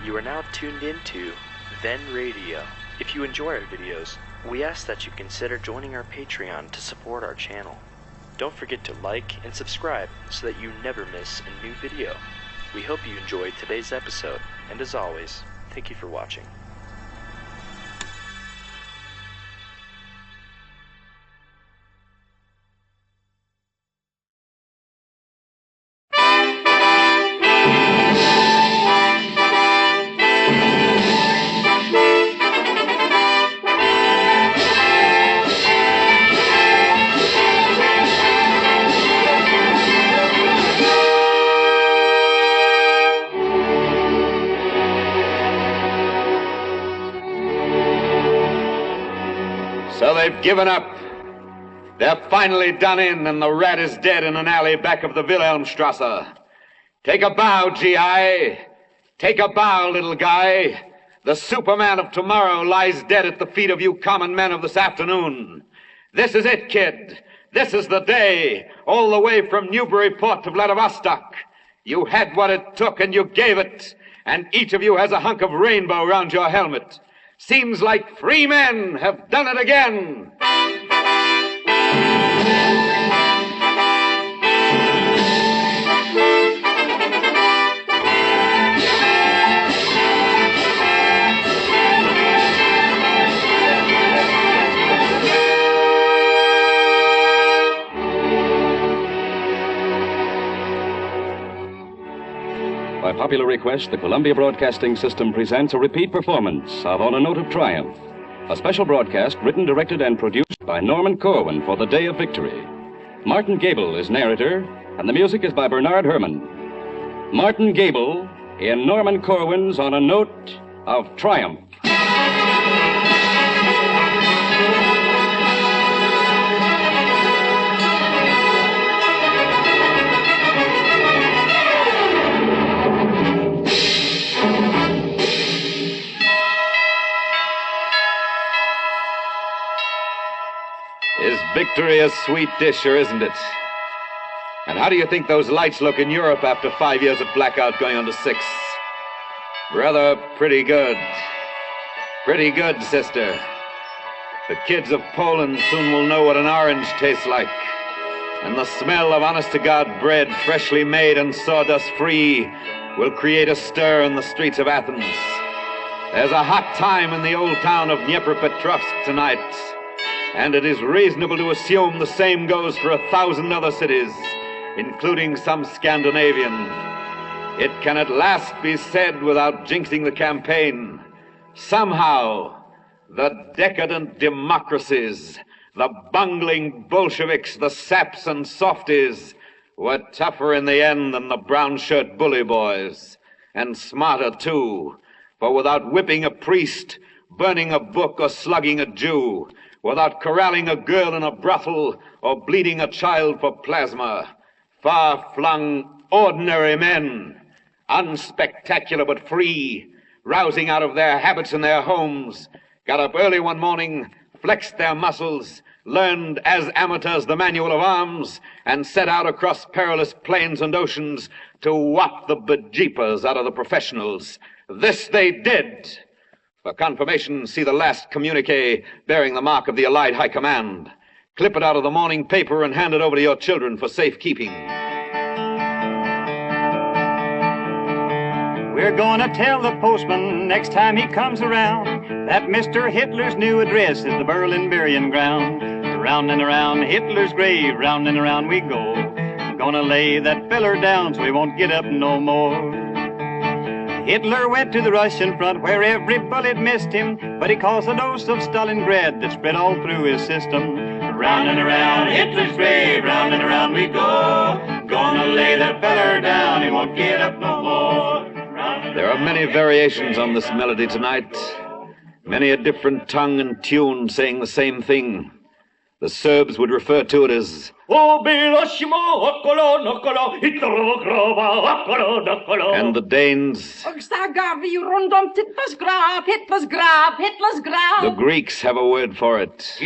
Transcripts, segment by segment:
You are now tuned into Then Radio. If you enjoy our videos, we ask that you consider joining our Patreon to support our channel. Don't forget to like and subscribe so that you never miss a new video. We hope you enjoyed today's episode, and as always, thank you for watching. So they've given up. They're finally done in, and the rat is dead in an alley back of the Wilhelmstrasse. Take a bow, G.I. Take a bow, little guy. The Superman of tomorrow lies dead at the feet of you common men of this afternoon. This is it, kid. This is the day, all the way from Newburyport to Vladivostok. You had what it took, and you gave it, and each of you has a hunk of rainbow round your helmet. Seems like free men have done it again. By popular request, the Columbia Broadcasting System presents a repeat performance of On a Note of Triumph, a special broadcast written, directed, and produced by Norman Corwin for the Day of Victory. Martin Gable is narrator, and the music is by Bernard Herrmann. Martin Gable in Norman Corwin's On a Note of Triumph. Is victory a sweet dish, or isn't it? And how do you think those lights look in Europe after 5 years of blackout going on to 6? Rather pretty good. Pretty good, sister. The kids of Poland soon will know what an orange tastes like. And the smell of honest-to-God bread, freshly made and sawdust-free, will create a stir in the streets of Athens. There's a hot time in the old town of Dnipropetrovsk tonight. And it is reasonable to assume the same goes for 1,000 other cities, including some Scandinavian. It can at last be said without jinxing the campaign. Somehow, the decadent democracies, the bungling Bolsheviks, the saps and softies, were tougher in the end than the brown-shirt bully boys, and smarter too, for without whipping a priest, burning a book, or slugging a Jew, without corralling a girl in a brothel or bleeding a child for plasma, far-flung, ordinary men, unspectacular but free, rousing out of their habits in their homes, got up early one morning, flexed their muscles, learned as amateurs the manual of arms, and set out across perilous plains and oceans to whop the bejeepers out of the professionals. This they did. For confirmation, see the last communique bearing the mark of the Allied High Command. Clip it out of the morning paper and hand it over to your children for safekeeping. We're gonna tell the postman next time he comes around that Mr. Hitler's new address is the Berlin burying ground. Round and around Hitler's grave, round and around we go. Gonna lay that feller down so he won't get up no more. Hitler went to the Russian front where every bullet missed him, but he caused a dose of Stalingrad that spread all through his system. Round and around Hitler's grave, round and around we go. Gonna lay that feller down, he won't get up no more. There are many variations on this melody tonight. Many a different tongue and tune saying the same thing. The Serbs would refer to it as and the Danes. The Greeks have a word for it.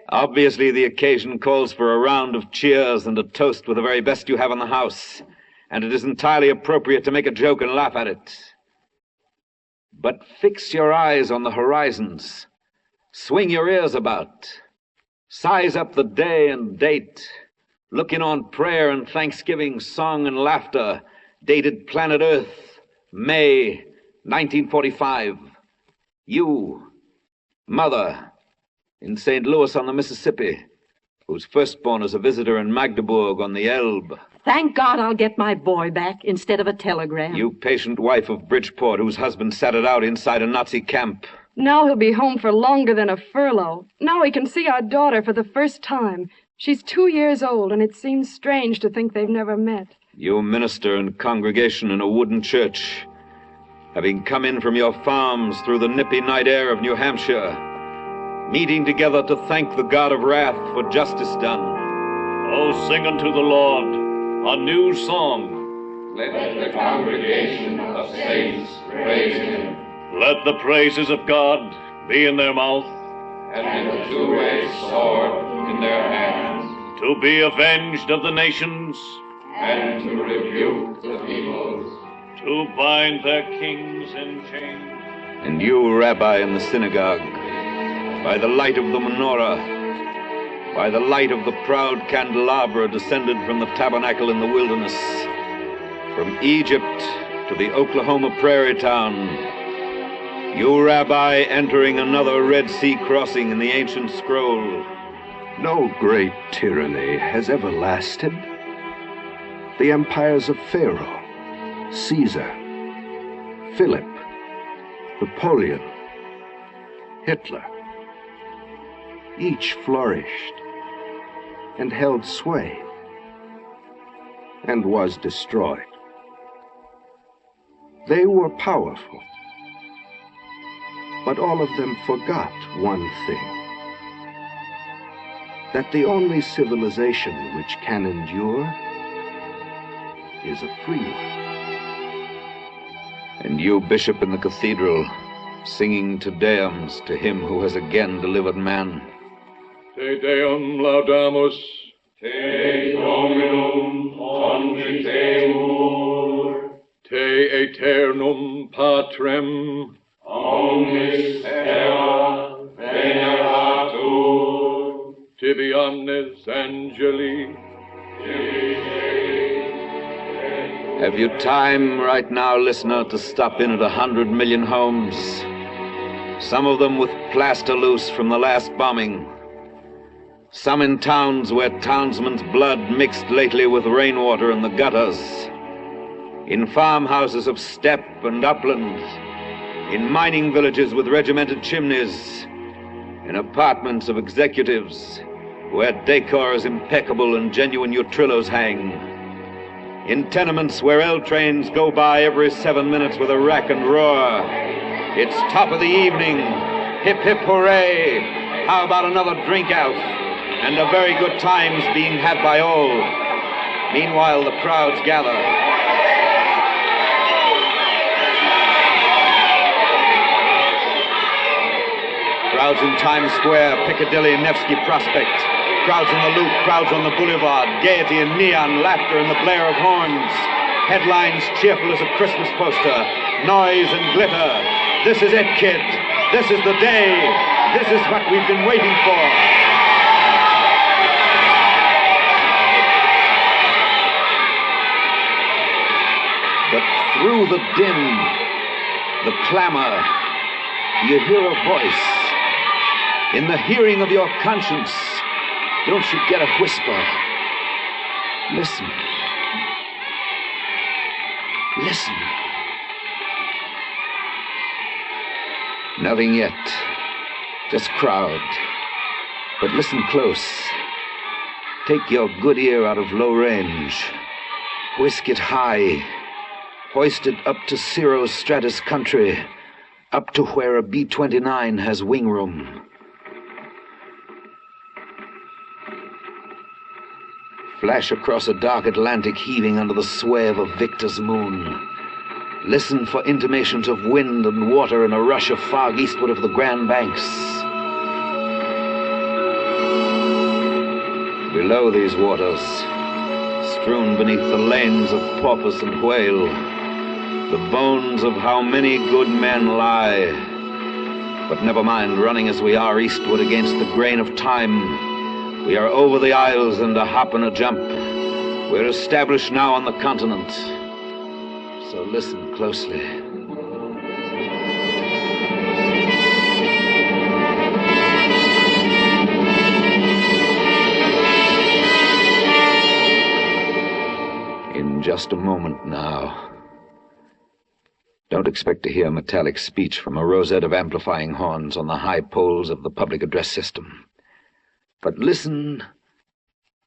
Obviously, the occasion calls for a round of cheers and a toast with the very best you have in the house. and it is entirely appropriate to make a joke and laugh at it. But fix your eyes on the horizons. Swing your ears about. Size up the day and date. Look in on prayer and thanksgiving, song and laughter. Dated planet Earth, May 1945. You, mother, in St. Louis on the Mississippi, whose firstborn is a visitor in Magdeburg on the Elbe. Thank God I'll get my boy back instead of a telegram. You patient wife of Bridgeport, whose husband sat it out inside a Nazi camp. Now he'll be home for longer than a furlough. Now he can see our daughter for the first time. She's 2 years old, and it seems strange to think they've never met. You minister and congregation in a wooden church, having come in from your farms through the nippy night air of New Hampshire, meeting together to thank the God of wrath for justice done. Oh, sing unto the Lord a new song. Let the congregation of saints praise him. Let the praises of God be in their mouth, and a two-edged sword in their hands, to be avenged of the nations, and to rebuke the peoples, to bind their kings in chains. And you, Rabbi in the synagogue, by the light of the menorah, by the light of the proud candelabra descended from the tabernacle in the wilderness, from Egypt to the Oklahoma prairie town, you, Rabbi, entering another Red Sea crossing in the ancient scroll. No great tyranny has ever lasted. The empires of Pharaoh, Caesar, Philip, Napoleon, Hitler, each flourished and held sway and was destroyed. They were powerful, but all of them forgot one thing: that the only civilization which can endure is a free one. And you, bishop in the cathedral, singing Te Deums to him who has again delivered man. Te Deum laudamus, Te Dominum confitemur, Te Aeternum Patrem, omnis terra veneratur, Tibi omnes angeli. Have you time right now, listener, to stop in at 100 million homes? Some of them with plaster loose from the last bombing. Some in towns where townsmen's blood mixed lately with rainwater in the gutters. In farmhouses of steppe and upland. In mining villages with regimented chimneys. In apartments of executives where decor is impeccable and genuine utrillos hang. In tenements where L trains go by every 7 minutes with a rack and roar. It's top of the evening. Hip, hip, hooray. How about another drink out? And a very good time's being had by all. Meanwhile, the crowds gather. Crowds in Times Square, Piccadilly, Nevsky Prospect. Crowds in the Loop, crowds on the Boulevard. Gaiety and neon, laughter and the blare of horns. Headlines cheerful as a Christmas poster. Noise and glitter. This is it, kid. This is the day. This is what we've been waiting for. But through the din, the clamor, you hear a voice. In the hearing of your conscience, don't you get a whisper? Listen. Listen. Nothing yet. Just crowd. But listen close. Take your good ear out of low range. Whisk it high. Hoist it up to Ciro's Stratus country. Up to where a B-29 has wing room. Flash across a dark Atlantic heaving under the sway of a victor's moon. Listen for intimations of wind and water in a rush of fog eastward of the Grand Banks. Below these waters, strewn beneath the lanes of porpoise and whale. The bones of how many good men lie. But never mind, running as we are eastward against the grain of time. We are over the isles and a hop and a jump. We're established now on the continent. So listen closely. In just a moment now. Don't expect to hear metallic speech from a rosette of amplifying horns on the high poles of the public address system. But listen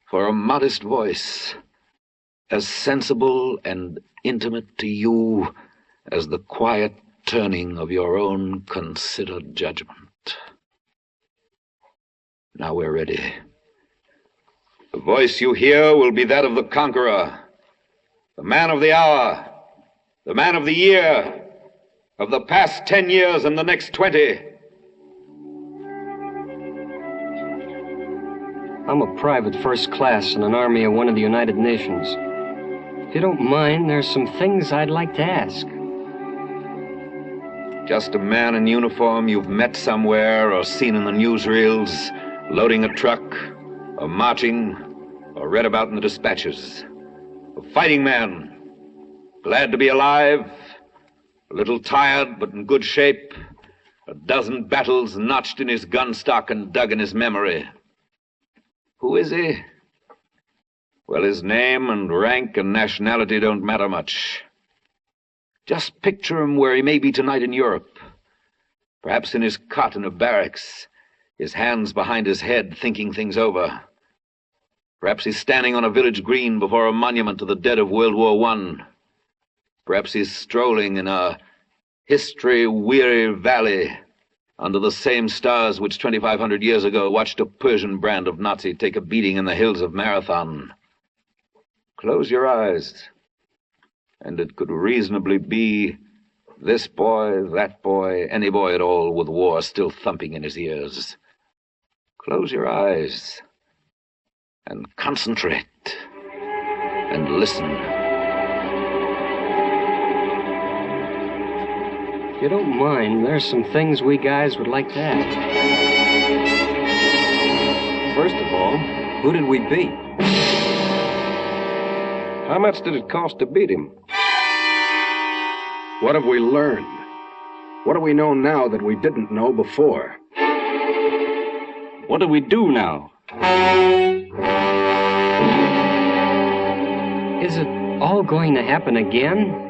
for a modest voice, as sensible and intimate to you as the quiet turning of your own considered judgment. Now we're ready. The voice you hear will be that of the conqueror, the man of the hour, the man of the year, of the past 10 years and the next 20. I'm a private first class in an army of one of the United Nations. If you don't mind, there's some things I'd like to ask. Just a man in uniform you've met somewhere or seen in the newsreels, loading a truck, or marching, or read about in the dispatches. A fighting man. Glad to be alive, a little tired but in good shape, a dozen battles notched in his gun stock and dug in his memory. Who is he? Well, his name and rank and nationality don't matter much. Just picture him where he may be tonight in Europe, perhaps in his cot in a barracks, his hands behind his head thinking things over. Perhaps he's standing on a village green before a monument to the dead of World War I. Perhaps he's strolling in a history-weary valley under the same stars which 2,500 years ago watched a Persian brand of Nazi take a beating in the hills of Marathon. Close your eyes, and it could reasonably be this boy, that boy, any boy at all with war still thumping in his ears. Close your eyes and concentrate and listen. If you don't mind, there's some things we guys would like to ask. First of all, who did we beat? How much did it cost to beat him? What have we learned? What do we know now that we didn't know before? What do we do now? Is it all going to happen again?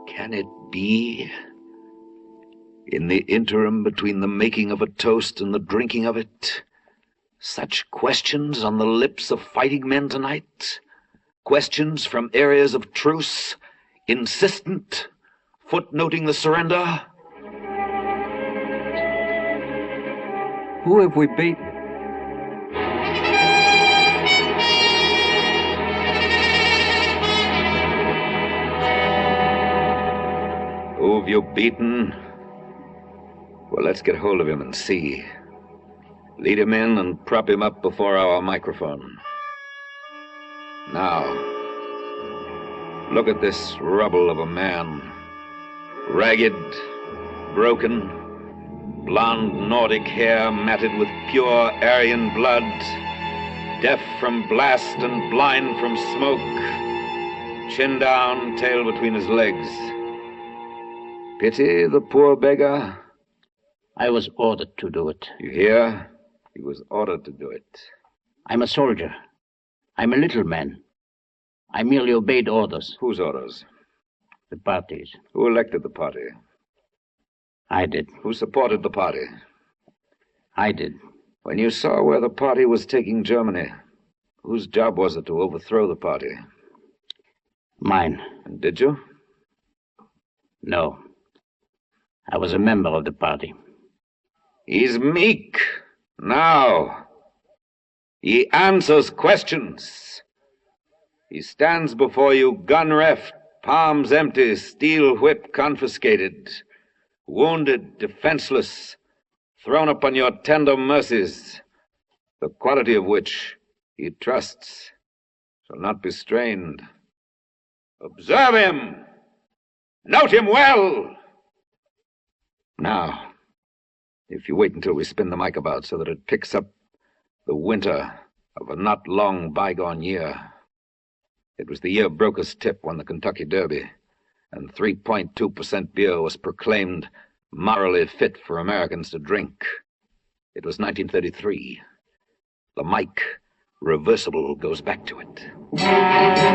Can it be? In the interim between the making of a toast and the drinking of it, such questions on the lips of fighting men tonight? Questions from areas of truce, insistent, footnoting the surrender? Who have we beaten? Who have you beaten? Well, let's get hold of him and see. Lead him in and prop him up before our microphone. Now, look at this rubble of a man. Ragged, broken, blonde Nordic hair matted with pure Aryan blood, deaf from blast and blind from smoke, chin down, tail between his legs. Pity the poor beggar? I was ordered to do it. You hear? He was ordered to do it. I'm a soldier. I'm a little man. I merely obeyed orders. Whose orders? The party's. Who elected the party? I did. Who supported the party? I did. When you saw where the party was taking Germany, whose job was it to overthrow the party? Mine. And did you? No. I was a member of the party. He's meek. Now. He answers questions. He stands before you gun reft, palms empty, steel whip confiscated, wounded, defenseless, thrown upon your tender mercies, the quality of which he trusts shall not be strained. Observe him! Note him well! Now, if you wait until we spin the mic about so that it picks up the winter of a not long bygone year. It was the year Broker's Tip won the Kentucky Derby, and 3.2% beer was proclaimed morally fit for Americans to drink. It was 1933. The mic, reversible, goes back to it.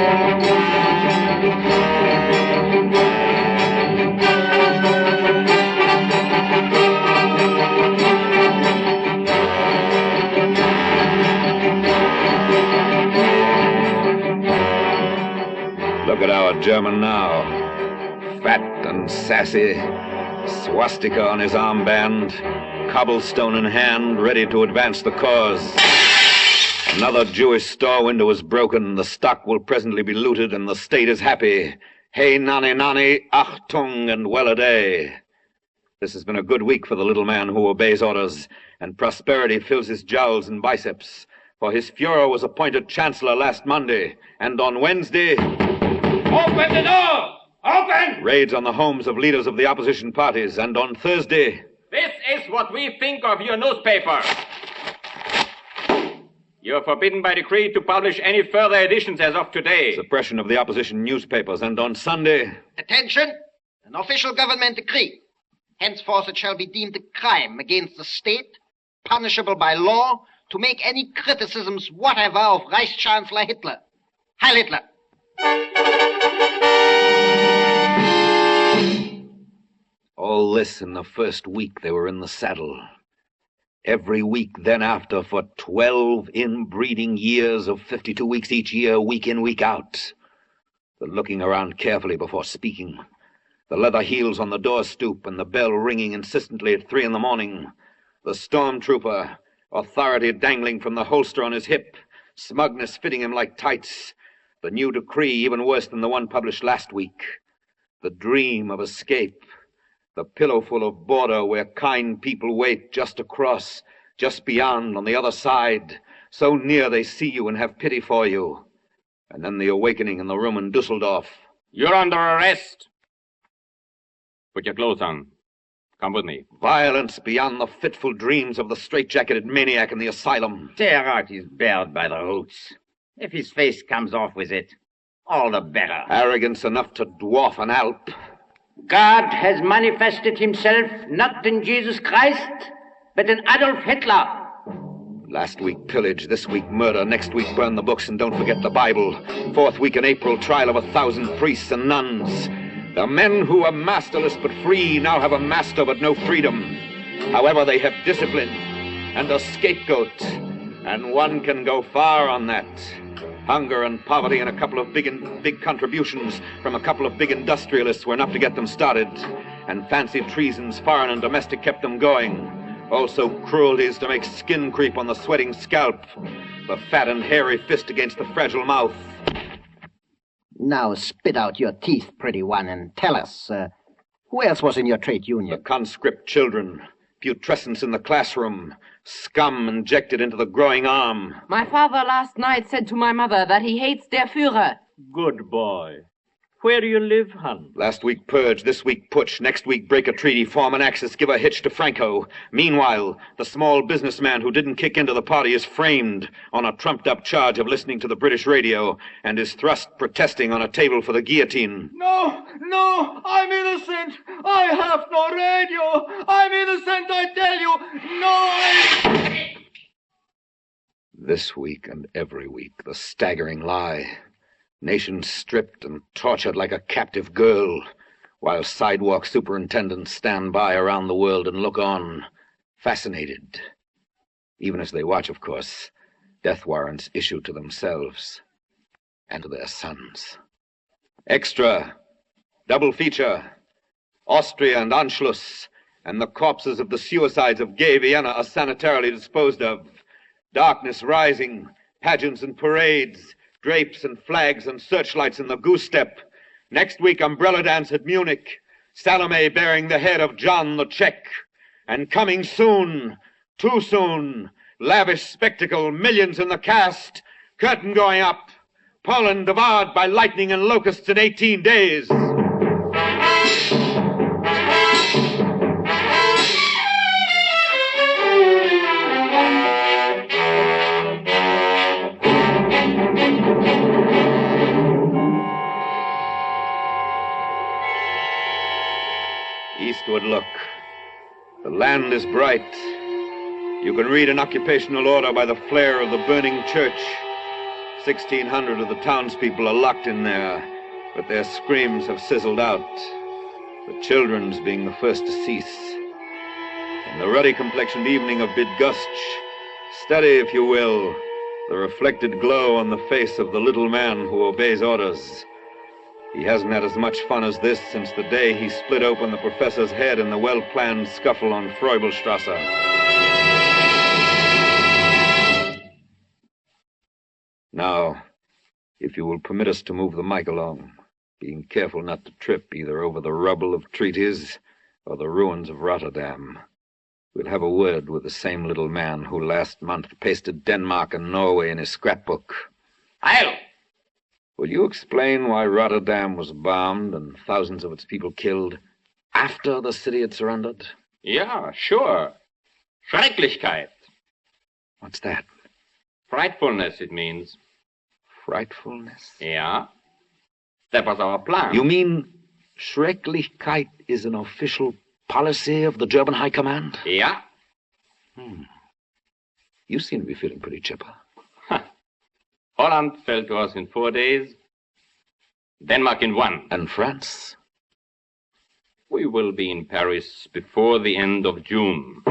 Look at our German now. Fat and sassy, swastika on his armband, cobblestone in hand, ready to advance the cause. Another Jewish store window is broken, the stock will presently be looted, and the state is happy. Hey, nani, nani, Achtung, and well-a-day. This has been a good week for the little man who obeys orders, and prosperity fills his jowls and biceps. For his Fuhrer was appointed Chancellor last Monday, and on Wednesday... Open the door! Open! Raids on the homes of leaders of the opposition parties, and on Thursday... This is what we think of your newspaper. You're forbidden by decree to publish any further editions as of today. Suppression of the opposition newspapers, and on Sunday... Attention! An official government decree. Henceforth it shall be deemed a crime against the state, punishable by law, to make any criticisms whatever of Reichschancellor Hitler. Heil Hitler! All this in the first week they were in the saddle. Every week then after for 12 inbreeding years of 52 weeks each year, week in, week out. The looking around carefully before speaking. The leather heels on the door stoop and the bell ringing insistently at 3 a.m. The stormtrooper, authority dangling from the holster on his hip, smugness fitting him like tights. The new decree even worse than the one published last week. The dream of escape. The pillowful of border where kind people wait just across, just beyond, on the other side, so near they see you and have pity for you. And then the awakening in the room in Dusseldorf. You're under arrest. Put your clothes on. Come with me. Violence beyond the fitful dreams of the straitjacketed maniac in the asylum. Tear out his beard by the roots. If his face comes off with it, all the better. Arrogance enough to dwarf an Alp. God has manifested himself not in Jesus Christ, but in Adolf Hitler. Last week pillage, this week murder, next week burn the books and don't forget the Bible. 4th week in April, trial of 1,000 priests and nuns. The men who were masterless but free now have a master but no freedom. However, they have discipline and a scapegoat, and one can go far on that. Hunger and poverty and a couple of big contributions from a couple of big industrialists were enough to get them started. And fancied treasons, foreign and domestic, kept them going. Also cruelties to make skin creep on the sweating scalp. The fat and hairy fist against the fragile mouth. Now spit out your teeth, pretty one, and tell us, who else was in your trade union? The conscript children. Putrescence in the classroom. Scum injected into the growing arm. My father last night said to my mother that he hates der Führer. Good boy. Where do you live, hon? Last week purge, this week putsch, next week break a treaty, form an axis, give a hitch to Franco. Meanwhile, the small businessman who didn't kick into the party is framed on a trumped-up charge of listening to the British radio and is thrust protesting on a table for the guillotine. No, I'm innocent. I have no radio. I'm innocent, I tell you. No, This week and every week, the staggering lie. Nations stripped and tortured like a captive girl, while sidewalk superintendents stand by around the world and look on, fascinated. Even as they watch, of course, death warrants issued to themselves and to their sons. Extra, double feature, Austria and Anschluss, and the corpses of the suicides of gay Vienna are sanitarily disposed of. Darkness rising, pageants and parades, drapes and flags and searchlights in the goose step. Next week, umbrella dance at Munich. Salome bearing the head of John the Czech. And coming soon, too soon, lavish spectacle, millions in the cast, curtain going up, Poland devoured by lightning and locusts in 18 days. Eastward look. The land is bright. You can read an occupational order by the flare of the burning church. 1,600 of the townspeople are locked in there, but their screams have sizzled out, the children's being the first to cease. In the ruddy-complexioned evening of Bydgoszcz, study, if you will, the reflected glow on the face of the little man who obeys orders. He hasn't had as much fun as this since the day he split open the professor's head in the well-planned scuffle on Freubelstrasse. Now, if you will permit us to move the mic along, being careful not to trip either over the rubble of treaties or the ruins of Rotterdam, we'll have a word with the same little man who last month pasted Denmark and Norway in his scrapbook. Heil! Will you explain why Rotterdam was bombed and thousands of its people killed after the city had surrendered? Yeah, sure. Schrecklichkeit. What's that? Frightfulness, it means. Frightfulness? Yeah. That was our plan. You mean Schrecklichkeit is an official policy of the German High Command? Yeah. You seem to be feeling pretty chipper. Holland fell to us in 4 days. Denmark in 1. And France? We will be in Paris before the end of June.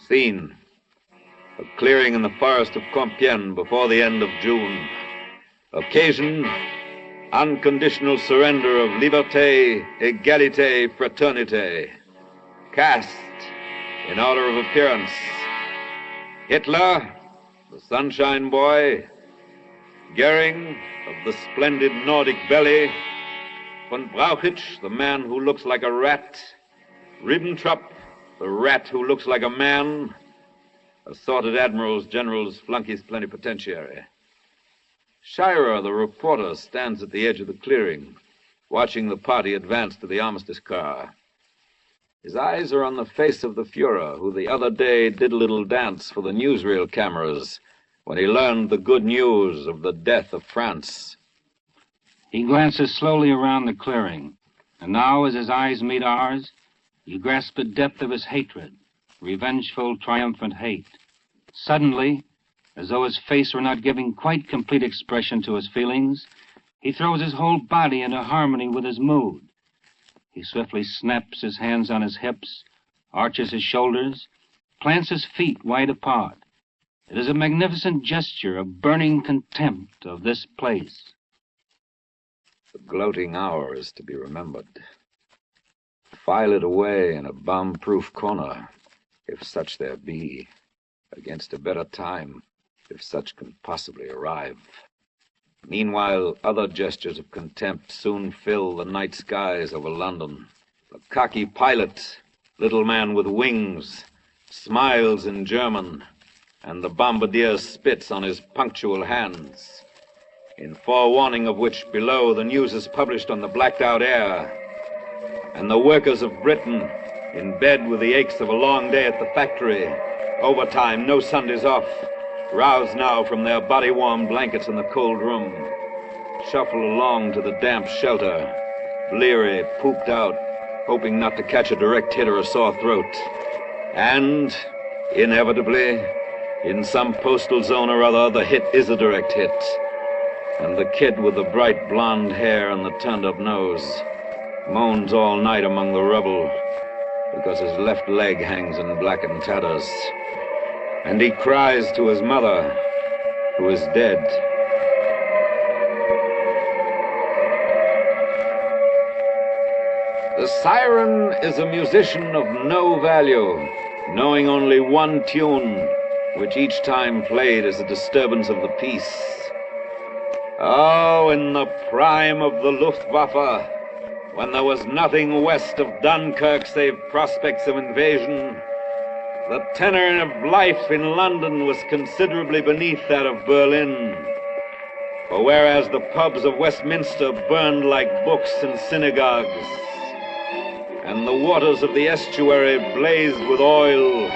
Scene. A clearing in the forest of Compiègne before the end of June. Occasion, unconditional surrender of liberté, égalité, fraternité. Cast, in order of appearance, Hitler, the sunshine boy, Goering, of the splendid Nordic belly, von Brauchitsch, the man who looks like a rat, Ribbentrop, the rat who looks like a man, assorted admirals, generals, flunkies, plenipotentiary. Shirer, the reporter, stands at the edge of the clearing, watching the party advance to the armistice car. His eyes are on the face of the Fuhrer, who the other day did a little dance for the newsreel cameras when he learned the good news of the death of France. He glances slowly around the clearing, and now, as his eyes meet ours, you grasp the depth of his hatred, revengeful, triumphant hate. Suddenly, as though his face were not giving quite complete expression to his feelings, he throws his whole body into harmony with his mood. He swiftly snaps his hands on his hips, arches his shoulders, plants his feet wide apart. It is a magnificent gesture of burning contempt of this place. The gloating hour is to be remembered. File it away in a bomb-proof corner, if such there be, against a better time, if such can possibly arrive. Meanwhile, other gestures of contempt soon fill the night skies over London. The cocky pilot, little man with wings, smiles in German, and the bombardier spits on his punctual hands, in forewarning of which below the news is published on the blacked-out air. And the workers of Britain, in bed with the aches of a long day at the factory, overtime, no Sundays off, roused now from their body-warm blankets in the cold room, shuffle along to the damp shelter, bleary, pooped out, hoping not to catch a direct hit or a sore throat. And, inevitably, in some postal zone or other, the hit is a direct hit. And the kid with the bright blonde hair and the turned-up nose moans all night among the rubble because his left leg hangs in blackened tatters. And he cries to his mother, who is dead. The siren is a musician of no value, knowing only one tune, which each time played is a disturbance of the peace. Oh, in the prime of the Luftwaffe, when there was nothing west of Dunkirk save prospects of invasion, the tenor of life in London was considerably beneath that of Berlin. For whereas the pubs of Westminster burned like books in synagogues, and the waters of the estuary blazed with oil,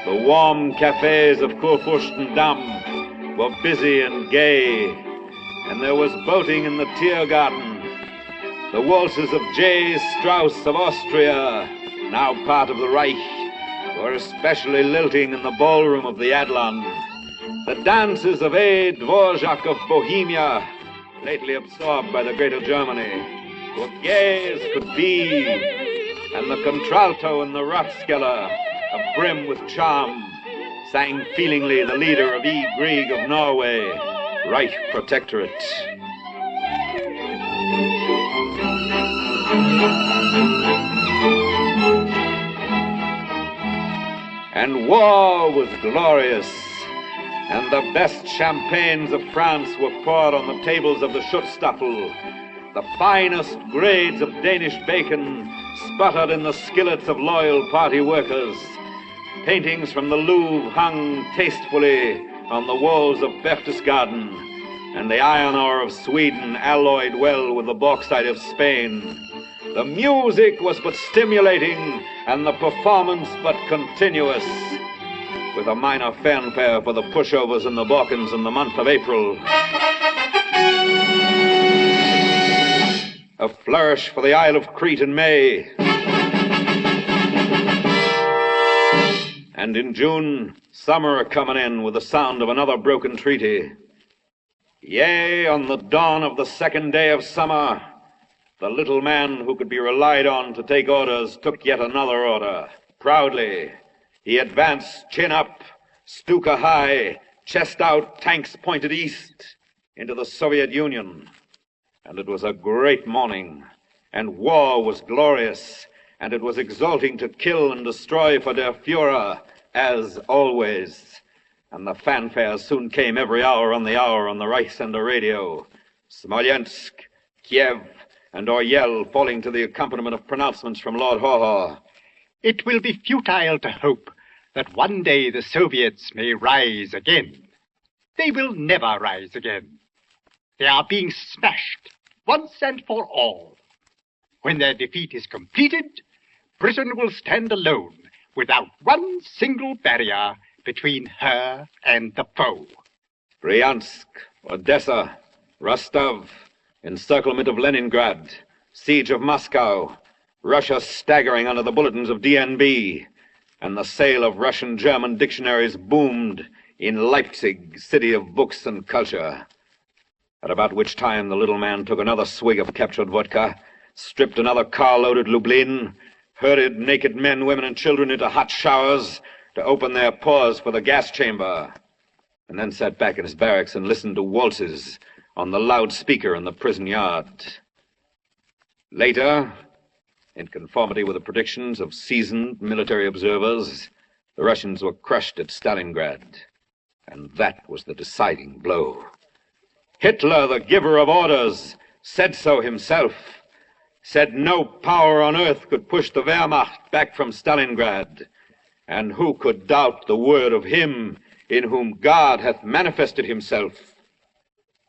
the warm cafes of Kurfürstendamm were busy and gay, and there was boating in the Tiergarten. The waltzes of J. Strauss of Austria, now part of the Reich, were especially lilting in the ballroom of the Adlon. The dances of A. Dvorak of Bohemia, lately absorbed by the Greater Germany, were gay as could be, and the contralto in the Rathskeller, abrim with charm, sang feelingly the leader of E. Grieg of Norway, Reich Protectorate. And war was glorious, and the best champagnes of France were poured on the tables of the Schutzstaffel. The finest grades of Danish bacon sputtered in the skillets of loyal party workers. Paintings from the Louvre hung tastefully on the walls of Berchtesgaden, and the iron ore of Sweden alloyed well with the bauxite of Spain. The music was but stimulating, and the performance but continuous, with a minor fanfare for the pushovers in the Balkans in the month of April. A flourish for the Isle of Crete in May. And in June, summer coming in with the sound of another broken treaty. Yea, on the dawn of the second day of summer, the little man who could be relied on to take orders took yet another order. Proudly, he advanced chin up, Stuka high, chest out, tanks pointed east, into the Soviet Union. And it was a great morning, and war was glorious, and it was exalting to kill and destroy for der Führer, as always. And the fanfares soon came every hour on the Reichssender radio. Smolensk, Kiev, and Oryel falling to the accompaniment of pronouncements from Lord Haw-Haw. It will be futile to hope that one day the Soviets may rise again. They will never rise again. They are being smashed once and for all. When their defeat is completed, Britain will stand alone without one single barrier between her and the foe. Bryansk, Odessa, Rostov, encirclement of Leningrad, siege of Moscow, Russia staggering under the bulletins of DNB, and the sale of Russian-German dictionaries boomed in Leipzig, city of books and culture. At about which time the little man took another swig of captured vodka, stripped another car-loaded Lublin, herded naked men, women, and children into hot showers to open their pores for the gas chamber, and then sat back in his barracks and listened to waltzes on the loudspeaker in the prison yard. Later, in conformity with the predictions of seasoned military observers, the Russians were crushed at Stalingrad, and that was the deciding blow. Hitler, the giver of orders, said so himself, said no power on earth could push the Wehrmacht back from Stalingrad, and who could doubt the word of him in whom God hath manifested himself?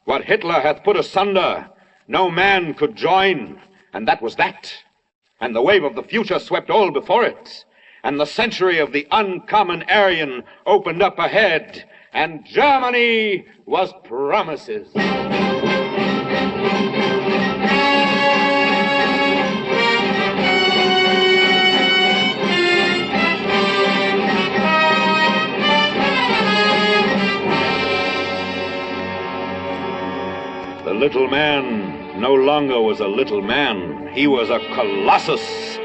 What Hitler hath put asunder, no man could join, and that was that. And the wave of the future swept all before it, and the century of the uncommon Aryan opened up ahead, and Germany was promises. The little man no longer was a little man. He was a colossus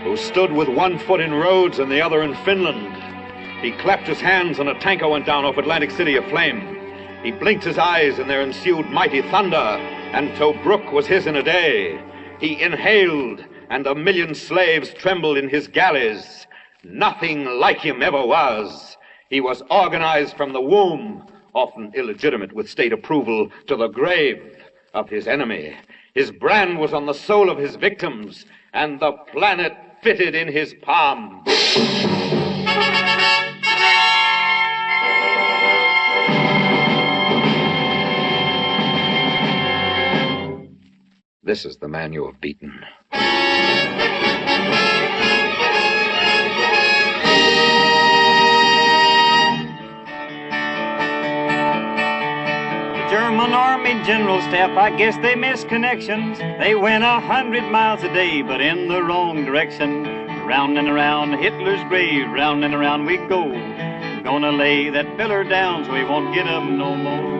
who stood with one foot in Rhodes and the other in Finland. He clapped his hands and a tanker went down off Atlantic City aflame. He blinked his eyes and there ensued mighty thunder, and Tobruk was his in a day. He inhaled and 1,000,000 slaves trembled in his galleys. Nothing like him ever was. He was organized from the womb, often illegitimate with state approval, to the grave of his enemy. His brand was on the soul of his victims, and the planet fitted in his palm. This is the man you have beaten. German Army General Staff, I guess they missed connections. They went 100 miles a day, but in the wrong direction. Round and around Hitler's grave, round and around we go. Gonna lay that feller down so he won't get up no more.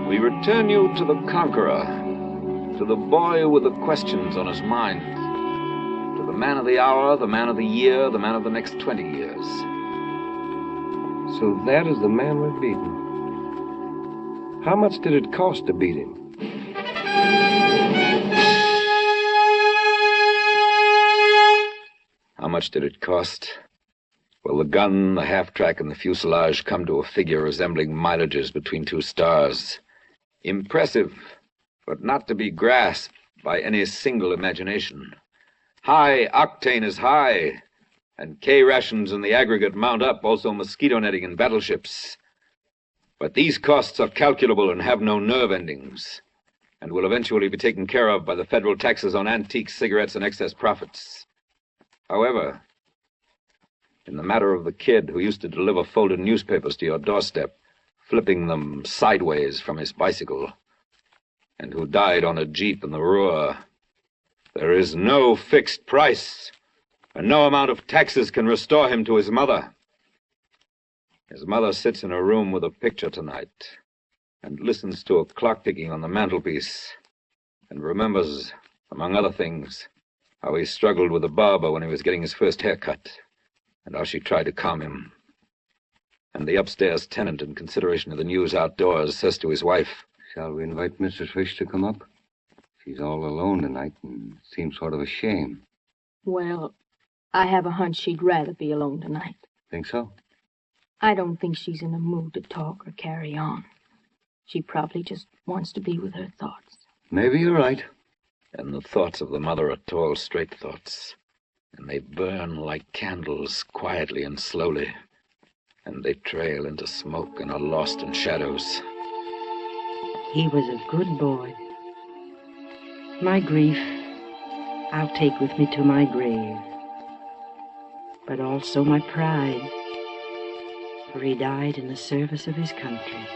We return you to the conqueror, to the boy with the questions on his mind, to the man of the hour, the man of the year, the man of the next 20 years. So that is the man we've beaten. How much did it cost to beat him? How much did it cost? Well, the gun, the half-track, and the fuselage come to a figure resembling mileages between two stars. Impressive, but not to be grasped by any single imagination. High octane is high, and K rations in the aggregate mount up, also mosquito netting in battleships. But these costs are calculable and have no nerve endings, and will eventually be taken care of by the federal taxes on antique cigarettes and excess profits. However, in the matter of the kid who used to deliver folded newspapers to your doorstep, flipping them sideways from his bicycle, and who died on a jeep in the Ruhr, there is no fixed price, and no amount of taxes can restore him to his mother. His mother sits in her room with a picture tonight, and listens to a clock ticking on the mantelpiece, and remembers, among other things, how he struggled with the barber when he was getting his first haircut, and how she tried to calm him. And the upstairs tenant, in consideration of the news outdoors, says to his wife, "Shall we invite Mrs. Fish to come up? She's all alone tonight and seems sort of a shame." Well, I have a hunch she'd rather be alone tonight. Think so? I don't think she's in a mood to talk or carry on. She probably just wants to be with her thoughts. Maybe you're right. And the thoughts of the mother are tall, straight thoughts, and they burn like candles, quietly and slowly, and they trail into smoke and are lost in shadows. He was a good boy. My grief I'll take with me to my grave, but also my pride, for he died in the service of his country.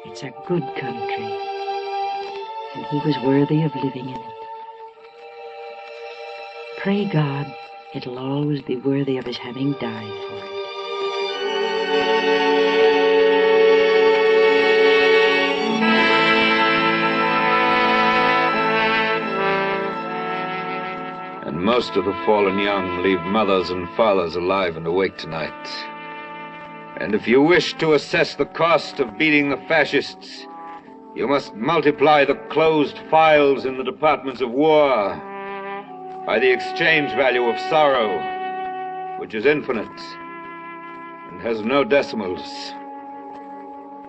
It's a good country, and he was worthy of living in it. Pray God it'll always be worthy of his having died for it. And most of the fallen young leave mothers and fathers alive and awake tonight. And if you wish to assess the cost of beating the fascists, you must multiply the closed files in the departments of war by the exchange value of sorrow, which is infinite and has no decimals.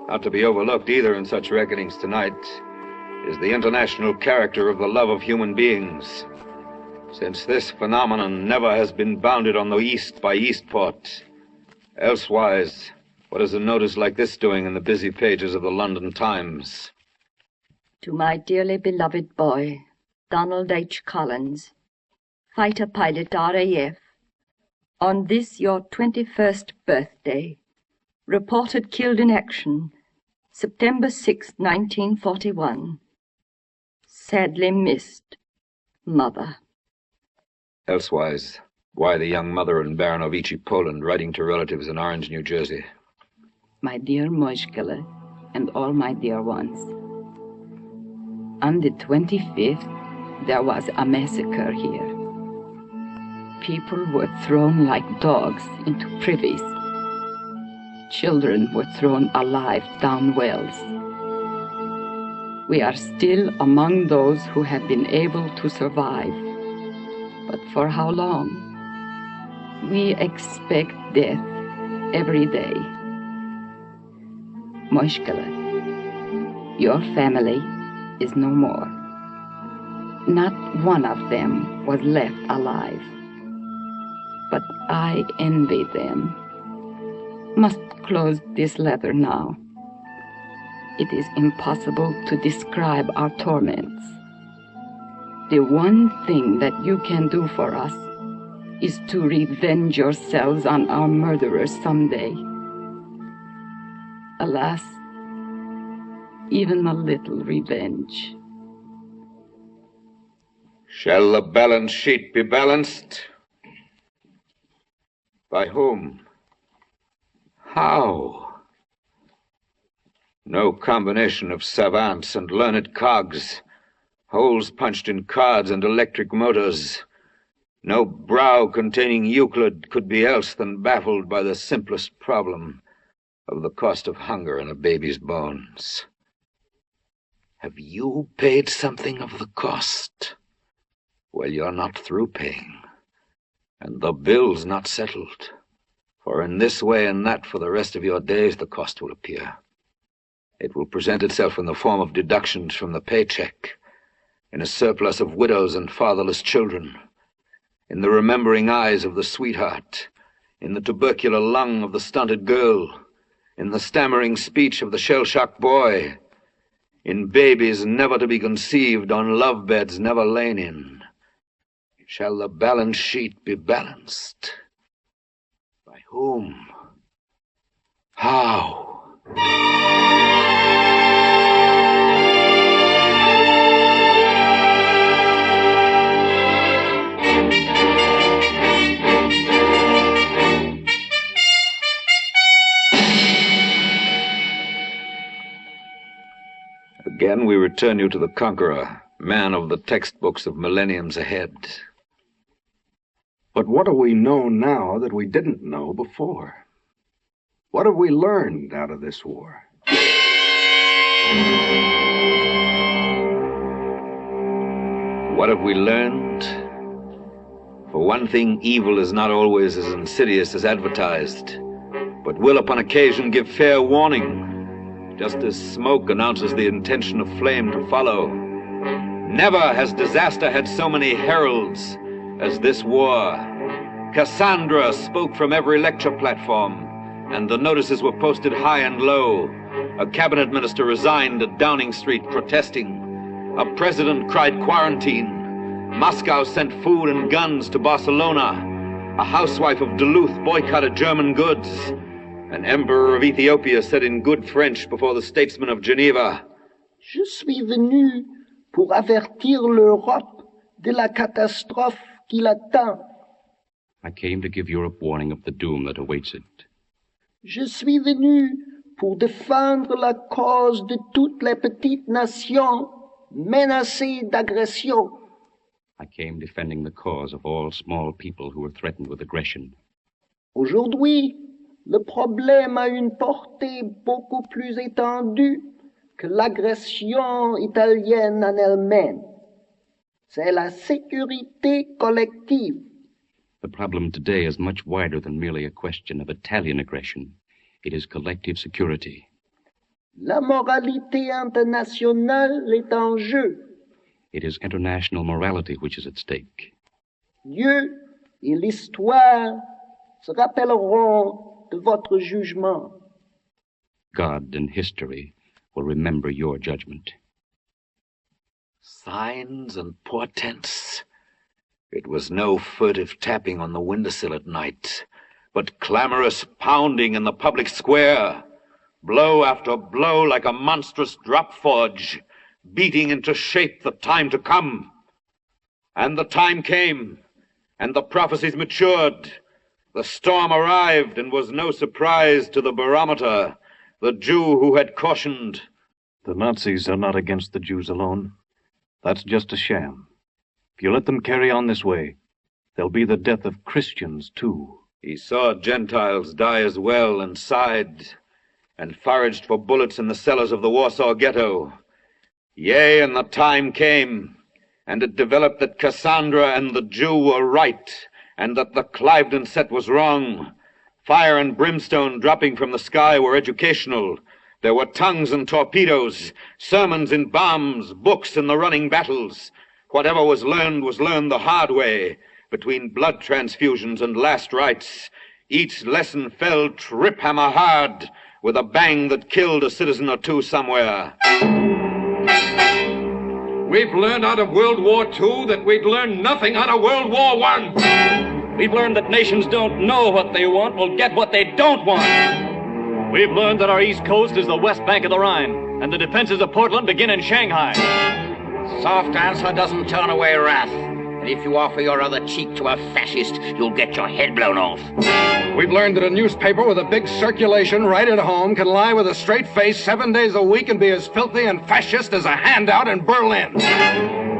Not to be overlooked either in such reckonings tonight is the international character of the love of human beings, since this phenomenon never has been bounded on the East by Eastport. Elsewise, what is a notice like this doing in the busy pages of the London Times? To my dearly beloved boy, Donald H. Collins, fighter pilot RAF, on this your 21st birthday, reported killed in action, September 6, 1941. Sadly missed, Mother. Elsewise, why the young mother in Baranovici, Poland, writing to relatives in Orange, New Jersey? My dear Moishkele, and all my dear ones. On the 25th, there was a massacre here. People were thrown like dogs into privies. children were thrown alive down wells. We are still among those who have been able to survive. But for how long? We expect death every day. Moshkele, your family is no more. Not one of them was left alive. But I envy them. Must close this letter now. It is impossible to describe our torments. The one thing that you can do for us is to revenge yourselves on our murderers someday. Alas, even a little revenge. Shall the balance sheet be balanced? By whom? How? No combination of savants and learned cogs, holes punched in cards and electric motors. No brow containing Euclid could be else than baffled by the simplest problem of the cost of hunger in a baby's bones. Have you paid something of the cost? Well, you're not through paying, and the bill's not settled. For in this way and that for the rest of your days the cost will appear. It will present itself in the form of deductions from the paycheck, in a surplus of widows and fatherless children, in the remembering eyes of the sweetheart, in the tubercular lung of the stunted girl, in the stammering speech of the shell-shocked boy, in babies never to be conceived on love beds never lain in. Shall the balance sheet be balanced? By whom? How? Again, we return you to the conqueror, man of the textbooks of millenniums ahead. But what do we know now that we didn't know before? What have we learned out of this war? What have we learned? For one thing, evil is not always as insidious as advertised, but will upon occasion give fair warning, just as smoke announces the intention of flame to follow. Never has disaster had so many heralds as this war. Cassandra spoke from every lecture platform, and the notices were posted high and low. A cabinet minister resigned at Downing Street protesting. A president cried quarantine. Moscow sent food and guns to Barcelona. A housewife of Duluth boycotted German goods. An emperor of Ethiopia said in good French before the statesmen of Geneva, Je suis venu pour avertir l'Europe de la catastrophe qui l'attend. I came to give Europe warning of the doom that awaits it. Je suis venu pour défendre la cause de toutes les petites nations menacées d'agression. I came defending the cause of all small people who were threatened with aggression. Aujourd'hui, le problème a une portée beaucoup plus étendue que l'agression italienne en elle-même. C'est la sécurité collective. The problem today is much wider than merely a question of Italian aggression. It is collective security. La moralité internationale est en jeu. It is international morality which is at stake. Dieu et l'histoire se rappelleront de votre jugement. God and history will remember your judgment. Signs and portents. It was no furtive tapping on the windowsill at night, but clamorous pounding in the public square, blow after blow like a monstrous drop forge, beating into shape the time to come. And the time came, and the prophecies matured. The storm arrived, and was no surprise to the barometer, the Jew who had cautioned. The Nazis are not against the Jews alone. That's just a sham. If you let them carry on this way, there'll be the death of Christians, too. He saw Gentiles die as well and sighed, and foraged for bullets in the cellars of the Warsaw Ghetto. Yea, and the time came, and it developed that Cassandra and the Jew were right, and that the Cliveden set was wrong. Fire and brimstone dropping from the sky were educational. There were tongues and torpedoes, sermons in bombs, books in the running battles. Whatever was learned the hard way, between blood transfusions and last rites. Each lesson fell trip-hammer hard, with a bang that killed a citizen or two somewhere. We've learned out of World War II that we'd learned nothing out of World War I. We've learned that nations don't know what they want will get what they don't want. We've learned that our east coast is the west bank of the Rhine, and the defenses of Portland begin in Shanghai. Soft answer doesn't turn away wrath. And if you offer your other cheek to a fascist, you'll get your head blown off. We've learned that a newspaper with a big circulation right at home can lie with a straight face 7 days a week and be as filthy and fascist as a handout in Berlin.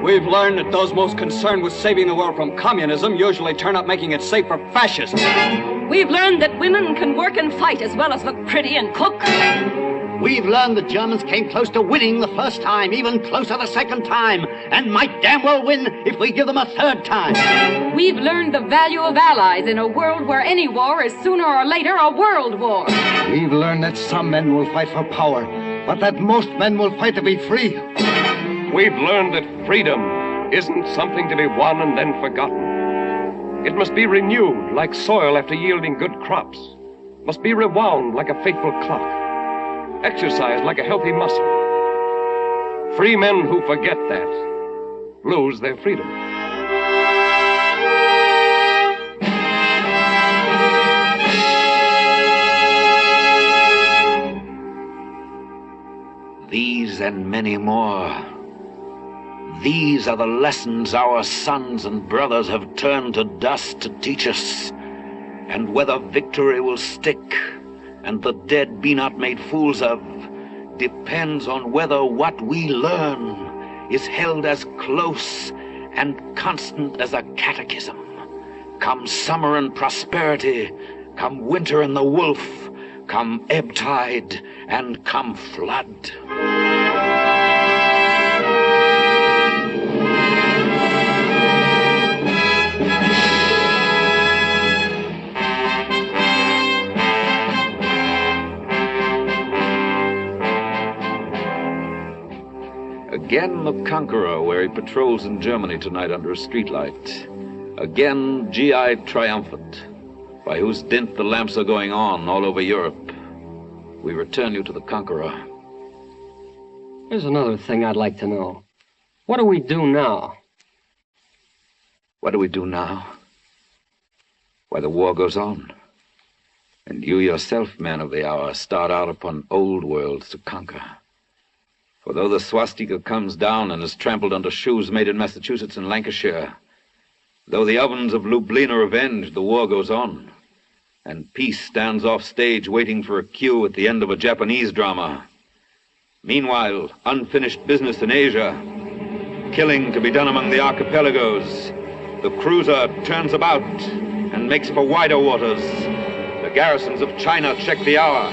We've learned that those most concerned with saving the world from communism usually turn up making it safe for fascists. We've learned that women can work and fight as well as look pretty and cook. We've learned the Germans came close to winning the first time, even closer the second time, and might damn well win if we give them a third time. We've learned the value of allies in a world where any war is sooner or later a world war. We've learned that some men will fight for power, but that most men will fight to be free. We've learned that freedom isn't something to be won and then forgotten. It must be renewed like soil after yielding good crops. Must be rewound like a faithful clock. Exercised like a healthy muscle. Free men who forget that lose their freedom. These and many more. These are the lessons our sons and brothers have turned to dust to teach us. And whether victory will stick and the dead be not made fools of, depends on whether what we learn is held as close and constant as a catechism. Come summer and prosperity, come winter and the wolf, come ebb tide and come flood. Again the Conqueror, where he patrols in Germany tonight under a streetlight. Again GI triumphant, by whose dint the lamps are going on all over Europe. We return you to the Conqueror. There's another thing I'd like to know. What do we do now? What do we do now? Why, the war goes on. And you yourself, man of the hour, start out upon old worlds to conquer. For though the swastika comes down and is trampled under shoes made in Massachusetts and Lancashire, though the ovens of Lublin are avenged, the war goes on, and peace stands off stage waiting for a cue at the end of a Japanese drama. Meanwhile, unfinished business in Asia, killing to be done among the archipelagos. The cruiser turns about and makes for wider waters. The garrisons of China check the hour.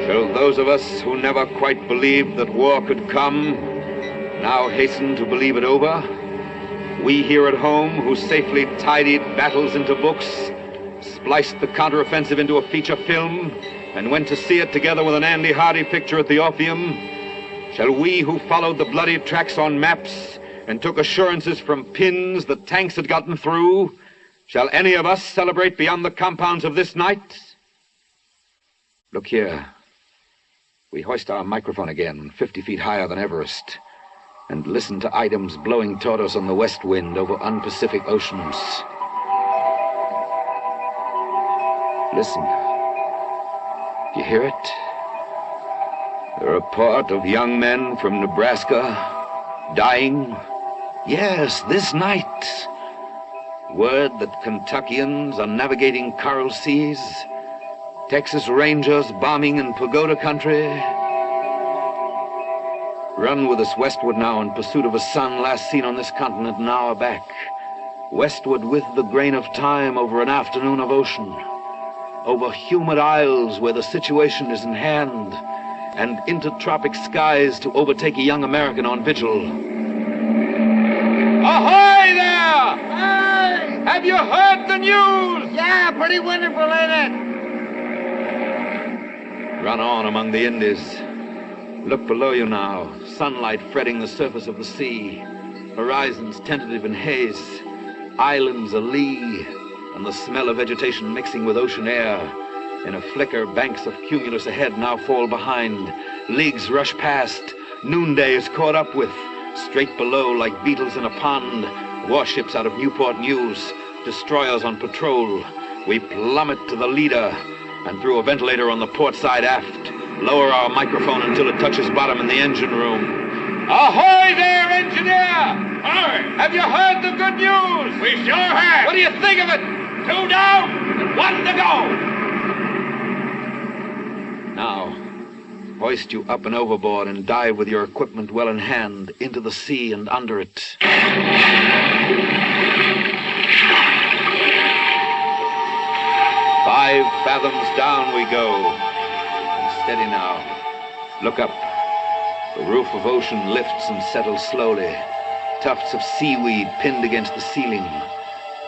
Shall those of us who never quite believed that war could come now hasten to believe it over? We here at home, who safely tidied battles into books, spliced the counteroffensive into a feature film, and went to see it together with an Andy Hardy picture at the Orpheum, shall we who followed the bloody tracks on maps and took assurances from pins that tanks had gotten through, shall any of us celebrate beyond the compounds of this night? Look here. We hoist our microphone again, 50 feet higher than Everest, and listen to items blowing toward us on the west wind over unpacific oceans. Listen. You hear it? The report of young men from Nebraska dying. Yes, this night. Word that Kentuckians are navigating coral seas. Texas Rangers bombing in pagoda country. Run with us westward now in pursuit of a sun last seen on this continent an hour back. Westward with the grain of time over an afternoon of ocean, over humid isles where the situation is in hand, and into tropic skies to overtake a young American on vigil. Ahoy there! Hey! Have you heard the news? Yeah, pretty wonderful, ain't Run on among the Indies. Look below you now, sunlight fretting the surface of the sea, horizons tentative in haze, islands a-lee, and the smell of vegetation mixing with ocean air. In a flicker, banks of cumulus ahead now fall behind. Leagues rush past. Noonday is caught up with. Straight below, like beetles in a pond, warships out of Newport News, destroyers on patrol. We plummet to the leader, and through a ventilator on the port side aft, lower our microphone until it touches bottom in the engine room. Ahoy there, engineer! Hi! Have you heard the good news? We sure have! What do you think of it? 2 down and 1 to go! Now, hoist you up and overboard and dive with your equipment well in hand into the sea and under it. 5 fathoms down we go. And steady now. Look up. The roof of ocean lifts and settles slowly. Tufts of seaweed pinned against the ceiling.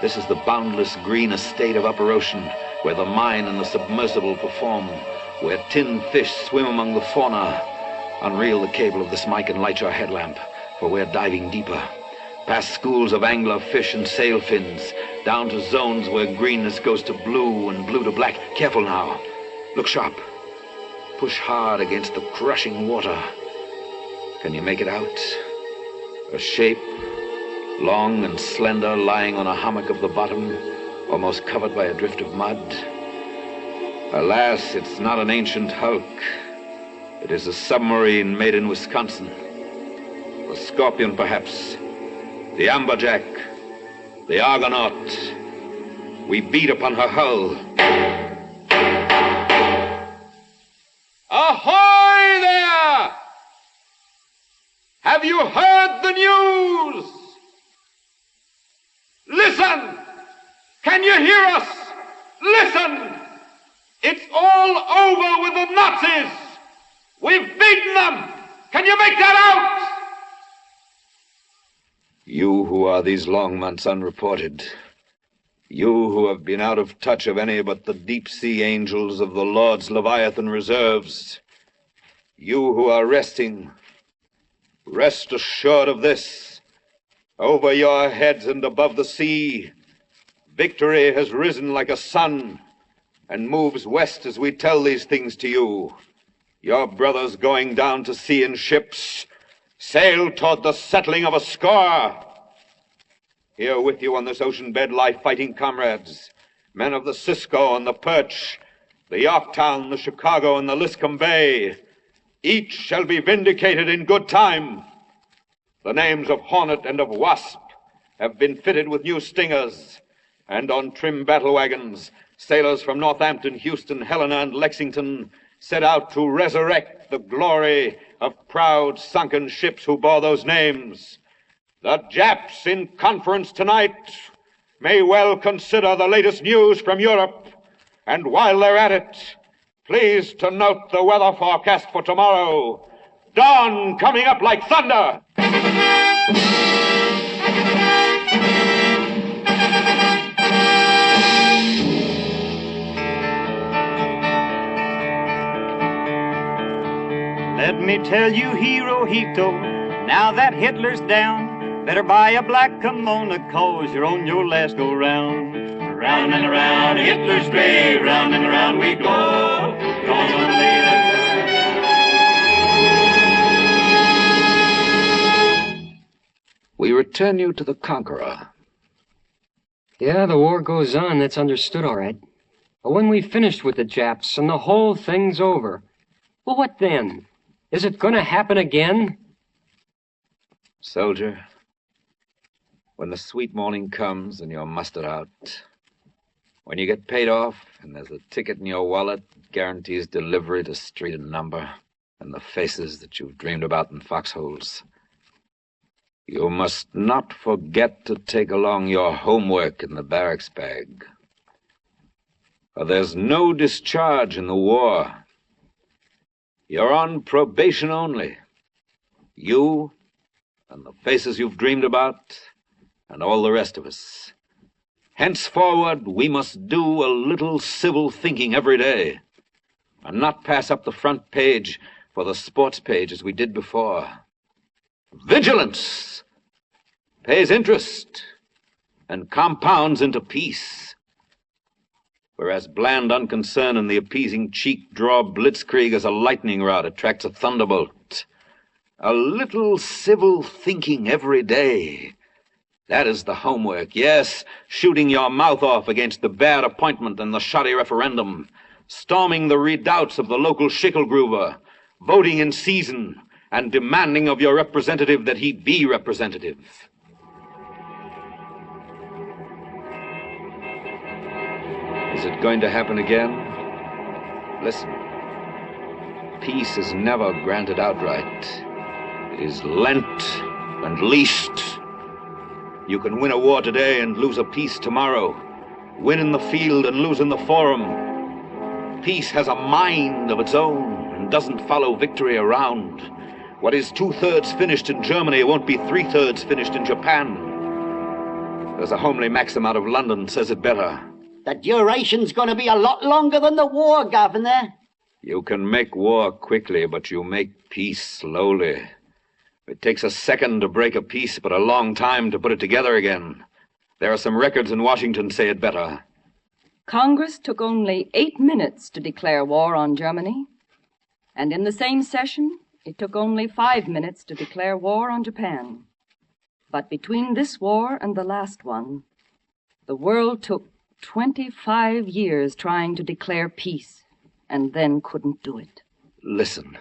This is the boundless green estate of upper ocean, where the mine and the submersible perform, where tin fish swim among the fauna. Unreel the cable of this mic and light your headlamp, for we're diving deeper. Past schools of angler fish and sail fins, down to zones where greenness goes to blue and blue to black. Careful now. Look sharp. Push hard against the crushing water. Can you make it out? A shape, long and slender, lying on a hummock of the bottom, almost covered by a drift of mud. Alas, it's not an ancient hulk. It is a submarine made in Wisconsin. The Scorpion, perhaps. The Amberjack. The Argonaut. We beat upon her hull. Ahoy there! Have you heard the news? Listen! Can you hear us? Listen! It's all over with the Nazis! We've beaten them! Can you make that out? You who are these long months unreported. You who have been out of touch of any but the deep-sea angels of the Lord's Leviathan reserves. You who are resting. Rest assured of this. Over your heads and above the sea, victory has risen like a sun and moves west as we tell these things to you. Your brothers going down to sea in ships sail toward the settling of a score. Here with you on this ocean bed lie fighting comrades, men of the Cisco and the Perch, the Yorktown, the Chicago, and the Liscombe Bay. Each shall be vindicated in good time. The names of Hornet and of Wasp have been fitted with new stingers, and on trim battle wagons, sailors from Northampton, Houston, Helena, and Lexington set out to resurrect the glory of proud sunken ships who bore those names. The Japs in conference tonight may well consider the latest news from Europe, and while they're at it, please to note the weather forecast for tomorrow. Dawn coming up like thunder. Let me tell you, Hirohito, now that Hitler's down, better buy a black kimono, 'cause you're on your last go-round. Round and around Hitler's grave, round and around we go. Gonna lay that. We return you to the Conqueror. Yeah, the war goes on, that's understood all right. But when we've finished with the Japs and the whole thing's over, well, what then? Is it gonna happen again? Soldier, when the sweet morning comes and you're mustered out, when you get paid off and there's a ticket in your wallet that guarantees delivery to street and number and the faces that you've dreamed about in foxholes, You must not forget to take along your homework in the barracks bag. For there's no discharge in the war. You're on probation only. You and the faces you've dreamed about, and all the rest of us. Henceforward, we must do a little civil thinking every day, and not pass up the front page for the sports page as we did before. Vigilance pays interest and compounds into peace, whereas bland unconcern and the appeasing cheek draw blitzkrieg as a lightning rod attracts a thunderbolt. A little civil thinking every day. That is the homework. Yes, shooting your mouth off against the bad appointment and the shoddy referendum, storming the redoubts of the local schickelgruber, voting in season, and demanding of your representative that he be representative. Is it going to happen again? Listen. Peace is never granted outright. It is lent and leased. You can win a war today and lose a peace tomorrow. Win in the field and lose in the forum. Peace has a mind of its own and doesn't follow victory around. What is 2/3 finished in Germany won't be 3/3 finished in Japan. There's a homely maxim out of London says it better. The duration's going to be a lot longer than the war, Governor. You can make war quickly, but you make peace slowly. It takes a second to break a peace, but a long time to put it together again. There are some records in Washington say it better. Congress took only 8 minutes to declare war on Germany, and in the same session, it took only 5 minutes to declare war on Japan. But between this war and the last one, the world took 25 years trying to declare peace, and then couldn't do it. Listen,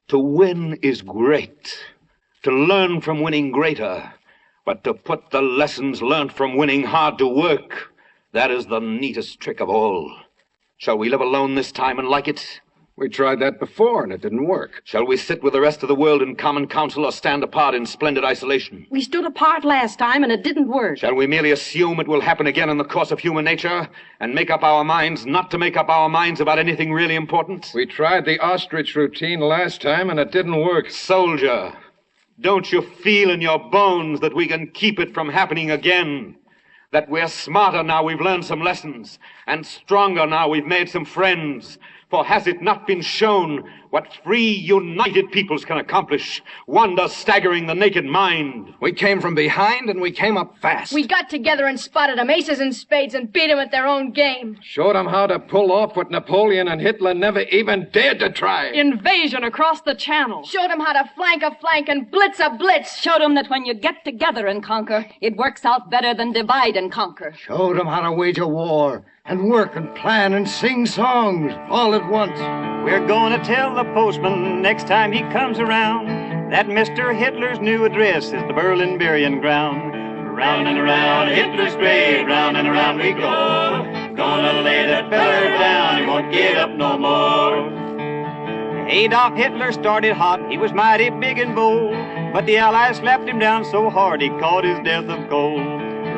to win is great, to learn from winning greater, but to put the lessons learned from winning hard to work, that is the neatest trick of all. Shall we live alone this time and like it? We tried that before, and it didn't work. Shall we sit with the rest of the world in common council or stand apart in splendid isolation? We stood apart last time, and it didn't work. Shall we merely assume it will happen again in the course of human nature, and make up our minds not to make up our minds about anything really important? We tried the ostrich routine last time, and it didn't work. Soldier, don't you feel in your bones that we can keep it from happening again? That we're smarter now we've learned some lessons, and stronger now we've made some friends. For has it not been shown what free, united peoples can accomplish? Wonders staggering the naked mind. We came from behind and we came up fast. We got together and spotted them aces and spades and beat them at their own game. Showed them how to pull off what Napoleon and Hitler never even dared to try. Invasion across the channel. Showed them how to flank a flank and blitz a blitz. Showed them that when you get together and conquer, it works out better than divide and conquer. Showed them how to wage a war and work and plan and sing songs all at once. We're gonna tell the postman next time he comes around that Mr. Hitler's new address is the Berlin burying ground. Round and around Hitler's grave, round and around we go. Gonna lay that feller down, he won't get up no more. Adolf Hitler started hot, he was mighty big and bold, but the Allies slapped him down so hard he caught his death of cold.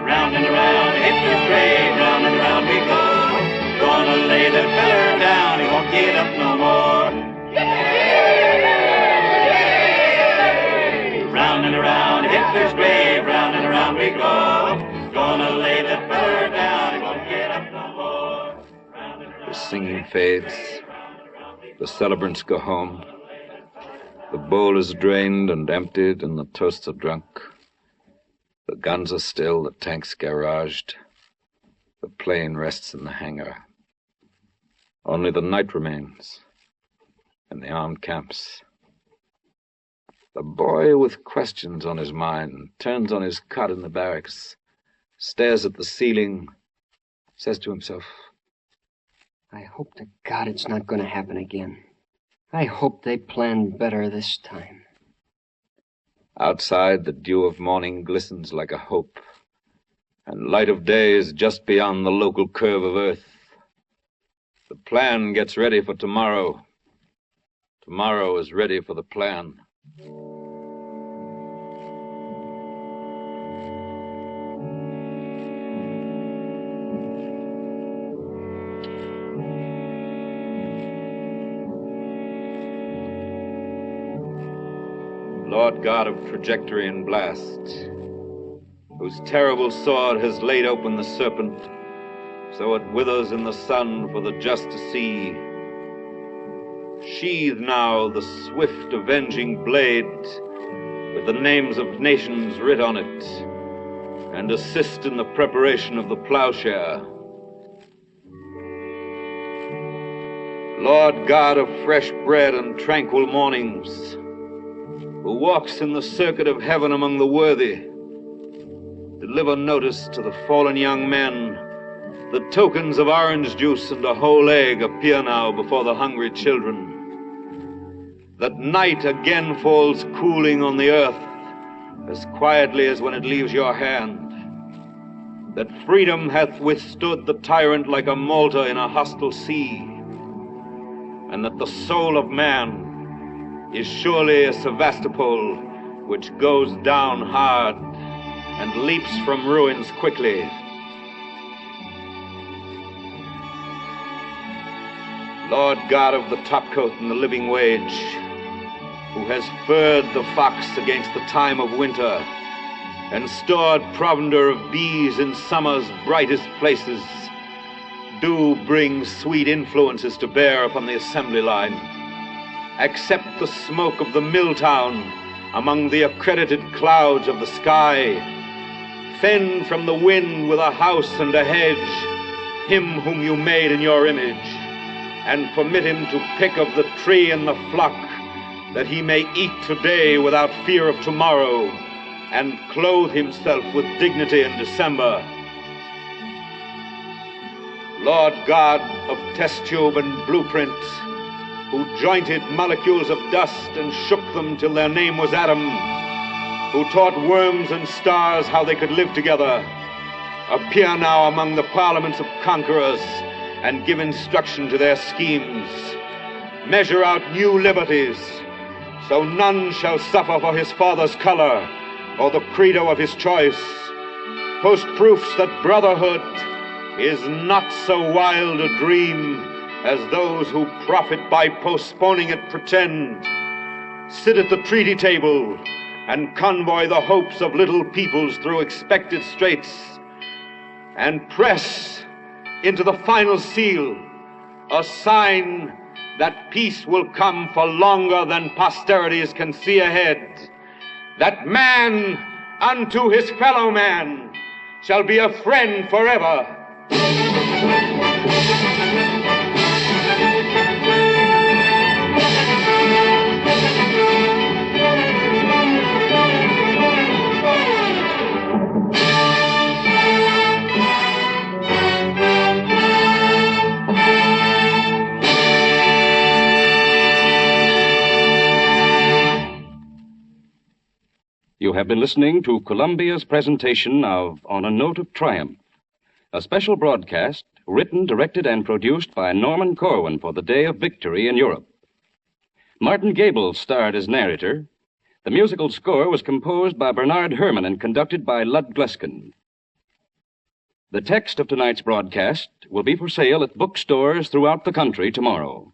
Round and around Hitler's grave, round and around we go. Gonna lay that feller down, he won't get up no more. Round and around Hitler's grave, round and around we go. Gonna lay that feller down, he won't get up no more. The singing fades. The celebrants go home. The bowl is drained and emptied, and the toasts are drunk. The guns are still, the tanks garaged. The plane rests in the hangar. Only the night remains, and the armed camps. The boy with questions on his mind turns on his cot in the barracks, stares at the ceiling, says to himself, I hope to God it's not going to happen again. I hope they planned better this time. Outside, the dew of morning glistens like a hope, and light of day is just beyond the local curve of earth. The plan gets ready for tomorrow. Tomorrow is ready for the plan. Lord God of trajectory and blast, whose terrible sword has laid open the serpent, so it withers in the sun for the just to see. Sheathe now the swift avenging blade with the names of nations writ on it, and assist in the preparation of the plowshare. Lord God of fresh bread and tranquil mornings, who walks in the circuit of heaven among the worthy, deliver notice to the fallen young men. The tokens of orange juice and a whole egg appear now before the hungry children. That night again falls cooling on the earth, as quietly as when it leaves your hand. That freedom hath withstood the tyrant like a Malta in a hostile sea. And that the soul of man is surely a Sevastopol which goes down hard and leaps from ruins quickly. Lord God of the topcoat and the living wage, who has furred the fox against the time of winter, and stored provender of bees in summer's brightest places, do bring sweet influences to bear upon the assembly line. Accept the smoke of the mill town among the accredited clouds of the sky. Fend from the wind with a house and a hedge him whom you made in your image, and permit him to pick of the tree and the flock, that he may eat today without fear of tomorrow, and clothe himself with dignity in December. Lord God of test tube and blueprint, who jointed molecules of dust and shook them till their name was atom, who taught worms and stars how they could live together, appear now among the parliaments of conquerors and give instruction to their schemes. Measure out new liberties, so none shall suffer for his father's color or the credo of his choice. Post proofs that brotherhood is not so wild a dream as those who profit by postponing it pretend. Sit at the treaty table and convoy the hopes of little peoples through expected straits, and press into the final seal a sign that peace will come for longer than posterities can see ahead, that man unto his fellow man shall be a friend forever. You have been listening to Columbia's presentation of On a Note of Triumph, a special broadcast written, directed, and produced by Norman Corwin for the Day of Victory in Europe. Martin Gable starred as narrator. The musical score was composed by Bernard Herrmann and conducted by Lud Gluskin. The text of tonight's broadcast will be for sale at bookstores throughout the country tomorrow.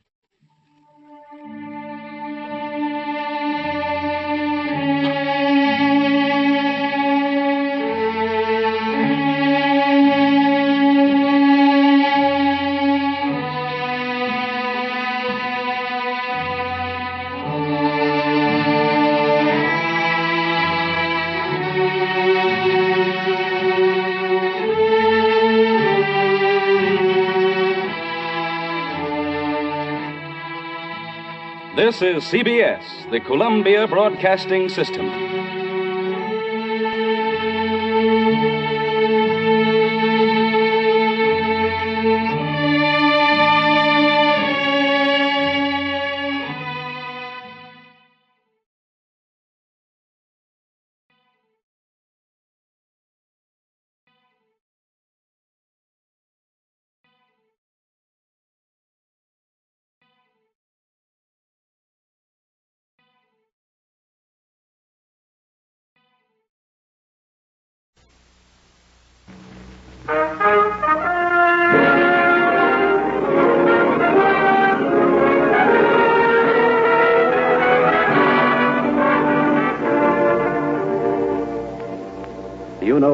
This is CBS, the Columbia Broadcasting System.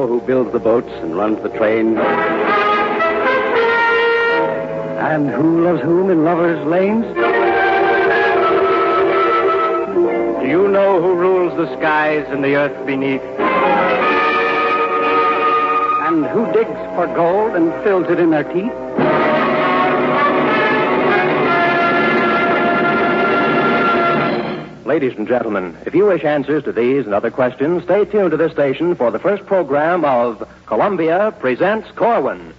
know who builds the boats and runs the trains? And who loves whom in lovers' lanes? Do you know who rules the skies and the earth beneath? And who digs for gold and fills it in their teeth? Ladies and gentlemen, if you wish answers to these and other questions, stay tuned to this station for the first program of Columbia Presents Corwin.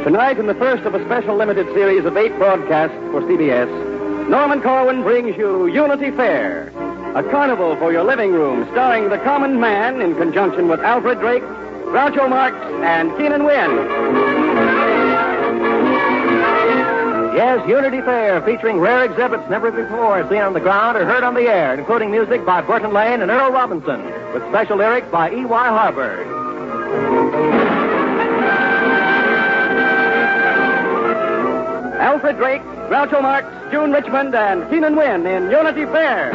Tonight, in the first of a special limited series of 8 broadcasts for CBS, Norman Corwin brings you Unity Fair, a carnival for your living room starring the common man in conjunction with Alfred Drake, Groucho Marx, and Keenan Wynn. Yes, Unity Fair, featuring rare exhibits never before seen on the ground or heard on the air, including music by Burton Lane and Earl Robinson, with special lyrics by E.Y. Harburg. Alfred Drake, Groucho Marx, June Richmond, and Keenan Wynn in Unity Fair.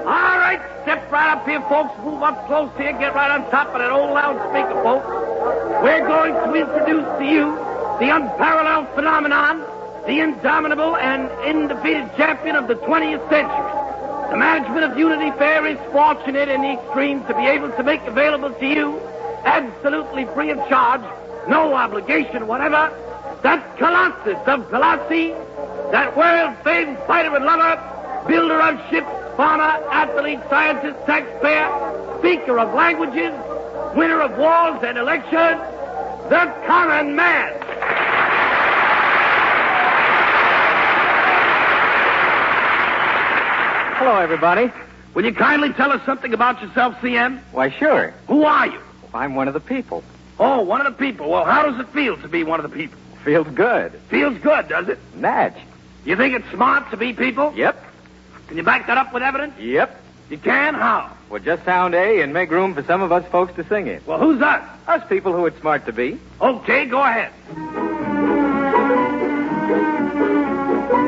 All right, step right up here, folks. Move up close here. Get right on top of that old loudspeaker, folks. We're going to introduce to you the unparalleled phenomenon, the indomitable and undefeated champion of the 20th century. The management of Unity Fair is fortunate in the extreme to be able to make available to you, absolutely free of charge, no obligation whatever, that Colossus of Colossi, that world-famed fighter and lover, builder of ships, farmer, athlete, scientist, taxpayer, speaker of languages, winner of wars and elections, the common man. Hello, everybody. Will you kindly tell us something about yourself, CM? Why, sure. Who are you? I'm one of the people. Oh, one of the people. Well, how does it feel to be one of the people? Feels good. Feels good, does it? Natch. You think it's smart to be people? Yep. Can you back that up with evidence? Yep. You can? How? Well, just sound A and make room for some of us folks to sing it. Well, who's us? Us people who it's smart to be. Okay, go ahead.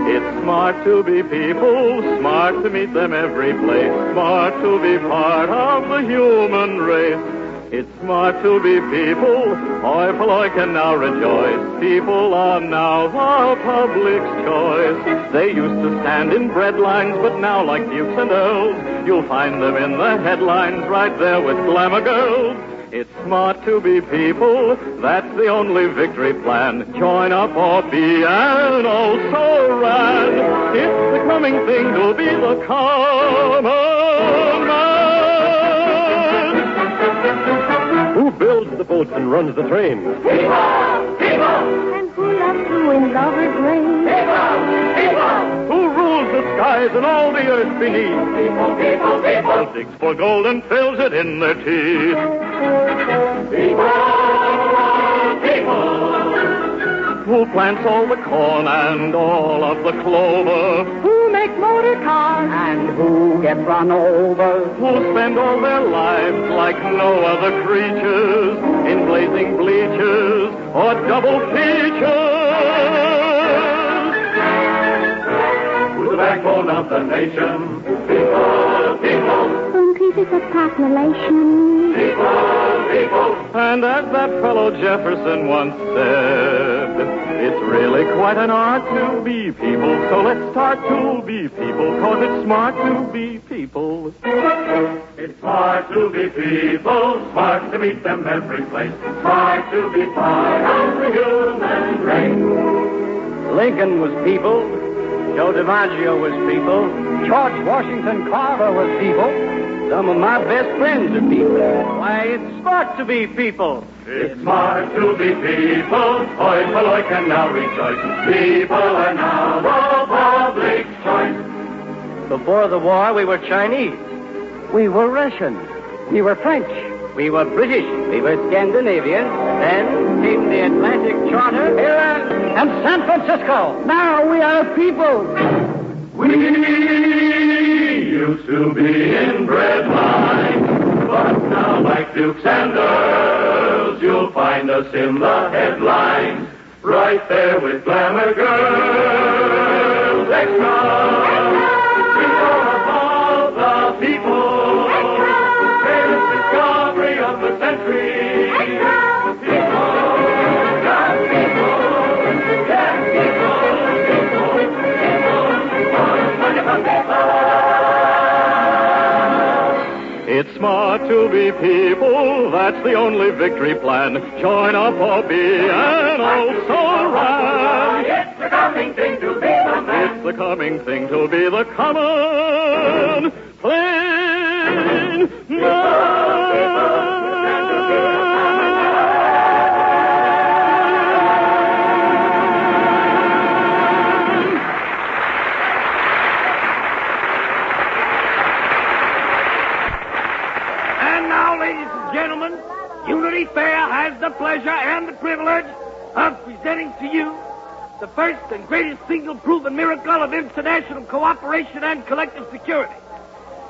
It's smart to be people, smart to meet them every place, smart to be part of the human race. It's smart to be people, oi polloi can now rejoice. People are now the public's choice. They used to stand in bread lines, but now like dukes and earls, you'll find them in the headlines right there with glamour girls. It's smart to be people, that's the only victory plan. Join up or be an oh so rad. It's the coming thing to be the common man. Who builds the boats and runs the trains? People! And who loves who in lover's lanes? People! Who rules the skies and all the earth beneath? People! Who digs for gold and fills it in their teeth? People! Who plants all the corn and all of the clover? Who make motor cars? And who get run over? Who spend all their lives like no other creatures in blazing bleachers or double features? Who's the backbone of the nation? People! Who pieces of population? People! And as that fellow Jefferson once said, it's really quite an art to be people, so let's start to be people, 'cause it's smart to be people. It's smart to be people, smart to meet them every place, smart to be part of the human race. Lincoln was people. Joe DiMaggio was people. George Washington Carver was people. Some of my best friends are people. Why, it's smart to be people. It's smart to be people. Oi, polloi can now rejoice. People are now the public's choice. Before the war, we were Chinese. We were Russian. We were French. We were British, we were Scandinavian, then came the Atlantic Charter, and San Francisco. Now we are a people. We used to be inbred lines, but now like dukes and earls, you'll find us in the headlines, right there with glamour girls. Extra! People of all the people, greatest discovery of the century. It's smart to be people, that's the only victory plan. Join up or be an old soul ran. It's the coming thing to be the man. It's the coming thing to be the common plain man. Gentlemen, Unity Fair has the pleasure and the privilege of presenting to you the first and greatest single proven miracle of international cooperation and collective security.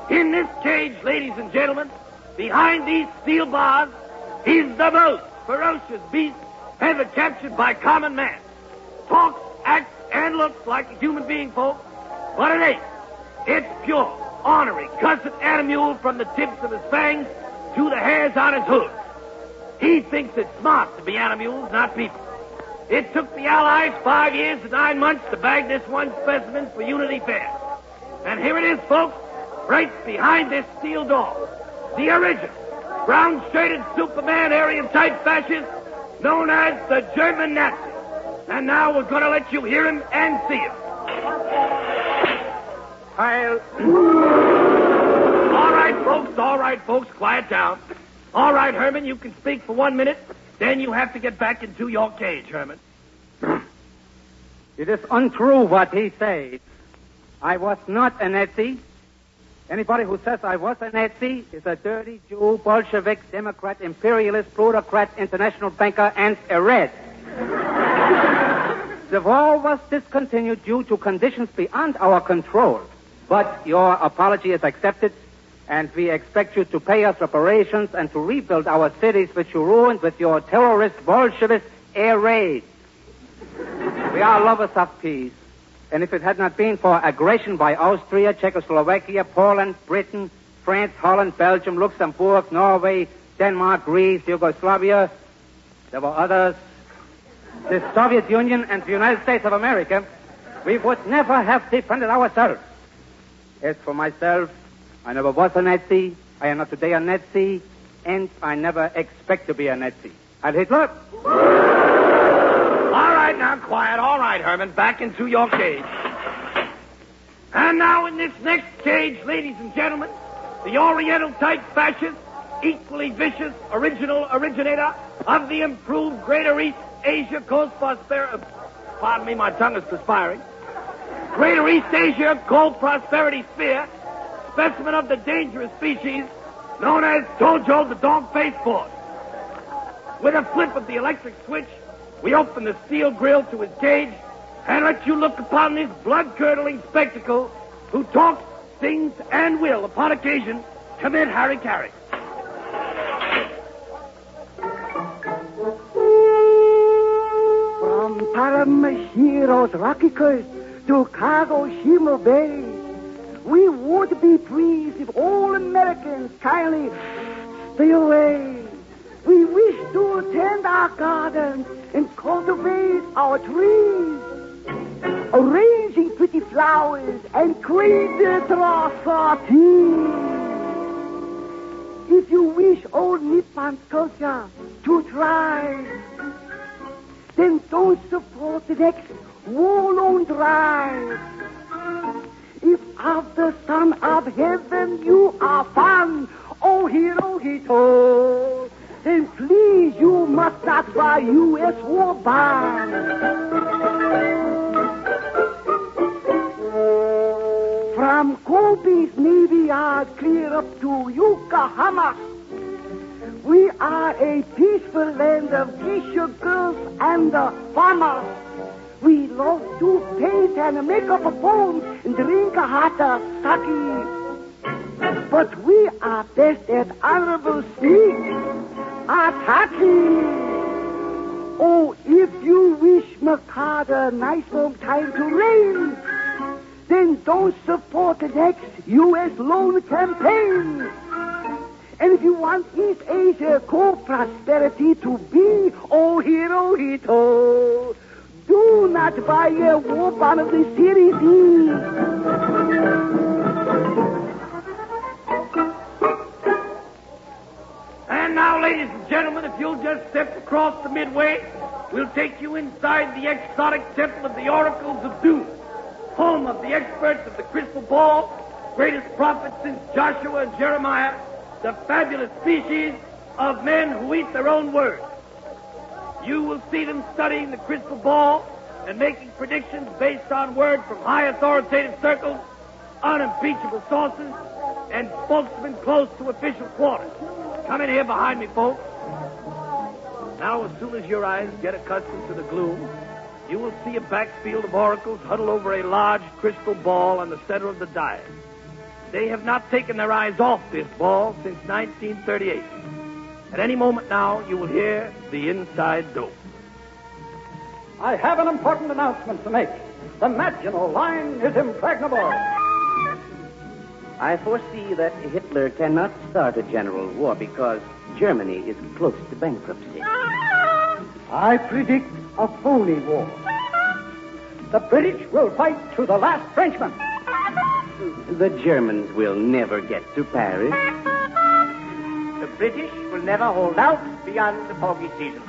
In this cage, ladies and gentlemen, behind these steel bars, is the most ferocious beast ever captured by common man. Talks, acts, and looks like a human being, folks, but it ain't. It's pure, ornery, cussed animal from the tips of his fangs to the hairs on his hood. He thinks it's smart to be animals, not people. It took the Allies 5 years and 9 months to bag this one specimen for Unity Fair. And here it is, folks, right behind this steel door. The original, brown-shirted Superman Aryan-type fascist known as the German Nazi. And now we're going to let you hear him and see him. All right, folks, quiet down. All right, Herman, you can speak for 1 minute. Then you have to get back into your cage, Herman. It is untrue what he says. I was not a Nazi. Anybody who says I was a Nazi is a dirty Jew, Bolshevik, Democrat, imperialist, plutocrat, international banker, and a red. The war was discontinued due to conditions beyond our control. But your apology is accepted, and we expect you to pay us reparations and to rebuild our cities which you ruined with your terrorist Bolshevist air raids. We are lovers of peace, and if it had not been for aggression by Austria, Czechoslovakia, Poland, Britain, France, Holland, Belgium, Luxembourg, Norway, Denmark, Greece, Yugoslavia, there were others, the Soviet Union and the United States of America, we would never have defended ourselves. As for myself, I never was a Nazi, I am not today a Nazi, and I never expect to be a Nazi. Heil Hitler! All right, now, quiet. All right, Herman, back into your cage. And now in this next cage, ladies and gentlemen, the Oriental-type fascist, equally vicious, original originator of the improved Greater East Asia Coast Prosperity... Pardon me, my tongue is perspiring. Greater East Asia Cold Prosperity Sphere, specimen of the dangerous species known as Dojo the Dog-Faced Force. With a flip of the electric switch, we open the steel grill to his cage and let you look upon this blood-curdling spectacle who talks, sings, and will, upon occasion, commit harry-carry. From Paramashiro's rocky coast to Kagoshima Bay, we would be pleased if all Americans kindly stay away. We wish to tend our gardens and cultivate our trees, arranging pretty flowers and create atrocities. If you wish old Nippon culture to thrive, then don't support the next war-lone drive. If of the Son of Heaven you are fond, oh Hirohito, then please you must not buy U.S. war bonds. From Kobe's Navy Yard clear up to Yokohama, We are a peaceful land of geisha girls and farmers. We love to paint and make up a poem and drink a hot sake. But we are best at honorable sneak, attacking. Oh, if you wish Macad a nice long time to reign, then don't support the next U.S. loan campaign. And if you want East Asia co-prosperity to be, oh, hito, do not buy a war bond of the Series E. And now, ladies and gentlemen, if you'll just step across the midway, we'll take you inside the exotic temple of the oracles of doom, home of the experts of the crystal ball, greatest prophets since Joshua and Jeremiah, the fabulous species of men who eat their own words. You will see them studying the crystal ball and making predictions based on word from high authoritative circles, unimpeachable sources, and spokesmen close to official quarters. Come in here behind me, folks. Now, as soon as your eyes get accustomed to the gloom, you will see a backfield of oracles huddled over a large crystal ball in the center of the diet. They have not taken their eyes off this ball since 1938. At any moment now, you will hear the inside dope. I have an important announcement to make. The Maginot Line is impregnable. I foresee that Hitler cannot start a general war because Germany is close to bankruptcy. I predict a phony war. The British will fight to the last Frenchman. The Germans will never get to Paris. The British will never hold out beyond the foggy season.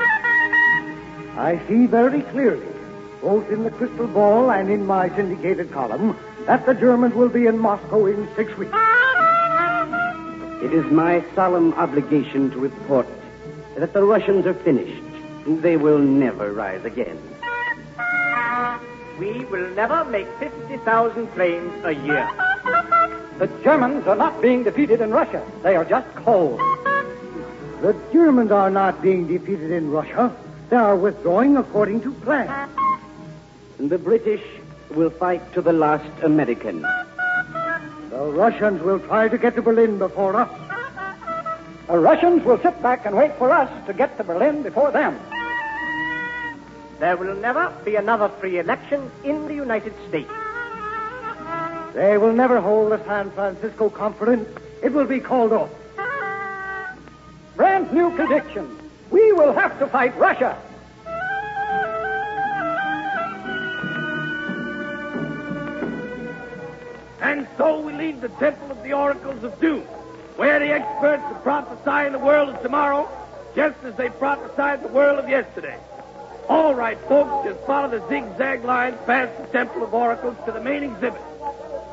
I see very clearly, both in the crystal ball and in my syndicated column, that the Germans will be in Moscow in 6 weeks. It is my solemn obligation to report that the Russians are finished. They will never rise again. We will never make 50,000 planes a year. The Germans are not being defeated in Russia. They are just cold. The Germans are not being defeated in Russia. They are withdrawing according to plan. The British will fight to the last American. The Russians will try to get to Berlin before us. The Russians will sit back and wait for us to get to Berlin before them. There will never be another free election in the United States. They will never hold the San Francisco Conference. It will be called off. Brand new prediction. We will have to fight Russia. And so we leave the temple of the oracles of doom, where the experts are prophesying the world of tomorrow, just as they prophesied the world of yesterday. All right, folks, just follow the zigzag lines past the temple of oracles to the main exhibit.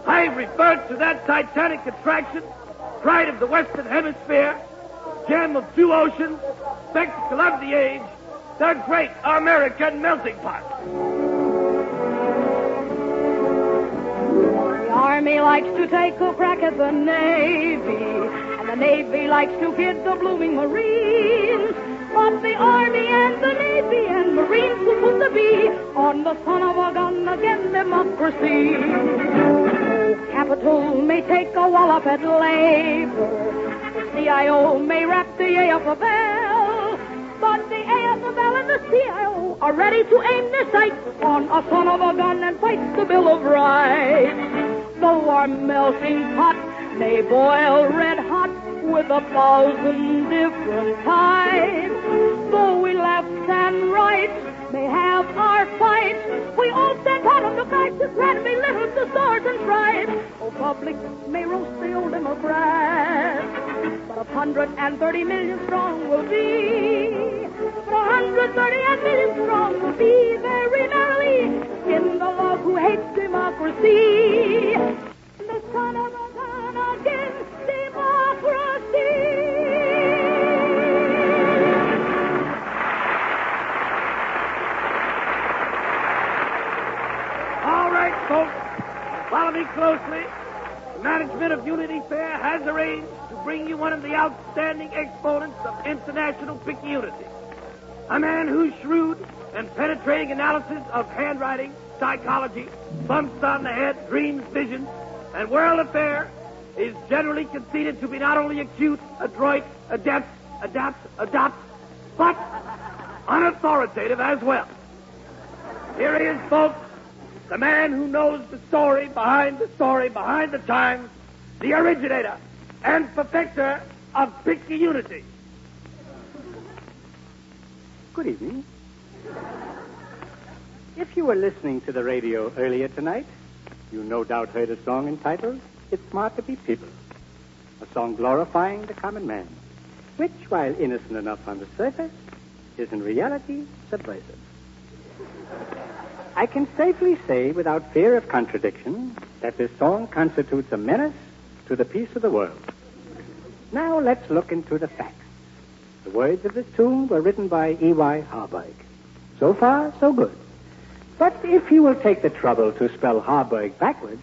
I referred to that titanic attraction, pride of the Western Hemisphere, gem of two oceans, spectacle of the age, the great American melting pot. The Army likes to take a crack at the Navy, and the Navy likes to kid the blooming Marines. But the Army and the Navy and Marines will put the B on the son of a gun against democracy. Capital may take a wallop at labor. The CIO may rap the A of the bell. But the A of the bell and the CIO are ready to aim their sights on a son of a gun and fight the Bill of Rights. Though our melting pot may boil red hot with 1,000 different types, though we left and right may have our fights, we all stand out on the crisis and be little to swords and stripes. Oh, public may roast the old Democrats, but 130 million strong will be. But 130 million strong will be very merrily in the love who hates democracy. The son of a gun against democracy. All right, folks, follow me closely. The management of Unity Fair has arranged to bring you one of the outstanding exponents of international picayunity. A man whose shrewd and penetrating analysis of handwriting, psychology, bumps on the head, dreams, visions, and world affairs is generally conceded to be not only acute, adroit, adept, but unauthoritative as well. Here he is, folks, the man who knows the story behind the times, the originator and perfecter of picayunity. Good evening. If you were listening to the radio earlier tonight, you no doubt heard a song entitled It's Smart to Be People, a song glorifying the common man, which, while innocent enough on the surface, is in reality subversive. I can safely say, without fear of contradiction, that this song constitutes a menace to the peace of the world. Now let's look into the facts. The words of this tune were written by E.Y. Harburg. So far, so good. But if you will take the trouble to spell Harburg backwards,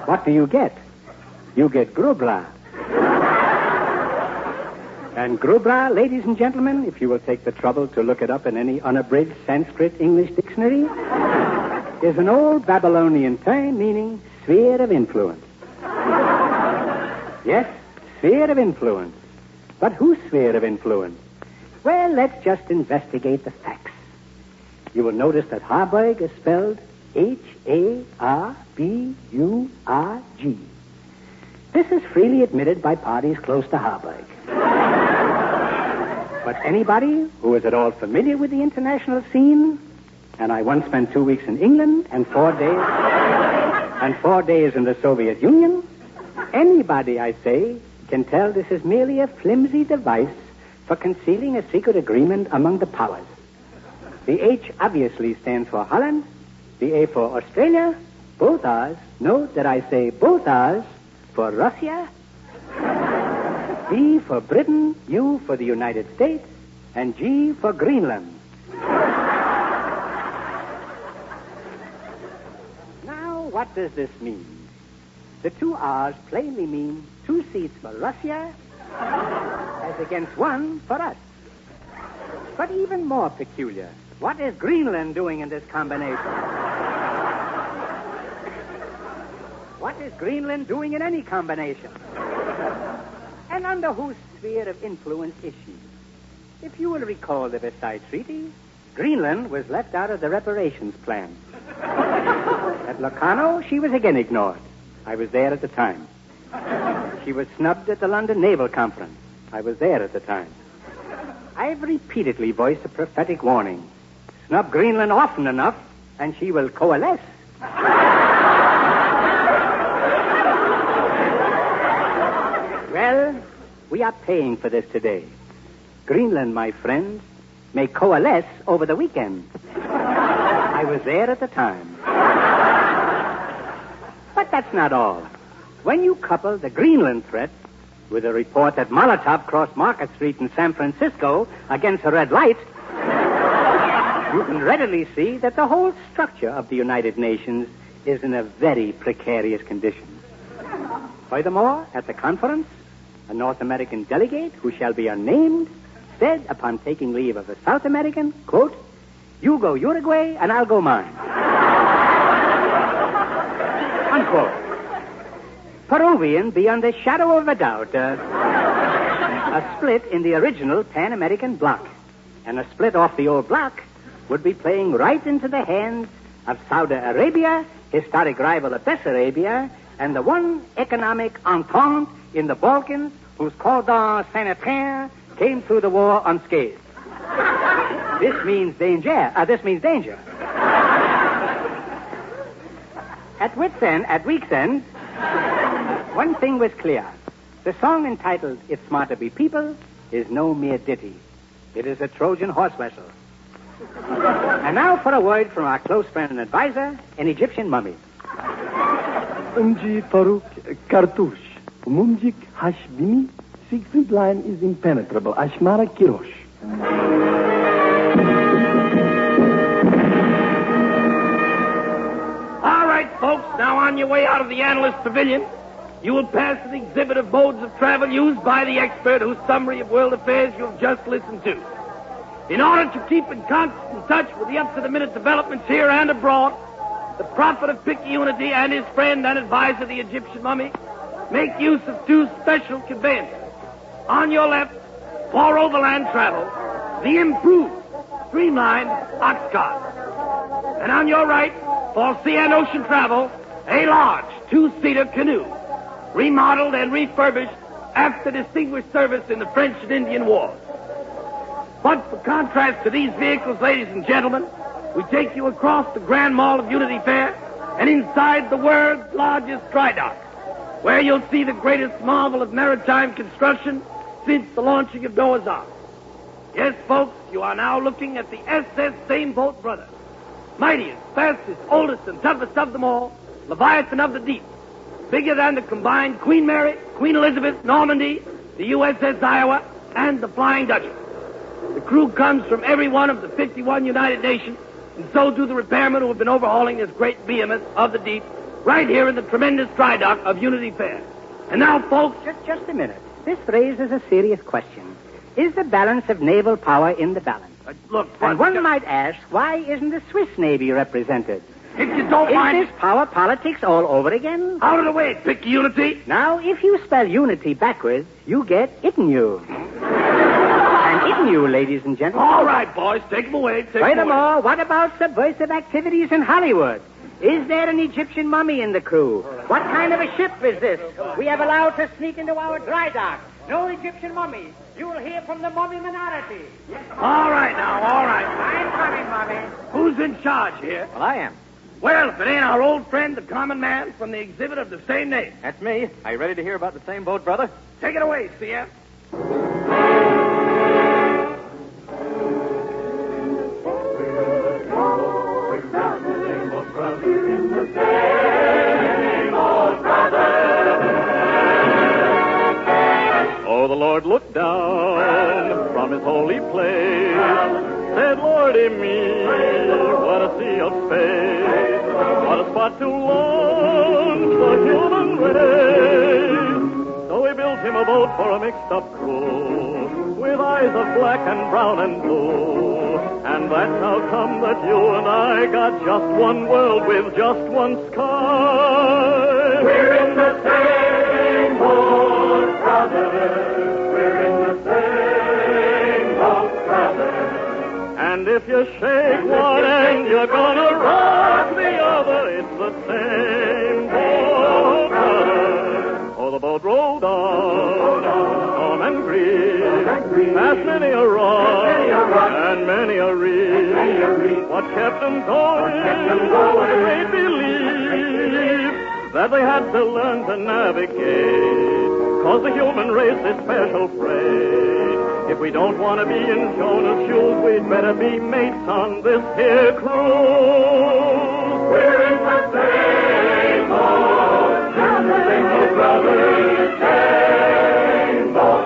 what do you get? You get Grubla. And Grubla, ladies and gentlemen, if you will take the trouble to look it up in any unabridged Sanskrit English dictionary, is an old Babylonian term meaning sphere of influence. Yes, sphere of influence. But whose sphere of influence? Well, let's just investigate the facts. You will notice that Harburg is spelled H-A-R-B-U-R-G. This is freely admitted by parties close to Harburg. But anybody who is at all familiar with the international scene, and I once spent 2 weeks in England and 4 days in the Soviet Union, anybody, I say, can tell this is merely a flimsy device for concealing a secret agreement among the powers. The H obviously stands for Holland, the A for Australia, both R's, note that I say both R's, for Russia, B for Britain, U for the United States, and G for Greenland. Now, what does this mean? The two R's plainly mean 2 seats for Russia as against 1 for us. But even more peculiar, what is Greenland doing in this combination? What is Greenland doing in any combination? And under whose sphere of influence is she? If you will recall the Versailles Treaty, Greenland was left out of the reparations plan. At Locarno, she was again ignored. I was there at the time. She was snubbed at the London Naval Conference. I was there at the time. I've repeatedly voiced a prophetic warning. Snub Greenland often enough, and she will coalesce. Well, we are paying for this today. Greenland, my friends, may coalesce over the weekend. I was there at the time. But that's not all. When you couple the Greenland threat with a report that Molotov crossed Market Street in San Francisco against a red light, you can readily see that the whole structure of the United Nations is in a very precarious condition. Furthermore, at the conference, a North American delegate, who shall be unnamed, said upon taking leave of a South American, quote, "You go Uruguay and I'll go mine." Unquote. Peruvian, beyond the shadow of a doubt, a split in the original Pan-American bloc. And a split off the old bloc would be playing right into the hands of Saudi Arabia, historic rival of Bessarabia, and the one economic entente in the Balkans whose cordon sanitaire came through the war unscathed. This means danger. At week's end, one thing was clear. The song entitled It's Smart to Be People is no mere ditty. It is a Trojan horse wrestle. And now for a word from our close friend and advisor, an Egyptian mummy. Umji Farouk Kartush. Mumjik Hashbimi. Siegfried line is impenetrable. Ashmara Kirosh. All right, folks, now on your your way out of the analyst pavilion, you will pass an exhibit of modes of travel used by the expert whose summary of world affairs you have just listened to. In order to keep in constant touch with the up-to-the-minute developments here and abroad, the prophet of Picayunity and his friend and advisor, the Egyptian mummy, make use of two special conveyances. On your left, for overland travel, the improved, streamlined ox cart. And on your right, for sea and ocean travel, a large two-seater canoe, remodeled and refurbished after distinguished service in the French and Indian Wars. But for contrast to these vehicles, ladies and gentlemen, we take you across the Grand Mall of Unity Fair and inside the world's largest dry dock, where you'll see the greatest marvel of maritime construction since the launching of Noah's Ark. Yes, folks, you are now looking at the SS Same Boat Brothers, mightiest, fastest, oldest, and toughest of them all, Leviathan of the Deep, bigger than the combined Queen Mary, Queen Elizabeth, Normandy, the USS Iowa, and the Flying Dutchess. The crew comes from every one of the 51 United Nations, and so do the repairmen who have been overhauling this great behemoth of the deep right here in the tremendous dry dock of Unity Fair. And now, folks... Just a minute. This raises a serious question. Is the balance of naval power in the balance? Look, and one might ask, why isn't the Swiss Navy represented? If you don't mind... Is this power politics all over again? Out of the way, Picayunity. Now, if you spell unity backwards, you get Itanu. And Itanu, ladies and gentlemen. All right, boys, take them away. Furthermore, what about subversive activities in Hollywood? Is there an Egyptian mummy in the crew? What kind of a ship is this? We have allowed to sneak into our dry dock. No Egyptian mummy. You will hear from the mummy minority. Yes. All right, now, all right. I'm coming, mummy. Who's in charge here? Well, I am. Well, if it ain't our old friend, the common man, from the exhibit of the same name. That's me. Are you ready to hear about the Same Boat Brother? Take it away, CF. Oh, the Lord looked down from his holy place, said, Lordy me, what a sea of space, what a spot to launch the human race. So he built him a boat for a mixed-up crew, with eyes of black and brown and blue. And that's how come that you and I got just one world with just one sky. We're in the same boat, brothers. We're in the same boat, brothers. And if you shake one end, you're gonna rock the other. It's the same boat, brothers. Oh, the boat rolled on, storm and breeze, past many a rock and many a reef. What kept them going? They believe that they had to learn to navigate, 'cause the human race is special freight. If we don't want to be in Jonah's shoes, we'd better be mates on this here cruise. We're in the same boat, brothers, same boat,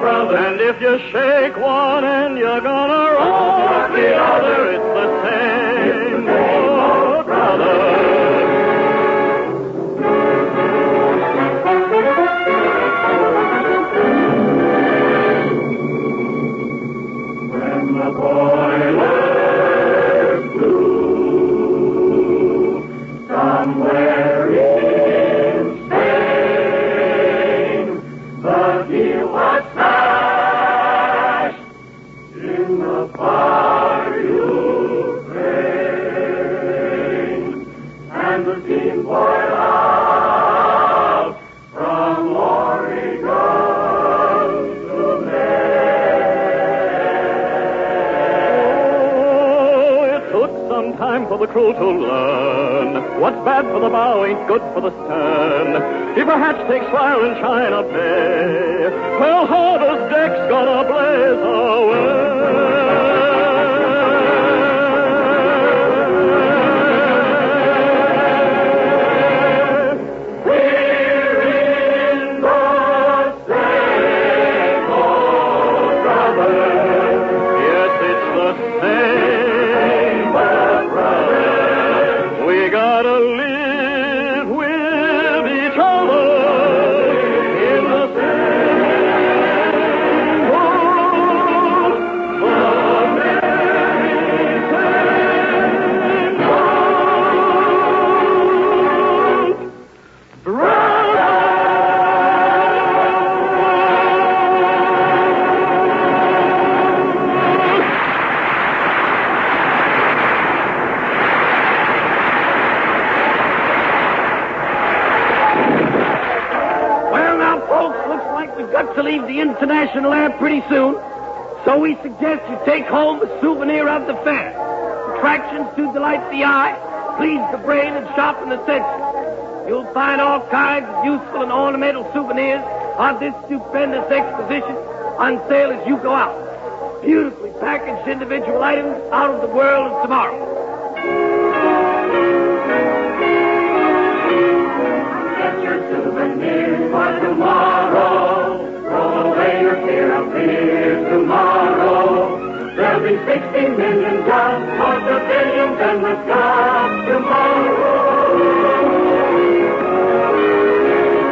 brothers. And if you shake one end, you're gonna rock the other. It's the same boat, brothers. When the boilers blew somewhere in Spain, the keel was smashed in the far Ukraine, and the steam poured out from Lorry guns to men. It took some time for the crew to learn what's bad for the bow ain't good for the stern. If a hatch takes fire in China Bay, Pearl Harbor's deck's gonna blaze away. We gotta live the National Lab pretty soon, so we suggest you take home a souvenir of the fair. Attractions to delight the eye, please the brain, and sharpen the senses. You'll find all kinds of useful and ornamental souvenirs of this stupendous exposition on sale as you go out. Beautifully packaged individual items out of the world of tomorrow. Get your souvenirs for tomorrow. Roll away your fear of fears tomorrow. There'll be 60 million jobs, lots of billions in the sky tomorrow.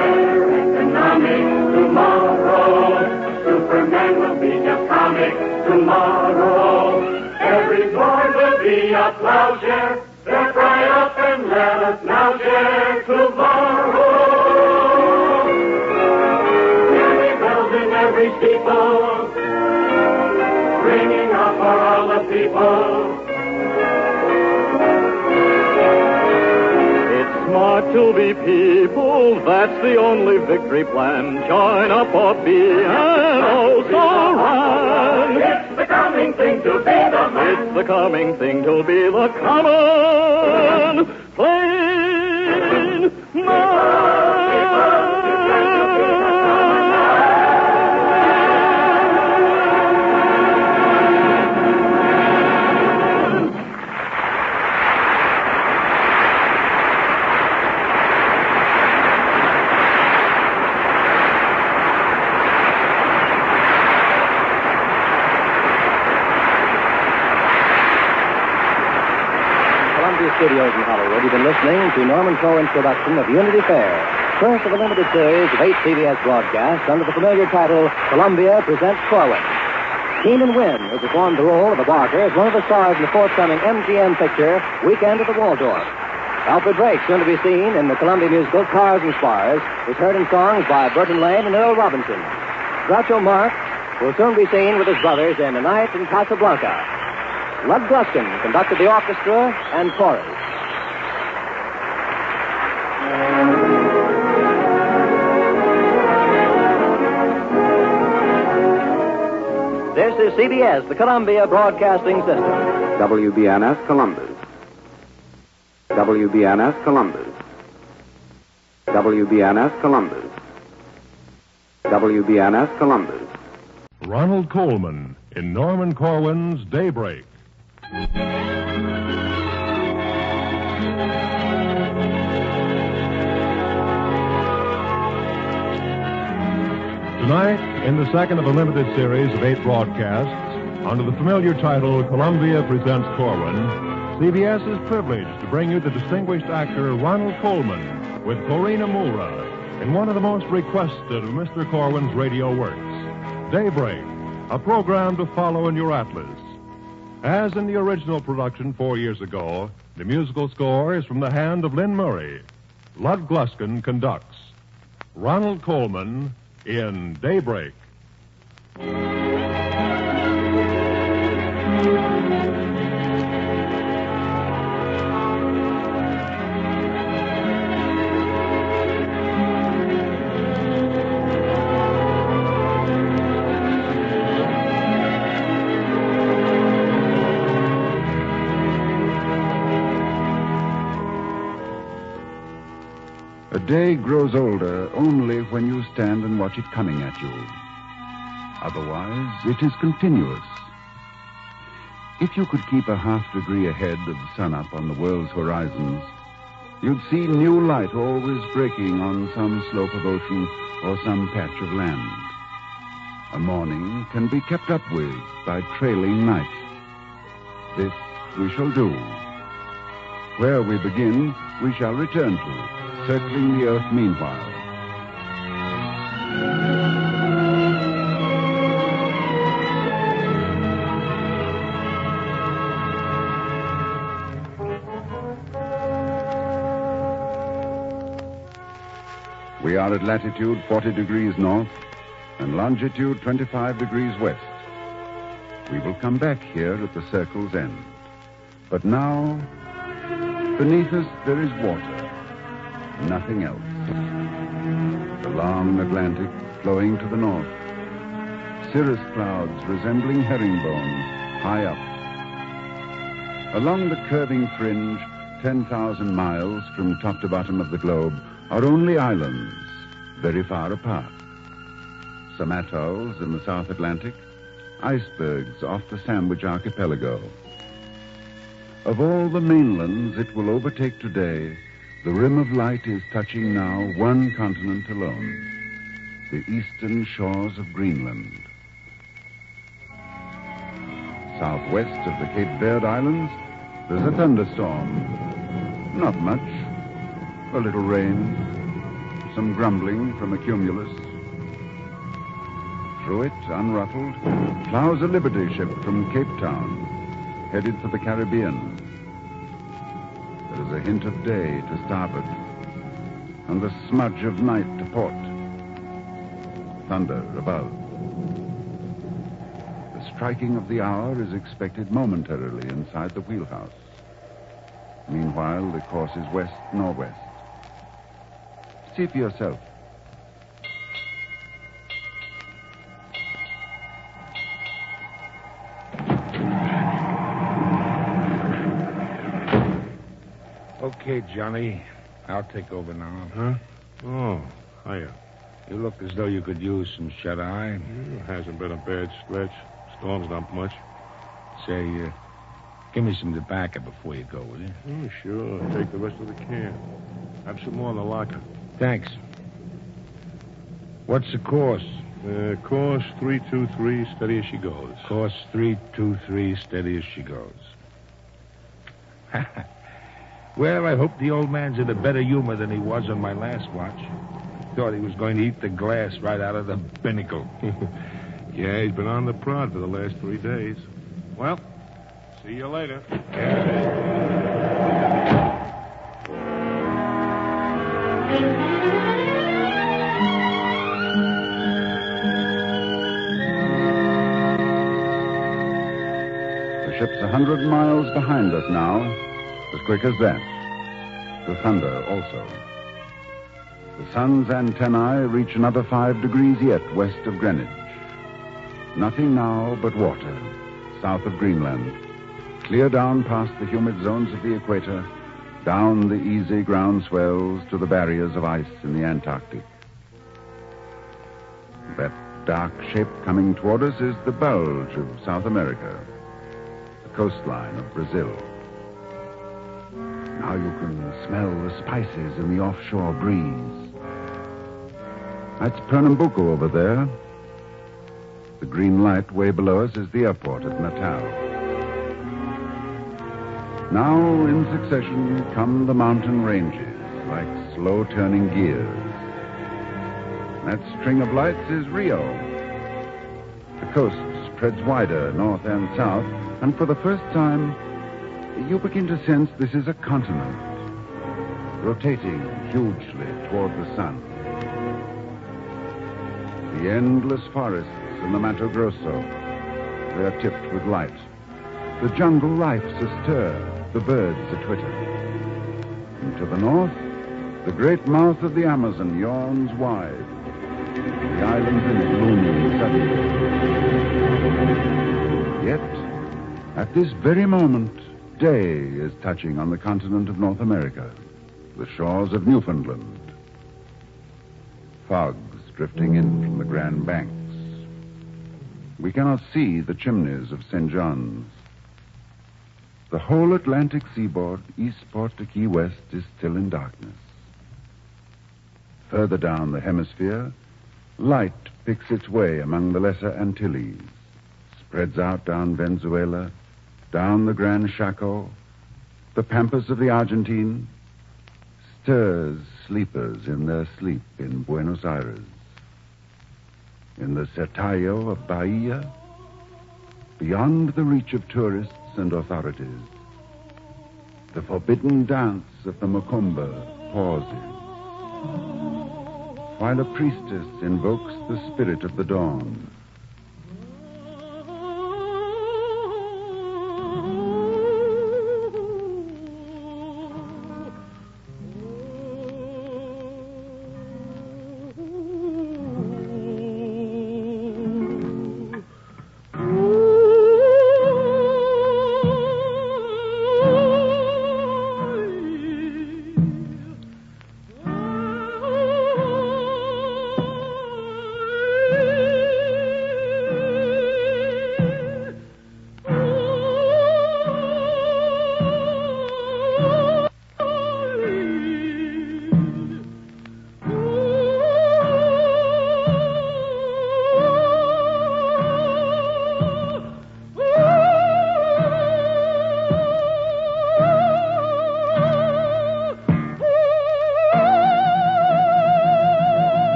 Better economics tomorrow. Superman will be just comic tomorrow. Every boy will be a plowshare. They'll cry up and let us now share tomorrow. Every bells in every steeple, ringing out for all the people. It's smart to be people, that's the only victory plan. Join up or be an also run. It's the coming thing to be the man. It's the coming thing to be the common, plain man. Studios in Hollywood, you've been listening to Norman Cohen's production of Unity Fair, first of a limited series of 8 CBS broadcasts under the familiar title Columbia Presents Corwin. Keenan Wynn, who performed the role of a barker, is one of the stars in the forthcoming MGM picture Weekend at the Waldorf. Alfred Drake, soon to be seen in the Columbia musical Cars and Spars, is heard in songs by Burton Lane and Earl Robinson. Groucho Marx will soon be seen with his brothers in A Night in Casablanca. Lud Gluskin conducted the orchestra and chorus. This is CBS, the Columbia Broadcasting System. WBNS Columbus. WBNS Columbus. WBNS Columbus. WBNS Columbus. Ronald Coleman in Norman Corwin's Daybreak. Tonight, in the second of a limited series of 8 broadcasts, under the familiar title Columbia Presents Corwin, CBS is privileged to bring you the distinguished actor Ronald Coleman with Corina Moura in one of the most requested of Mr. Corwin's radio works, Daybreak, a program to follow in your atlas. As in the original production 4 years ago, the musical score is from the hand of Lynn Murray. Lud Gluskin conducts. Ronald Coleman in Daybreak. A day grows older only when you stand and watch it coming at you. Otherwise, it is continuous. If you could keep a half degree ahead of the sunup on the world's horizons, you'd see new light always breaking on some slope of ocean or some patch of land. A morning can be kept up with by trailing night. This we shall do. Where we begin, we shall return to, circling the earth meanwhile. We are at latitude 40 degrees north and longitude 25 degrees west. We will come back here at the circle's end. But now, beneath us there is water, nothing else. The long Atlantic flowing to the north, cirrus clouds resembling herringbones high up. Along the curving fringe, 10,000 miles from top to bottom of the globe, are only islands, very far apart. Some atolls in the South Atlantic, icebergs off the Sandwich Archipelago. Of all the mainlands it will overtake today, the rim of light is touching now one continent alone, the eastern shores of Greenland. Southwest of the Cape Verde Islands, there's a thunderstorm. Not much. A little rain, some grumbling from a cumulus. Through it, unruffled, plows a Liberty ship from Cape Town, headed for the Caribbean. There is a hint of day to starboard, and the smudge of night to port. Thunder above. The striking of the hour is expected momentarily inside the wheelhouse. Meanwhile, the course is west-northwest. See for yourself. Okay, Johnny. I'll take over now. Huh? Oh, hiya. You look as though you could use some shut-eye. Hasn't been a bad stretch. Storm's not much. Say, give me some tobacco before you go, will you? Oh, sure. Take the rest of the can. Have some more in the locker. Thanks. What's the course? Course 323, steady as she goes. Course 323, steady as she goes. Well, I hope the old man's in a better humor than he was on my last watch. Thought he was going to eat the glass right out of the binnacle. Yeah, he's been on the prod for the last 3 days. Well, see you later. The ship's 100 miles behind us now, as quick as that. The thunder also. The sun's antennae reach another 5 degrees yet west of Greenwich. Nothing now but water, south of Greenland, clear down past the humid zones of the equator, down the easy ground swells to the barriers of ice in the Antarctic. That dark shape coming toward us is the bulge of South America, the coastline of Brazil. Now you can smell the spices in the offshore breeze. That's Pernambuco over there. The green light way below us is the airport at Natal. Now, in succession, come the mountain ranges, like slow-turning gears. That string of lights is Rio. The coast spreads wider north and south, and for the first time, you begin to sense this is a continent, rotating hugely toward the sun. The endless forests in the Mato Grosso, they are tipped with light. The jungle life's astir, the birds a-twitter. And to the north, the great mouth of the Amazon yawns wide, the islands in it looming suddenly. Yet, at this very moment, day is touching on the continent of North America, the shores of Newfoundland. Fogs drifting in from the Grand Banks. We cannot see the chimneys of St. John's. The whole Atlantic seaboard, Eastport to Key West, is still in darkness. Further down the hemisphere, light picks its way among the Lesser Antilles, spreads out down Venezuela, down the Gran Chaco, the pampas of the Argentine, stirs sleepers in their sleep in Buenos Aires. In the Sertallo of Bahia, beyond the reach of tourists and authorities, the forbidden dance of the Macumba pauses, while a priestess invokes the spirit of the dawn.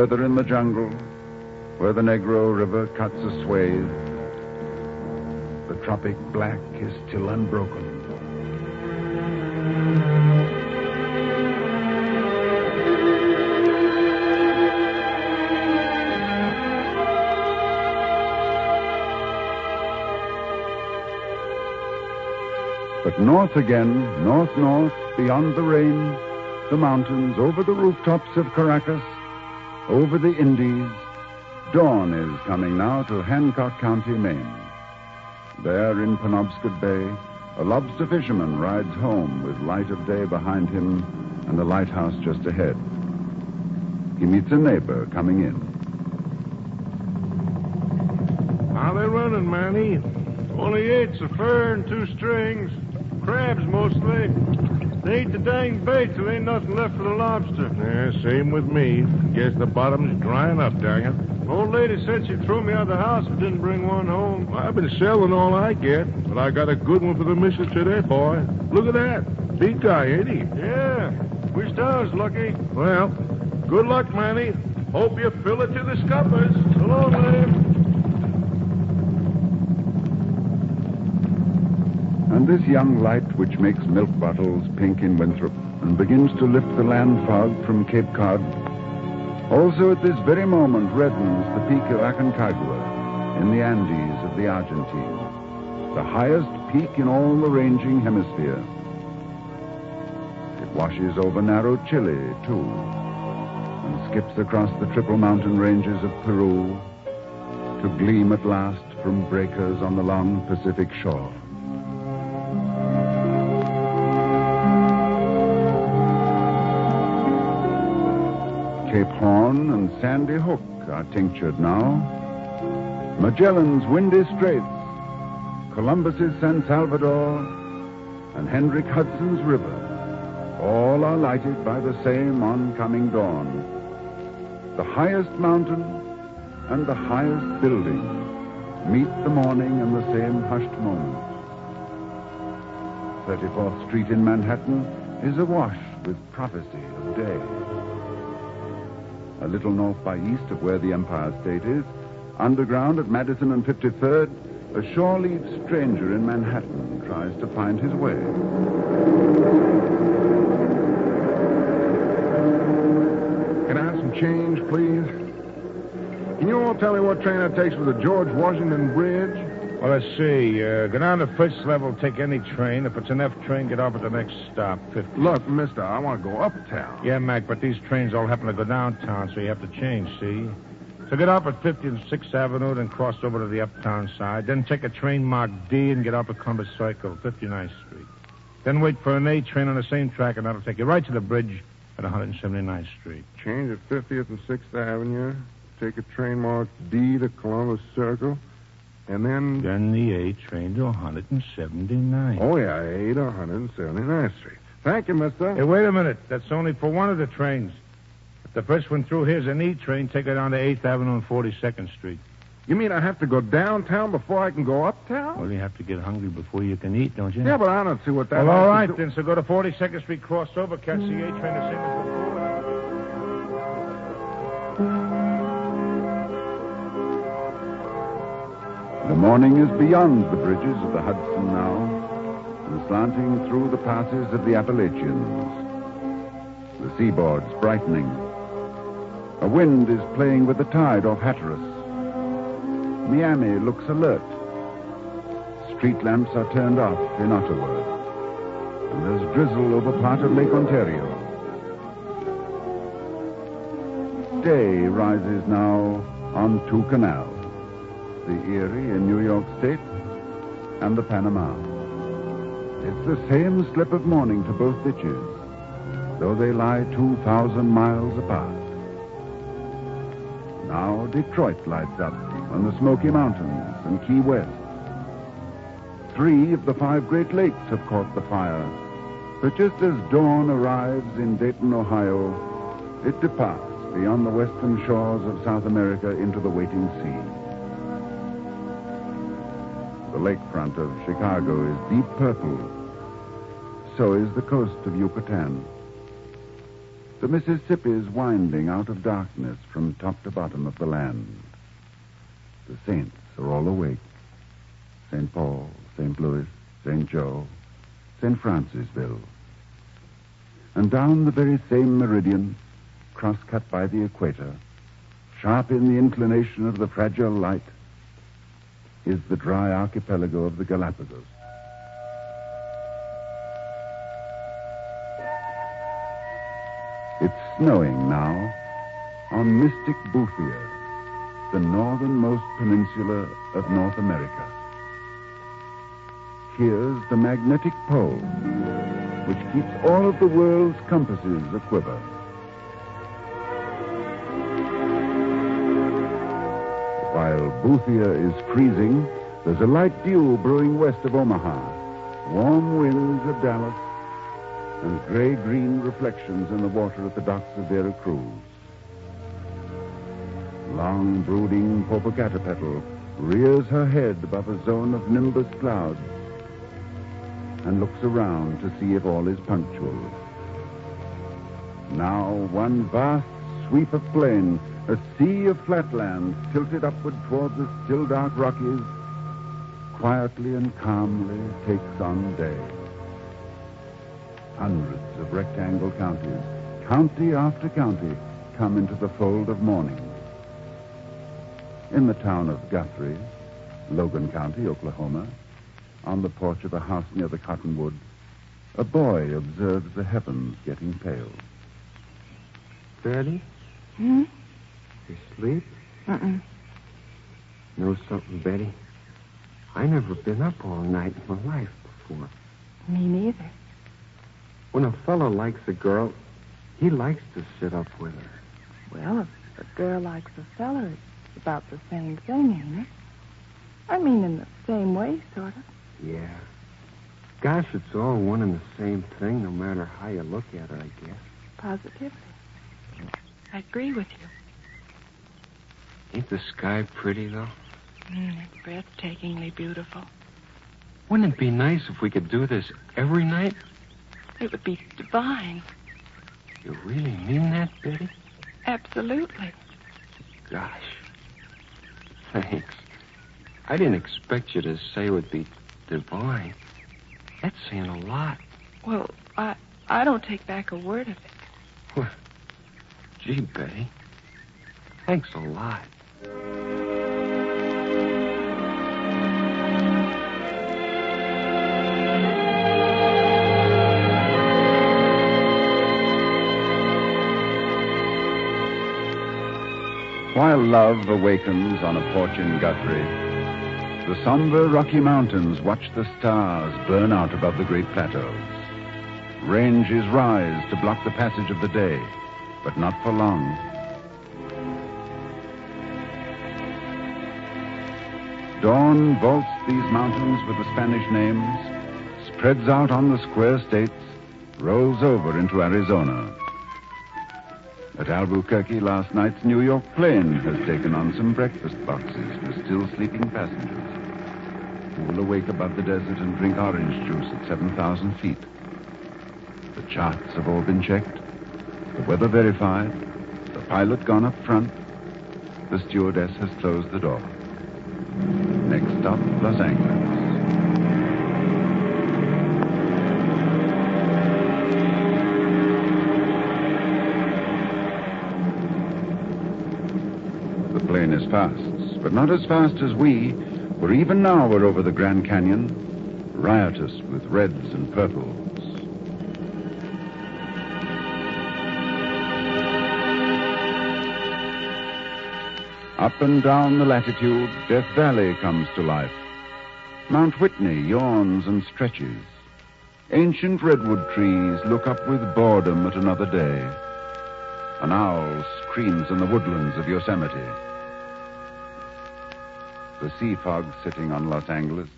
Further in the jungle, where the Negro River cuts a swathe, the tropic black is still unbroken. But north again, north, beyond the rain, the mountains, over the rooftops of Caracas, over the Indies, dawn is coming now to Hancock County, Maine. There in Penobscot Bay, a lobster fisherman rides home with light of day behind him and the lighthouse just ahead. He meets a neighbor coming in. How they running, Manny? Only 8's a fur and 2 strings. Crabs, mostly. They ate the dang bait till ain't nothing left for the lobster. Yeah, same with me. Guess the bottom's drying up, dang it. Old lady said she'd throw me out of the house if I didn't bring one home. I've been selling all I get, but I got a good one for the missus today, boy. Look at that. Big guy, ain't he? Yeah. Wished I was lucky. Well, good luck, Manny. Hope you fill it to the scuppers. So long, Lane. And this young light which makes milk bottles pink in Winthrop and begins to lift the land fog from Cape Cod, also at this very moment reddens the peak of Aconcagua in the Andes of the Argentine, the highest peak in all the ranging hemisphere. It washes over narrow Chile, too, and skips across the triple mountain ranges of Peru to gleam at last from breakers on the long Pacific shore. Cape Horn and Sandy Hook are tinctured now. Magellan's windy straits, Columbus's San Salvador, and Hendrik Hudson's river, all are lighted by the same oncoming dawn. The highest mountain and the highest building meet the morning in the same hushed moment. 34th Street in Manhattan is awash with prophecy of day. A little north by east of where the Empire State is, underground at Madison and 53rd, a shore-leave stranger in Manhattan tries to find his way. Can I have some change, please? Can you all tell me what train it takes for the George Washington Bridge? Well, let's see. Go down to first level, take any train. If it's an F train, get off at the next stop, 50. Look, mister, I want to go uptown. Yeah, Mac, but these trains all happen to go downtown, so you have to change, see? So get off at 50th and 6th Avenue, then cross over to the uptown side. Then take a train marked D and get off at Columbus Circle, 59th Street. Then wait for an A train on the same track, and that'll take you right to the bridge at 179th Street. Change at 50th and 6th Avenue. Take a train marked D to Columbus Circle. And then... Then the A train to 179th. Oh, yeah, A to 179th Street. Thank you, mister. Hey, wait a minute. That's only for one of the trains. If the first one through here's an E train, take it down to 8th Avenue and 42nd Street. You mean I have to go downtown before I can go uptown? Well, you have to get hungry before you can eat, don't you? Yeah, but I don't see what that... Well, all right, then. So go to 42nd Street, cross over, catch the A train the same as before. The morning is beyond the bridges of the Hudson now, and slanting through the passes of the Appalachians. The seaboard's brightening. A wind is playing with the tide off Hatteras. Miami looks alert. Street lamps are turned off in Ottawa, and there's drizzle over part of Lake Ontario. Day rises now on two canals. The Erie in New York State and the Panama. It's the same slip of morning to both ditches, though they lie 2,000 miles apart. Now Detroit lights up on the Smoky Mountains and Key West. 3 of the 5 Great Lakes have caught the fire, but just as dawn arrives in Dayton, Ohio, it departs beyond the western shores of South America into the waiting sea. The lakefront of Chicago is deep purple. So is the coast of Yucatan. The Mississippi's winding out of darkness from top to bottom of the land. The saints are all awake. St. Paul, St. Louis, St. Joe, St. Francisville. And down the very same meridian, cross-cut by the equator, sharp in the inclination of the fragile light, is the dry archipelago of the Galapagos. It's snowing now on mystic Boothia, the northernmost peninsula of North America. Here's the magnetic pole, which keeps all of the world's compasses aquiver. While Boothia is freezing, there's a light dew brewing west of Omaha, warm winds of Dallas, and gray-green reflections in the water at the docks of Vera Cruz. Long, brooding Popocatépetl rears her head above a zone of nimbus clouds and looks around to see if all is punctual. Now one vast sweep of plain, a sea of flatlands tilted upward toward the still dark Rockies, quietly and calmly takes on day. Hundreds of rectangle counties, county after county, come into the fold of morning. In the town of Guthrie, Logan County, Oklahoma, on the porch of a house near the cottonwoods, a boy observes the heavens getting pale. Betty? Hmm? You sleep? Mm-mm. Know something, Betty? I never been up all night in my life before. Me neither. When a fellow likes a girl, he likes to sit up with her. Well, if a girl likes a fella, it's about the same thing, ain't it? I mean, in the same way, sort of. Yeah. Gosh, it's all one and the same thing, no matter how you look at it, I guess. Positively. I agree with you. Ain't the sky pretty, though? It's breathtakingly beautiful. Wouldn't it be nice if we could do this every night? It would be divine. You really mean that, Betty? Absolutely. Gosh. Thanks. I didn't expect you to say it would be divine. That's saying a lot. Well, I don't take back a word of it. Well, gee, Betty. Thanks a lot. While love awakens on a porch in Guthrie, the somber Rocky Mountains watch the stars burn out above the great plateaus. Ranges rise to block the passage of the day, but not for long. Dawn vaults these mountains with the Spanish names, spreads out on the square states, rolls over into Arizona. At Albuquerque, last night's New York plane has taken on some breakfast boxes for still sleeping passengers who will awake above the desert and drink orange juice at 7,000 feet. The charts have all been checked, the weather verified, the pilot gone up front, the stewardess has closed the door. Next stop, Los Angeles. The plane is fast, but not as fast as we, for even now we're over the Grand Canyon, riotous with reds and purples. Up and down the latitude, Death Valley comes to life. Mount Whitney yawns and stretches. Ancient redwood trees look up with boredom at another day. An owl screams in the woodlands of Yosemite. The sea fog's sitting on Los Angeles,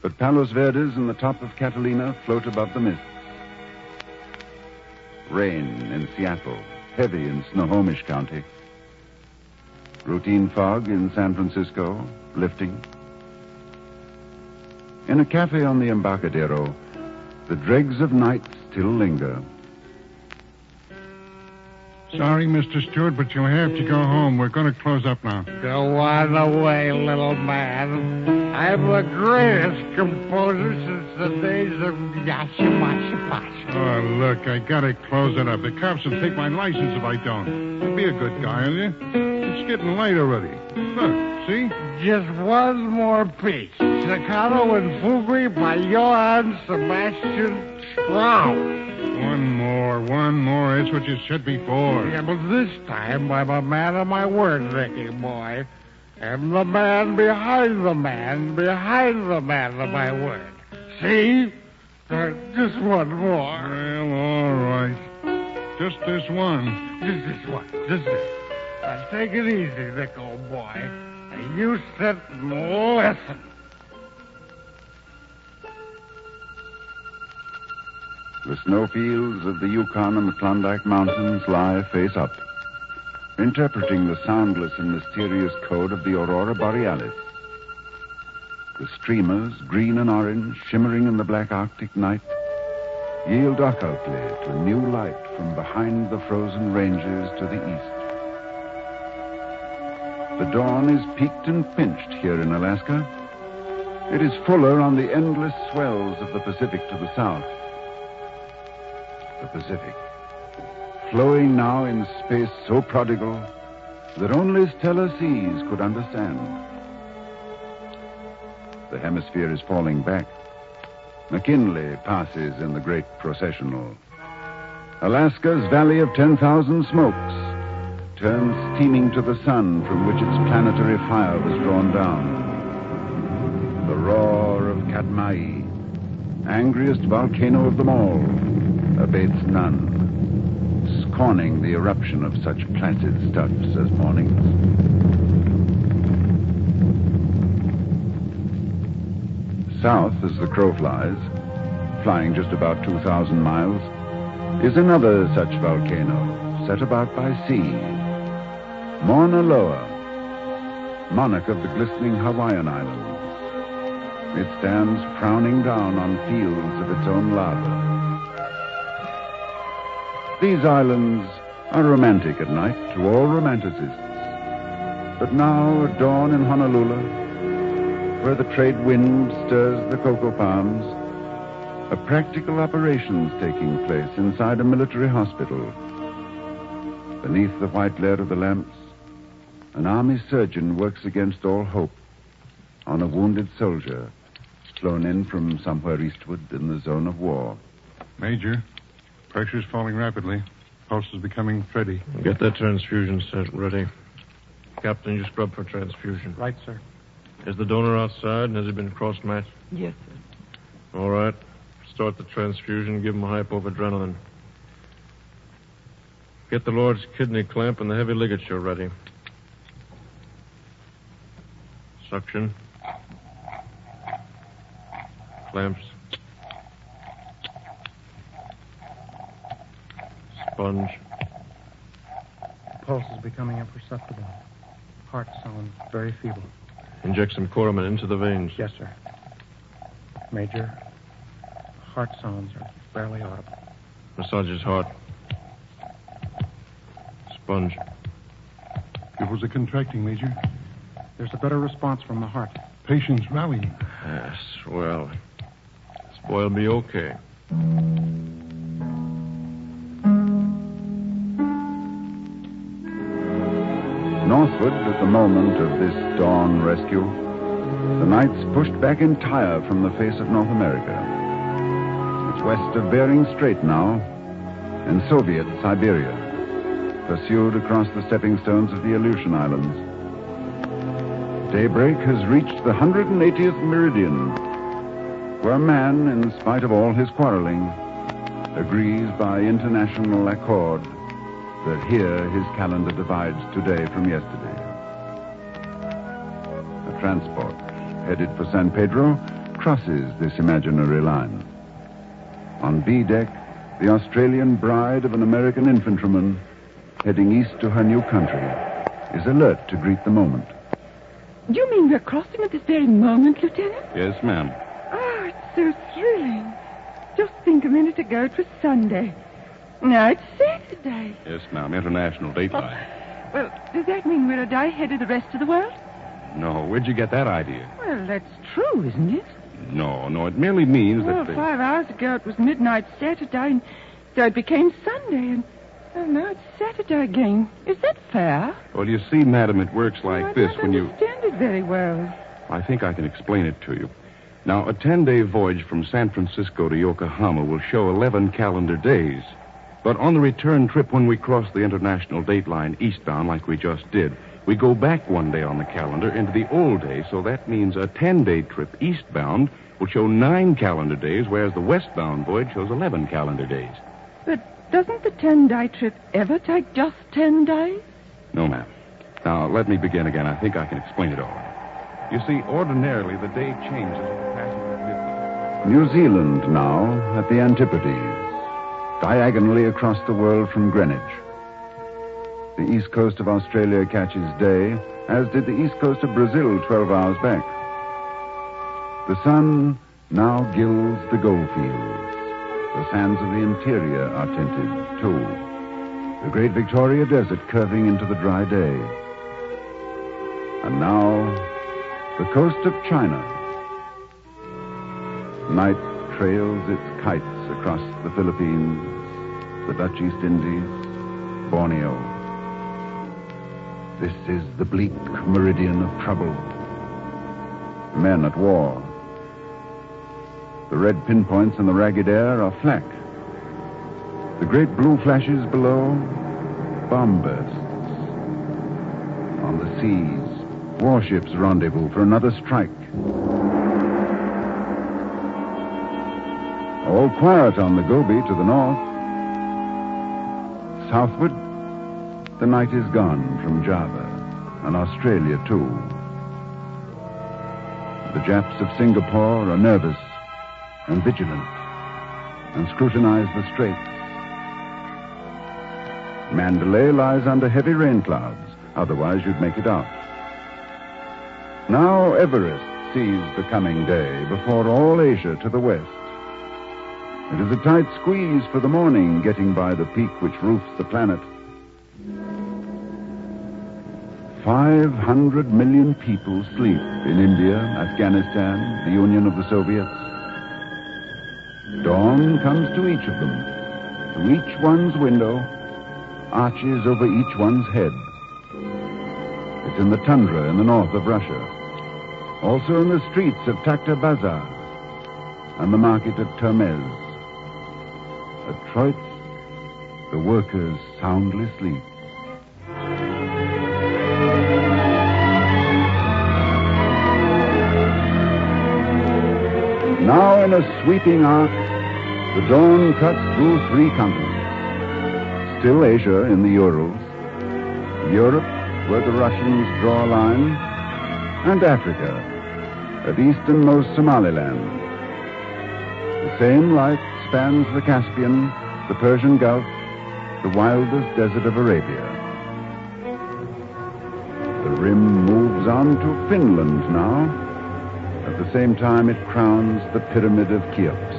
but Palos Verdes and the top of Catalina float above the mists. Rain in Seattle, heavy in Snohomish County. Routine fog in San Francisco, lifting. In a cafe on the Embarcadero, the dregs of night still linger. Sorry, Mr. Stewart, but you'll have to go home. We're going to close up now. Go on away, little man. I'm the greatest composer since the days of Yashimashi. Oh, look, I got to close it up. The cops will take my license if I don't. You'll be a good guy, will you? It's getting late already. Look, see? Just one more piece. Staccato and Fugue by Johann Sebastian Strauss. One more. That's what you said before. Yeah, but this time I'm a man of my word, Ricky boy. I'm the man behind the man of my word. See? Just one more. Well, all right. Just this one. Just this. Now take it easy, Rick, old boy. And you sit and listen. The snowfields of the Yukon and the Klondike Mountains lie face up, interpreting the soundless and mysterious code of the Aurora Borealis. The streamers, green and orange, shimmering in the black Arctic night, yield occultly to new light from behind the frozen ranges to the east. The dawn is peaked and pinched here in Alaska. It is fuller on the endless swells of the Pacific to the south. The Pacific, flowing now in space so prodigal that only stellar seas could understand. The hemisphere is falling back. McKinley passes in the great processional. Alaska's Valley of 10,000 Smokes turns steaming to the sun from which its planetary fire was drawn down. The roar of Katmai, angriest volcano of them all, abates none, scorning the eruption of such placid stuffs as mornings. South, as the crow flies, flying just about 2,000 miles, is another such volcano set about by sea, Mauna Loa, monarch of the glistening Hawaiian Islands. It stands frowning down on fields of its own lava. These islands are romantic at night to all romanticists. But now at dawn in Honolulu, where the trade wind stirs the cocoa palms, a practical operation's taking place inside a military hospital. Beneath the white glare of the lamps, an army surgeon works against all hope on a wounded soldier flown in from somewhere eastward in the zone of war. Major, pressure's falling rapidly. Pulse is becoming steady. Get that transfusion set ready. Captain, you scrub for transfusion. Right, sir. Is the donor outside and has he been cross-matched? Yes, sir. All right. Start the transfusion. Give him a hypoadrenaline. Get the Lord's kidney clamp and the heavy ligature ready. Suction. Clamps. Sponge. Pulse is becoming imperceptible. Heart sounds very feeble. Inject some Coromin into the veins. Yes, sir. Major, heart sounds are barely audible. Massage his heart. Sponge. Pupils are contracting, Major. There's a better response from the heart. Patients rallying. Yes, well, this boy will be okay. Northward, at the moment of this dawn rescue, the night's pushed back entire from the face of North America. It's west of Bering Strait now, and Soviet Siberia, pursued across the stepping stones of the Aleutian Islands. Daybreak has reached the 180th meridian, where man, in spite of all his quarreling, agrees by international accord that here his calendar divides today from yesterday. A transport headed for San Pedro crosses this imaginary line. On B deck, the Australian bride of an American infantryman heading east to her new country is alert to greet the moment. Do you mean we're crossing at this very moment, Lieutenant? Yes, ma'am. Oh, it's so thrilling. Just think, a minute ago it was Sunday. Now, it's Saturday. Yes, ma'am. International Dateline. Well, does that mean we're a day ahead of the rest of the world? No, where'd you get that idea? Well, that's true, isn't it? No, it merely means Well, that... 5 hours ago it was midnight Saturday, and so it became Sunday, and now it's Saturday again. Is that fair? Well, you see, madam, it works like this when you... I don't understand it very well. I think I can explain it to you. Now, a 10-day voyage from San Francisco to Yokohama will show 11 calendar days. But on the return trip, when we cross the international dateline eastbound like we just did, we go back 1 day on the calendar into the old day, so that means a 10-day trip eastbound will show 9 calendar days, whereas the westbound voyage shows 11 calendar days. But doesn't the 10-day trip ever take just 10 days? No, ma'am. Now, let me begin again. I think I can explain it all. You see, ordinarily, the day changes with the passing of midnight. New Zealand now at the Antipodes, diagonally across the world from Greenwich. The east coast of Australia catches day, as did the east coast of Brazil 12 hours back. The sun now gilds the goldfields. The sands of the interior are tinted, too. The great Victoria Desert curving into the dry day. And now, the coast of China. Night trails its kites across the Philippines, the Dutch East Indies, Borneo. This is the bleak meridian of trouble. Men at war. The red pinpoints in the ragged air are flak. The great blue flashes below, bomb bursts. On the seas, warships rendezvous for another strike. All quiet on the Gobi to the north. Southward, the night is gone from Java, and Australia, too. The Japs of Singapore are nervous and vigilant and scrutinize the straits. Mandalay lies under heavy rain clouds, otherwise you'd make it out. Now Everest sees the coming day before all Asia to the west. It is a tight squeeze for the morning getting by the peak which roofs the planet. 500 million people sleep in India, Afghanistan, the Union of the Soviets. Dawn comes to each of them, to each one's window, arches over each one's head. It's in the tundra in the north of Russia, also in the streets of Takhta Bazar and the market at Termez. At Troitz, the workers soundly sleep. Now in a sweeping arc, the dawn cuts through 3 continents. Still Asia in the Urals, Europe, where the Russians draw a line, and Africa, at easternmost Somaliland. The same light spans the Caspian, the Persian Gulf, the wildest desert of Arabia. The rim moves on to Finland now. At the same time, it crowns the Pyramid of Cheops.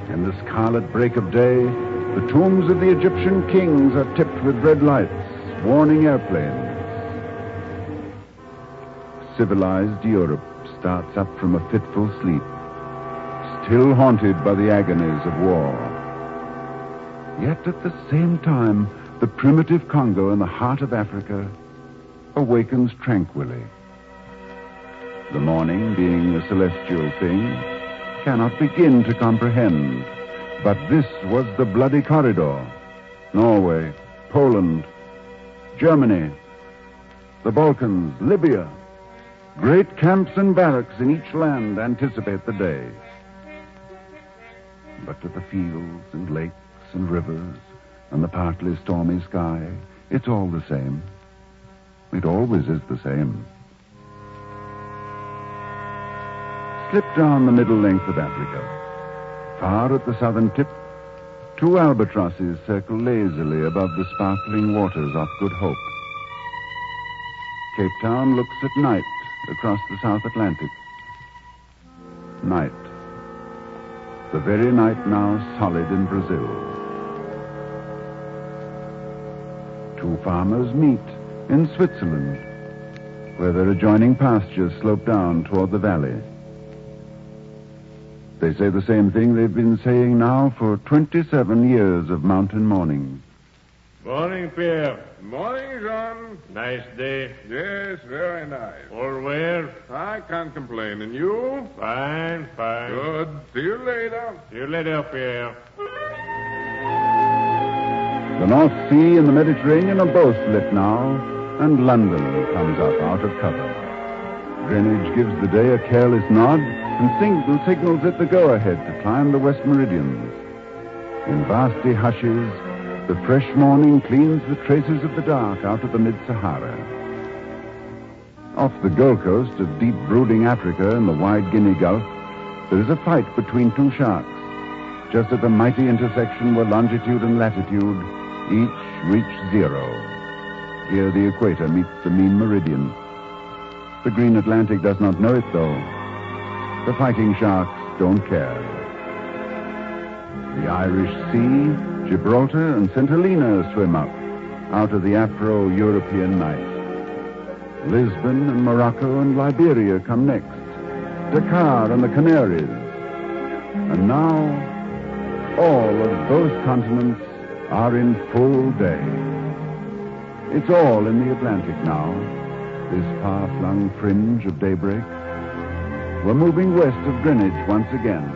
In the scarlet break of day, the tombs of the Egyptian kings are tipped with red lights, warning airplanes. Civilized Europe starts up from a fitful sleep, still haunted by the agonies of war. Yet at the same time, the primitive Congo in the heart of Africa awakens tranquilly. The morning, being a celestial thing, cannot begin to comprehend. But this was the bloody corridor. Norway, Poland, Germany, the Balkans, Libya. Great camps and barracks in each land anticipate the day. But to the fields and lakes and rivers and the partly stormy sky, it's all the same. It always is the same. Slip down the middle length of Africa. Far at the southern tip, 2 albatrosses circle lazily above the sparkling waters off Good Hope. Cape Town looks at night across the South Atlantic. Night. The very night now solid in Brazil. two farmers meet in Switzerland, where their adjoining pastures slope down toward the valley. They say the same thing they've been saying now for 27 years of mountain morning. Morning, Pierre. Morning, John. Nice day. Yes, very nice. Or where? I can't complain. And you? Fine, fine. Good. See you later. See you later, Pierre. The North Sea and the Mediterranean are both lit now, and London comes up out of cover. Greenwich gives the day a careless nod and signals it the go-ahead to climb the West Meridians. In vasty hushes, the fresh morning cleans the traces of the dark out of the mid-Sahara. Off the Gold Coast of deep brooding Africa in the wide Guinea Gulf, there is a fight between two sharks, just at the mighty intersection where longitude and latitude each reach zero. Here the equator meets the mean meridian. The green Atlantic does not know it, though. The fighting sharks don't care. The Irish Sea, Gibraltar, and St. Helena swim up out of the Afro-European night. Lisbon and Morocco and Liberia come next. Dakar and the Canaries. And now, all of those continents are in full day. It's all in the Atlantic now, this far-flung fringe of daybreak. We're moving west of Greenwich once again.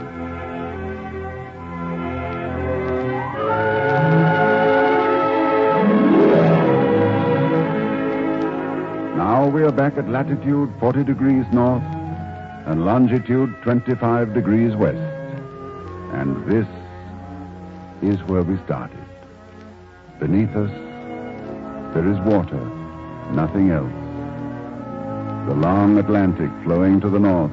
Now we are back at latitude 40 degrees north and longitude 25 degrees west. And this is where we started. Beneath us, there is water, nothing else. The long Atlantic flowing to the north.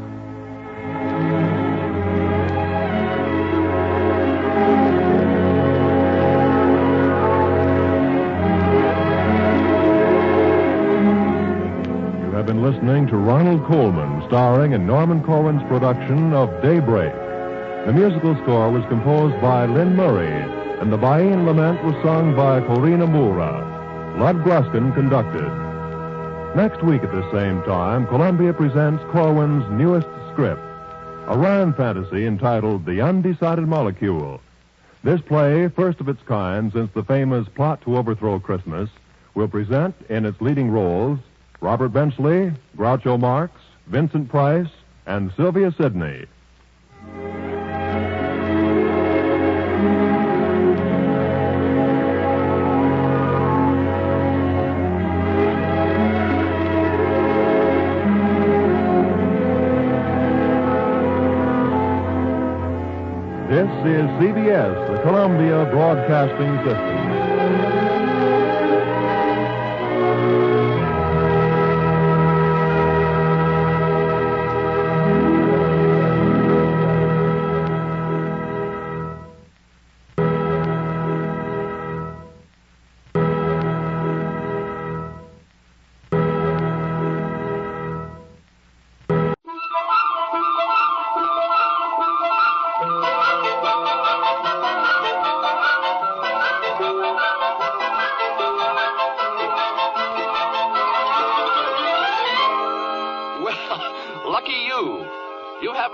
You have been listening to Ronald Colman, starring in Norman Corwin's production of Daybreak. The musical score was composed by Lynn Murray, and the Bahian Lament was sung by Corina Moura. Lud Gruskin conducted. Next week at the same time, Columbia presents Corwin's newest script, a rhyme fantasy entitled The Undecided Molecule. This play, first of its kind since the famous Plot to Overthrow Christmas, will present in its leading roles Robert Benchley, Groucho Marx, Vincent Price, and Sylvia Sidney. This is CBS, the Columbia Broadcasting System.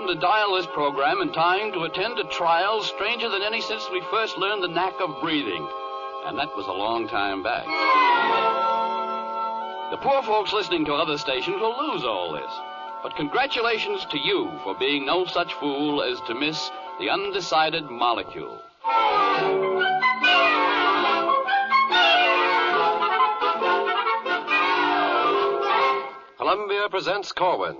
To dial this program in time to attend a trial stranger than any since we first learned the knack of breathing. And that was a long time back. The poor folks listening to other stations will lose all this. But congratulations to you for being no such fool as to miss the Undecided Molecule. Columbia presents Corwin.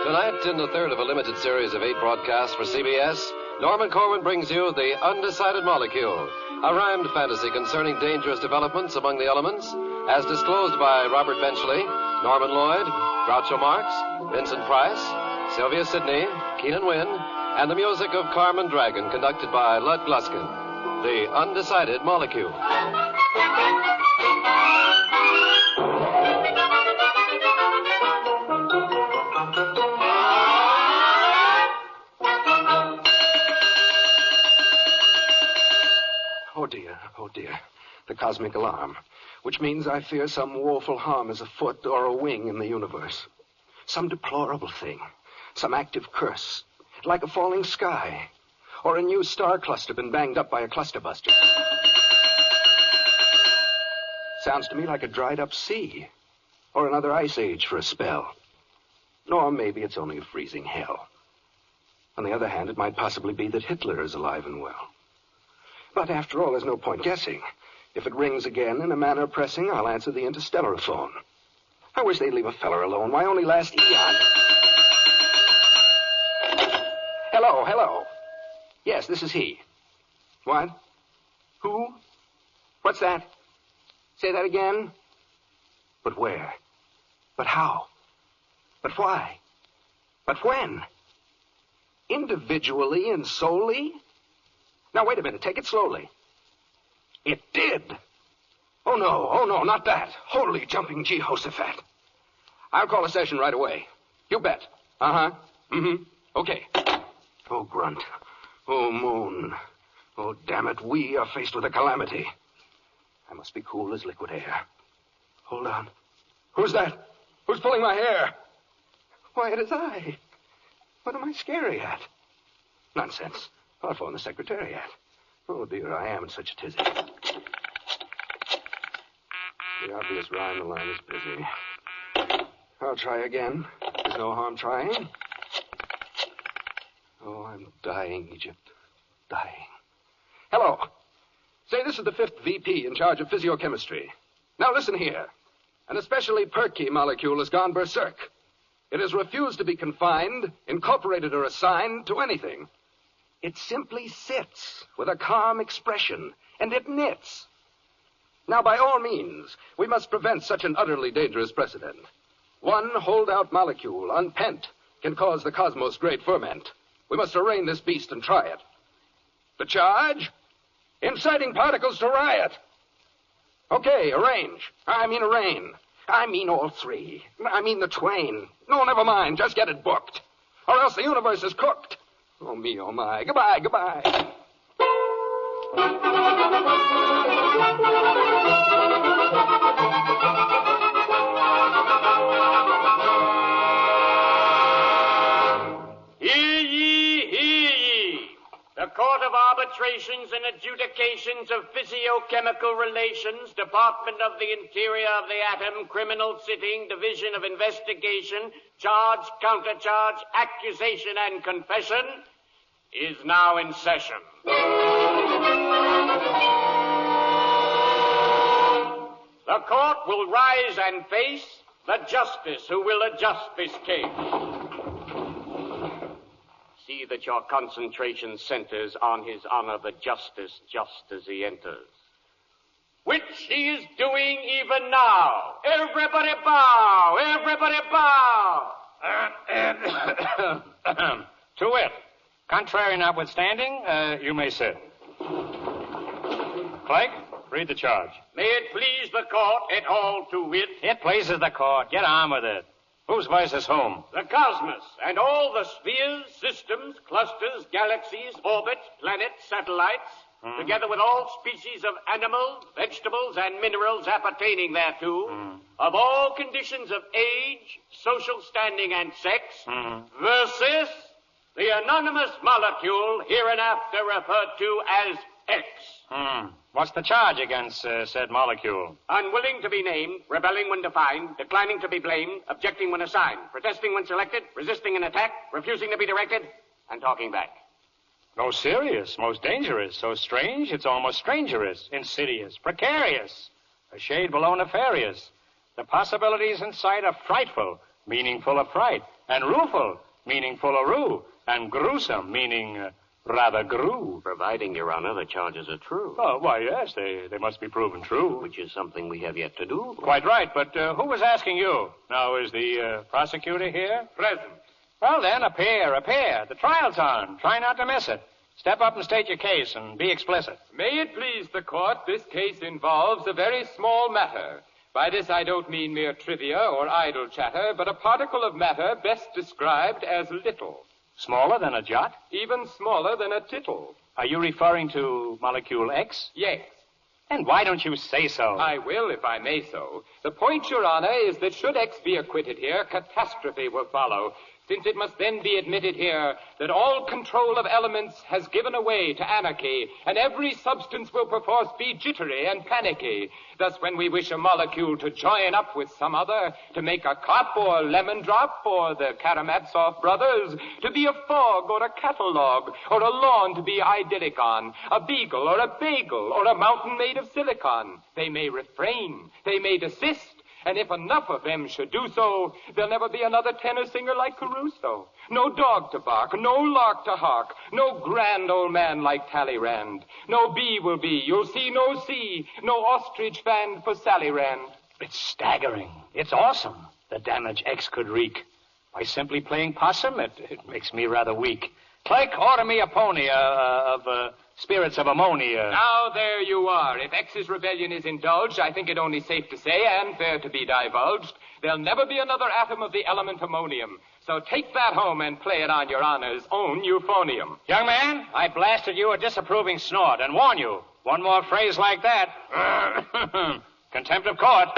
Tonight, in the third of a limited series of 8 broadcasts for CBS, Norman Corwin brings you The Undecided Molecule, a rhymed fantasy concerning dangerous developments among the elements, as disclosed by Robert Benchley, Norman Lloyd, Groucho Marx, Vincent Price, Sylvia Sidney, Keenan Wynn, and the music of Carmen Dragon, conducted by Lud Gluskin. The Undecided Molecule. Oh, dear. cosmic alarm, which means I fear some woeful harm is afoot or a wing in the universe. Some deplorable thing, some active curse, like a falling sky, or a new star cluster been banged up by a cluster buster. Sounds to me like a dried up sea, or another ice age for a spell. Nor maybe it's only a freezing hell. On the other hand, it might possibly be that Hitler is alive and well. But after all, there's no point guessing. If it rings again in a manner pressing, I'll answer the interstellar phone. I wish they'd leave a feller alone. Why, only last eon... Hello. Yes, this is he. What? Who? What's that? Say that again? But where? But how? But why? But when? Individually and solely? Now, wait a minute. Take it slowly. It did. Oh, no, not that. Holy jumping Jehoshaphat. I'll call a session right away. You bet. Uh-huh. Mm-hmm. Okay. Oh, grunt. Oh, moon. Oh, damn it. We are faced with a calamity. I must be cool as liquid air. Hold on. Who's that? Who's pulling my hair? Why, it is I. What am I scary at? Nonsense. I'll phone the secretariat. Oh, dear, I am in such a tizzy. The obvious rhyme, the line is busy. I'll try again. There's no harm trying. Oh, I'm dying, Egypt. Dying. Hello. Say, this is the 5th VP in charge of physiochemistry. Now, listen here. An especially perky molecule has gone berserk. It has refused to be confined, incorporated, or assigned to anything. It simply sits with a calm expression, and it knits. Now, by all means, we must prevent such an utterly dangerous precedent. One holdout molecule, unpent, can cause the cosmos' great ferment. We must arraign this beast and try it. The charge? Inciting particles to riot. Okay, arrange. Arraign. I mean all three. I mean the twain. No, never mind. Just get it booked. Or else the universe is cooked. Oh, me, oh, my. Goodbye. The Court of Arbitrations and Adjudications of Physiochemical Relations, Department of the Interior of the Atom, Criminal Sitting, Division of Investigation, Charge, Countercharge, Accusation, and Confession is now in session. The court will rise and face the justice who will adjust this case. See that your concentration centers on His Honor the Justice just as he enters. Which he is doing even now. Everybody bow! Everybody bow! To wit, contrary notwithstanding, you may sit. Clegg, read the charge. May it please the court, et al. To wit. It pleases the court. Get on with it. Whose versus whom? The cosmos and all the spheres, systems, clusters, galaxies, orbits, planets, satellites, together with all species of animals, vegetables, and minerals appertaining thereto, of all conditions of age, social standing, and sex, versus the anonymous molecule hereinafter referred to as X. What's the charge against said molecule? Unwilling to be named, rebelling when defined, declining to be blamed, objecting when assigned, protesting when selected, resisting an attack, refusing to be directed, and talking back. Most serious, most dangerous, so strange it's almost strangerous, insidious, precarious, a shade below nefarious. The possibilities in sight are frightful, meaning full of fright, and rueful, meaning full of rue, and gruesome, meaning... rather grew. Providing, Your Honor, the charges are true. Oh, why, yes, they must be proven true. Which is something we have yet to do. Quite right, but who was asking you? Now, is the prosecutor here? Present. Well, then, appear. The trial's on. Try not to miss it. Step up and state your case and be explicit. May it please the court, this case involves a very small matter. By this I don't mean mere trivia or idle chatter, but a particle of matter best described as little. Smaller than a jot? Even smaller than a tittle. Are you referring to molecule X? Yes. And why don't you say so? I will, if I may so. The point, Your Honor, is that should X be acquitted here, catastrophe will follow, since it must then be admitted here that all control of elements has given away to anarchy, and every substance will perforce be jittery and panicky. Thus, when we wish a molecule to join up with some other, to make a cup or lemon drop, or the Karamazov brothers, to be a fog or a catalog, or a lawn to be idyllic on, a beagle or a bagel, or a mountain made of silicon, they may refrain, they may desist, and if enough of them should do so, there'll never be another tenor singer like Caruso. No dog to bark, no lark to hark, no grand old man like Talleyrand. No bee will be, you'll see no sea, no ostrich fanned for Sally Rand. It's staggering. It's awesome, the damage X could wreak. By simply playing possum, it makes me rather weak. Clerk, order me a pony of spirits of ammonia. Now, there you are. If X's rebellion is indulged, I think it only safe to say, and fair to be divulged, there'll never be another atom of the element ammonium. So take that home and play it on Your Honor's own euphonium. Young man, I blasted you a disapproving snort and warn you, one more phrase like that. Contempt of court.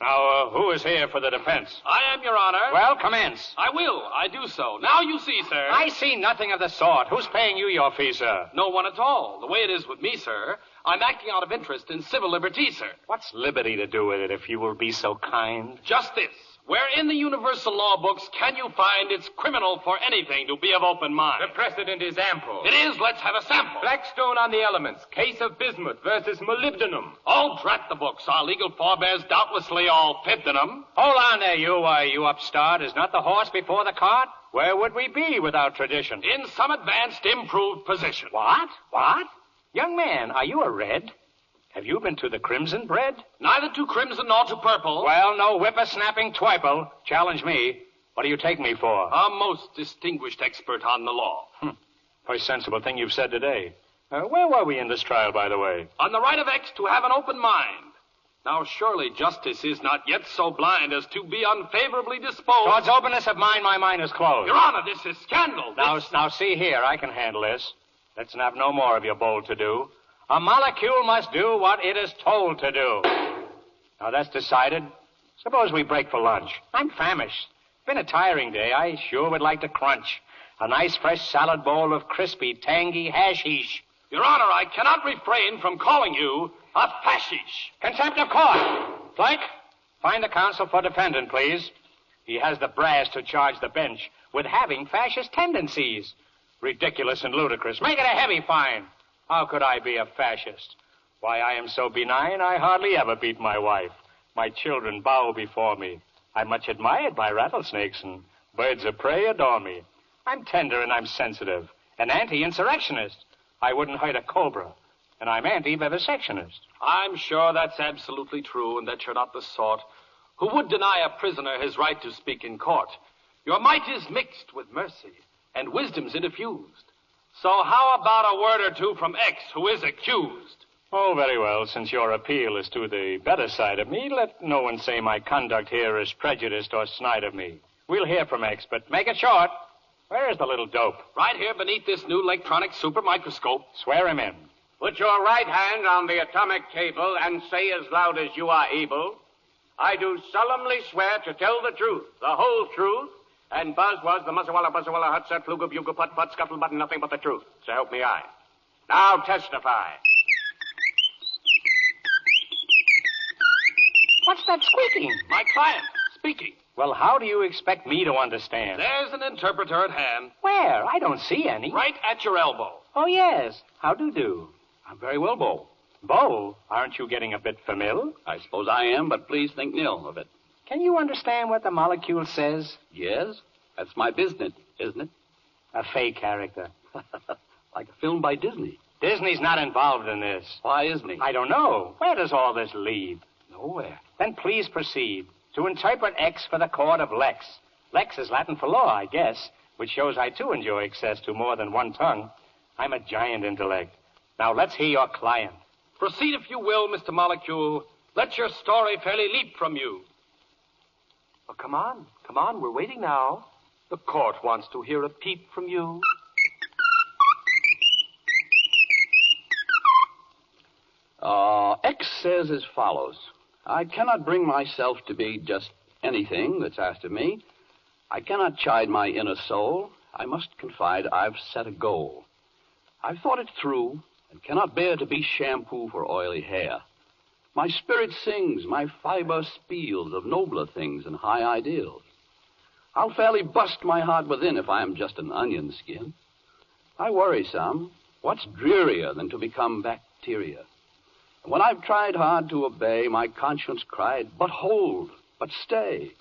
Now, who is here for the defense? I am, Your Honor. Well, commence. I will. I do so. Now you see, sir. I see nothing of the sort. Who's paying you your fee, sir? No one at all. The way it is with me, sir, I'm acting out of interest in civil liberty, sir. What's liberty to do with it, if you will be so kind? Just this. Where in the universal law books can you find it's criminal for anything to be of open mind? The precedent is ample. It is. Let's have a sample. Blackstone on the elements. Case of bismuth versus molybdenum. Oh, drat the books. Our legal forebears doubtlessly all fibbed in them. Hold on there, you upstart. Is not the horse before the cart? Where would we be without tradition? In some advanced, improved position. What? What? Young man, are you a red? Have you been to the crimson bread? Neither to crimson nor to purple. Well, no whipper-snapping twiple. Challenge me. What do you take me for? A most distinguished expert on the law. Very sensible thing you've said today. Where were we in this trial, by the way? On the right of X to have an open mind. Now, surely justice is not yet so blind as to be unfavorably disposed. Towards openness of mind, my mind is closed. Your Honor, this is scandal. Now, see here. I can handle this. Let's have no more of your bold to-do. A molecule must do what it is told to do. Now, that's decided. Suppose we break for lunch. I'm famished. Been a tiring day. I sure would like to crunch. A nice fresh salad bowl of crispy, tangy hashish. Your Honor, I cannot refrain from calling you a fascish. Contempt of court. Flake, find the counsel for defendant, please. He has the brass to charge the bench with having fascist tendencies. Ridiculous and ludicrous. Make it a heavy fine. How could I be a fascist? Why, I am so benign, I hardly ever beat my wife. My children bow before me. I'm much admired by rattlesnakes, and birds of prey adore me. I'm tender and I'm sensitive. An anti-insurrectionist. I wouldn't hurt a cobra. And I'm anti-vivisectionist. I'm sure that's absolutely true, and that you're not the sort who would deny a prisoner his right to speak in court. Your might is mixed with mercy, and wisdom's interfused. So how about a word or two from X, who is accused? Oh, very well. Since your appeal is to the better side of me, let no one say my conduct here is prejudiced or snide of me. We'll hear from X, but make it short. Where is the little dope? Right here beneath this new electronic super microscope. Swear him in. Put your right hand on the atomic table and say as loud as you are able, I do solemnly swear to tell the truth, the whole truth, and Buzz was the Muzzawalla, Hut, Set, Fluga, Bugle, Putt, Scufflebutt, and nothing but the truth. So help me I. Now testify. What's that squeaking? My client, speaking. Well, how do you expect me to understand? There's an interpreter at hand. Where? I don't see any. Right at your elbow. Oh, yes. How do? I'm very well, Bo. Bo, aren't you getting a bit familiar? I suppose I am, but please think nil of it. Can you understand what the molecule says? Yes, that's my business, isn't it? A fake character. Like a film by Disney. Disney's not involved in this. Why isn't he? I don't know. Where does all this lead? Nowhere. Then please proceed to interpret X for the court of Lex. Lex is Latin for law, I guess, which shows I, too, enjoy access to more than one tongue. I'm a giant intellect. Now, let's hear your client. Proceed, if you will, Mr. Molecule. Let your story fairly leap from you. Oh, come on, we're waiting now. The court wants to hear a peep from you. X says as follows. I cannot bring myself to be just anything that's asked of me. I cannot chide my inner soul. I must confide I've set a goal. I've thought it through and cannot bear to be shampoo for oily hair. My spirit sings, my fiber spiels of nobler things and high ideals. I'll fairly bust my heart within if I am just an onion skin. I worry some. What's drearier than to become bacteria? And when I've tried hard to obey, my conscience cried, but hold, but stay.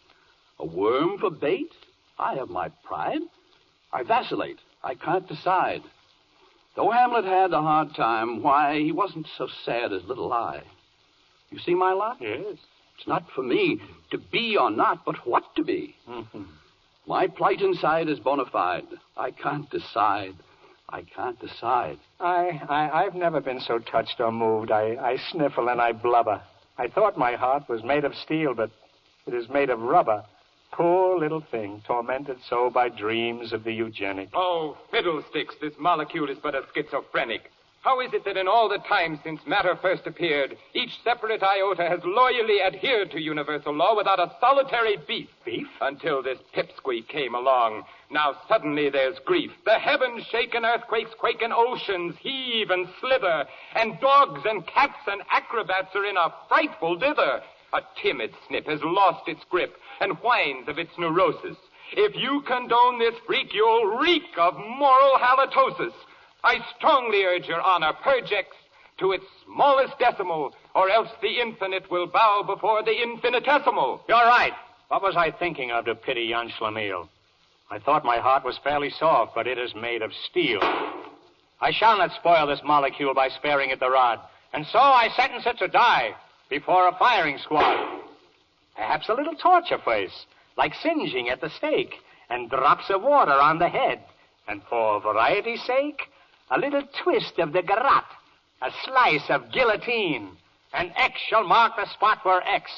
A worm for bait? I have my pride. I vacillate. I can't decide. Though Hamlet had a hard time, why, he wasn't so sad as little I. You see my lot? Yes. It's not for me to be or not, but what to be. Mm-hmm. My plight inside is bona fide. I can't decide. I can't decide. I've never been so touched or moved. I sniffle and I blubber. I thought my heart was made of steel, but it is made of rubber. Poor little thing, tormented so by dreams of the eugenic. Oh, fiddlesticks, this molecule is but a schizophrenic. How is it that in all the time since matter first appeared, each separate iota has loyally adhered to universal law without a solitary beef? Beef? Until this pipsqueak came along. Now suddenly there's grief. The heavens shake and earthquakes quake and oceans heave and slither. And dogs and cats and acrobats are in a frightful dither. A timid snip has lost its grip and whines of its neurosis. If you condone this freak, you'll reek of moral halitosis. I strongly urge your honor, purge X to its smallest decimal, or else the infinite will bow before the infinitesimal. You're right. What was I thinking of to pity Jan Schlemiel? I thought my heart was fairly soft, but it is made of steel. I shall not spoil this molecule by sparing it the rod, and so I sentence it to die before a firing squad. Perhaps a little torture face, like singeing at the stake, and drops of water on the head. And for variety's sake, a little twist of the garrote, a slice of guillotine, and X shall mark the spot where X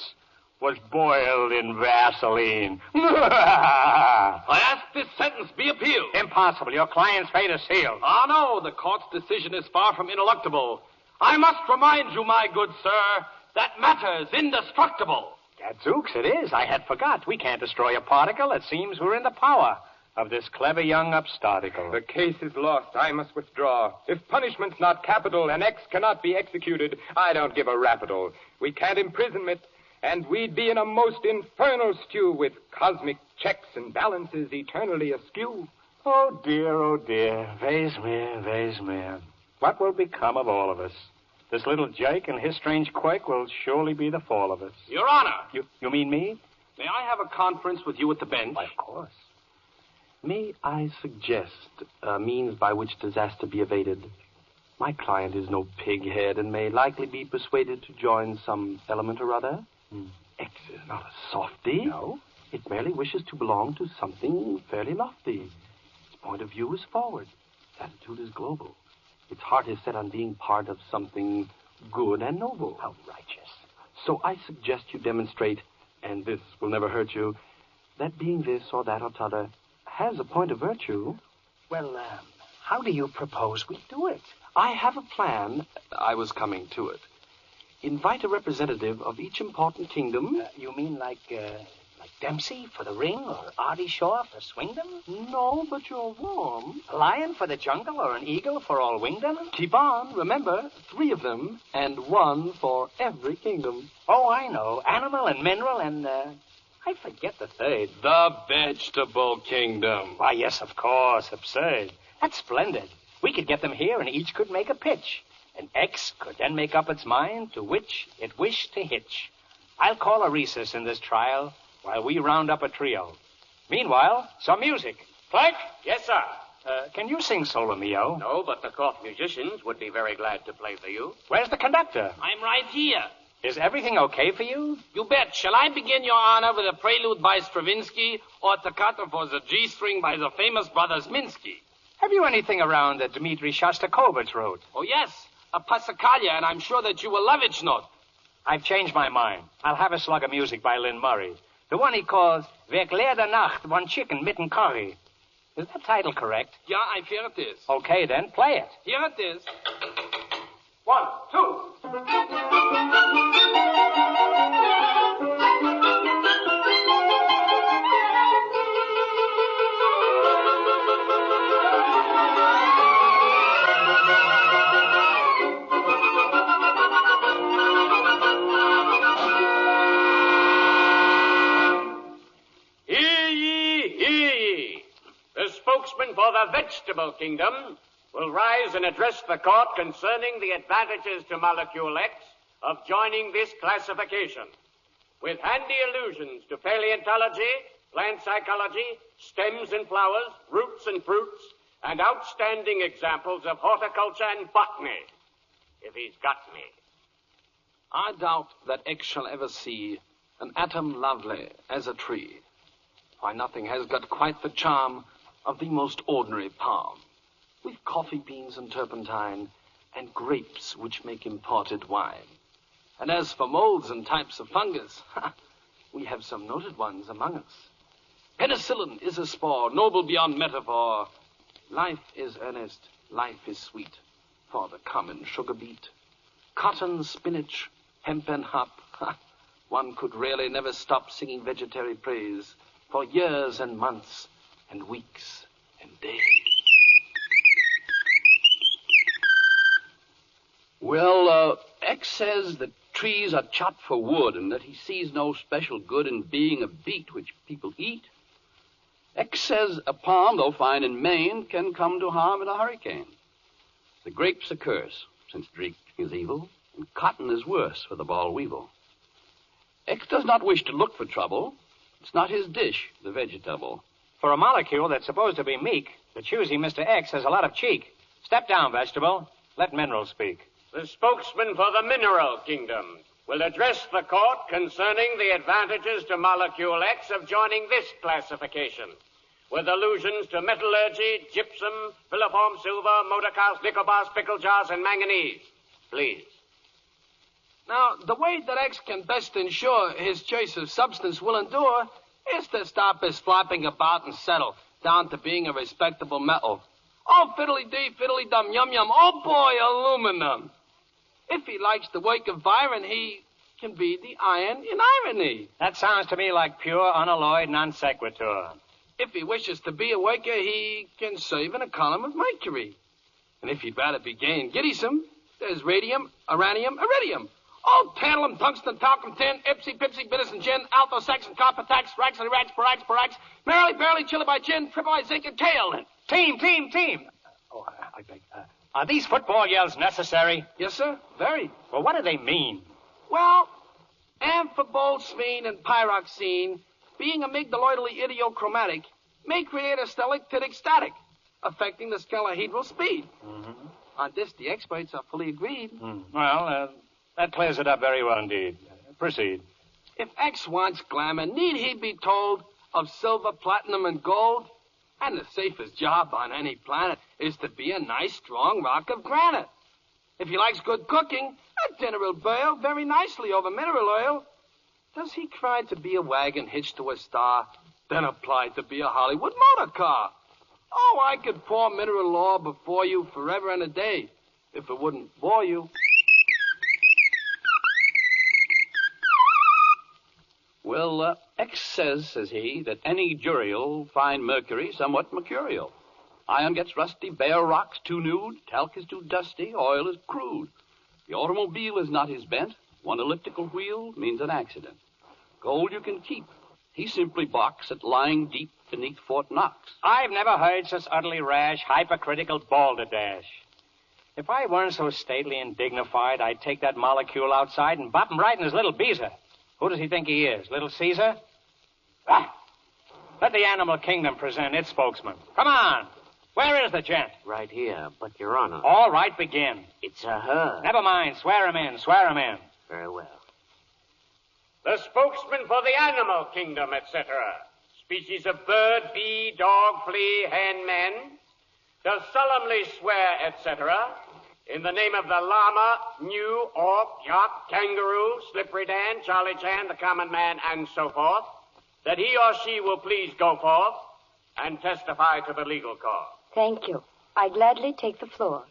was boiled in Vaseline. I ask this sentence be appealed. Impossible. Your client's fate is sealed. Ah, no, the court's decision is far from ineluctable. I must remind you, my good sir, that matter's indestructible. Gadzooks, it is. I had forgot. We can't destroy a particle. It seems we're in the power of this clever young upstarticle. The case is lost. I must withdraw. If punishment's not capital and X cannot be executed, I don't give a rapital. We can't imprison it, and we'd be in a most infernal stew with cosmic checks and balances eternally askew. Oh, dear. Wees meer. What will become of all of us? This little Jake and his strange quirk will surely be the fall of us. Your Honor. You mean me? May I have a conference with you at the bench? Why, of course. May I suggest a means by which disaster be evaded? My client is no pighead and may likely be persuaded to join some element or other. X is not a softy. No? It merely wishes to belong to something fairly lofty. Its point of view is forward. Its attitude is global. Its heart is set on being part of something good and noble. How righteous. So I suggest you demonstrate, and this will never hurt you, that being this or that or t'other has a point of virtue. Well, how do you propose we do it? I have a plan. I was coming to it. Invite a representative of each important kingdom. You mean like Dempsey for the ring, or Artie Shaw for swingdom? No, but you're warm. A lion for the jungle, or an eagle for all wingdom? Keep on. Remember, 3 of them, and 1 for every kingdom. Oh, I know. Animal and mineral and, I forget the third. The vegetable kingdom. Why, yes, of course. Absurd. That's splendid. We could get them here, and each could make a pitch. And X could then make up its mind to which it wished to hitch. I'll call a recess in this trial while we round up a trio. Meanwhile, some music. Clark? Yes, sir. Can you sing Solo Mio? No, but the court musicians would be very glad to play for you. Where's the conductor? I'm right here. Is everything okay for you? You bet. Shall I begin, Your Honor, with a prelude by Stravinsky or toccata for the G-string by the famous brothers Minsky? Have you anything around that Dmitri Shostakovich wrote? Oh, yes. A Passacaglia, and I'm sure that you will love its note. I've changed my mind. I'll have a slug of music by Lynn Murray. The one he calls Wer leerde Nacht, One Chicken Mitten Curry. Is that title correct? Yeah, I fear it is. Okay, then, play it. Here it is. 1, 2. Hear ye, hear ye. The spokesman for the vegetable kingdom will rise and address the court concerning the advantages to Molecule X of joining this classification, with handy allusions to paleontology, plant psychology, stems and flowers, roots and fruits, and outstanding examples of horticulture and botany, if he's got me. I doubt that X shall ever see an atom lovely as a tree. Why, nothing has got quite the charm of the most ordinary palm, with coffee beans and turpentine, and grapes which make imported wine. And as for molds and types of fungus, we have some noted ones among us. Penicillin is a spore, noble beyond metaphor. Life is earnest, life is sweet, for the common sugar beet. Cotton, spinach, hemp and hop. One could really never stop singing vegetary praise for years and months and weeks and days. Well, X says that trees are chopped for wood and that he sees no special good in being a beet which people eat. X says a palm, though fine in Maine, can come to harm in a hurricane. The grape's a curse, since drinking is evil, and cotton is worse for the boll weevil. X does not wish to look for trouble. It's not his dish, the vegetable. For a molecule that's supposed to be meek, the choosy Mr. X has a lot of cheek. Step down, vegetable. Let minerals speak. The spokesman for the mineral kingdom will address the court concerning the advantages to Molecule X of joining this classification, with allusions to metallurgy, gypsum, filiform silver, motor cars, nickel bars, pickle jars, and manganese. Please. Now, the way that X can best ensure his choice of substance will endure is to stop his flopping about and settle down to being a respectable metal. Oh, fiddly-dee, fiddly-dum, yum-yum. Oh, boy, aluminum. If he likes the work of iron, he can be the iron in irony. That sounds to me like pure, unalloyed non sequitur. If he wishes to be a worker, he can serve in a column of mercury. And if he'd rather be gay and giddysome, there's radium, uranium, iridium. Oh, tantalum, tungsten, talcum, tin, ipsy, pipsy, bitterson, gin, alpha, saxon, copper, tax, raxily, rax, borax, borax, merrily, barely, chili by gin, triple I, zinc, and kale. Team. Oh, I beg. Are these football yells necessary? Yes, sir. Very. Well, what do they mean? Well, amphibolsphine and pyroxene, being amygdaloidally idiochromatic, may create a stalactitic static, affecting the scalahedral speed. Mm-hmm. On this, the experts are fully agreed. Well, that clears it up very well indeed. Proceed. If X wants glamour, need he be told of silver, platinum, and gold? And the safest job on any planet is to be a nice, strong rock of granite. If he likes good cooking, a dinner will boil very nicely over mineral oil. Does he cry to be a wagon hitched to a star, then apply to be a Hollywood motor car? Oh, I could pour mineral law before you forever and a day, if it wouldn't bore you. Well, X says he, that any jury'll find mercury somewhat mercurial. Iron gets rusty, bare rocks too nude, talc is too dusty, oil is crude. The automobile is not his bent. One elliptical wheel means an accident. Gold you can keep. He simply balks at lying deep beneath Fort Knox. I've never heard such utterly rash, hypercritical balderdash. If I weren't so stately and dignified, I'd take that molecule outside and bop him right in his little beezer. Who does he think he is, Little Caesar? Let the animal kingdom present its spokesman. Come on. Where is the gent? Right here, but, Your Honor. All right, begin. It's a her. Never mind. Swear him in. Swear him in. Very well. The spokesman for the animal kingdom, etc. Species of bird, bee, dog, flea, hen, man, does solemnly swear, etc., in the name of the llama, gnu, orc, yak, kangaroo, slippery Dan, Charlie Chan, the common man, and so forth, that he or she will please go forth and testify to the legal cause. Thank you. I gladly take the floor.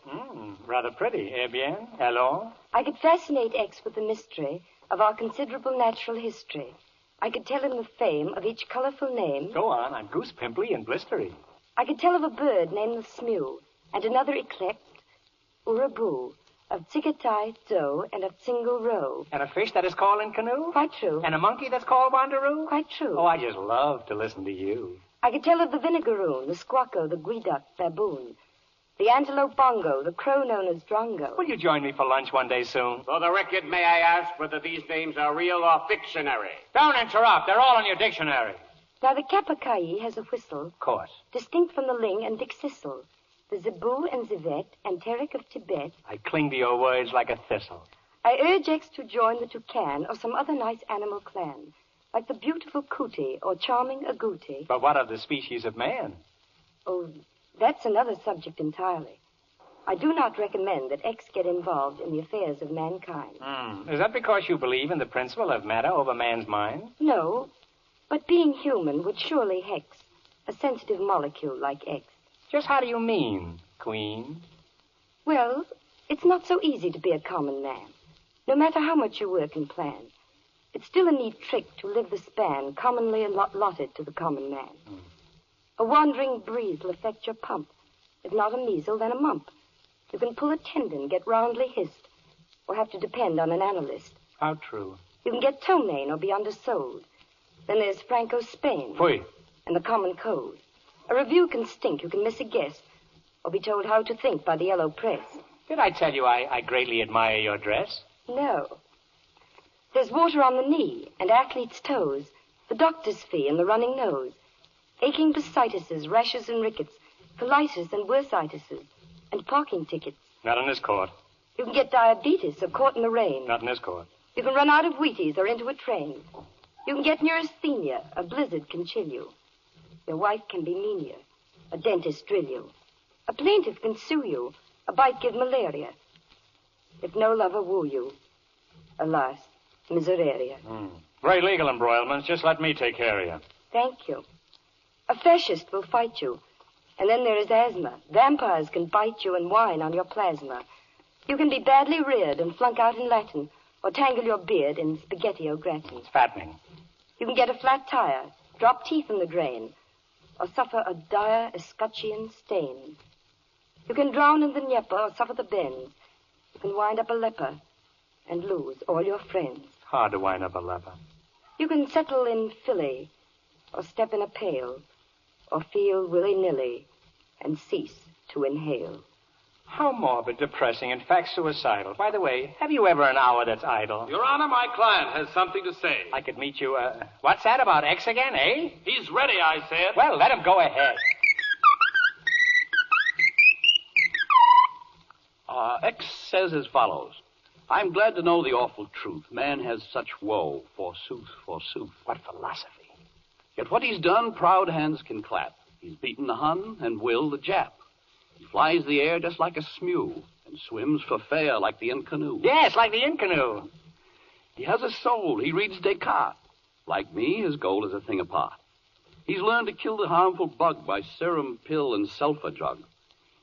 Rather pretty. Eh bien? Hello? I could fascinate X with the mystery of our considerable natural history. I could tell him the fame of each colorful name. Go on. I'm goose pimply and blistery. I could tell of a bird named the smew, and another eclect, uraboo, of Tsigatai, Zo, and of Single Row. And a fish that is called in canoe? Quite true. And a monkey that's called Wanderoo? Quite true. Oh, I just love to listen to you. I could tell of the vinegaroon, the squacko, the geoduck, baboon, the antelope bongo, the crow known as drongo. Will you join me for lunch one day soon? For the record, may I ask whether these names are real or fictionary? Don't interrupt. They're all in your dictionary. Now, the capakai has a whistle, Of course. distinct from the ling and dixisel, the zebu and zivet, enteric of Tibet. I cling to your words like a thistle. I urge X to join the toucan or some other nice animal clan, like the beautiful cootie or charming agouti. But what of the species of man? Oh, that's another subject entirely. I do not recommend that X get involved in the affairs of mankind. Is that because you believe in the principle of matter over man's mind? No, but being human would surely hex a sensitive molecule like X. Just how do you mean, Queen? Well, it's not so easy to be a common man. No matter how much you work and plan, it's still a neat trick to live the span commonly allotted to the common man. A wandering breeze will affect your pump. If not a measle, then a mump. You can pull a tendon, get roundly hissed, or have to depend on an analyst. How true. You can get ptomaine or be undersold. Then there's Franco Spain. Fui. And the common code. A review can stink. You can miss a guess, or be told how to think by the yellow press. Did I tell you I greatly admire your dress? No. There's water on the knee and athlete's toes, the doctor's fee and the running nose, aching bursitis, rashes and rickets, colitis and bursitis, and parking tickets. Not in this court. You can get diabetes or caught in the rain. Not in this court. You can run out of Wheaties or into a train. You can get neurasthenia. A blizzard can chill you. Your wife can be mean. A dentist drill you. A plaintiff can sue you. A bite give malaria. If no lover woo you, alas, miseraria. Very legal embroilments. Just let me take care of you. Thank you. A fascist will fight you. And then there is asthma. Vampires can bite you and whine on your plasma. You can be badly reared and flunk out in Latin, or tangle your beard in spaghetti au gratin. It's fattening. You can get a flat tire, drop teeth in the drain, or suffer a dire escutcheon stain. You can drown in the Dnieper or suffer the bends. You can wind up a leper and lose all your friends. Hard to wind up a leper. You can settle in Philly, or step in a pail, or feel willy-nilly and cease to inhale. How morbid, depressing, in fact suicidal. By the way, have you ever an hour that's idle? Your Honor, my client has something to say. I could meet you, what's that about X again, eh? He's ready, I said. Well, let him go ahead. X says as follows. I'm glad to know the awful truth. Man has such woe, forsooth, forsooth. What philosophy. Yet what he's done, proud hands can clap. He's beaten the Hun and Will the Jap. He flies the air just like a smew and swims for fair like the Canoe. Yes, like the Canoe. He has a soul. He reads Descartes. Like me, his goal is a thing apart. He's learned to kill the harmful bug by serum, pill, and sulfur drug.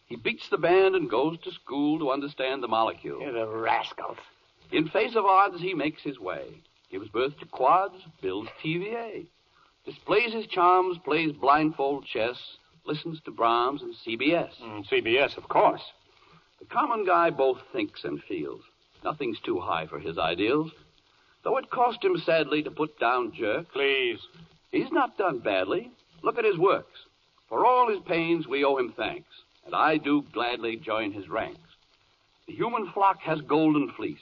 He beats the band and goes to school to understand the molecule. You're the rascals. In face of odds, he makes his way. Gives birth to quads, builds TVA. Displays his charms, plays blindfold chess, listens to Brahms and CBS. CBS, of course. The common guy both thinks and feels. Nothing's too high for his ideals. Though it cost him sadly to put down jerk. Please. He's not done badly. Look at his works. For all his pains, we owe him thanks. And I do gladly join his ranks. The human flock has golden fleece,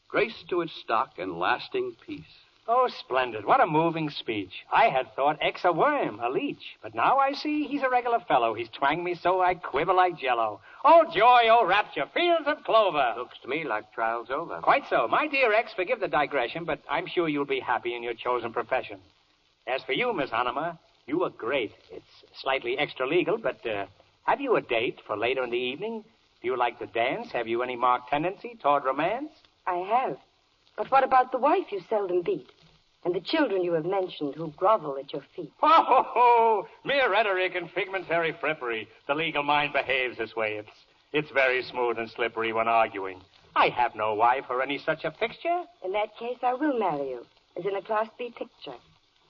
grace to its stock and lasting peace. Oh, splendid. What a moving speech. I had thought X a worm, a leech. But now I see he's a regular fellow. He's twanged me so I quiver like jello. Oh, joy, oh, rapture, fields of clover. Looks to me like trial's over. Quite so. My dear X, forgive the digression, but I'm sure you'll be happy in your chosen profession. As for you, Miss Hanema, you were great. It's slightly extra-legal, but have you a date for later in the evening? Do you like to dance? Have you any marked tendency toward romance? I have. But what about the wife you seldom beat? And the children you have mentioned who grovel at your feet? Ho, ho, ho! Mere rhetoric and figmentary frippery. The legal mind behaves this way. It's very smooth and slippery when arguing. I have no wife or any such a fixture. In that case, I will marry you, as in a Class B picture.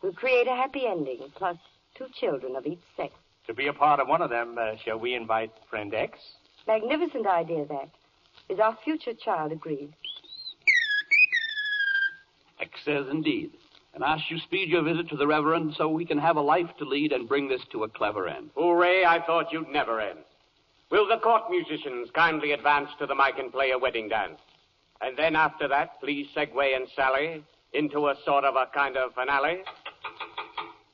We'll create a happy ending, plus 2 children of each sex. To be a part of one of them, shall we invite friend X? Magnificent idea, that. Is our future child agreed? X says indeed. And asks you speed your visit to the Reverend so we can have a life to lead and bring this to a clever end. Hooray, I thought you'd never end. Will the court musicians kindly advance to the mic and play a wedding dance? And then after that, please segue and sally into a sort of a kind of finale.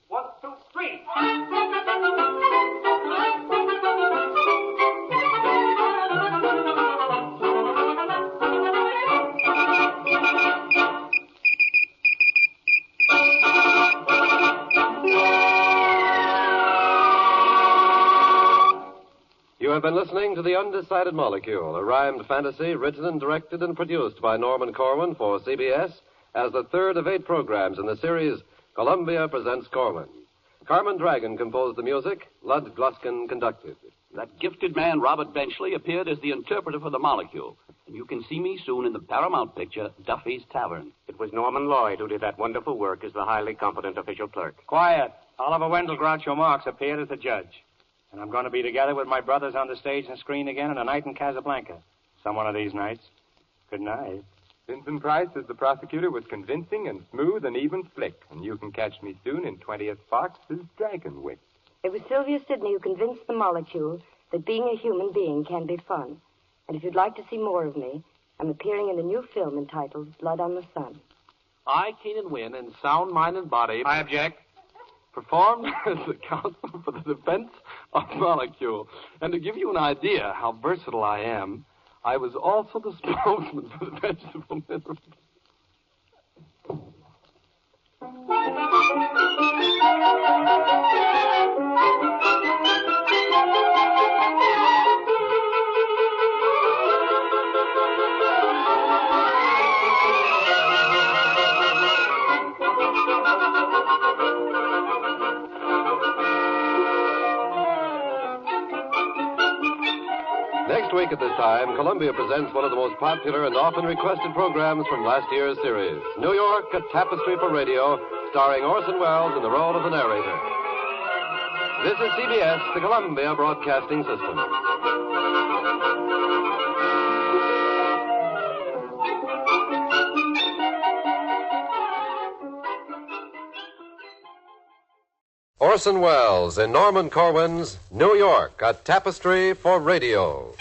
1, 2, 3. You have been listening to The Undecided Molecule, a rhymed fantasy written and directed and produced by Norman Corwin for CBS as the third of 8 programs in the series Columbia Presents Corwin. Carmen Dragon composed the music. Lud Gluskin conducted. That gifted man, Robert Benchley, appeared as the interpreter for the molecule. And you can see me soon in the Paramount picture, Duffy's Tavern. It was Norman Lloyd who did that wonderful work as the highly competent official clerk. Quiet. Oliver Wendell Groucho Marx appeared as the judge. And I'm going to be together with my brothers on the stage and screen again in A Night in Casablanca. Some one of these nights. Good night. Vincent Price as the prosecutor was convincing and smooth and even slick. And you can catch me soon in 20th Fox's Dragon Wick. It was Sylvia Sidney who convinced the molecule that being a human being can be fun. And if you'd like to see more of me, I'm appearing in a new film entitled Blood on the Sun. I, Keenan Wynn, in sound mind and body... I object. Performed as the counsel for the defense of Molecule. And to give you an idea how versatile I am, I was also the spokesman for the vegetable minerals. Next week at this time, Columbia presents one of the most popular and often requested programs from last year's series, New York, a Tapestry for Radio, starring Orson Welles in the role of the narrator. This is CBS, the Columbia Broadcasting System. Orson Welles in Norman Corwin's New York, a Tapestry for Radio.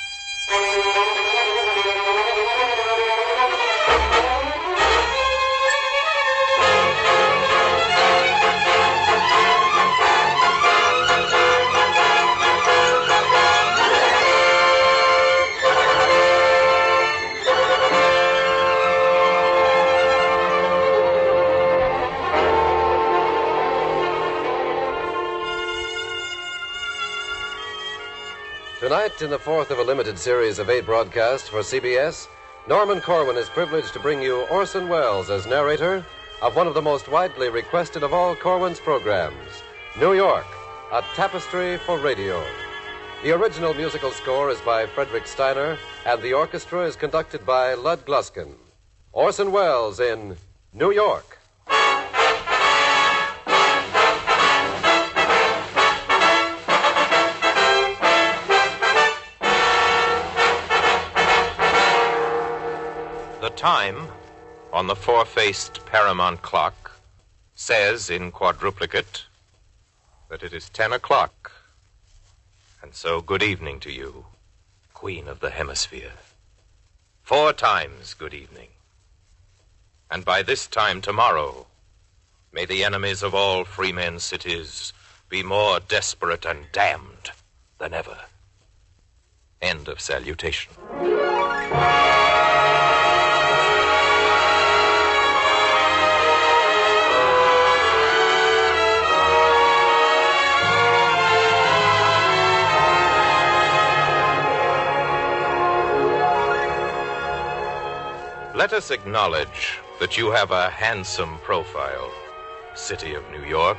Tonight, in the fourth of a limited series of 8 broadcasts for CBS, Norman Corwin is privileged to bring you Orson Welles as narrator of one of the most widely requested of all Corwin's programs, New York, a Tapestry for Radio. The original musical score is by Frederick Steiner, and the orchestra is conducted by Lud Gluskin. Orson Welles in New York. The time on the four-faced Paramount clock says in quadruplicate that it is 10 o'clock. And so good evening to you, Queen of the Hemisphere. 4 times good evening. And by this time tomorrow, may the enemies of all free men's cities be more desperate and damned than ever. End of salutation. Let us acknowledge that you have a handsome profile, City of New York,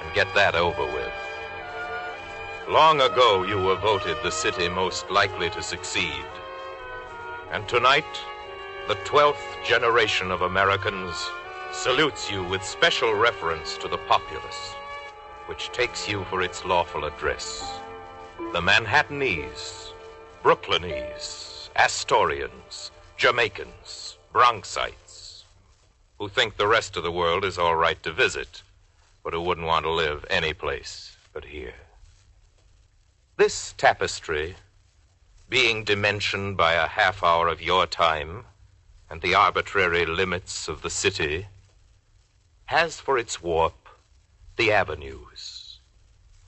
and get that over with. Long ago, you were voted the city most likely to succeed. And tonight, the 12th generation of Americans salutes you with special reference to the populace, which takes you for its lawful address. The Manhattanese, Brooklynese, Astorians, Jamaicans, Bronxites, who think the rest of the world is all right to visit, but who wouldn't want to live any place but here. This tapestry, being dimensioned by a half hour of your time and the arbitrary limits of the city, has for its warp the avenues,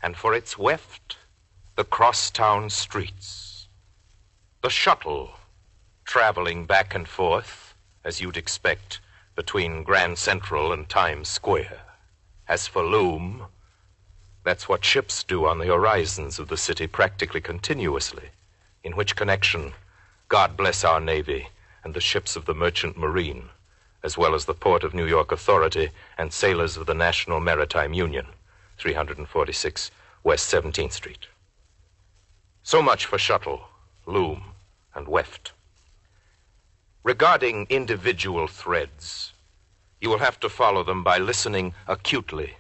and for its weft the crosstown streets. The shuttle traveling back and forth, as you'd expect, between Grand Central and Times Square. As for loom, that's what ships do on the horizons of the city practically continuously, in which connection, God bless our Navy and the ships of the Merchant Marine, as well as the Port of New York Authority and sailors of the National Maritime Union, 346 West 17th Street. So much for shuttle, loom, and weft. Regarding individual threads, you will have to follow them by listening acutely.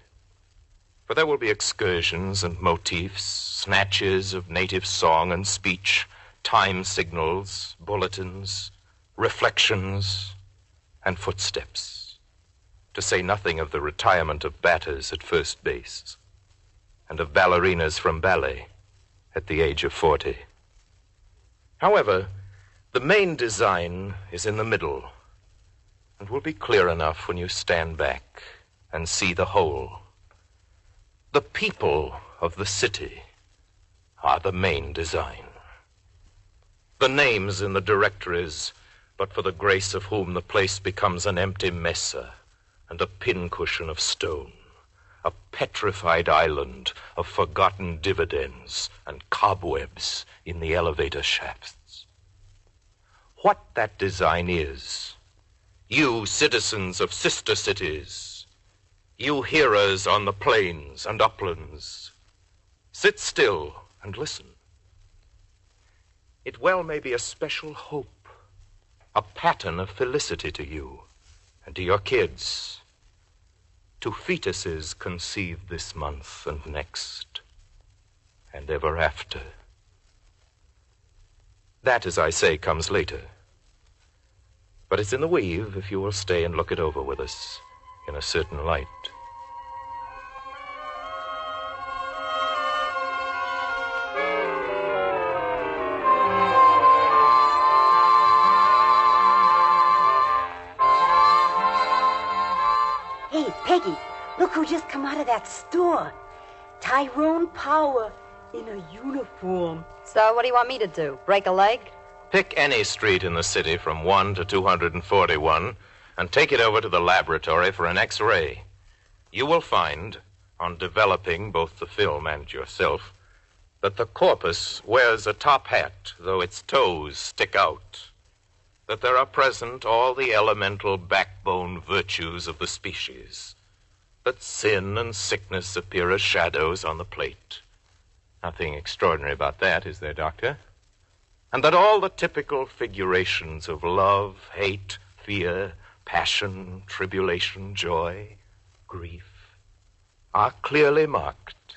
For there will be excursions and motifs, snatches of native song and speech, time signals, bulletins, reflections, and footsteps, to say nothing of the retirement of batters at first base and of ballerinas from ballet at the age of 40. However, the main design is in the middle and will be clear enough when you stand back and see the whole. The people of the city are the main design. The names in the directories, but for the grace of whom the place becomes an empty mesa and a pincushion of stone, a petrified island of forgotten dividends and cobwebs in the elevator shafts. What that design is, you citizens of sister cities, you hearers on the plains and uplands, sit still and listen. It well may be a special hope, a pattern of felicity to you and to your kids, to fetuses conceived this month and next, and ever after. That, as I say, comes later. But it's in the weave if you will stay and look it over with us in a certain light. Hey, Peggy, look who just come out of that store. Tyrone Power in a uniform. So what do you want me to do? Break a leg? Pick any street in the city from 1 to 241 and take it over to the laboratory for an X-ray. You will find, on developing both the film and yourself, that the corpus wears a top hat, though its toes stick out. That there are present all the elemental backbone virtues of the species. That sin and sickness appear as shadows on the plate. Nothing extraordinary about that, is there, Doctor? And that all the typical figurations of love, hate, fear, passion, tribulation, joy, grief, are clearly marked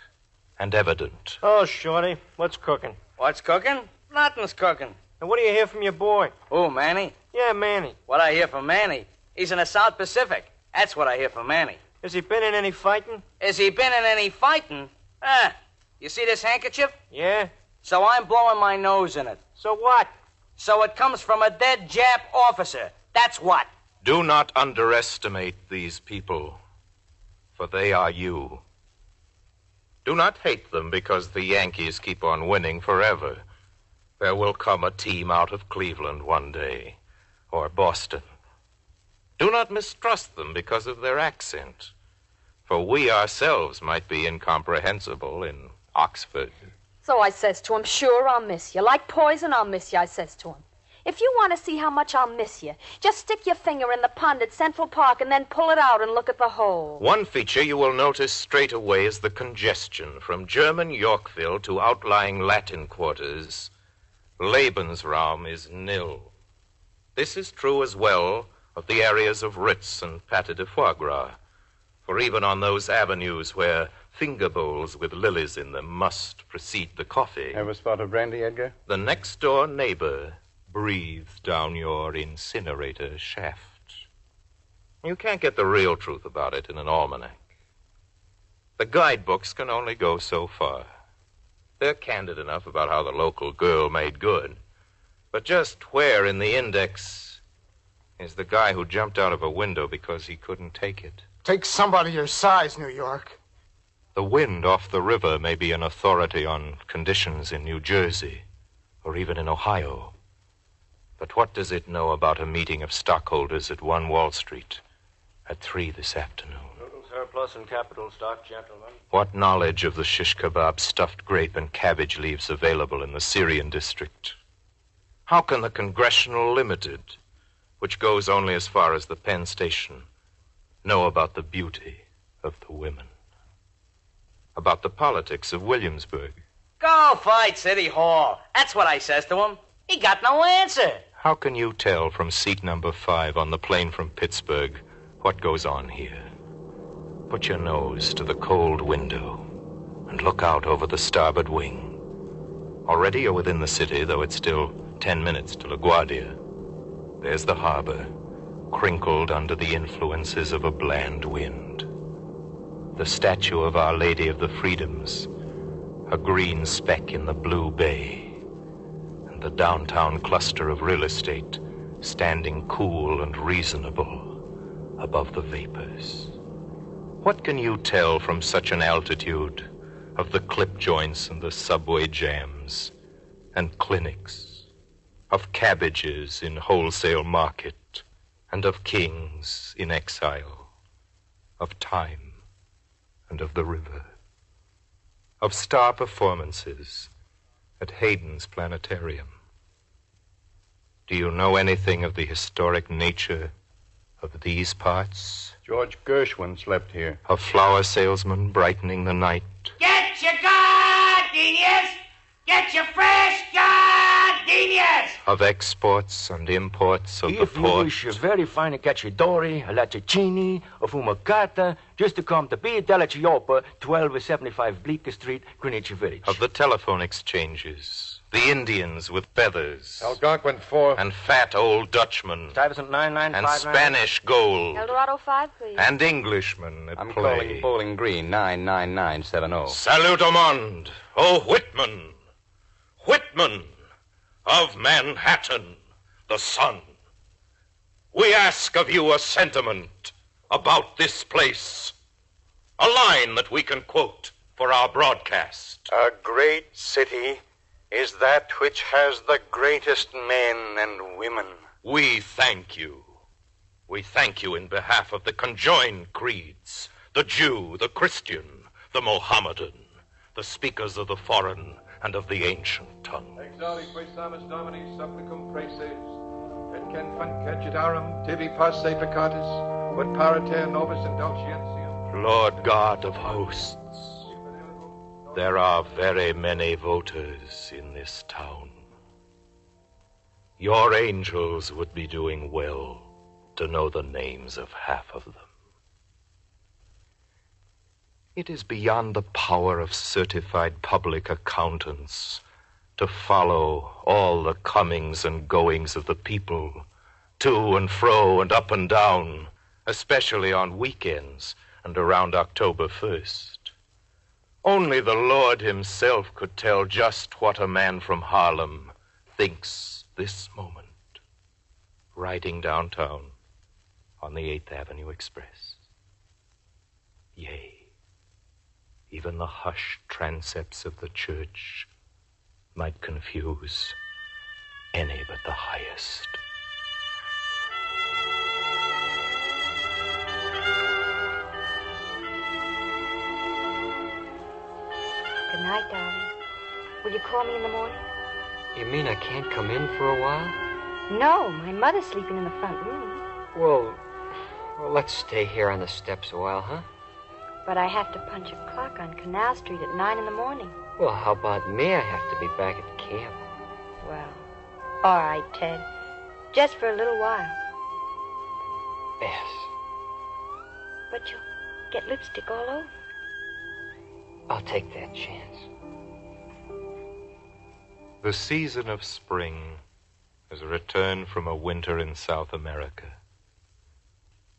and evident. Oh, Shorty, what's cooking? What's cooking? Nothing's cooking. And what do you hear from your boy? Oh, Manny? Yeah, Manny. What I hear from Manny? He's in the South Pacific. That's what I hear from Manny. Has he been in any fighting? Has he been in any fighting? You see this handkerchief? Yeah. So I'm blowing my nose in it. So what? So it comes from a dead Jap officer. That's what. Do not underestimate these people, for they are you. Do not hate them because the Yankees keep on winning forever. There will come a team out of Cleveland one day, or Boston. Do not mistrust them because of their accent, for we ourselves might be incomprehensible in Oxford. So I says to him, sure, I'll miss you. Like poison, I'll miss you, I says to him. If you want to see how much I'll miss you, just stick your finger in the pond at Central Park and then pull it out and look at the hole. One feature you will notice straight away is the congestion from German Yorkville to outlying Latin quarters. Lebensraum is nil. This is true as well of the areas of Ritz and Pâté de Foie Gras. For even on those avenues where finger bowls with lilies in them must precede the coffee, Ever spot a brandy, Edgar? the next-door neighbor breathes down your incinerator shaft. You can't get the real truth about it in an almanac. The guidebooks can only go so far. They're candid enough about how the local girl made good. But just where in the index is the guy who jumped out of a window because he couldn't take it? Take somebody your size, New York. The wind off the river may be an authority on conditions in New Jersey or even in Ohio. But what does it know about a meeting of stockholders at 1 Wall Street at 3 this afternoon? Total surplus and capital stock, gentlemen. What knowledge of the shish kebab, stuffed grape, and cabbage leaves available in the Syrian district? How can the Congressional Limited, which goes only as far as the Penn Station, know about the beauty of the women? About the politics of Williamsburg? Go fight City Hall. That's what I says to him. He got no answer. How can you tell from seat number 5 on the plane from Pittsburgh what goes on here? Put your nose to the cold window and look out over the starboard wing. Already you're within the city, though it's still 10 minutes to LaGuardia. There's the harbor, crinkled under the influences of a bland wind. The statue of Our Lady of the Freedoms, a green speck in the blue bay. The downtown cluster of real estate standing cool and reasonable above the vapors. What can you tell from such an altitude of the clip joints and the subway jams and clinics, of cabbages in wholesale market and of kings in exile, of time and of the river, of star performances at Hayden's Planetarium? Do you know anything of the historic nature of these parts? George Gershwin slept here. Of flower salesmen brightening the night? Get your gardenias! Get your fresh gardenias! Of exports and imports of the If you port? wish a very fine cacciatore, a latticini, a fumagata, just to come to Via della Chioppa, 1275 Bleecker Street, Greenwich Village. Of the telephone exchanges? The Indians with feathers? Algonquin 4. And fat old Dutchmen? Stuyvesant 9959. And Spanish gold? Eldorado 5, please. And Englishmen at I'm play? calling Bowling Green, 99970. Salute au monde, oh Whitman! Whitman of Manhattan, the sun. We ask of you a sentiment about this place. A line that we can quote for our broadcast. A great city is that which has the greatest men and women. We thank you. We thank you in behalf of the conjoined creeds, the Jew, the Christian, the Mohammedan, the speakers of the foreign and of the ancient tongue. Exali quaesamus Domini supplicum praeses, et can facetarum tibi passe peccatis, ut pariter nobis indulgentium. Lord God of hosts, there are very many voters in this town. Your angels would be doing well to know the names of half of them. It is beyond the power of certified public accountants to follow all the comings and goings of the people, to and fro and up and down, especially on weekends and around October 1st. Only the Lord himself could tell just what a man from Harlem thinks this moment, riding downtown on the 8th Avenue Express. Yea, even the hushed transepts of the church might confuse any but the highest. Good night, darling. Will you call me in the morning? You mean I can't come in for a while? No, my mother's sleeping in the front room. Well, let's stay here on the steps a while, huh? But I have to punch a clock on Canal Street at 9 in the morning. Well, how about me? I have to be back at camp. Well, all right, Ted. Just for a little while. Yes. But you'll get lipstick all over. I'll take that chance. The season of spring has returned from a winter in South America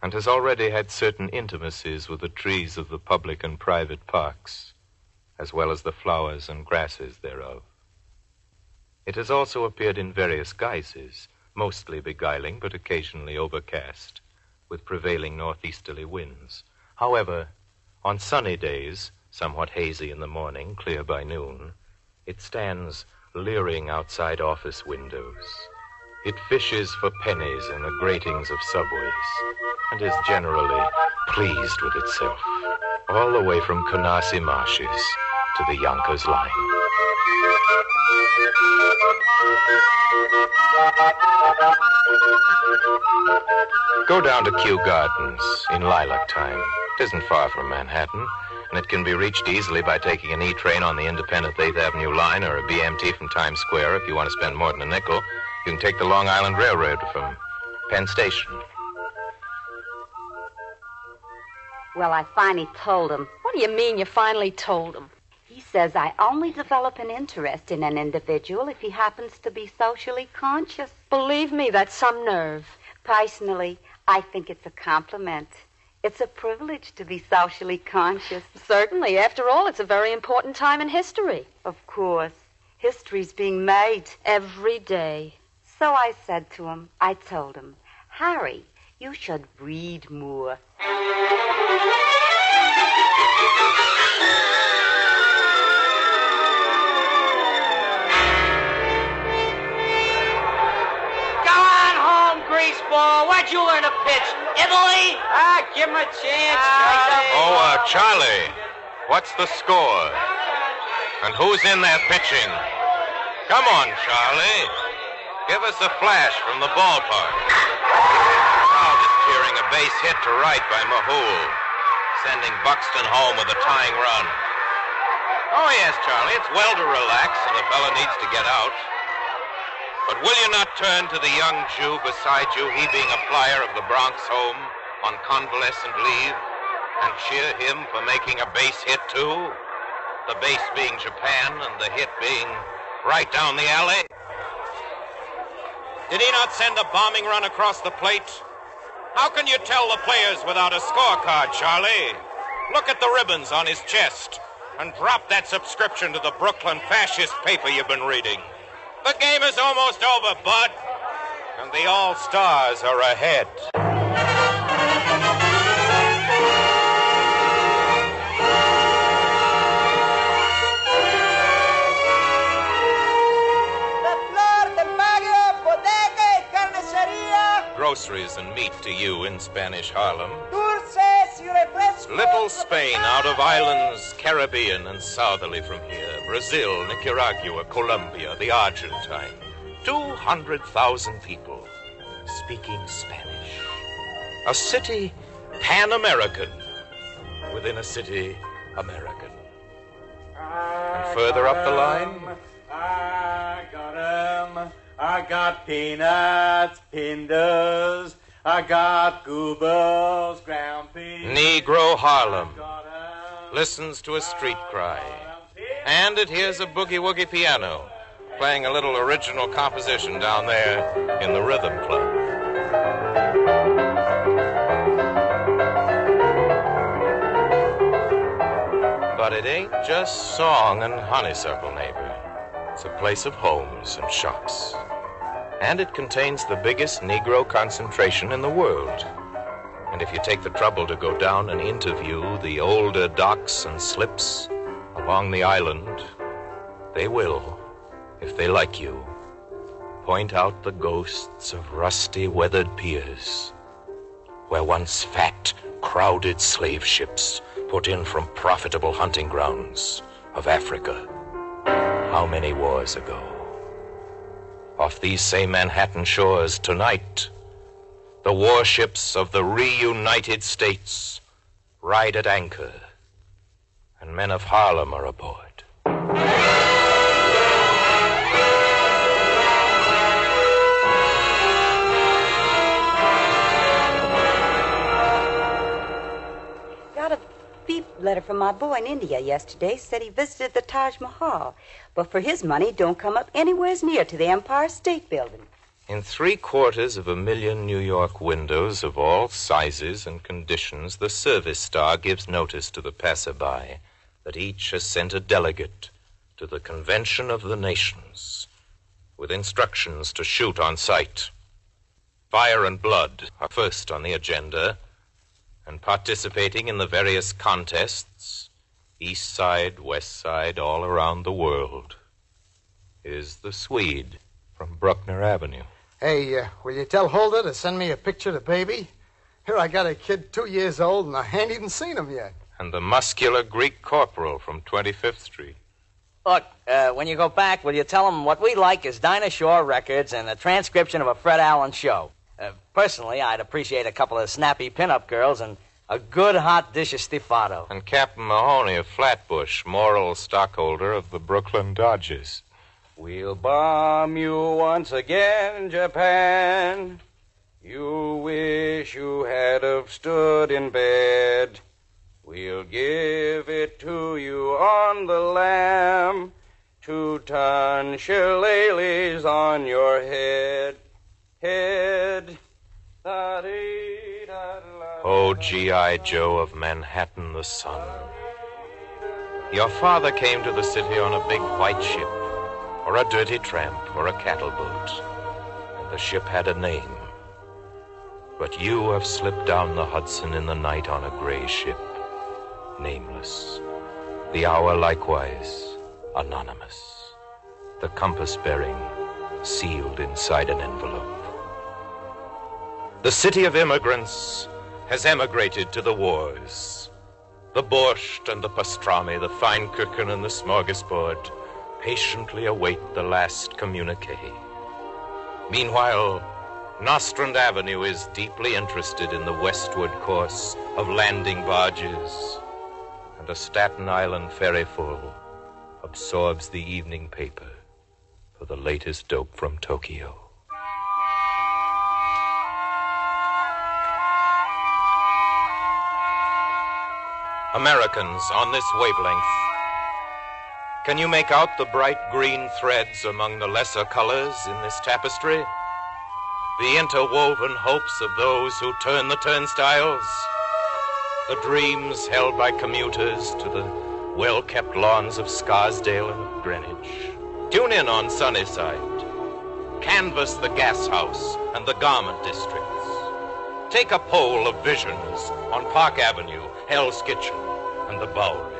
and has already had certain intimacies with the trees of the public and private parks, as well as the flowers and grasses thereof. It has also appeared in various guises, mostly beguiling but occasionally overcast, with prevailing northeasterly winds. However, on sunny days, somewhat hazy in the morning, clear by noon, it stands leering outside office windows. It fishes for pennies in the gratings of subways and is generally pleased with itself, all the way from Canarsie Marshes to the Yonkers line. Go down to Kew Gardens in lilac time. It isn't far from Manhattan, and it can be reached easily by taking an E train on the independent 8th Avenue line or a BMT from Times Square. If you want to spend more than a nickel, you can take the Long Island Railroad from Penn Station. Well, I finally told him. What do you mean you finally told him? He says I only develop an interest in an individual if he happens to be socially conscious. Believe me, that's some nerve. Personally, I think it's a compliment. It's a privilege to be socially conscious. Certainly. After all, it's a very important time in history. Of course. History's being made. Every day. So I said to him, I told him, Harry, you should read more. Greaseball, where'd you learn to pitch? Italy? Give him a chance, Charlie. Oh, Charlie, what's the score? And who's in there pitching? Come on, Charlie. Give us a flash from the ballpark. Crowd is cheering a base hit to right by Mahool, sending Buxton home with a tying run. Oh, yes, Charlie, it's well to relax, and the fella needs to get out. But will you not turn to the young Jew beside you, he being a flyer of the Bronx home on convalescent leave, and cheer him for making a base hit, too? The base being Japan and the hit being right down the alley? Did he not send a bombing run across the plate? How can you tell the players without a scorecard, Charlie? Look at the ribbons on his chest and drop that subscription to the Brooklyn fascist paper you've been reading. The game is almost over, Bud, and the All-Stars are ahead. Groceries and meat to you in Spanish Harlem. Little Spain out of islands, Caribbean and southerly from here. Brazil, Nicaragua, Colombia, the Argentine. 200,000 people speaking Spanish. A city Pan-American within a city American. And further up the line... I got 'em. I got peanuts, pindas. I got goobers, ground beef. Negro Harlem listens to a street cry, and it hears a boogie-woogie piano playing a little original composition down there in the Rhythm Club. But it ain't just song and honeysuckle, neighbor. It's a place of homes and shops. And it contains the biggest Negro concentration in the world. And if you take the trouble to go down and interview the older docks and slips along the island, they will, if they like you, point out the ghosts of rusty, weathered piers where once fat, crowded slave ships put in from profitable hunting grounds of Africa. How many wars ago? Off these same Manhattan shores tonight, the warships of the reunited states ride at anchor, and men of Harlem are aboard. Got a beep letter from my boy in India yesterday. Said he visited the Taj Mahal. But for his money, don't come up anywhere near to the Empire State Building. In 750,000 New York windows of all sizes and conditions, the service star gives notice to the passerby that each has sent a delegate to the Convention of the Nations with instructions to shoot on sight. Fire and blood are first on the agenda, and participating in the various contests, east side, west side, all around the world, is the Swede from Bruckner Avenue. Hey, will you tell Hulda to send me a picture of the baby? Here I got a kid 2 years old, and I ain't even seen him yet. And the muscular Greek corporal from 25th Street. Look, when you go back, will you tell them what we like is Dinah Shore records and a transcription of a Fred Allen show? Personally, I'd appreciate a couple of snappy pinup girls and a good hot dish of stiffato. And Captain Mahoney of Flatbush, moral stockholder of the Brooklyn Dodgers. We'll bomb you once again, Japan. You wish you had have stood in bed. We'll give it to you on the lam. 2-ton shillelaghs on your head. Oh, G.I. Joe of Manhattan, the sun. Your father came to the city on a big white ship, or a dirty tramp, or a cattle boat, and the ship had a name. But you have slipped down the Hudson in the night on a gray ship, nameless. The hour likewise, anonymous. The compass bearing, sealed inside an envelope. The city of immigrants has emigrated to the wars. The borscht and the pastrami, the fine kuchen and the smorgasbord patiently await the last communique. Meanwhile, Nostrand Avenue is deeply interested in the westward course of landing barges, and a Staten Island ferryful absorbs the evening paper for the latest dope from Tokyo. Americans on this wavelength, can you make out the bright green threads among the lesser colors in this tapestry? The interwoven hopes of those who turn the turnstiles? The dreams held by commuters to the well-kept lawns of Scarsdale and Greenwich? Tune in on Sunnyside. Canvass the gas house and the garment districts. Take a poll of visions on Park Avenue, Hell's Kitchen, and the Bowery.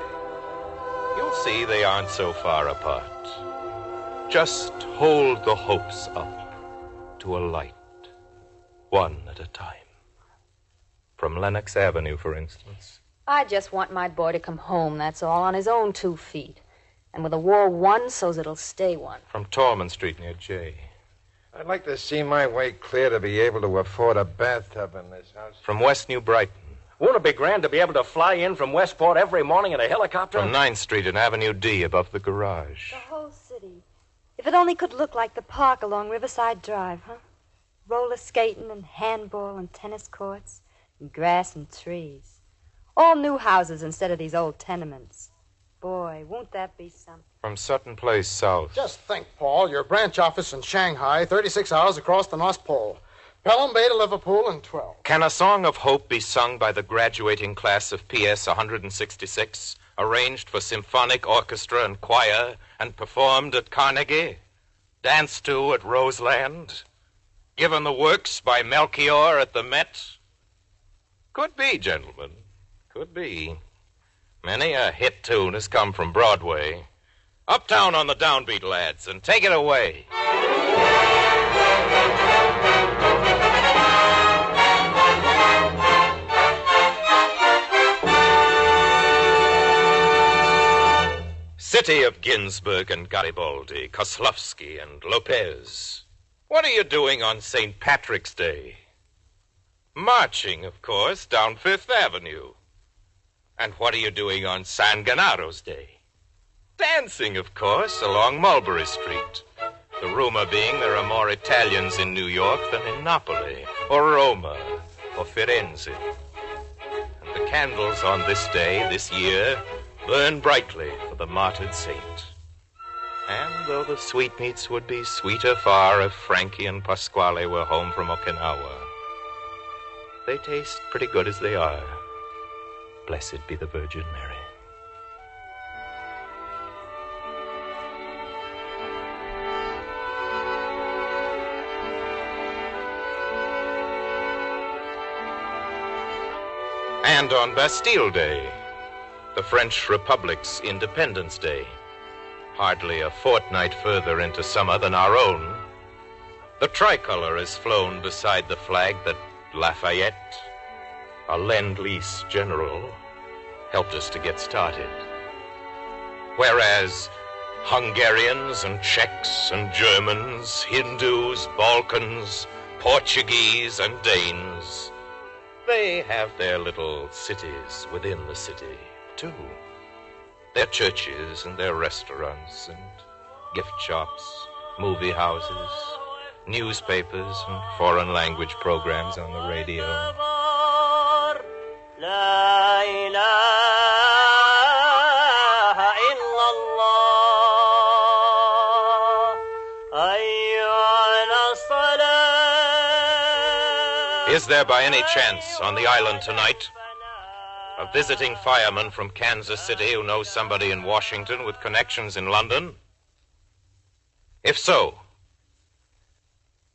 You'll see they aren't so far apart. Just hold the hopes up to a light, one at a time. From Lenox Avenue, for instance. I just want my boy to come home, that's all, on his own 2 feet. And with a war won so's it'll stay one. From Tallman Street near Jay. I'd like to see my way clear to be able to afford a bathtub in this house. From West New Brighton. Won't it be grand to be able to fly in from Westport every morning in a helicopter? From 9th Street and Avenue D above the garage. The whole city. If it only could look like the park along Riverside Drive, huh? Roller skating and handball and tennis courts and grass and trees. All new houses instead of these old tenements. Boy, won't that be something? From Sutton Place south. Just think, Paul, your branch office in Shanghai, 36 hours across the North Pole. Pelham Bay to Liverpool in 12. Can a song of hope be sung by the graduating class of PS 166, arranged for symphonic orchestra and choir, and performed at Carnegie? Danced to at Roseland? Given the works by Melchior at the Met? Could be, gentlemen. Could be. Many a hit tune has come from Broadway. Uptown on the downbeat, lads, and take it away. City of Ginsberg and Garibaldi, Kozlovsky and Lopez. What are you doing on St. Patrick's Day? Marching, of course, down Fifth Avenue. And what are you doing on San Gennaro's Day? Dancing, of course, along Mulberry Street. The rumor being there are more Italians in New York than in Napoli, or Roma, or Firenze. And the candles on this day, this year, burn brightly for the martyred saint. And though the sweetmeats would be sweeter far if Frankie and Pasquale were home from Okinawa, they taste pretty good as they are. Blessed be the Virgin Mary. And on Bastille Day, the French Republic's Independence Day, hardly a fortnight further into summer than our own, the tricolor is flown beside the flag that Lafayette, a Lend-Lease general, helped us to get started. Whereas Hungarians and Czechs and Germans, Hindus, Balkans, Portuguese and Danes, they have their little cities within the city, too. Their churches and their restaurants and gift shops, movie houses, newspapers and foreign language programs on the radio. Is there by any chance on the island tonight a visiting fireman from Kansas City who knows somebody in Washington with connections in London? If so,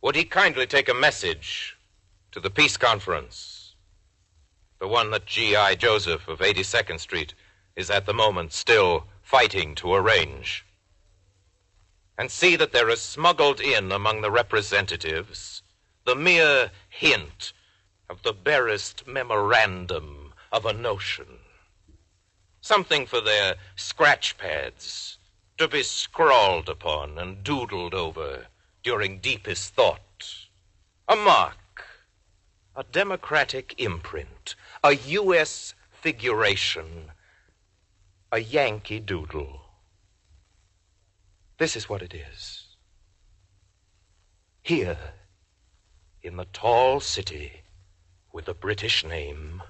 would he kindly take a message to the peace conference, the one that G.I. Joseph of 82nd Street is at the moment still fighting to arrange, and see that there is smuggled in among the representatives the mere hint of the barest memorandum of a notion, something for their scratch pads to be scrawled upon and doodled over during deepest thought, a mark, a democratic imprint, a U.S. figuration, a Yankee doodle. This is what it is. Here, in the tall city with a British name,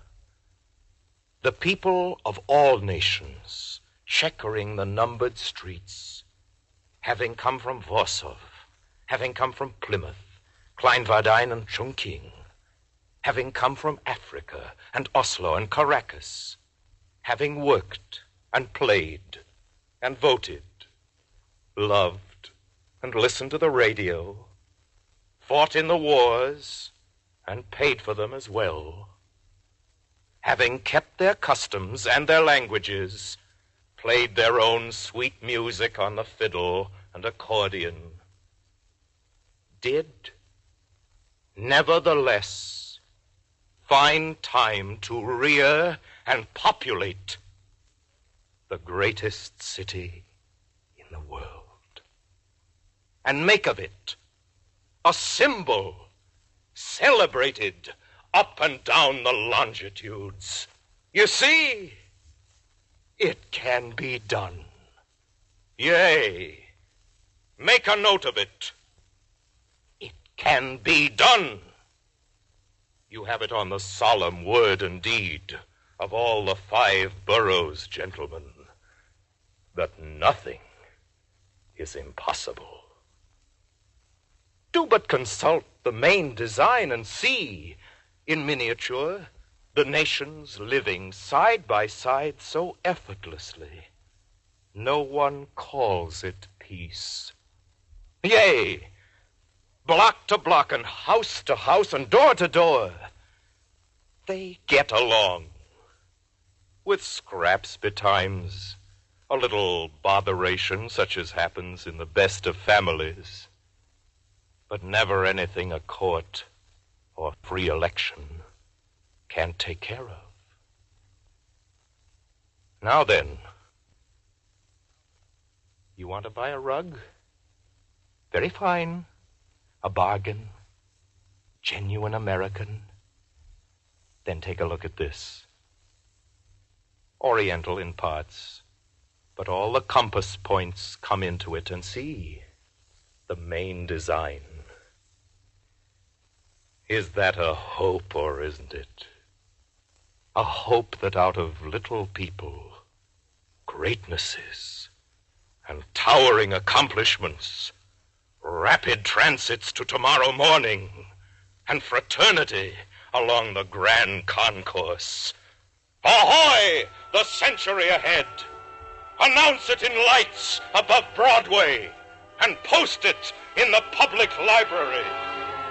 the people of all nations, checkering the numbered streets, having come from Warsaw, having come from Plymouth, Kleinwardein and Chongqing, having come from Africa and Oslo and Caracas, having worked and played and voted, loved and listened to the radio, fought in the wars and paid for them as well, having kept their customs and their languages, played their own sweet music on the fiddle and accordion, did, nevertheless, find time to rear and populate the greatest city in the world, and make of it a symbol celebrated up and down the longitudes. You see, it can be done. Yea, make a note of it. It can be done. You have it on the solemn word and deed of all the 5 boroughs, gentlemen, that nothing is impossible. Do but consult the main design and see, in miniature, the nations living side by side so effortlessly. No one calls it peace. Yea, block to block and house to house and door to door, they get along, with scraps betimes, a little botheration such as happens in the best of families, but never anything a court or free election can't take care of. Now then, you want to buy a rug? Very fine. A bargain? Genuine American? Then take a look at this. Oriental in parts, but all the compass points come into it, and see the main design. Is that a hope, or isn't it? A hope that out of little people, greatnesses and towering accomplishments, rapid transits to tomorrow morning, and fraternity along the grand concourse. Ahoy! The century ahead! Announce it in lights above Broadway, and post it in the public library.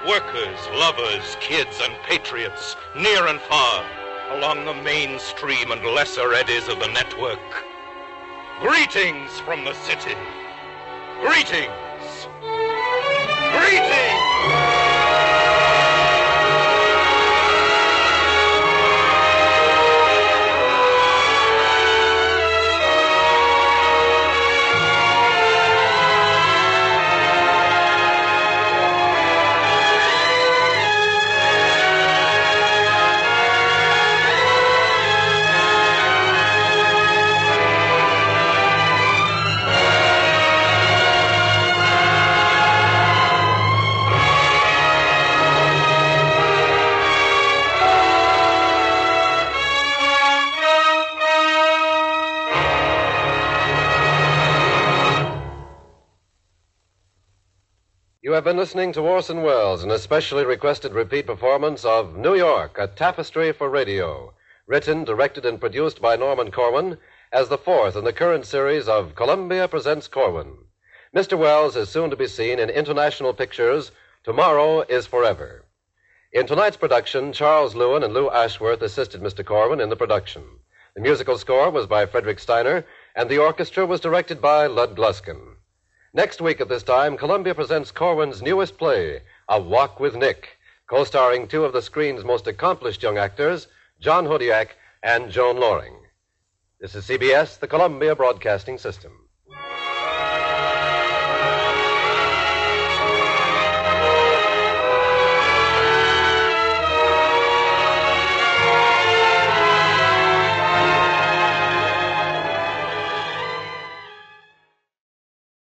Workers, lovers, kids, and patriots, near and far, along the mainstream and lesser eddies of the network. Greetings from the city. Greetings. Greetings! You have been listening to Orson Welles, an especially requested repeat performance of New York, a Tapestry for Radio, written, directed, and produced by Norman Corwin as the fourth in the current series of Columbia Presents Corwin. Mr. Welles is soon to be seen in international pictures, Tomorrow is Forever. In tonight's production, Charles Lewin and Lou Ashworth assisted Mr. Corwin in the production. The musical score was by Frederick Steiner, and the orchestra was directed by Lud Gluskin. Next week at this time, Columbia presents Corwin's newest play, A Walk with Nick, co-starring two of the screen's most accomplished young actors, John Hodiak and Joan Loring. This is CBS, the Columbia Broadcasting System.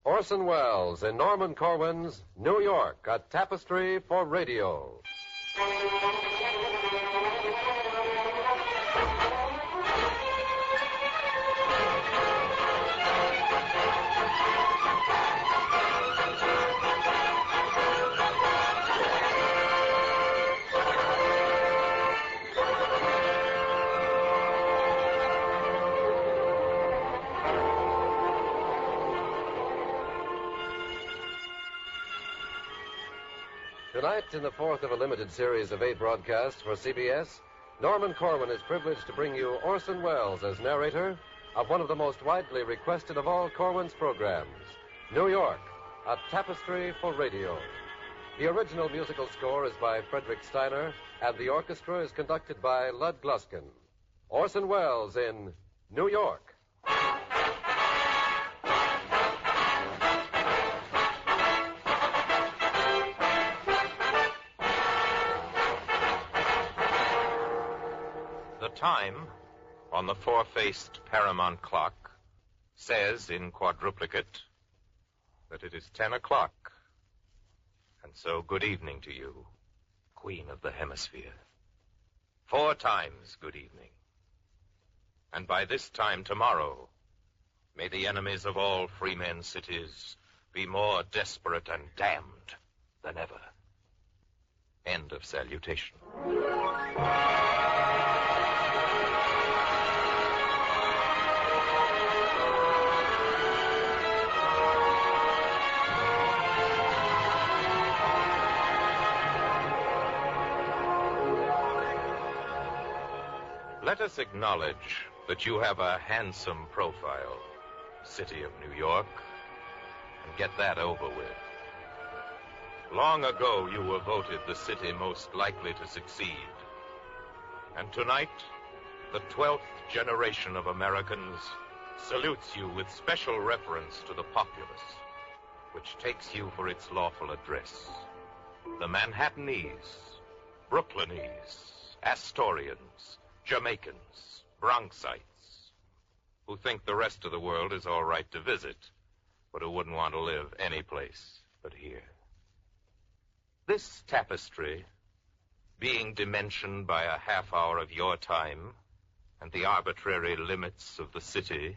Orson Welles in Norman Corwin's New York, a Tapestry for Radio. Tonight, in the fourth of a limited series of 8 broadcasts for CBS, Norman Corwin is privileged to bring you Orson Welles as narrator of one of the most widely requested of all Corwin's programs, New York, a Tapestry for Radio. The original musical score is by Frederick Steiner, and the orchestra is conducted by Lud Gluskin. Orson Welles in New York. The time on the four-faced Paramount clock says in quadruplicate that it is 10 o'clock. And so good evening to you, Queen of the Hemisphere. 4 times good evening. And by this time tomorrow, may the enemies of all free men's cities be more desperate and damned than ever. End of salutation. Let us acknowledge that you have a handsome profile, City of New York, and get that over with. Long ago, you were voted the city most likely to succeed. And tonight, the 12th generation of Americans salutes you with special reference to the populace, which takes you for its lawful address. The Manhattanese, Brooklynese, Astorians, Jamaicans, Bronxites, who think the rest of the world is all right to visit, but who wouldn't want to live any place but here. This tapestry, being dimensioned by a half hour of your time and the arbitrary limits of the city,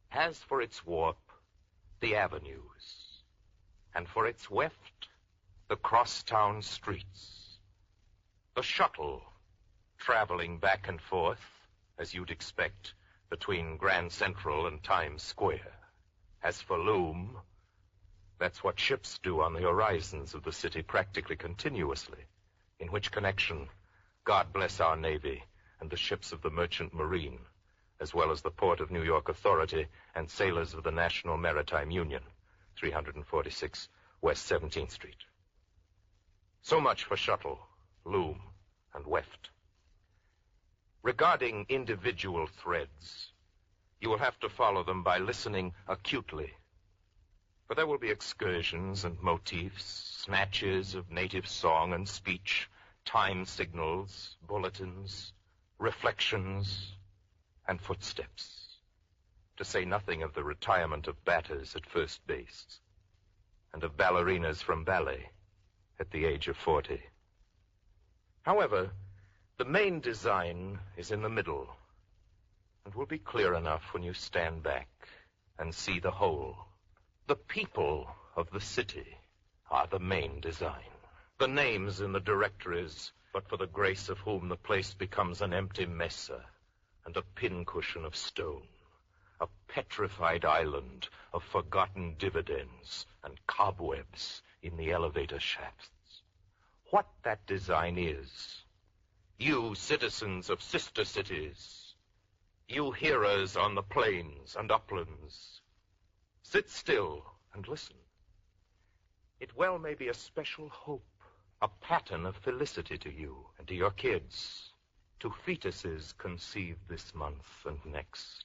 has for its warp the avenues, and for its weft the crosstown streets. The shuttle traveling back and forth, as you'd expect, between Grand Central and Times Square. As for loom, that's what ships do on the horizons of the city practically continuously, in which connection, God bless our Navy and the ships of the Merchant Marine, as well as the Port of New York Authority and sailors of the National Maritime Union, 346 West 17th Street. So much for shuttle, loom, and weft. Regarding individual threads, you will have to follow them by listening acutely. For there will be excursions and motifs, snatches of native song and speech, time signals, bulletins, reflections, and footsteps, to say nothing of the retirement of batters at first base, and of ballerinas from ballet at the age of 40. However, the main design is in the middle, and will be clear enough when you stand back and see the whole. The people of the city are the main design. The names in the directories, but for the grace of whom the place becomes an empty mesa and a pincushion of stone, a petrified island of forgotten dividends and cobwebs in the elevator shafts. What that design is, you citizens of sister cities, you hearers on the plains and uplands, sit still and listen. It well may be a special hope, a pattern of felicity to you and to your kids, to fetuses conceived this month and next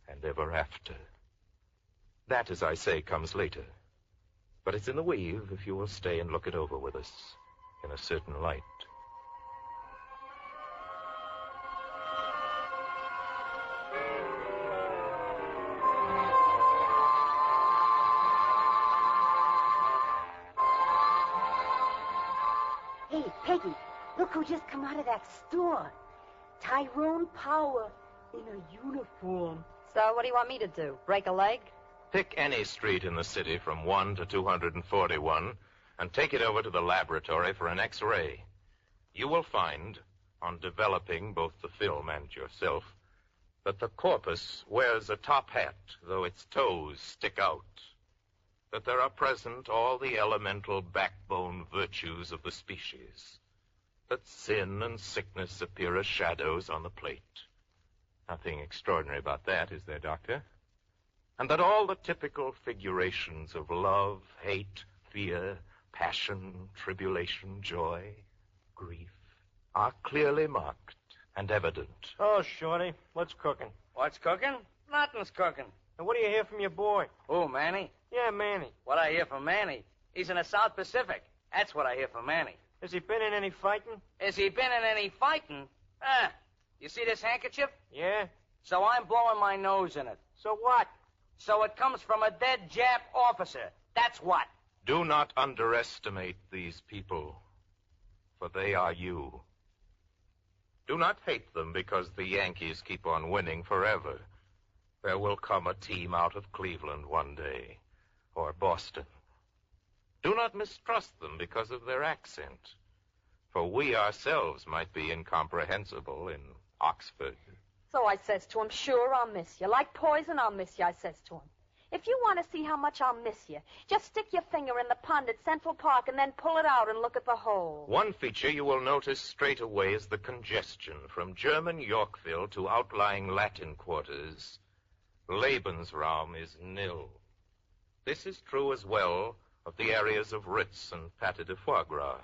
and ever after. That, as I say, comes later. But it's in the weave if you will stay and look it over with us in a certain light. Hey, Peggy, look who just come out of that store. Tyrone Power in a uniform. So what do you want me to do? Break a leg? Pick any street in the city from 1 to 241 and take it over to the laboratory for an X-ray. You will find, on developing both the film and yourself, that the corpus wears a top hat, though its toes stick out. That there are present all the elemental backbone virtues of the species. That sin and sickness appear as shadows on the plate. Nothing extraordinary about that, is there, Doctor? And that all the typical figurations of love, hate, fear, passion, tribulation, joy, grief, are clearly marked and evident. Oh, Shorty, what's cooking? What's cooking? Nothing's cooking. And what do you hear from your boy? Oh, Manny? Yeah, Manny. What I hear from Manny? He's in the South Pacific. That's what I hear from Manny. Has he been in any fighting? Has he been in any fighting? You see this handkerchief? Yeah. So I'm blowing my nose in it. So what? So it comes from a dead Jap officer. That's what. Do not underestimate these people, for they are you. Do not hate them because the Yankees keep on winning forever. There will come a team out of Cleveland one day, or Boston. Do not mistrust them because of their accent, for we ourselves might be incomprehensible in Oxford. So I says to him, sure, I'll miss you. Like poison, I'll miss you, I says to him. If you want to see how much I'll miss you, just stick your finger in the pond at Central Park and then pull it out and look at the hole. One feature you will notice straight away is the congestion from German Yorkville to outlying Latin quarters. Lebensraum is nil. This is true as well of the areas of Ritz and Pâté de Foie Gras,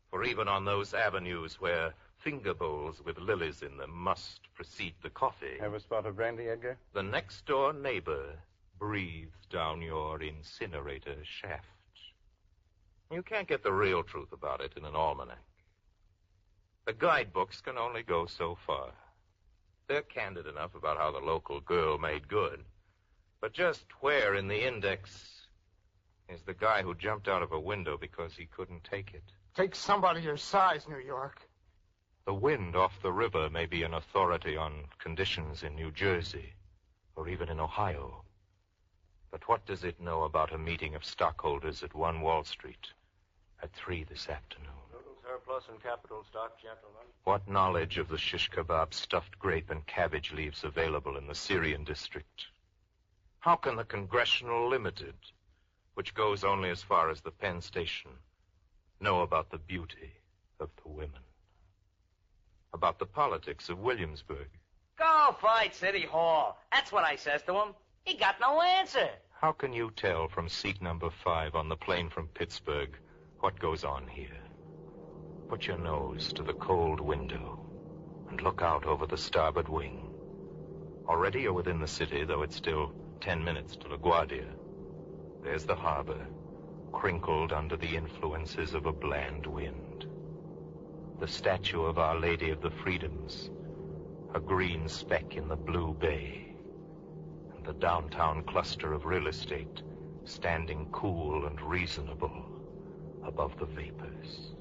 for even on those avenues where finger bowls with lilies in them must precede the coffee. Have a spot of brandy, Edgar? The next-door neighbor breathes down your incinerator shaft. You can't get the real truth about it in an almanac. The guidebooks can only go so far. They're candid enough about how the local girl made good. But just where in the index is the guy who jumped out of a window because he couldn't take it? Take somebody your size, New York. The wind off the river may be an authority on conditions in New Jersey or even in Ohio. But what does it know about a meeting of stockholders at 1 Wall Street at 3 this afternoon? Total surplus and capital stock, gentlemen. What knowledge of the shish kebab, stuffed grape, and cabbage leaves available in the Syrian district? How can the Congressional Limited, which goes only as far as the Penn Station, know about the beauty of the women? About the politics of Williamsburg? Go fight City Hall. That's what I says to him. He got no answer. How can you tell from seat number 5 on the plane from Pittsburgh what goes on here? Put your nose to the cold window and look out over the starboard wing. Already you're within the city, though it's still 10 minutes to LaGuardia. There's the harbor, crinkled under the influences of a bland wind. The statue of Our Lady of the Freedoms, a green speck in the blue bay, and the downtown cluster of real estate standing cool and reasonable above the vapors.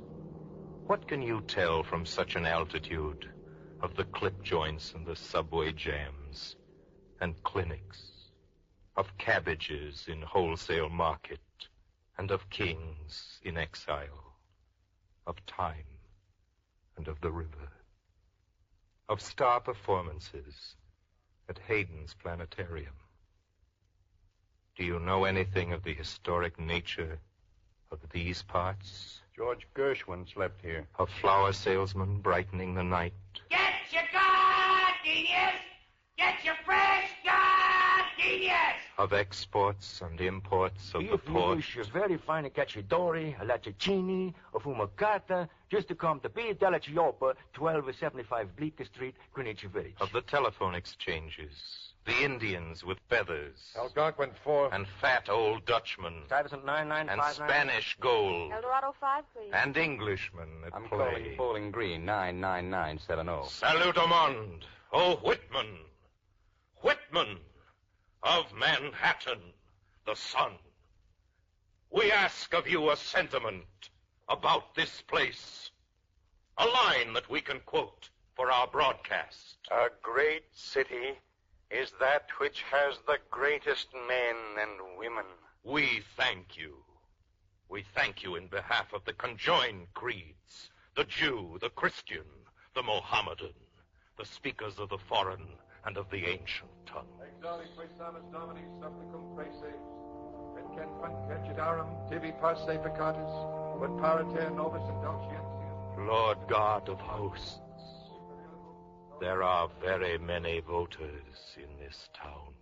What can you tell from such an altitude of the clip joints and the subway jams and clinics, of cabbages in wholesale market and of kings in exile, of time and of the river, of star performances at Hayden's Planetarium? Do you know anything of the historic nature of these parts? George Gershwin slept here. Of flower salesmen brightening the night? Get your gardenias! Get your fresh gardenias! Of exports and imports of the If you port? wish a very fine cacciatore, a latticini, a fumacata, just to come to P. della Chioppa, 1275 Bleecker Street, Greenwich Village. Of the telephone exchanges, the Indians with feathers, Algonquin 4. and fat old Dutchmen, Stuyvesant 9959. and Spanish gold, Eldorado 5, please. and Englishmen at I'm play. calling Bowling Green, 99970. Salute amond, oh Whitman, Whitman of Manhattan, the sun. We ask of you a sentiment about this place, a line that we can quote for our broadcast. A great city is that which has the greatest men and women. We thank you. We thank you in behalf of the conjoined creeds, the Jew, the Christian, the Mohammedan, the speakers of the foreign and of the ancient tongue. Exali quaesamus Domini supplicum praeses, et can concegitarum tibi passe peccatis, ut pariter nobis indulgentium. Lord God of hosts, there are very many voters in this town.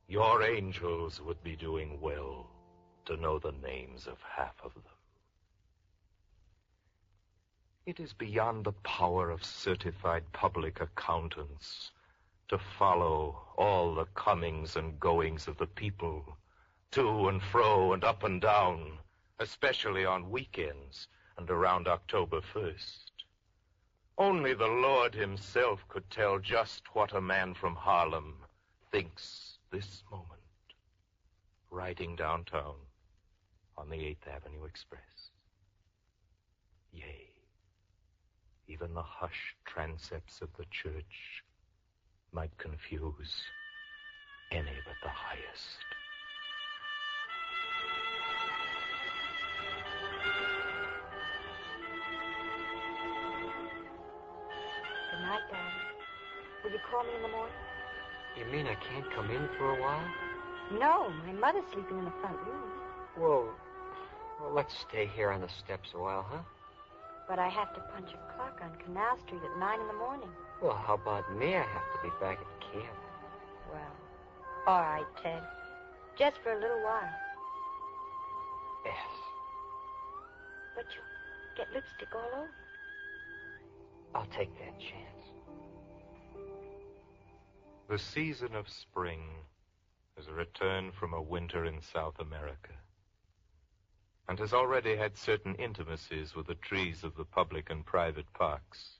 Your angels would be doing well to know the names of half of them. It is beyond the power of certified public accountants to follow all the comings and goings of the people, to and fro and up and down, especially on weekends and around October 1st. Only the Lord himself could tell just what a man from Harlem thinks this moment, riding downtown on the 8th Avenue Express. Yea, even the hushed transepts of the church might confuse any but the highest. Good night, Daddy. Will you call me in the morning? You mean I can't come in for a while? No, my mother's sleeping in the front room. Well, let's stay here on the steps a while, huh? But I have to punch a clock on Canal Street at 9 in the morning. Well, how about me? I have to be back at camp. Well, all right, Ted. Just for a little while. Yes. But you'll get lipstick all over. I'll take that chance. The season of spring is a return from a winter in South America. and has already had certain intimacies with the trees of the public and private parks,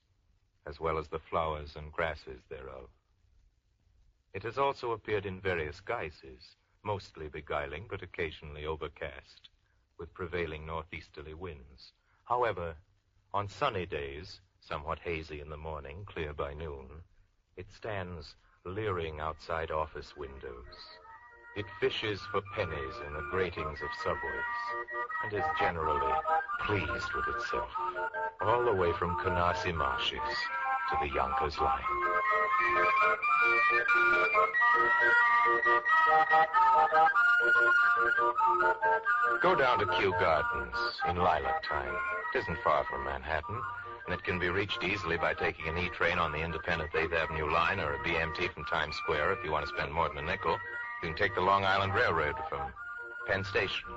as well as the flowers and grasses thereof. It has also appeared in various guises, mostly beguiling but occasionally overcast, with prevailing northeasterly winds. However, on sunny days, somewhat hazy in the morning, clear by noon, it stands leering outside office windows. It fishes for pennies in the gratings of subways, and is generally pleased with itself, all the way from Canarsie Marshes to the Yonkers line. Go down to Kew Gardens in lilac time. It isn't far from Manhattan, and it can be reached easily by taking an E-train on the independent 8th Avenue line or a BMT from Times Square if you want to spend more than a nickel. You can take the Long Island Railroad from Penn Station.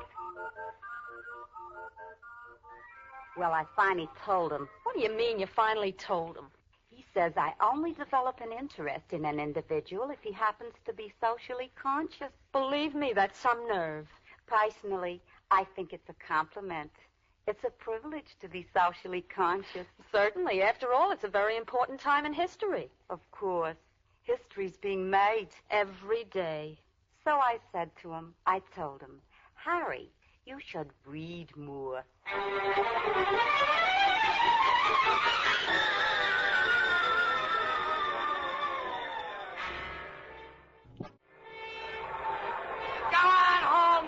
Well, I finally told him. What do you mean you finally told him? He says I only develop an interest in an individual if he happens to be socially conscious. Believe me, that's some nerve. Personally, I think it's a compliment. It's a privilege to be socially conscious. Certainly. After all, it's a very important time in history. Of course. History's being made. Every day. So I said to him, I told him, Harry, you should read more.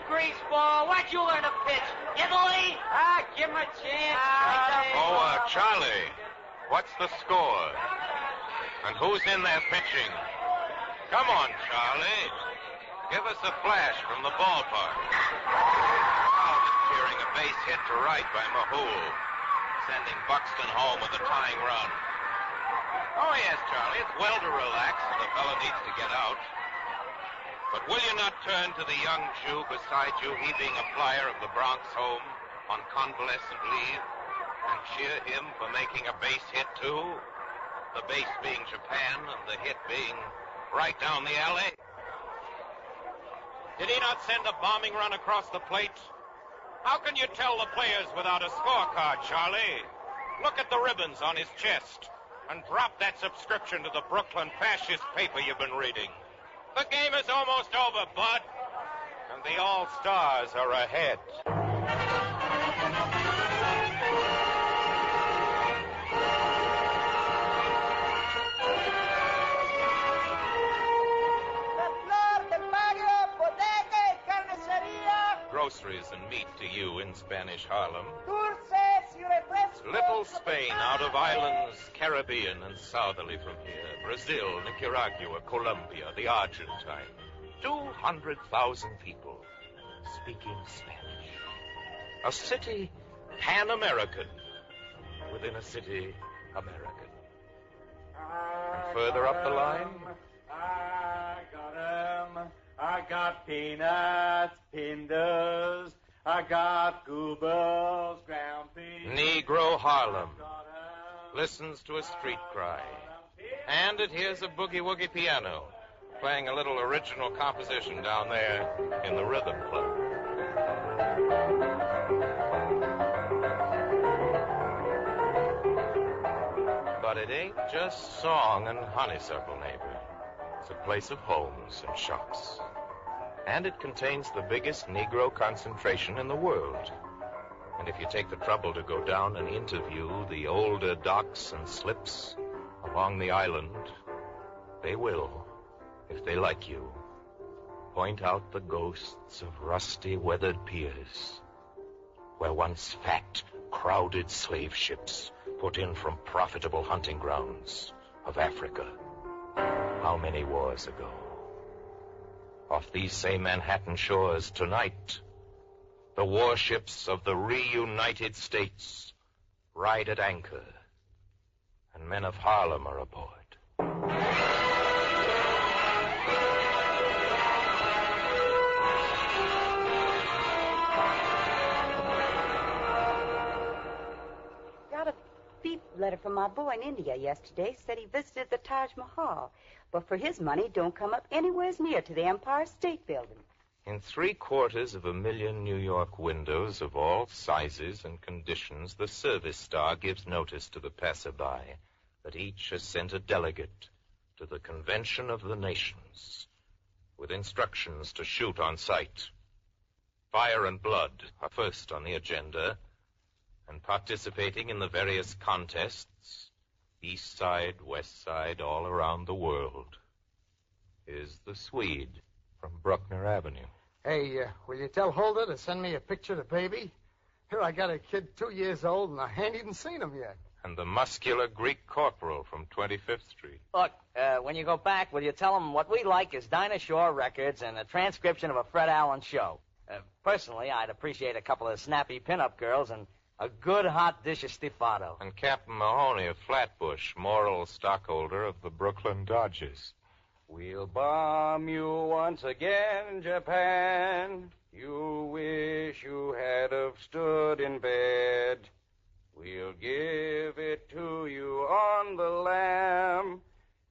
Greaseball, why'd you learn to pitch? Italy? Give him a chance. Charlie, what's the score? And who's in there pitching? Come on, Charlie. Give us a flash from the ballpark. Crowd is cheering a base hit to right by Mahool, sending Buxton home with a tying run. Oh, yes, Charlie, it's well to relax if the fellow needs to get out. But will you not turn to the young Jew beside you, he being a flyer of the Bronx home on convalescent leave, and cheer him for making a base hit, too? The base being Japan and the hit being right down the alley? Did he not send a bombing run across the plate? How can you tell the players without a scorecard, Charlie? Look at the ribbons on his chest and drop that subscription to the Brooklyn fascist paper you've been reading. The game is almost over, Bud, and the All-Stars are ahead. Groceries and meat to you in Spanish Harlem. Little Spain out of islands, Caribbean and southerly from here. Brazil, Nicaragua, Colombia, the Argentine. 200,000 people speaking Spanish. A city Pan-American within a city American. And further up the line... I got peanuts, pindas, I got goobers, ground beef. Negro Harlem listens to a street cry, and it hears a boogie-woogie piano playing a little original composition down there in the rhythm club. But it ain't just song and honeysuckle, neighbor. It's a place of homes and shops. And it contains the biggest Negro concentration in the world. And if you take the trouble to go down and interview the older docks and slips along the island, they will, if they like you, point out the ghosts of rusty, weathered piers, where once fat, crowded slave ships put in from profitable hunting grounds of Africa. How many wars ago? Off these same Manhattan shores tonight, the warships of the reunited states ride at anchor, and men of Harlem are aboard. Got a beep letter from my boy in India yesterday. Said he visited the Taj Mahal. But for his money, don't come up anywhere near to the Empire State Building. In 750,000 New York windows of all sizes and conditions, the service star gives notice to the passerby that each has sent a delegate to the Convention of the Nations with instructions to shoot on sight. Fire and blood are first on the agenda, and participating in the various contests, east side, west side, all around the world, is the Swede from Bruckner Avenue. Hey, will you tell Holder to send me a picture of the baby? Here I got a kid 2 years old, and I ain't even seen him yet. And the muscular Greek corporal from 25th Street. Look, when you go back, will you tell them what we like is Dinah Shore records and a transcription of a Fred Allen show? Personally, I'd appreciate a couple of snappy pinup girls and a good hot dish of stifado. And Captain Mahoney of Flatbush, moral stockholder of the Brooklyn Dodgers. We'll bomb you once again, Japan. You wish you had have stood in bed. We'll give it to you on the lam.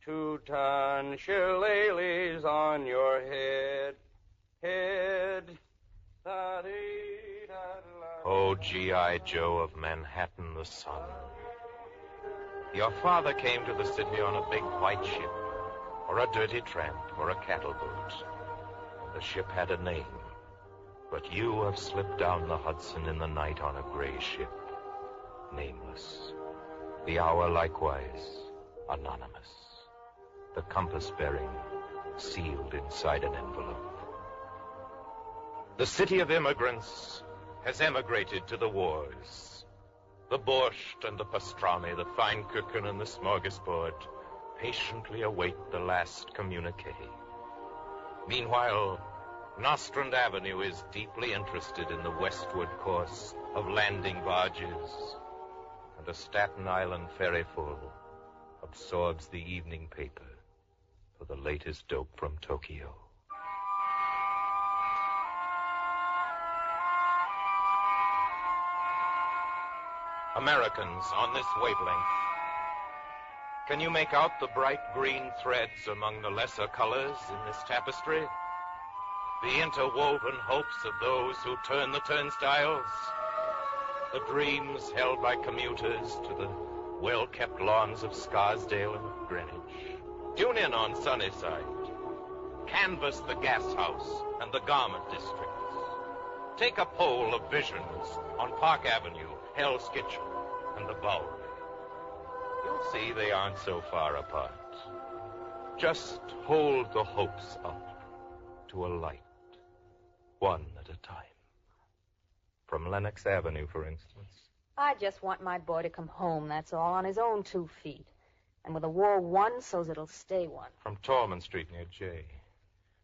2-ton shillelaghs on your head. Oh, G.I. Joe of Manhattan, the sun. Your father came to the city on a big white ship, or a dirty tramp, or a cattle boat. The ship had a name, but you have slipped down the Hudson in the night on a gray ship, nameless. The hour likewise, anonymous. The compass bearing, sealed inside an envelope. The city of immigrants has emigrated to the wars. The borscht and the pastrami, the fine kuchen and the smorgasbord patiently await the last communique. Meanwhile, Nostrand Avenue is deeply interested in the westward course of landing barges, and a Staten Island ferryful absorbs the evening paper for the latest dope from Tokyo. Americans on this wavelength, can you make out the bright green threads among the lesser colors in this tapestry? The interwoven hopes of those who turn the turnstiles? The dreams held by commuters to the well-kept lawns of Scarsdale and of Greenwich? Tune in on Sunnyside. Canvass the gas house and the garment districts. Take a poll of visions on Park Avenue, Hell's Kitchen, and the Bowery. You'll see they aren't so far apart. Just hold the hopes up to a light, one at a time. From Lenox Avenue, for instance. I just want my boy to come home, that's all, on his own 2 feet. And with a war won so's it'll stay one. From Tallman Street near Jay.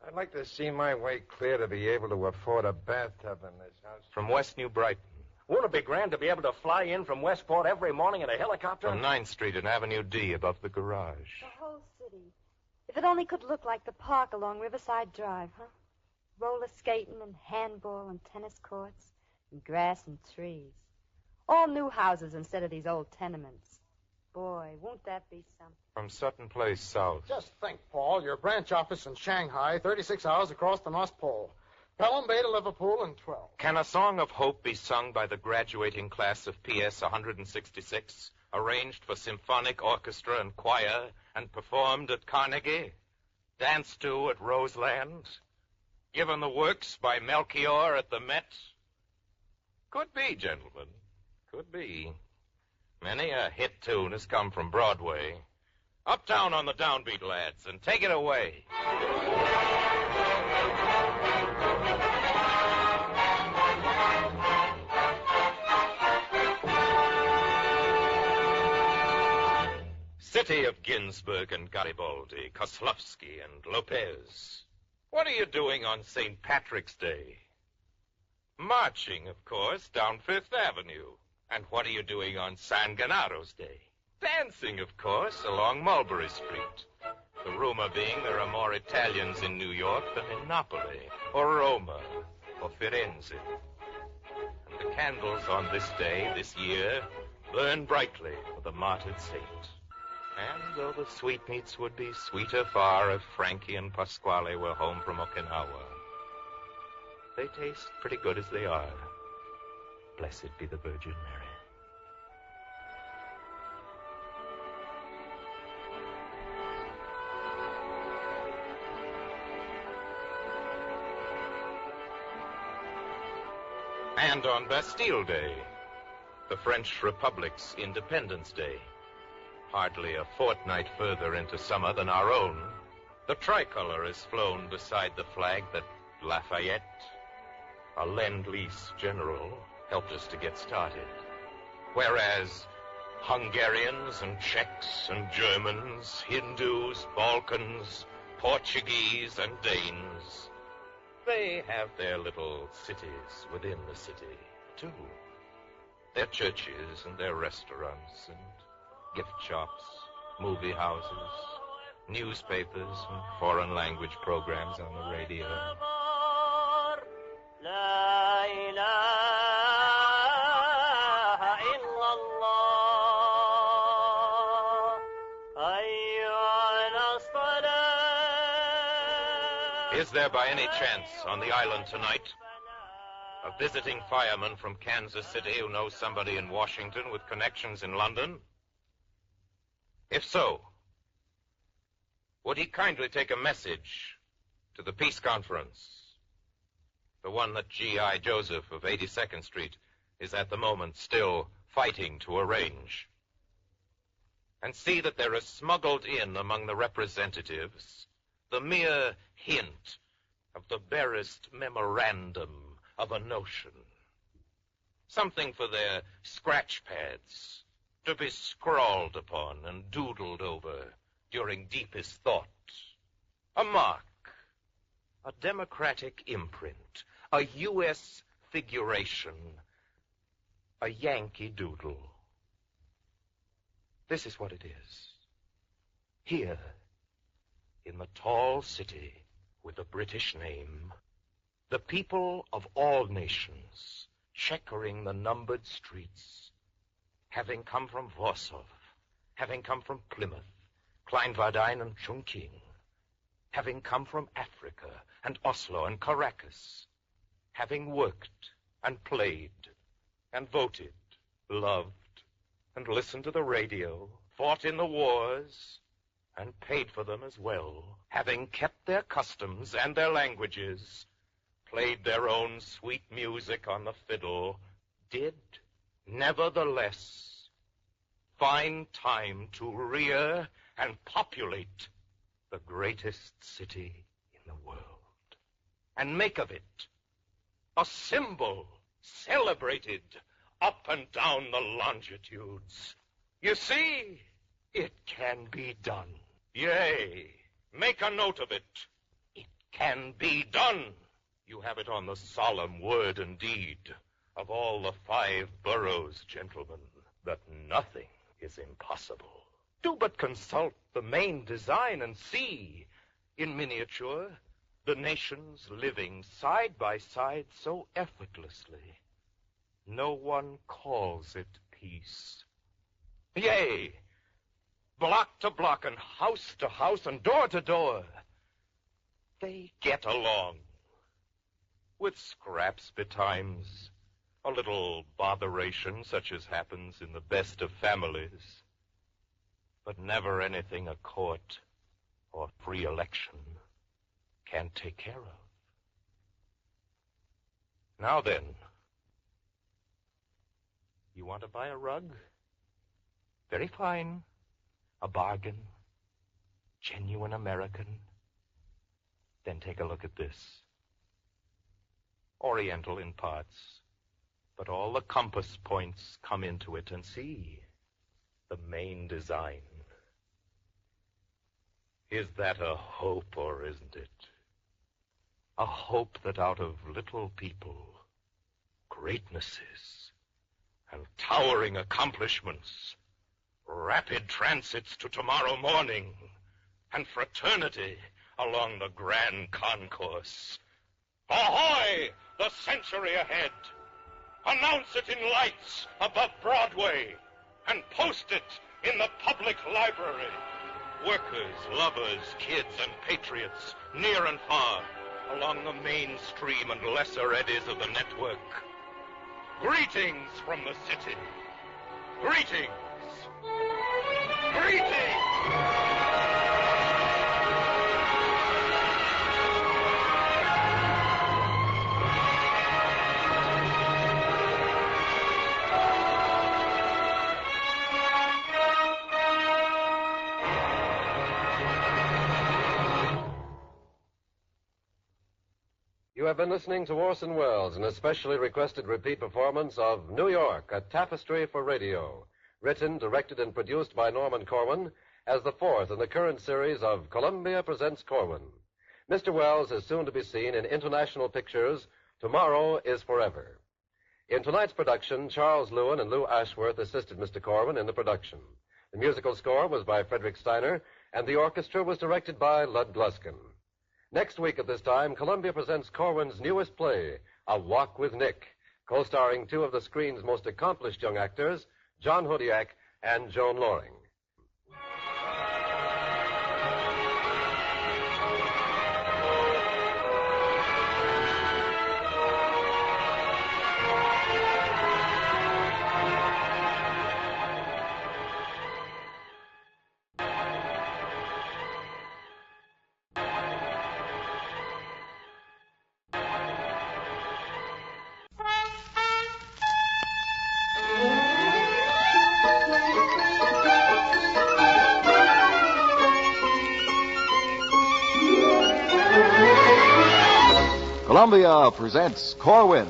I'd like to see my way clear to be able to afford a bathtub in this house. From West New Brighton. Wouldn't it be grand to be able to fly in from Westport every morning in a helicopter? From 9th Street and Avenue D above the garage. The whole city. If it only could look like the park along Riverside Drive, huh? Roller skating and handball and tennis courts and grass and trees. All new houses instead of these old tenements. Boy, won't that be something? From Sutton Place south. Just think, Paul, your branch office in Shanghai, 36 hours across the North Pole. Pelham Bay to Liverpool in 12. Can a song of hope be sung by the graduating class of PS 166, arranged for symphonic orchestra and choir, and performed at Carnegie, danced to at Roseland, given the works by Melchior at the Met? Could be, gentlemen. Could be. Many a hit tune has come from Broadway. Uptown on the downbeat, lads, and take it away. City of Ginsberg and Garibaldi, Kozlovsky and Lopez. What are you doing on St. Patrick's Day? Marching, of course, down Fifth Avenue. And what are you doing on San Gennaro's Day? Dancing, of course, along Mulberry Street. The rumor being there are more Italians in New York than in Napoli, or Roma, or Firenze. And the candles on this day, this year, burn brightly for the martyred saint. And though the sweetmeats would be sweeter far if Frankie and Pasquale were home from Okinawa, they taste pretty good as they are. Blessed be the Virgin Mary. And on Bastille Day, the French Republic's Independence Day, hardly a fortnight further into summer than our own, the tricolor is flown beside the flag that Lafayette, a Lend-Lease general, helped us to get started. Whereas Hungarians and Czechs and Germans, Hindus, Balkans, Portuguese and Danes, they have their little cities within the city, too. Their churches and their restaurants and gift shops, movie houses, newspapers and foreign language programs on the radio. Is there by any chance on the island tonight a visiting fireman from Kansas City who knows somebody in Washington with connections in London? If so, would he kindly take a message to the peace conference, the one that G.I. Joseph of 82nd Street is at the moment still fighting to arrange, and see that there is smuggled in among the representatives the mere hint of the barest memorandum of a notion, something for their scratch pads to be scrawled upon and doodled over during deepest thought, a mark, a democratic imprint, a U.S. figuration, a Yankee doodle. This is what it is. Here, in the tall city with the British name, the people of all nations, checkering the numbered streets, having come from Warsaw, having come from Plymouth, Kleinvardijn and Chongqing, having come from Africa and Oslo and Caracas, having worked and played and voted, loved and listened to the radio, fought in the wars, and paid for them as well, having kept their customs and their languages, played their own sweet music on the fiddle, did, nevertheless, find time to rear and populate the greatest city in the world, and make of it a symbol celebrated up and down the longitudes. You see, it can be done. Yea, make a note of it. It can be done. You have it on the solemn word and deed of all the 5 boroughs, gentlemen, that nothing is impossible. Do but consult the main design and see, in miniature, the nations living side by side so effortlessly. No one calls it peace. Yea, block to block and house to house and door to door, they get along. With scraps betimes, a little botheration such as happens in the best of families, but never anything a court or free election can't take care of. Now then, you want to buy a rug? Very fine. A bargain. Genuine American. Then take a look at this. Oriental in parts, but all the compass points come into it, and see the main design. Is that a hope, or isn't it? A hope that out of little people, greatnesses, and towering accomplishments, rapid transits to tomorrow morning, and fraternity along the grand concourse. Ahoy! The century ahead! Announce it in lights above Broadway, and post it in the public library. Workers, lovers, kids, and patriots, near and far, along the mainstream and lesser eddies of the network. Greetings from the city. Greetings. Greetings. You have been listening to Orson Welles, an especially requested repeat performance of New York, a Tapestry for Radio, written, directed, and produced by Norman Corwin as the fourth in the current series of Columbia Presents Corwin. Mr. Welles is soon to be seen in international pictures, Tomorrow is Forever. In tonight's production, Charles Lewin and Lou Ashworth assisted Mr. Corwin in the production. The musical score was by Frederick Steiner, and the orchestra was directed by Lud Gluskin. Next week at this time, Columbia presents Corwin's newest play, A Walk with Nick, co-starring two of the screen's most accomplished young actors, John Hodiak and Joan Loring. Columbia presents Corwin.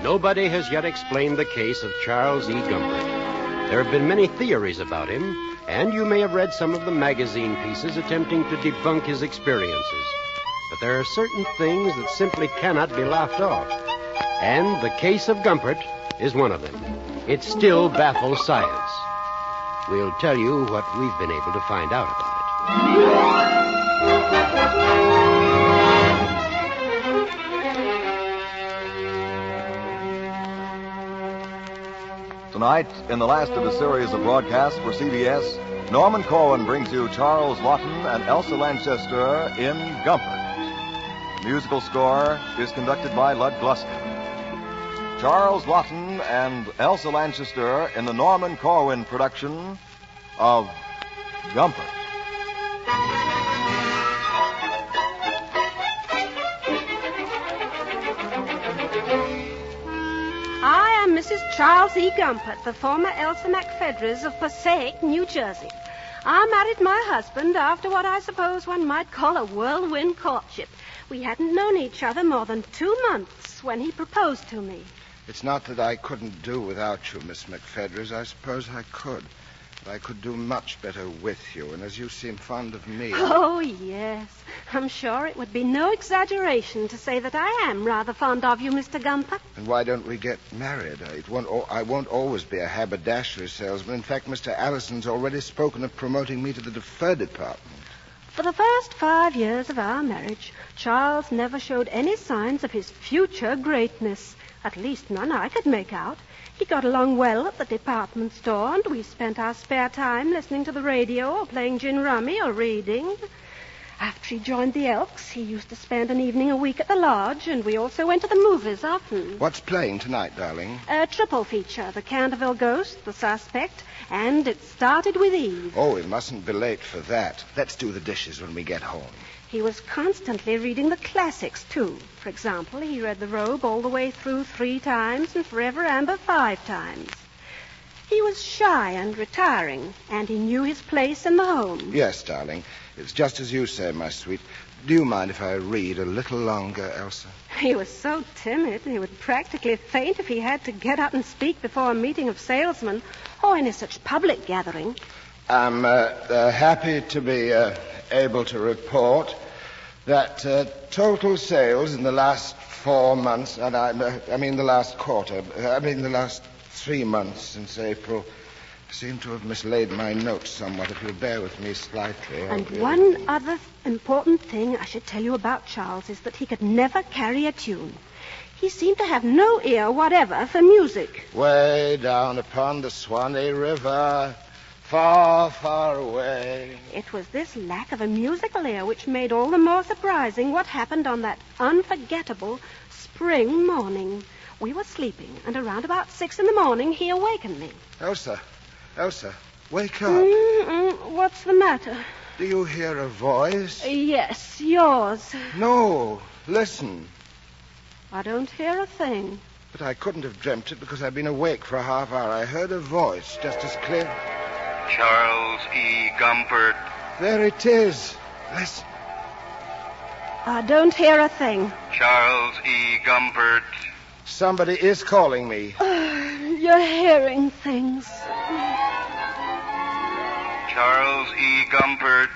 Nobody has yet explained the case of Charles E. Gumpert. There have been many theories about him, and you may have read some of the magazine pieces attempting to debunk his experiences. But there are certain things that simply cannot be laughed off. And the case of Gumpert is one of them. It still baffles science. We'll tell you what we've been able to find out about it. Tonight, in the last of a series of broadcasts for CBS, Norman Corwin brings you Charles Lawton and Elsa Lanchester in Gumpert. The musical score is conducted by Lud Gluskin. Charles Lawton and Elsa Lanchester in the Norman Corwin production of Gumpert. I am Mrs. Charles E. Gumpert, the former Elsa McFedras of Passaic, New Jersey. I married my husband after what I suppose one might call a whirlwind courtship. We hadn't known each other more than 2 months when he proposed to me. It's not that I couldn't do without you, Miss McFedras. I suppose I could. But I could do much better with you, and as you seem fond of me... Oh, yes. I'm sure it would be no exaggeration to say that I am rather fond of you, Mr. Gumpert. And why don't we get married? I won't always be a haberdashery salesman. In fact, Mr. Allison's already spoken of promoting me to the deferred department. For the first 5 years of our marriage, Charles never showed any signs of his future greatness. At least none I could make out. He got along well at the department store, and we spent our spare time listening to the radio or playing gin rummy or reading. After he joined the Elks, he used to spend an evening a week at the lodge, and we also went to the movies often. What's playing tonight, darling? A triple feature, The Canterville Ghost, The Suspect, and It Started with Eve. Oh, we mustn't be late for that. Let's do the dishes when we get home. He was constantly reading the classics, too. For example, he read The Robe all the way through 3 times and Forever Amber 5 times. He was shy and retiring, and he knew his place in the home. Yes, darling. It's just as you say, my sweet. Do you mind if I read a little longer, Elsa? He was so timid, he would practically faint if he had to get up and speak before a meeting of salesmen or any such public gathering. I'm happy to be able to report that total sales in the last 4 months, and I mean the last quarter, the last 3 months since April, seem to have mislaid my notes somewhat, if you'll bear with me slightly. And one other important thing I should tell you about Charles is that he could never carry a tune. He seemed to have no ear whatever for music. Way down upon the Swanee River, far, far away. It was this lack of a musical ear which made all the more surprising what happened on that unforgettable spring morning. We were sleeping, and around about 6 a.m, he awakened me. Elsa, wake up. What's the matter? Do you hear a voice? Yes, yours. No, listen. I don't hear a thing. But I couldn't have dreamt it because I've been awake for a half hour. I heard a voice just as clear. Charles E. Gumpert. There it is. Listen. I don't hear a thing. Charles E. Gumpert. Somebody is calling me. You're hearing things. Charles E. Gumpert,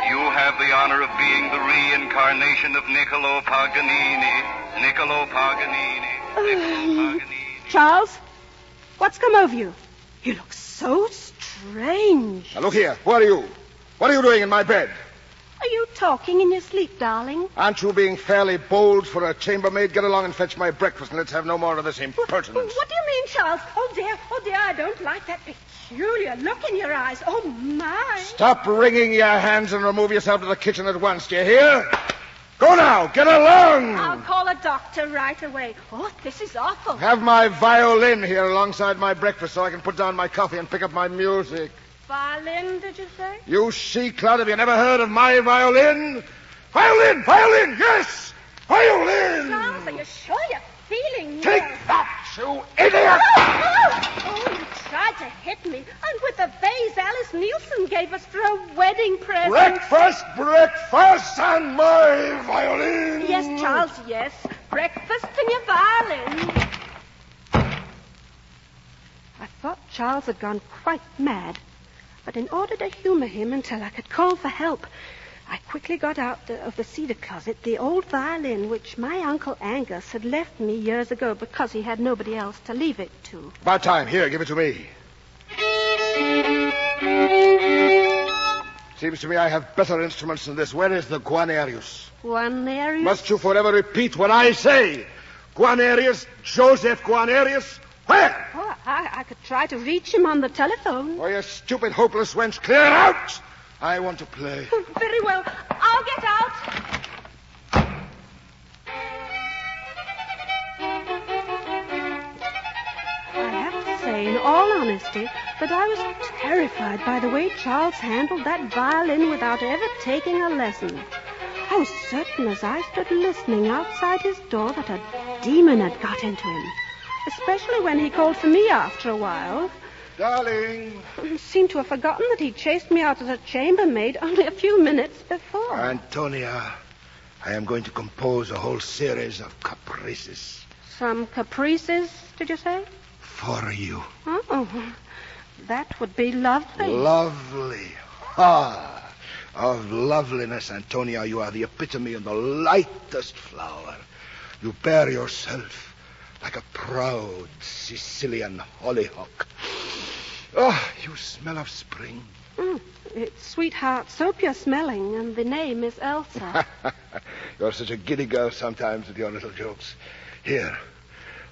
you have the honor of being the reincarnation of Niccolo Paganini. Niccolo Paganini. Charles, what's come over you? You look so strange. Now look here. Who are you? What are you doing in my bed? Are you talking in your sleep, darling? Aren't you being fairly bold for a chambermaid? Get along and fetch my breakfast, and let's have no more of this impertinence. What do you mean, Charles? Oh, dear, I don't like that peculiar look in your eyes. Oh, my. Stop wringing your hands and remove yourself to the kitchen at once, do you hear? Go now, get along! I'll call a doctor right away. Oh, this is awful. Have my violin here alongside my breakfast so I can put down my coffee and pick up my music. Violin, did you say? You she-cloud, have you never heard of my violin? Violin, yes! Violin! Charles, are you sure you're feeling Take that, you idiot! Oh, you tried to hit me, and with the vase Alice Nielsen gave us for a wedding present. Breakfast, and my violin! Yes, Charles, yes. Breakfast and your violin. I thought Charles had gone quite mad. But in order to humor him until I could call for help, I quickly got out of the cedar closet the old violin which my Uncle Angus had left me years ago because he had nobody else to leave it to. About time. Here, give it to me. Seems to me I have better instruments than this. Where is the Guarnerius? Guarnerius? Must you forever repeat what I say? Guarnerius, Joseph Guarnerius? Where? Oh, I could try to reach him on the telephone. Oh, you stupid, hopeless wench. Clear out! I want to play. Very well. I'll get out. I have to say, in all honesty, that I was terrified by the way Charles handled that violin without ever taking a lesson. I was certain as I stood listening outside his door that a demon had got into him. Especially when he called for me after a while. Darling. Seemed to have forgotten that he'd chased me out as a chambermaid only a few minutes before. Antonia, I am going to compose a whole series of caprices. Some caprices, did you say? For you. Oh, that would be lovely. Lovely. Ah, of loveliness, Antonia, you are the epitome and the lightest flower. You bear yourself like a proud Sicilian hollyhock. Oh, you smell of spring. It's sweetheart soap you're smelling, and the name is Elsa. You're such a giddy girl sometimes with your little jokes. Here,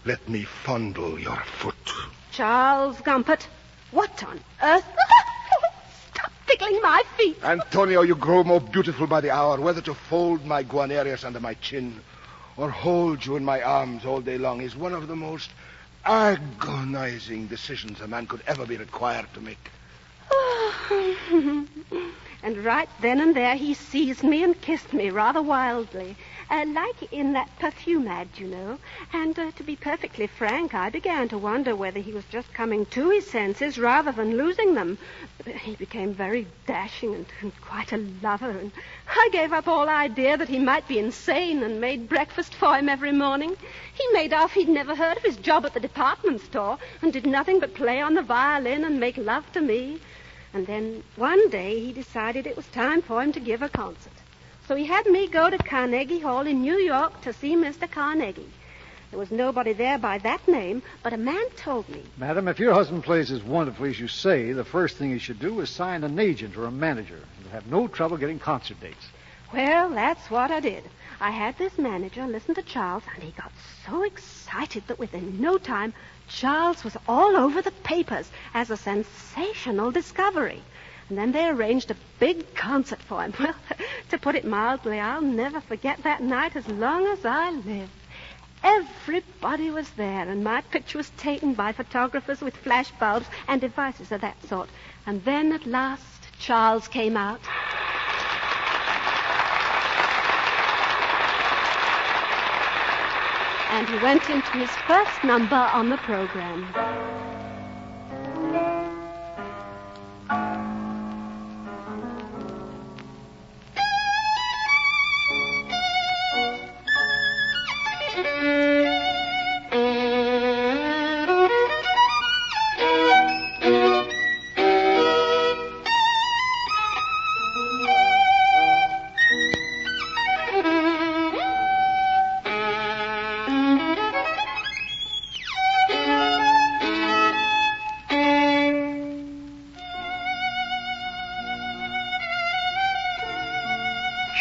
let me fondle your foot. Charles Gumpert, what on earth? Stop tickling my feet. Antonio, you grow more beautiful by the hour. Whether to fold my Guarnerius under my chin or hold you in my arms all day long is one of the most agonizing decisions a man could ever be required to make. And right then and there he seized me and kissed me rather wildly, like in that perfume ad, you know. And to be perfectly frank, I began to wonder whether he was just coming to his senses rather than losing them. He became very dashing and quite a lover, and I gave up all idea that he might be insane and made breakfast for him every morning. He made off he'd never heard of his job at the department store and did nothing but play on the violin and make love to me. And then one day he decided it was time for him to give a concert. So he had me go to Carnegie Hall in New York to see Mr. Carnegie. There was nobody there by that name, but a man told me. Madam, if your husband plays as wonderfully as you say, the first thing he should do is sign an agent or a manager. You'll have no trouble getting concert dates. Well, that's what I did. I had this manager listen to Charles, and he got so excited that within no time, Charles was all over the papers as a sensational discovery. And then they arranged a big concert for him. Well, to put it mildly, I'll never forget that night as long as I live. Everybody was there, and my picture was taken by photographers with flash bulbs and devices of that sort. And then at last, Charles came out. And he went into his first number on the program.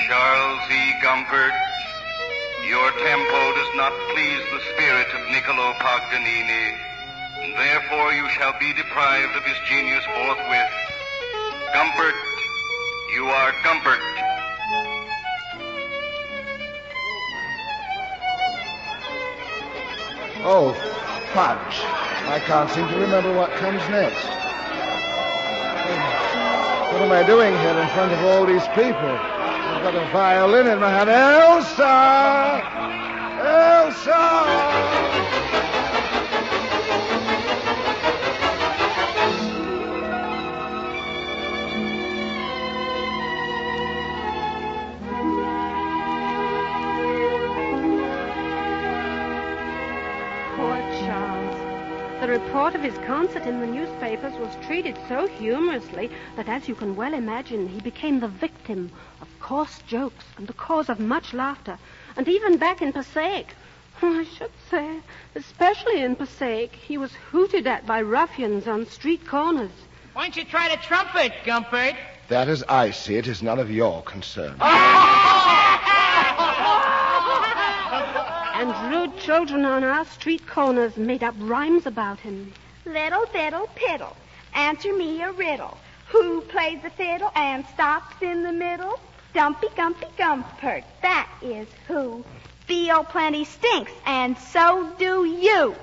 Charles E. Gumpert, your tempo does not please the spirit of Niccolo Paganini, and therefore you shall be deprived of his genius forthwith. Gumpert, you are Gumpert. Oh, fudge. I can't seem to remember what comes next. What am I doing here in front of all these people? I've got a violin in my hand. Elsa! Elsa! The report of his concert in the newspapers was treated so humorously that, as you can well imagine, he became the victim of coarse jokes and the cause of much laughter. And even back in Passaic, I should say, especially in Passaic, he was hooted at by ruffians on street corners. Why don't you try the trumpet, Gumpert? That, as I see it, is none of your concern. And rude children on our street corners made up rhymes about him. Little diddle piddle, answer me a riddle. Who plays the fiddle and stops in the middle? Dumpy Gumpy Gumpert, that is who. Theo plenty stinks, and so do you.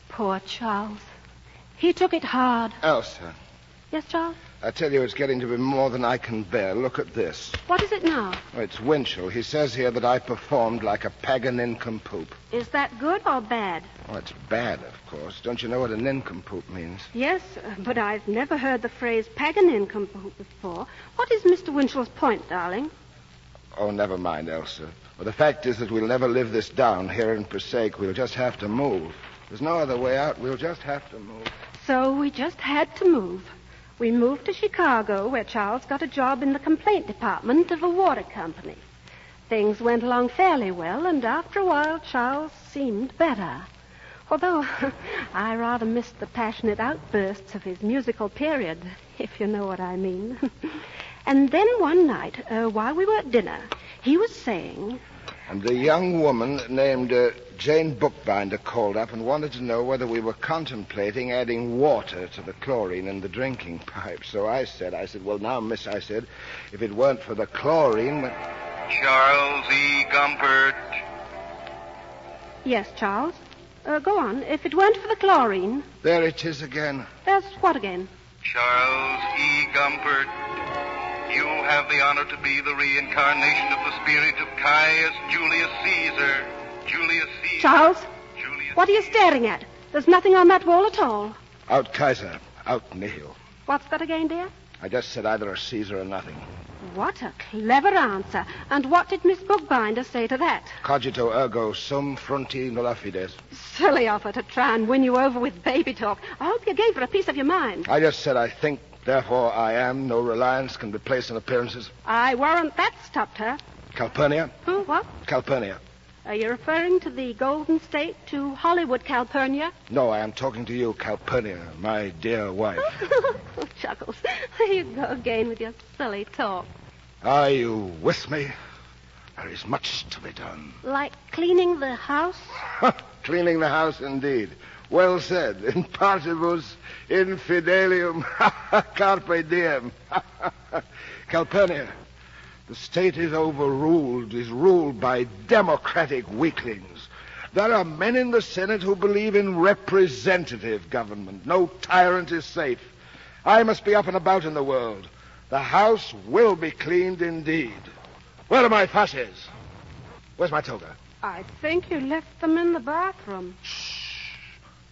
Poor Charles. He took it hard. Elsa. Yes, Charles? I tell you, it's getting to be more than I can bear. Look at this. What is it now? Oh, it's Winchell. He says here that I performed like a pagan nincompoop. Is that good or bad? Oh, it's bad, of course. Don't you know what a nincompoop means? Yes, but I've never heard the phrase pagan nincompoop before. What is Mr. Winchell's point, darling? Oh, never mind, Elsa. Well, the fact is that we'll never live this down here in Passaic. We'll just have to move. There's no other way out. We'll just have to move. So we just had to move. We moved to Chicago, where Charles got a job in the complaint department of a water company. Things went along fairly well, and after a while, Charles seemed better. Although I rather missed the passionate outbursts of his musical period, if you know what I mean. And then one night, while we were at dinner, he was saying... And the young woman named Jane Bookbinder called up and wanted to know whether we were contemplating adding water to the chlorine in the drinking pipe. So I said, well, now, miss, I said, if it weren't for the chlorine... Charles E. Gumpert. Yes, Charles? Go on. If it weren't for the chlorine... There it is again. There's what again? Charles E. Gumpert. You have the honor to be the reincarnation of the spirit of Caius Julius Caesar. Julius Caesar. Charles? What are you staring at? There's nothing on that wall at all. Out Kaiser, out nihil. What's that again, dear? I just said either a Caesar or nothing. What a clever answer. And what did Miss Bookbinder say to that? Cogito ergo sum fronti nulla fides. Silly of her to try and win you over with baby talk. I hope you gave her a piece of your mind. I just said I think, therefore I am. No reliance can be placed on appearances. I warrant that stopped her. Calpurnia? Who? What? Calpurnia. Are you referring to the Golden State, to Hollywood Calpurnia? No, I am talking to you, Calpurnia, my dear wife. Oh, Chuckles. There you go again with your silly talk. Are you with me? There is much to be done. Like cleaning the house? Cleaning the house, indeed. Well said. In partibus infidelium carpe diem. Calpurnia, the state is overruled, is ruled by democratic weaklings. There are men in the Senate who believe in representative government. No tyrant is safe. I must be up and about in the world. The house will be cleaned indeed. Where are my fasces? Where's my toga? I think you left them in the bathroom.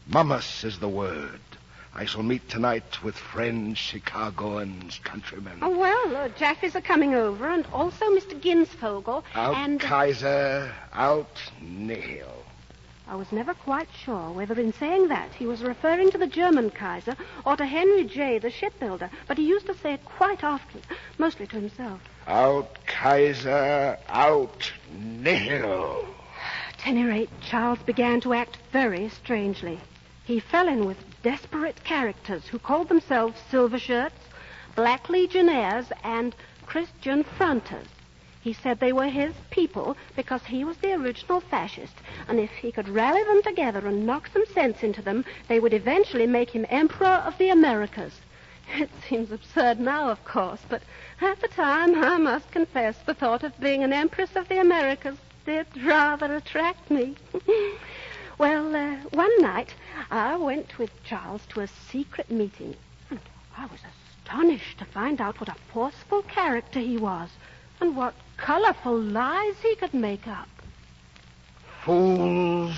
Mummus is the word. I shall meet tonight with friends, Chicagoans, countrymen. Oh, well, Jaffies are coming over, and also Mr. Ginsvogel, Out and... Kaiser, out nihil. I was never quite sure whether in saying that he was referring to the German Kaiser or to Henry J., the shipbuilder, but he used to say it quite often, mostly to himself. Out Kaiser, out nihil. At any rate, Charles began to act very strangely. He fell in with desperate characters who called themselves Silver Shirts, Black Legionnaires, and Christian Fronters. He said they were his people because he was the original fascist, and if he could rally them together and knock some sense into them, they would eventually make him Emperor of the Americas. It seems absurd now, of course, but at the time, I must confess, the thought of being an Empress of the Americas did rather attract me. Well, one night, I went with Charles to a secret meeting, and I was astonished to find out what a forceful character he was, and what colorful lies he could make up. Fools.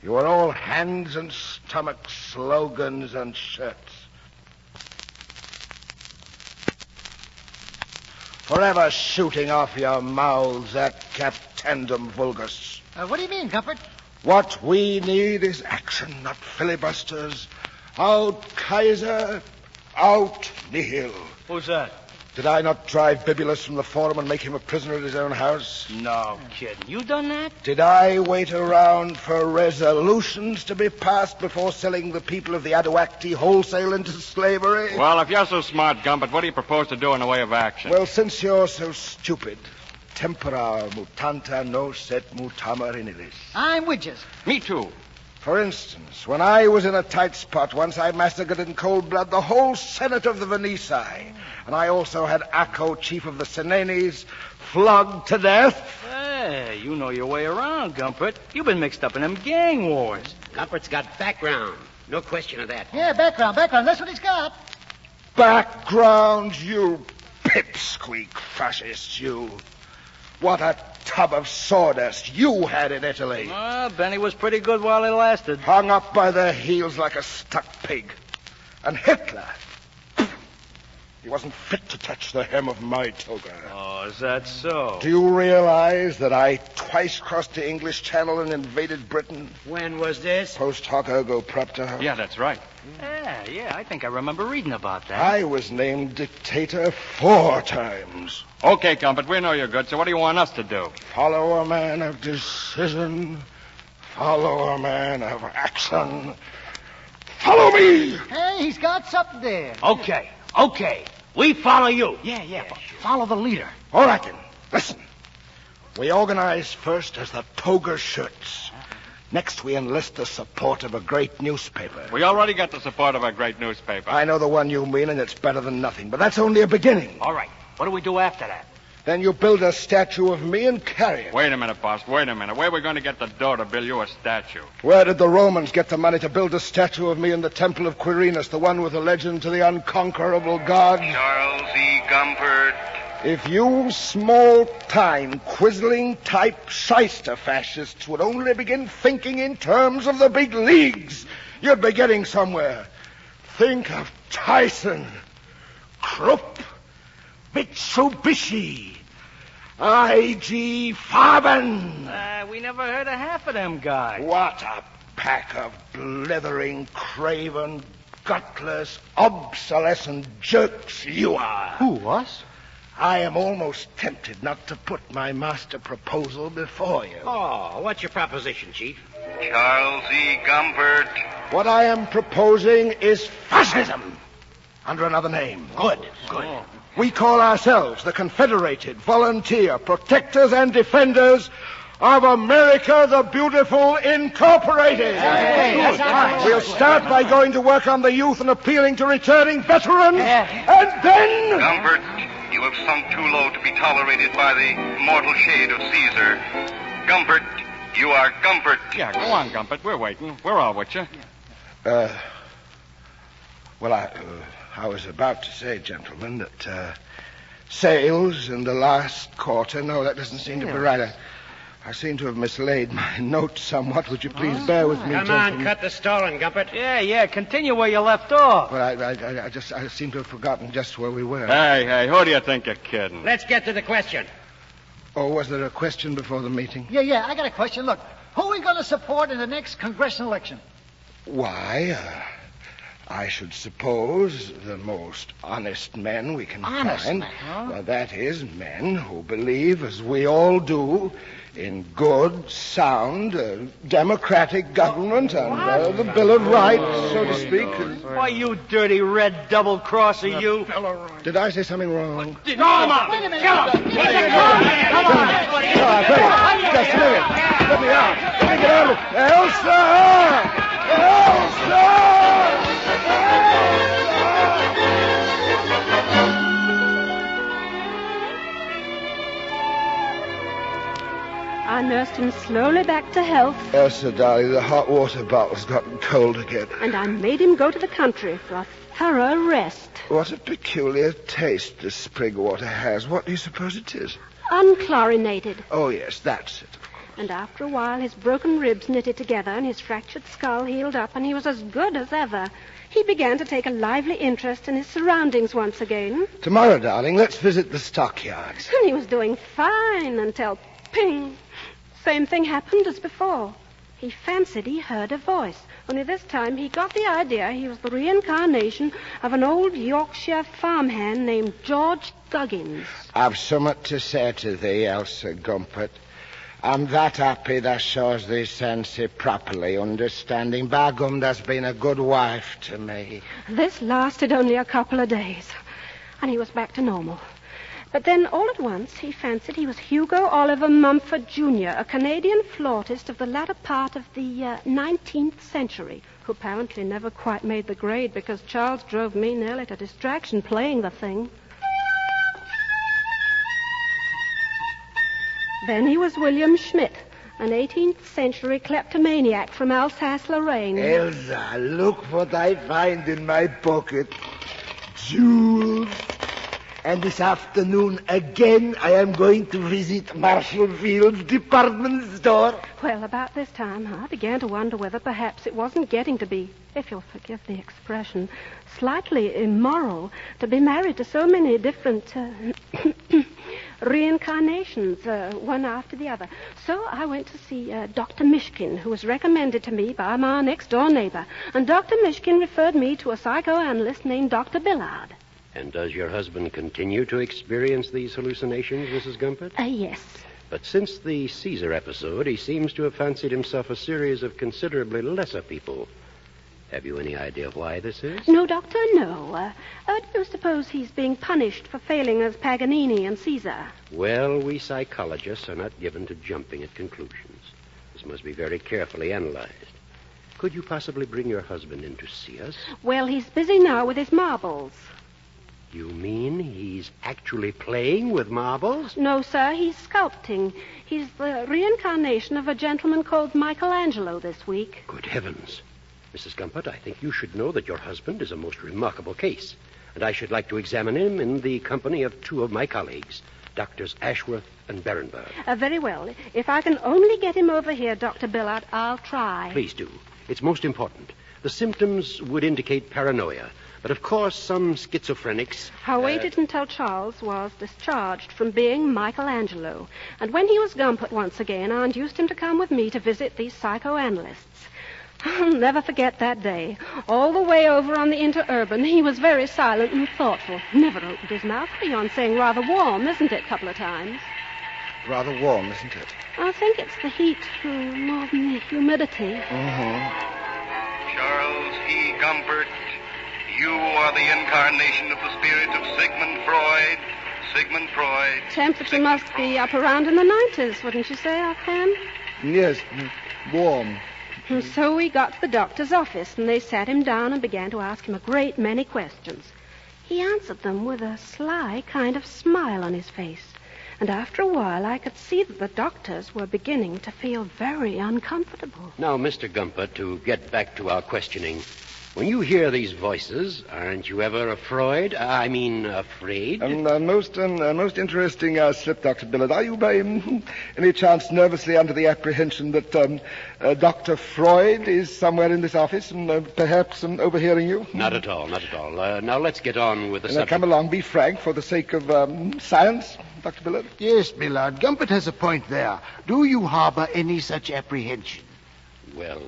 You are all hands and stomachs, slogans and shirts. Forever shooting off your mouths at captandum vulgus. What do you mean, Gumpert? What we need is action, not filibusters. Out Kaiser, out nihil. Who's that? Did I not drive Bibulus from the Forum and make him a prisoner at his own house? No kidding. You done that? Did I wait around for resolutions to be passed before selling the people of the Aduacti wholesale into slavery? Well, if you're so smart, Gumpert, what do you propose to do in the way of action? Well, since you're so stupid, tempora mutanta nos et mutamur in illis. I'm with you. Me too. For instance, when I was in a tight spot once, I massacred in cold blood the whole Senate of the Veneti. And I also had Acco, chief of the Senanes, flogged to death. Hey, you know your way around, Gumpert. You've been mixed up in them gang wars. Gumpert's got background. No question of that. Yeah, background. That's what he's got. Background, you pipsqueak fascists, you. What a tub of sawdust you had in Italy. Benny was pretty good while it lasted. Hung up by the heels like a stuck pig. And Hitler, he wasn't fit to touch the hem of my toga. Oh, is that so? Do you realize that I twice crossed the English Channel and invaded Britain? When was this? Post hoc ergo propter. Yeah, that's right. Yeah, I think I remember reading about that. I was named dictator 4 times. Okay, Gumpert, we know you're good, so what do you want us to do? Follow a man of decision. Follow a man of action. Follow me! Hey, he's got something there. Okay. We follow you. Yeah, sure. Follow the leader. All right, then. Listen. We organize first as the Toga Shirts. Next, we enlist the support of a great newspaper. We already got the support of a great newspaper. I know the one you mean, and it's better than nothing. But that's only a beginning. All right. What do we do after that? Then you build a statue of me and carry it. Wait a minute, boss. Wait a minute. Where are we going to get the dough to build you a statue? Where did the Romans get the money to build a statue of me in the Temple of Quirinus, the one with the legend to the unconquerable god? Charles E. Gumpert. If you small-time, quizzling-type shyster fascists would only begin thinking in terms of the big leagues, you'd be getting somewhere. Think of Tyson, Krupp, Mitsubishi, I.G. Farben. We never heard of half of them guys. What a pack of blithering, craven, gutless, obsolescent jerks you are. Who, us? I am almost tempted not to put my master proposal before you. Oh, what's your proposition, Chief? Charles E. Gumpert. What I am proposing is fascism under another name. Good. We call ourselves the Confederated Volunteer Protectors and Defenders of America the Beautiful Incorporated. We'll start by going to work on the youth and appealing to returning veterans. And then... Gumpert, you have sunk too low to be tolerated by the mortal shade of Caesar. Gumpert, you are Gumpert. Yeah, go on, Gumpert. We're waiting. We're all with you. Well, I was about to say, gentlemen, that sales in the last quarter... No, that doesn't seem to be right. I seem to have mislaid my notes somewhat. Would you please bear with me, Come on, cut the stalling, Gumpert. Yeah, continue where you left off. Well, I seem to have forgotten just where we were. Hey, who do you think you're kidding? Let's get to the question. Oh, was there a question before the meeting? Yeah, I got a question. Look, who are we going to support in the next congressional election? Why, I should suppose the most honest men we can find. Men, huh? Well, that is, men who believe, as we all do, in good, sound, democratic government and the Bill of Rights, so to speak. Why, you dirty red double-crosser, you. Did I say something wrong? Wait a minute. Come on. Just a minute. Let me out. Let me get out of it. Elsa! I nursed him slowly back to health. Elsa, darling, the hot water bottle's gotten cold again. And I made him go to the country for a thorough rest. What a peculiar taste this spring water has. What do you suppose it is? Unchlorinated. Oh, yes, that's it. And after a while, his broken ribs knitted together and his fractured skull healed up, and he was as good as ever. He began to take a lively interest in his surroundings once again. Tomorrow, darling, let's visit the stockyards. And he was doing fine until, ping, same thing happened as before. He fancied he heard a voice, only this time he got the idea he was the reincarnation of an old Yorkshire farmhand named George Guggins. I've somewhat to say to thee, Elsa Gumpert. I'm that happy that shows thee sense properly, understanding. By gum, that's been a good wife to me. This lasted only a couple of days, and he was back to normal. But then, all at once, he fancied he was Hugo Oliver Mumford, Jr., a Canadian flautist of the latter part of the 19th century, who apparently never quite made the grade because Charles drove me nearly to distraction playing the thing. Then he was William Schmidt, an 18th century kleptomaniac from Alsace-Lorraine. Elsa, look what I find in my pocket. Jewels. And this afternoon, again, I am going to visit Marshall Field's department store. Well, about this time, I began to wonder whether perhaps it wasn't getting to be, if you'll forgive the expression, slightly immoral to be married to so many different reincarnations, one after the other. So I went to see Dr. Mishkin, who was recommended to me by my next-door neighbor. And Dr. Mishkin referred me to a psychoanalyst named Dr. Billard. And does your husband continue to experience these hallucinations, Mrs. Gumpert? Yes. But since the Caesar episode, he seems to have fancied himself a series of considerably lesser people. Have you any idea why this is? No, Doctor, no. Do you suppose he's being punished for failing as Paganini and Caesar? Well, we psychologists are not given to jumping at conclusions. This must be very carefully analyzed. Could you possibly bring your husband in to see us? Well, he's busy now with his marbles. You mean he's actually playing with marbles? No, sir, he's sculpting. He's the reincarnation of a gentleman called Michelangelo this week. Good heavens. Mrs. Gumpert, I think you should know that your husband is a most remarkable case, and I should like to examine him in the company of two of my colleagues, Doctors Ashworth and Berenberg. Very well. If I can only get him over here, Dr. Billard, I'll try. Please do. It's most important. The symptoms would indicate paranoia, but of course some schizophrenics... I waited until Charles was discharged from being Michelangelo, and when he was Gumpert once again, I induced him to come with me to visit these psychoanalysts. I'll never forget that day. All the way over on the interurban, he was very silent and thoughtful. Never opened his mouth beyond saying rather warm, isn't it, a couple of times. Rather warm, isn't it? I think it's the heat more than the humidity. Charles E. Gumpert, You are the incarnation of the spirit of Sigmund Freud. Sigmund Freud. Temperature must be up around in the 90s, wouldn't you say, offhand? Yes, warm. And so we got to the doctor's office, and they sat him down and began to ask him a great many questions. He answered them with a sly kind of smile on his face. And after a while, I could see that the doctors were beginning to feel very uncomfortable. Now, Mr. Gumpert, to get back to our questioning, when you hear these voices, aren't you ever afraid? Afraid? Most interesting slip, Dr. Billard. Are you by any chance nervously under the apprehension that Dr. Freud is somewhere in this office and perhaps overhearing you? Not at all, not at all. Now let's get on with the subject. Come along, be frank, for the sake of science, Dr. Billard. Yes, Millard. Gumpert has a point there. Do you harbor any such apprehension? Well,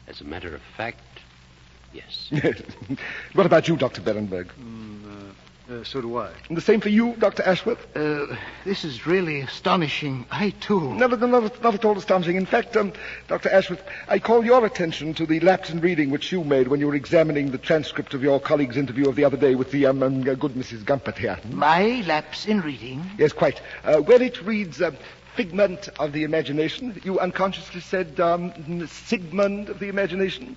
as a matter of fact, yes. What about you, Dr. Berenberg? So do I. And the same for you, Dr. Ashworth? This is really astonishing. I, too. Not at all astonishing. In fact, Dr. Ashworth, I call your attention to the lapse in reading which you made when you were examining the transcript of your colleague's interview of the other day with the good Mrs. Gumpert here. My lapse in reading? Yes, quite. Where it reads... figment of the imagination. You unconsciously said Sigmund of the imagination.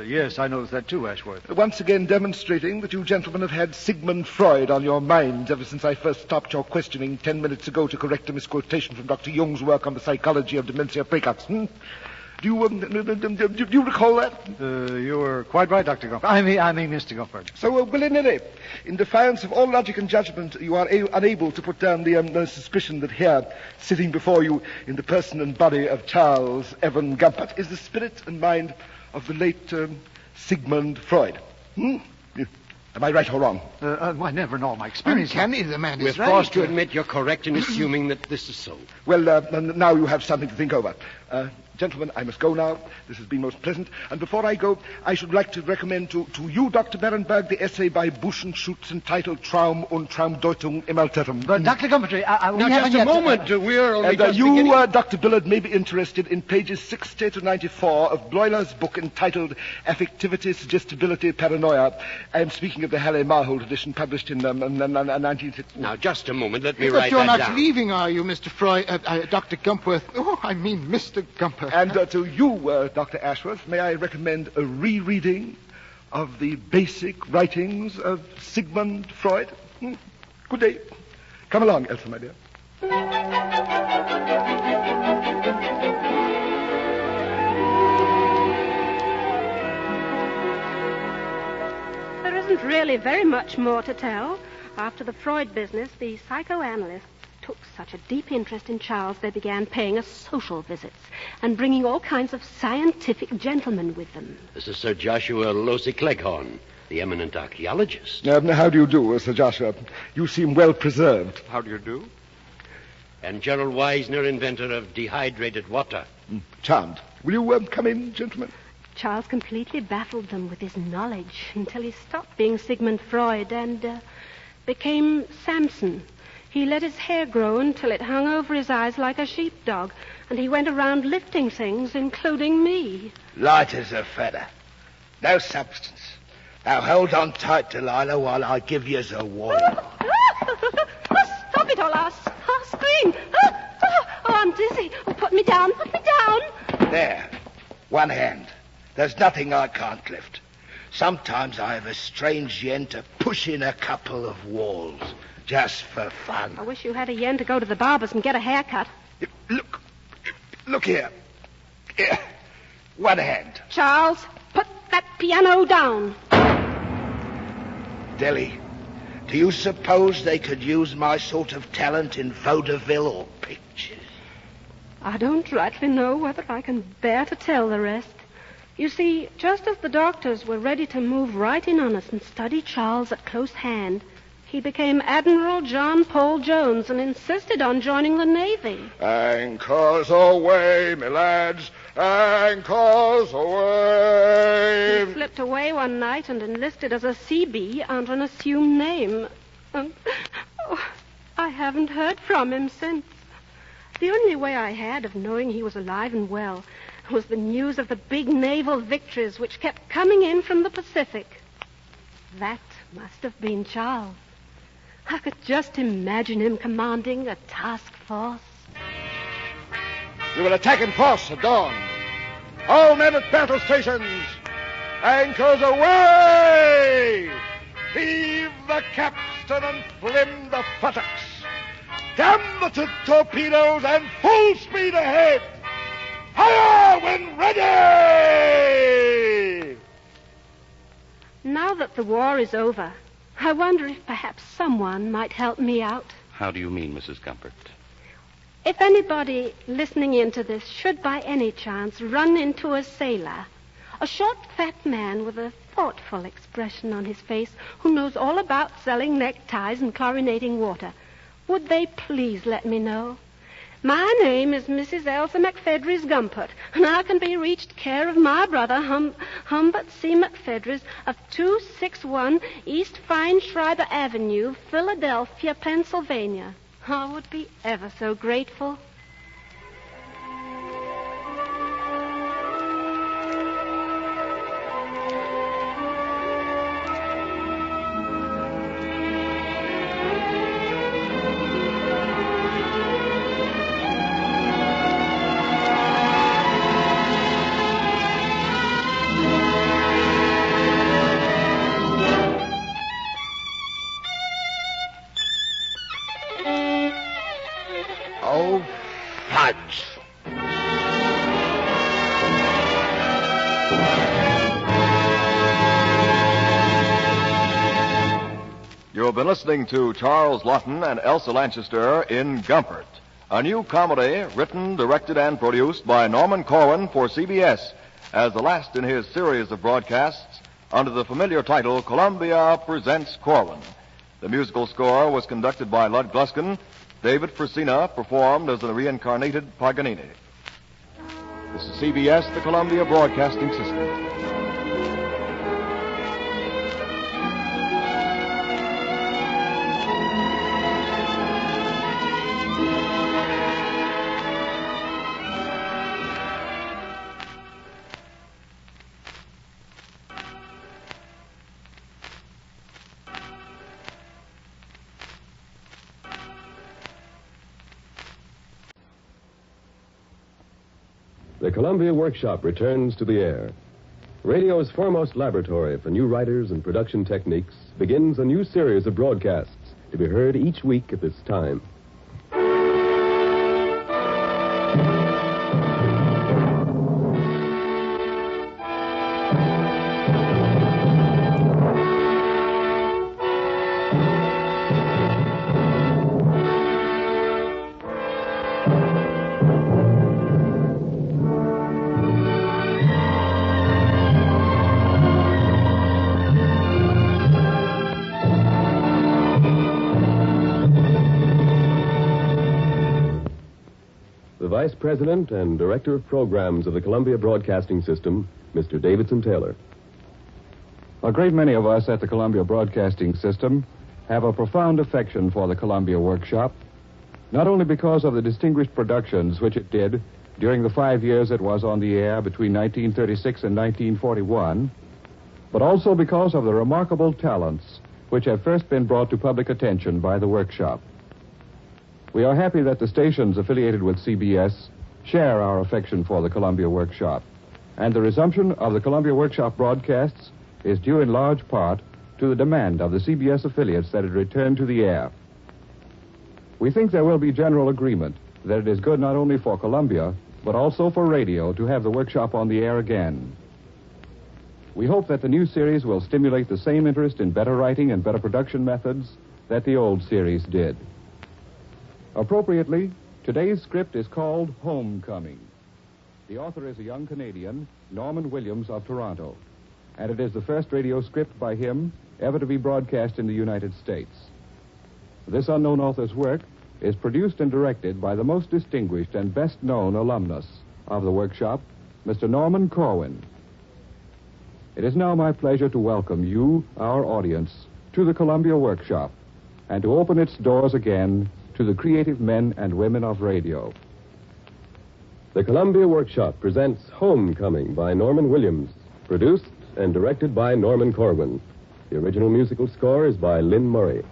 Yes, I noticed that too, Ashworth. Once again demonstrating that you gentlemen have had Sigmund Freud on your minds ever since I first stopped your questioning 10 minutes ago to correct a misquotation from Dr. Jung's work on the psychology of dementia praecox. Do you recall that? You're quite right, Dr. Gumpert. I mean, Mr. Gumpert. So, willy-nilly, in defiance of all logic and judgment, you are unable to put down the suspicion that here, sitting before you in the person and body of Charles Evan Gumpert, is the spirit and mind of the late Sigmund Freud. Am I right or wrong? I never know my experience. Uncanny, the man is We're right. forced to admit you're correct in assuming that this is so. Well, now you have something to think over. Gentlemen, I must go now. This has been most pleasant. And before I go, I should like to recommend to you, Dr. Berenberg, the essay by Buschenschutz entitled Traum und Traumdeutung im Altertum. But, Dr. Gumpert, now, just a moment. We're only just beginning. You, Dr. Billard, may be interested in pages 60 to 94 of Bloiler's book entitled Affectivity, Suggestibility, Paranoia. I am speaking of the Halle Marhold edition published in 1960. Now, just a moment. Let me write that down. But you're not leaving, are you, Mr. Freud? Dr. Gumpert. Oh, I mean Mr. Gumpert. And to you, Dr. Ashworth, may I recommend a rereading of the basic writings of Sigmund Freud? Good day. Come along, Elsa, my dear. There isn't really very much more to tell. After the Freud business, the psychoanalysts took such a deep interest in Charles, they began paying us social visits and bringing all kinds of scientific gentlemen with them. This is Sir Joshua Losey-Cleghorn, the eminent archaeologist. How do you do, Sir Joshua? You seem well preserved. How do you do? And Gerald Weisner, inventor of dehydrated water. Charmed. Will you come in, gentlemen? Charles completely baffled them with his knowledge until he stopped being Sigmund Freud and became Samson. He let his hair grow until it hung over his eyes like a sheepdog, and he went around lifting things, including me. Light as a feather. No substance. Now hold on tight, Delilah, while I give you a warning. Stop it, or I'll scream. I'm dizzy. Put me down, put me down. There. One hand. There's nothing I can't lift. Sometimes I have a strange yen to push in a couple of walls. Just for fun. I wish you had a yen to go to the barber's and get a haircut. Look here. Here. One hand. Charles, put that piano down. Dilly, do you suppose they could use my sort of talent in vaudeville or pictures? I don't rightly know whether I can bear to tell the rest. You see, just as the doctors were ready to move right in on us and study Charles at close hand, he became Admiral John Paul Jones and insisted on joining the Navy. Anchors away, me lads. Anchors away. He slipped away one night and enlisted as a CB under an assumed name. I haven't heard from him since. The only way I had of knowing he was alive and well was the news of the big naval victories which kept coming in from the Pacific. That must have been Charles. I could just imagine him commanding a task force. We will attack in force at dawn. All men at battle stations, anchors away! Heave the capstan and flim the futtocks. Damn the torpedoes and full speed ahead! Fire when ready! Now that the war is over, I wonder if perhaps someone might help me out. How do you mean, Mrs. Gumpert? If anybody listening into this should by any chance run into a sailor, a short, fat man with a thoughtful expression on his face who knows all about selling neckties and chlorinating water, would they please let me know? My name is Mrs. Elsa McFedries Gumpert, and I can be reached care of my brother, Humbert C. McFedries, of 261 East Feinschreiber Avenue, Philadelphia, Pennsylvania. I would be ever so grateful. Oh, fudge. You have been listening to Charles Lawton and Elsa Lanchester in Gumpert, a new comedy written, directed, and produced by Norman Corwin for CBS as the last in his series of broadcasts under the familiar title Columbia Presents Corwin. The musical score was conducted by Lud Gluskin. David Frisina performed as the reincarnated Paganini. This is CBS, the Columbia Broadcasting System. The Columbia Workshop returns to the air. Radio's foremost laboratory for new writers and production techniques begins a new series of broadcasts to be heard each week at this time. Vice President and Director of Programs of the Columbia Broadcasting System, Mr. Davidson Taylor. A great many of us at the Columbia Broadcasting System have a profound affection for the Columbia Workshop, not only because of the distinguished productions which it did during the 5 years it was on the air between 1936 and 1941, but also because of the remarkable talents which have first been brought to public attention by the Workshop. We are happy that the stations affiliated with CBS share our affection for the Columbia Workshop, and the resumption of the Columbia Workshop broadcasts is due in large part to the demand of the CBS affiliates that it return to the air. We think there will be general agreement that it is good not only for Columbia, but also for radio to have the Workshop on the air again. We hope that the new series will stimulate the same interest in better writing and better production methods that the old series did. Appropriately, today's script is called Homecoming. The author is a young Canadian, Norman Williams of Toronto, and it is the first radio script by him ever to be broadcast in the United States. This unknown author's work is produced and directed by the most distinguished and best-known alumnus of the Workshop, Mr. Norman Corwin. It is now my pleasure to welcome you, our audience, to the Columbia Workshop, and to open its doors again to the creative men and women of radio. The Columbia Workshop presents Homecoming by Norman Williams, produced and directed by Norman Corwin. The original musical score is by Lynn Murray.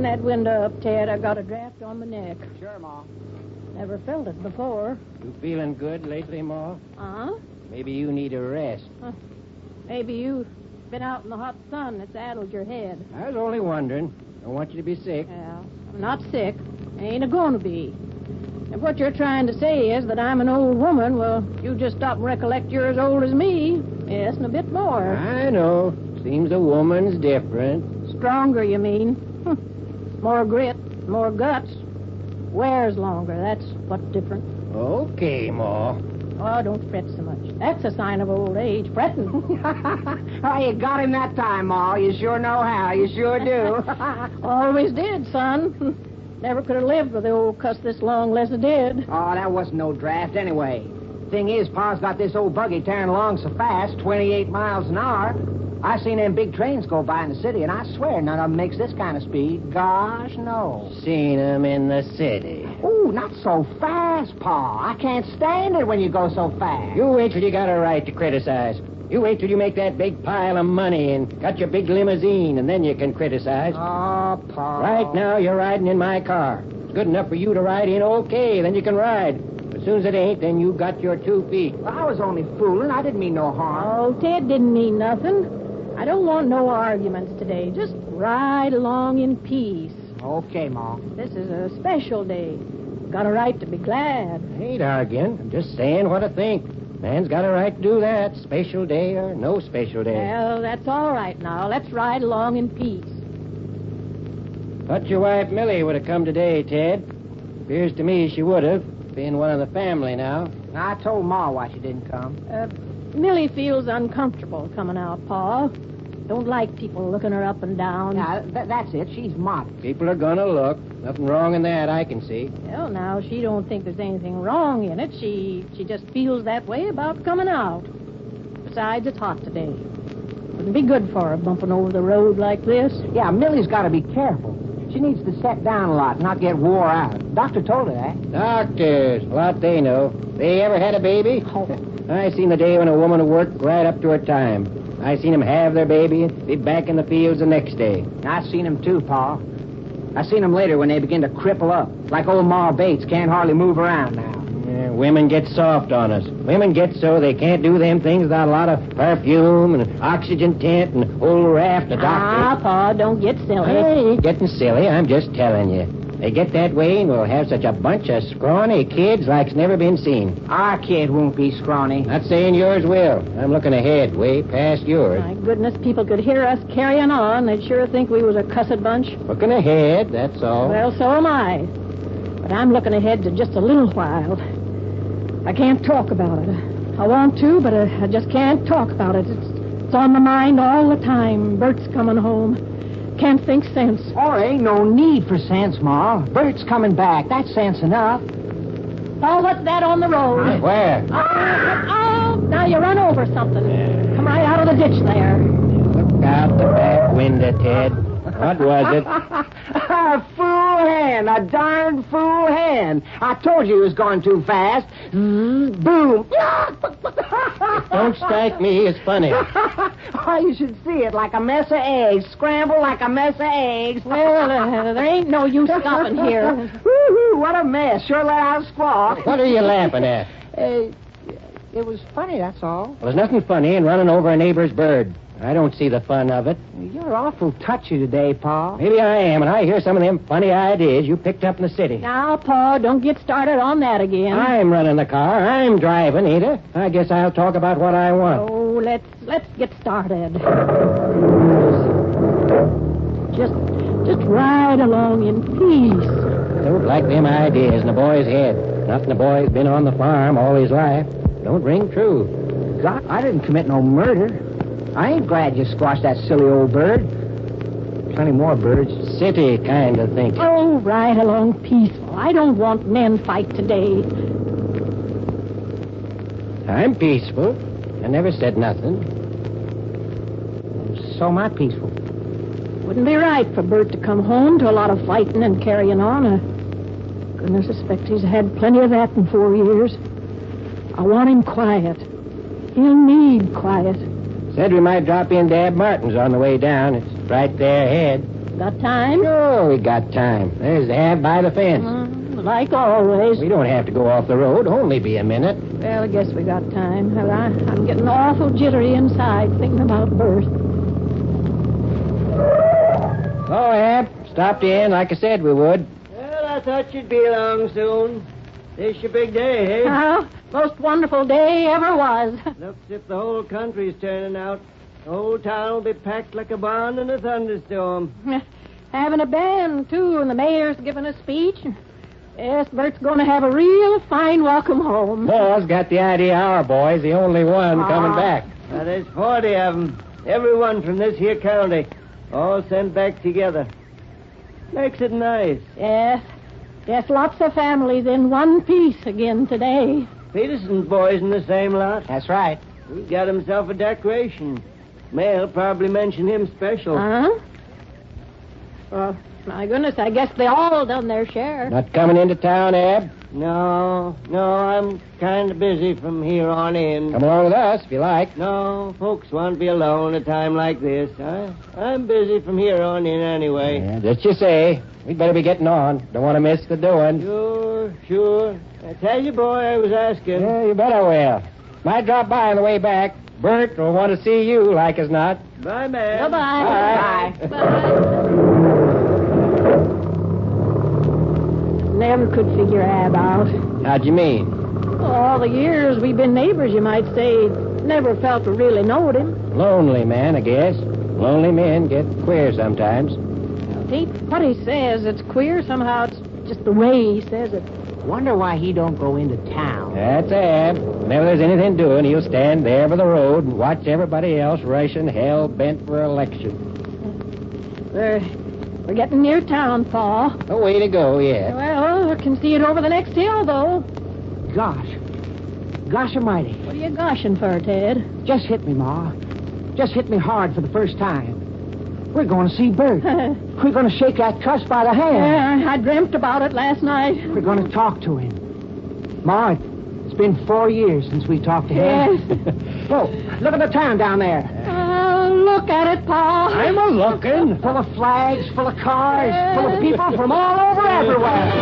That window up, Ted. I got a draft on my neck. Sure, Ma. Never felt it before. You feeling good lately, Ma? Huh? Maybe you need a rest. Maybe you've been out in the hot sun that's addled your head. I was only wondering. Don't want you to be sick. Yeah, I'm not sick. Ain't a-going to be. If what you're trying to say is that I'm an old woman, well, you just stop and recollect you're as old as me. Yes, and a bit more. I know. Seems a woman's different. Stronger, you mean? More grit, more guts. Wears longer, that's what's different. Okay, Ma. Oh, don't fret so much. That's a sign of old age, fretting. Oh, you got him that time, Ma. You sure know how. You sure do. Always did, son. Never could have lived with the old cuss this long unless I did. Oh, that wasn't no draft anyway. Thing is, Pa's got this old buggy tearing along so fast, 28 miles an hour. I seen them big trains go by in the city, and I swear none of them makes this kind of speed. Gosh, no. Seen them in the city. Ooh, not so fast, Pa. I can't stand it when you go so fast. You wait till you got a right to criticize. You wait till you make that big pile of money and got your big limousine, and then you can criticize. Oh, Pa. Right now, you're riding in my car. It's good enough for you to ride in, okay, then you can ride. As soon as it ain't, then you got your 2 feet. Well, I was only fooling. I didn't mean no harm. Oh, Ted didn't mean nothing. I don't want no arguments today. Just ride along in peace. Okay, Ma. This is a special day. Got a right to be glad. I ain't arguing. I'm just saying what I think. Man's got a right to do that, special day or no special day. Well, that's all right now. Let's ride along in peace. Thought your wife Millie would have come today, Ted. Appears to me she would have, being one of the family now. I told Ma why she didn't come. Millie feels uncomfortable coming out, Pa. Don't like people looking her up and down. Yeah, that's it. She's modest. People are gonna look. Nothing wrong in that, I can see. Well, now, she don't think there's anything wrong in it. She just feels that way about coming out. Besides, it's hot today. Wouldn't be good for her bumping over the road like this. Yeah, Millie's got to be careful. She needs to set down a lot, not get wore out. Doctor told her that. Doctors, a lot they know. They ever had a baby? Oh. I seen the day when a woman worked right up to her time. I seen them have their baby and be back in the fields the next day. I seen them too, Pa. I seen them later when they begin to cripple up. Like old Ma Bates can't hardly move around now. Yeah, women get soft on us. Women get so they can't do them things without a lot of perfume and oxygen tent and a whole raft of doctors. Ah, Pa, don't get silly. I ain't getting silly. I'm just telling you. They get that way and we'll have such a bunch of scrawny kids like's never been seen. Our kid won't be scrawny. Not saying yours will. I'm looking ahead, way past yours. My goodness, people could hear us carrying on. They'd sure think we was a cussed bunch. Looking ahead, that's all. Well, so am I. But I'm looking ahead to just a little while. I can't talk about it. I want to, but I just can't talk about it. It's on my mind all the time. Bert's coming home. Can't think sense. Oh, there ain't no need for sense, Ma. Bert's coming back. That's sense enough. Oh, what's that on the road? Where? Oh, now you run over something. Come right out of the ditch there. Look out the back window, Ted. What was it? A fool hand. A darn fool hand. I told you he was going too fast. Boom. Don't strike me as funny. Oh, you should see it, like a mess of eggs. Scrambled like a mess of eggs. Well, there ain't no use stopping here. Woo-hoo, what a mess. Sure let out a squawk. What are you laughing at? It was funny, that's all. Well, there's nothing funny in running over a neighbor's bird. I don't see the fun of it. You're awful touchy today, Pa. Maybe I am, and I hear some of them funny ideas you picked up in the city. Now, Pa, don't get started on that again. I'm running the car. I'm driving, ain't I? I guess I'll talk about what I want. Oh, let's get started. Just ride along in peace. Don't like them ideas in a boy's head. Nothing a boy's been on the farm all his life. Don't ring true. Doc, I didn't commit no murder. I ain't glad you squashed that silly old bird. Plenty more birds city kind of thinking. Oh, right along peaceful. I don't want men fight today. I'm peaceful. I never said nothing. So am I peaceful. Wouldn't be right for Bert to come home to a lot of fighting and carrying on. Goodness, I suspect he's had plenty of that in 4 years. I want him quiet. He'll need quiet. Said we might drop in to Ab Martin's on the way down. It's right there ahead. Got time? Sure, we got time. There's Ab by the fence. Like always. We don't have to go off the road. Only be a minute. Well, I guess we got time. Well, I'm getting awful jittery inside thinking about Bert. Oh, Ab. Stopped in like I said we would. Well, I thought you'd be along soon. This your big day, eh? Oh, most wonderful day ever was. Looks as if the whole country's turning out. The whole town will be packed like a barn in a thunderstorm. Having a band, too, and the mayor's giving a speech. Yes, Bert's going to have a real fine welcome home. Paul's got the idea our boy's the only one coming back. Now, there's 40 of them. Everyone from this here county. All sent back together. Makes it nice. Yes. Yes, lots of families in one piece again today. Peterson's boys in the same lot. That's right. He got himself a decoration. Mail probably mentioned him special. Huh? Well, my goodness, I guess they all done their share. Not coming into town, Ab? No, I'm kind of busy from here on in. Come along with us if you like. No, folks won't be alone at a time like this. I'm busy from here on in anyway. Yeah, just you say. We'd better be getting on. Don't want to miss the doing. Sure. I tell you, boy, I was asking. Yeah, you bet I will. Might drop by on the way back. Bert will want to see you, like as not. Bye, man. Bye-bye. Bye. Never could figure Ab out. How'd you mean? All the years we've been neighbors, you might say, never felt we really knowed him. Lonely man, I guess. Lonely men get queer sometimes. It ain't what he says that's queer. Somehow it's just the way he says it. Wonder why he don't go into town. That's Ab. Whenever there's anything doing, he'll stand there by the road and watch everybody else rushing hell-bent for election. We're getting near town, Pa. A way to go, yeah. Well, I can see it over the next hill, though. Gosh almighty. What are you gushing for, Ted? Just hit me, Ma. Just hit me hard for the first time. We're going to see Bert. We're going to shake that cuss by the hand. Yeah, I dreamt about it last night. We're going to talk to him. Ma, it's been 4 years since we talked to him. Yes. Whoa, look at the town down there. Look at it, Pa. I'm a-looking. Full of flags, full of cars, full of people from all over everywhere.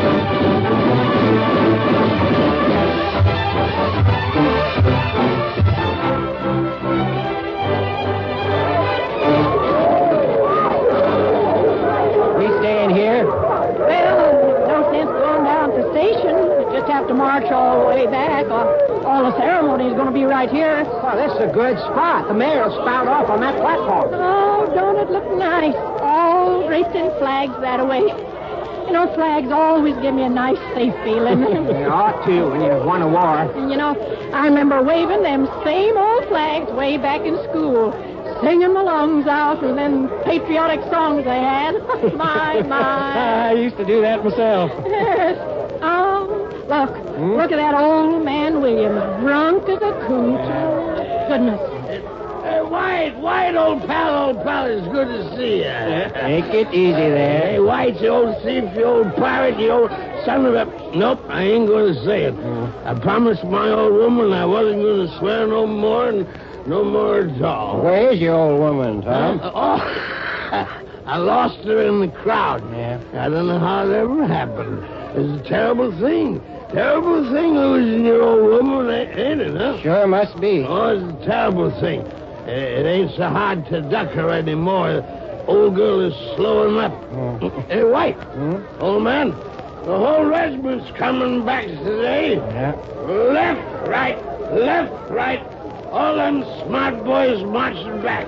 Here? Well, no sense going down to the station. Just have to march all the way back. All the ceremony is going to be right here. Well, this is a good spot. The mayor will spout off on that platform. Oh, don't it look nice? All draped in flags that way. You know, flags always give me a nice, safe feeling. They ought to when you won a war. And, you know, I remember waving them same old flags way back in school. Singing my lungs out and then patriotic songs they had. My. I used to do that myself. Yes. Oh, look at that old man Williams, drunk as a coot. Goodness. White, old pal, it's good to see you. Take it easy there. Hey, White, you old thief, you old pirate, you old son of a... Nope, I ain't going to say it. I promised my old woman I wasn't going to swear no more at all. Where's your old woman, Tom? I lost her in the crowd. Yeah. I don't know how it ever happened. It's a terrible thing. Terrible thing losing your old woman, ain't it, huh? Sure must be. Oh, it's a terrible thing. It ain't so hard to duck her anymore. The old girl is slowing up. Hey, White, old man, the whole regiment's coming back today. Yeah. Left, right. All them smart boys marching back.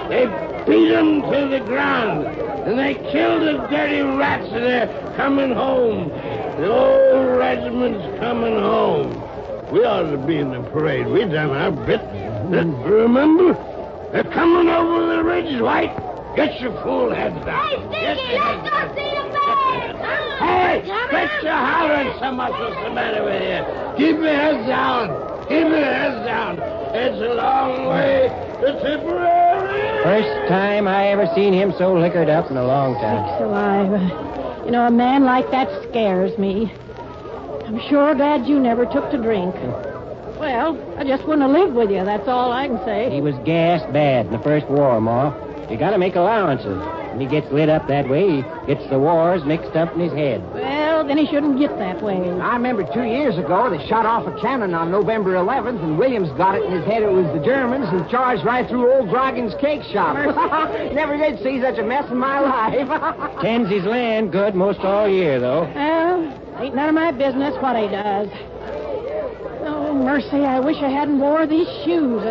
They beat them to the ground. And they killed the dirty rats and they're coming home. The old regiment's coming home. We ought to be in the parade. We done our bit. Remember? They're coming over the ridge, White. Get your fool heads down. Hey, Stinky, let's go see the bird. Hey, quit your hollering so much. What's the matter with you? Keep your heads down. Keep your heads down. It's a long way to Tipperary. First time I ever seen him so liquored up in a long time. Sakes alive. You know, a man like that scares me. I'm sure glad you never took to drink. Well, I just wouldn't have lived with you, that's all I can say. He was gassed bad in the first war, Ma. You gotta make allowances. When he gets lit up that way, he gets the wars mixed up in his head. Well, then he shouldn't get that way. I remember 2 years ago they shot off a cannon on November 11th, and Williams got it in his head it was the Germans and charged right through old Groggin's cake shop. Never did see such a mess in my life. Tends his land good most all year, though. Well, ain't none of my business what he does. Oh, mercy, I wish I hadn't wore these shoes.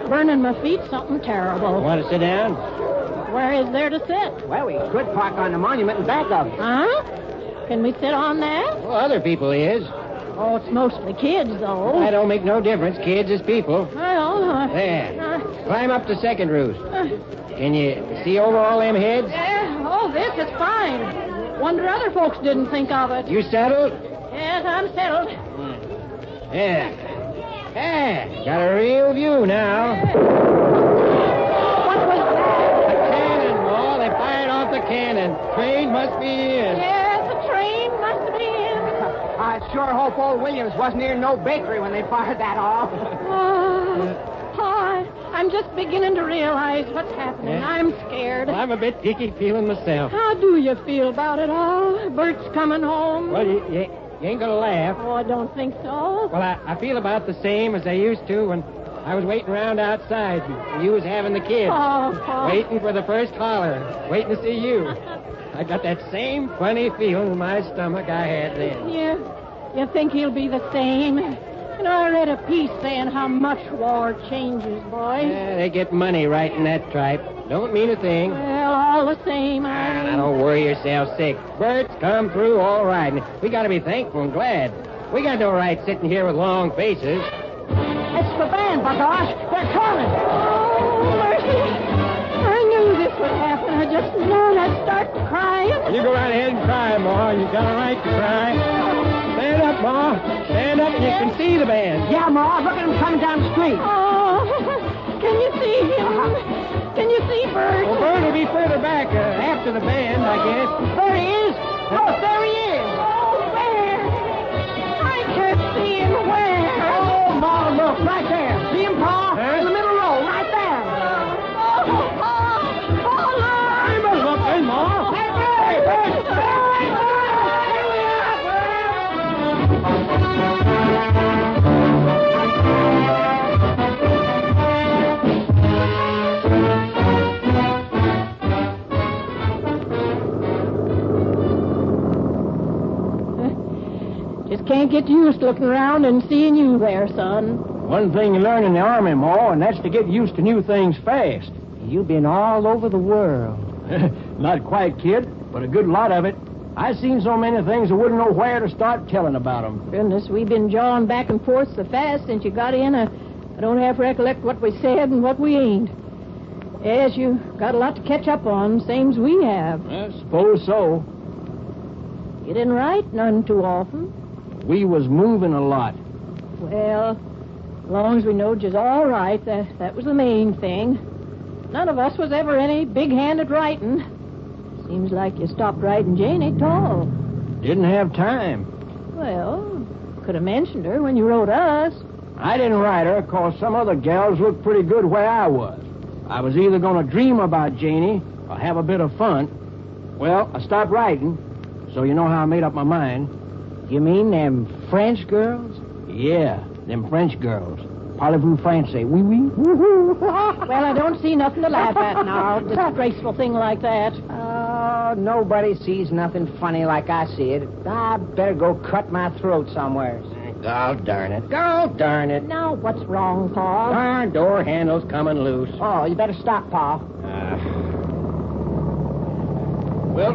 Burning my feet something terrible. Want to sit down? Where is there to sit? Well, we could park on the monument in back of it. Huh? Can we sit on that? Well, other people is. Oh, it's mostly kids, though. That don't make no difference. Kids is people. Well, There. Climb up to second roost. Can you see over all them heads? This is fine. Wonder other folks didn't think of it. You settled? Yes, I'm settled. Yeah. Got a real view now. What was that? The cannon, Ma. They fired off the cannon. Train must be in. Yes, the train must be in. I sure hope old Williams wasn't near no bakery when they fired that off. I'm just beginning to realize what's happening. Yeah. I'm scared. Well, I'm a bit dicky feeling myself. How do you feel about it all? Bert's coming home. Well, you ain't gonna laugh. Oh, I don't think so. Well, I feel about the same as I used to when I was waiting around outside and you was having the kids. Oh. Waiting for the first holler. Waiting to see you. I got that same funny feeling in my stomach I had then. You think he'll be the same? You know, I read a piece saying how much war changes, boy. Yeah, they get money right in that tripe. Don't mean a thing. Well, all the same, Now, don't worry yourself sick. Bert's come through all right. And we got to be thankful and glad. We got no right sitting here with long faces. It's the band, Bagosh. They're coming. Oh, mercy. I knew this would happen. I just knew I'd start crying. You go right ahead and cry, Ma. You got a right to cry. Stand up, Ma. Stand up and you can see the band. Yeah, Ma. Look at him coming down the street. Oh, can you see him? Can you see Bert? Well, Bert will be further back after the band, I guess. There he is. Look, there he is. Oh, where? I can't see him. Where? Oh, Ma, look, right there. See him, Pa? In the middle row, right there. I'm a looking, Ma. Hey, Bert! Just can't get used to looking around and seeing you there, son. One thing you learn in the Army, Ma, and that's to get used to new things fast. You've been all over the world. Not quite, kid, but a good lot of it. I've seen so many things I wouldn't know where to start telling about them. Goodness, we've been jawing back and forth so fast since you got in, I don't have to recollect what we said and what we ain't. Yes, you got a lot to catch up on, same's we have. I suppose so. You didn't write none too often. We was moving a lot. Well, as long as we knowed you's all right, that was the main thing. None of us was ever any big hand at writing. Seems like you stopped writing Janie at all. Didn't have time. Well, could have mentioned her when you wrote us. I didn't write her because some other gals looked pretty good where I was. I was either going to dream about Janie or have a bit of fun. Well, I stopped writing, so you know how I made up my mind. You mean them French girls? Yeah, them French girls. Parlez-vous français? Oui, oui. Well, I don't see nothing to laugh at now. A disgraceful thing like that. Oh, nobody sees nothing funny like I see it. I better go cut my throat somewhere. Oh, darn it. Oh, darn it. Now, what's wrong, Pa? Darn door handle's coming loose. Oh, you better stop, Pa. Well,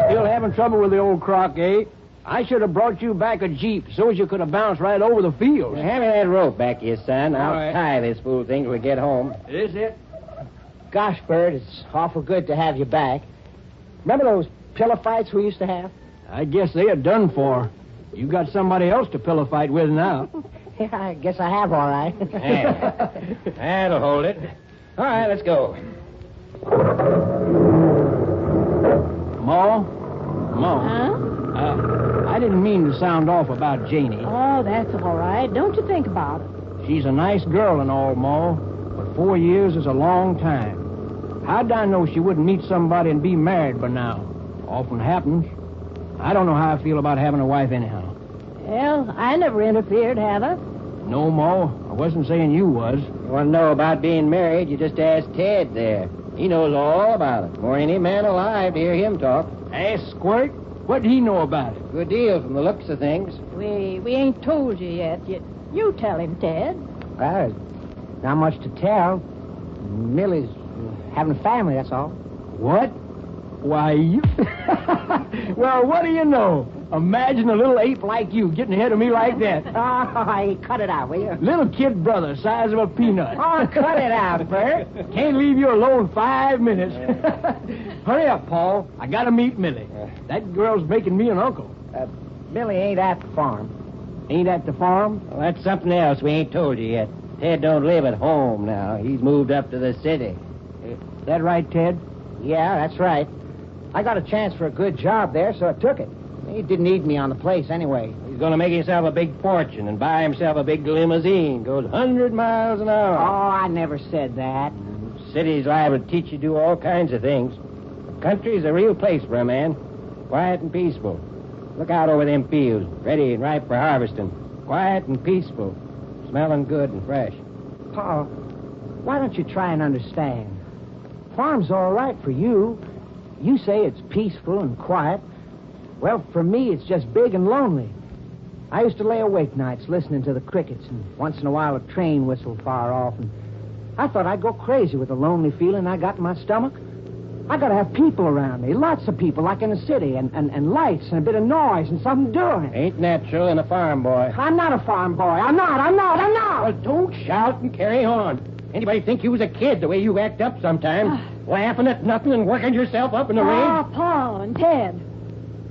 still having trouble with the old crock, eh? I should have brought you back a Jeep so as you could have bounced right over the fields. Hand me that rope back here, son. I'll All right. tie this fool thing till we get home. Is it? Gosh, Bert, it's awful good to have you back. Remember those pillow fights we used to have? I guess they are done for. You got somebody else to pillow fight with now. Yeah, I guess I have, all right. Yeah. That'll hold it. All right, let's go. Ma? Huh? I didn't mean to sound off about Janie. Oh, that's all right. Don't you think about it. She's a nice girl and all, Ma, but 4 years is a long time. How'd I know she wouldn't meet somebody and be married by now? Often happens. I don't know how I feel about having a wife anyhow. Well, I never interfered, have I? No, Ma. I wasn't saying you was. You want to know about being married, you just ask Ted there. He knows all about it. More than any man alive to hear him talk. Ask Squirt? What'd he know about it? Good deal from the looks of things. We ain't told you yet. You tell him, Ted. Well, not much to tell. Millie's having a family, that's all. What? Why, you... Well, what do you know? Imagine a little ape like you getting ahead of me like that. Oh, cut it out, will you? Little kid brother, size of a peanut. Oh, cut it out, Bert. Can't leave you alone 5 minutes. Hurry up, Paul. I gotta meet Millie. That girl's making me an uncle. Millie ain't at the farm. Ain't at the farm? Well, that's something else we ain't told you yet. Ted don't live at home now. He's moved up to the city. Is that right, Ted? Yeah, that's right. I got a chance for a good job there, so I took it. He didn't need me on the place anyway. He's going to make himself a big fortune and buy himself a big limousine. Goes 100 miles an hour. Oh, I never said that. City's liable to teach you to do all kinds of things. The country's a real place for a man. Quiet and peaceful. Look out over them fields, ready and ripe for harvesting. Quiet and peaceful. Smelling good and fresh. Paul, why don't you try and understand? Farm's all right for you. You say it's peaceful and quiet. Well, for me, it's just big and lonely. I used to lay awake nights listening to the crickets, and once in a while a train whistled far off, and I thought I'd go crazy with the lonely feeling I got in my stomach. I gotta have people around me, lots of people, like in the city, and lights, and a bit of noise, and something doing. Ain't natural in a farm boy. I'm not a farm boy. I'm not. Well, don't shout and carry on. Anybody think you was a kid the way you act up sometimes? Laughing at nothing and working yourself up in the Ah, ring? Paul and Ted.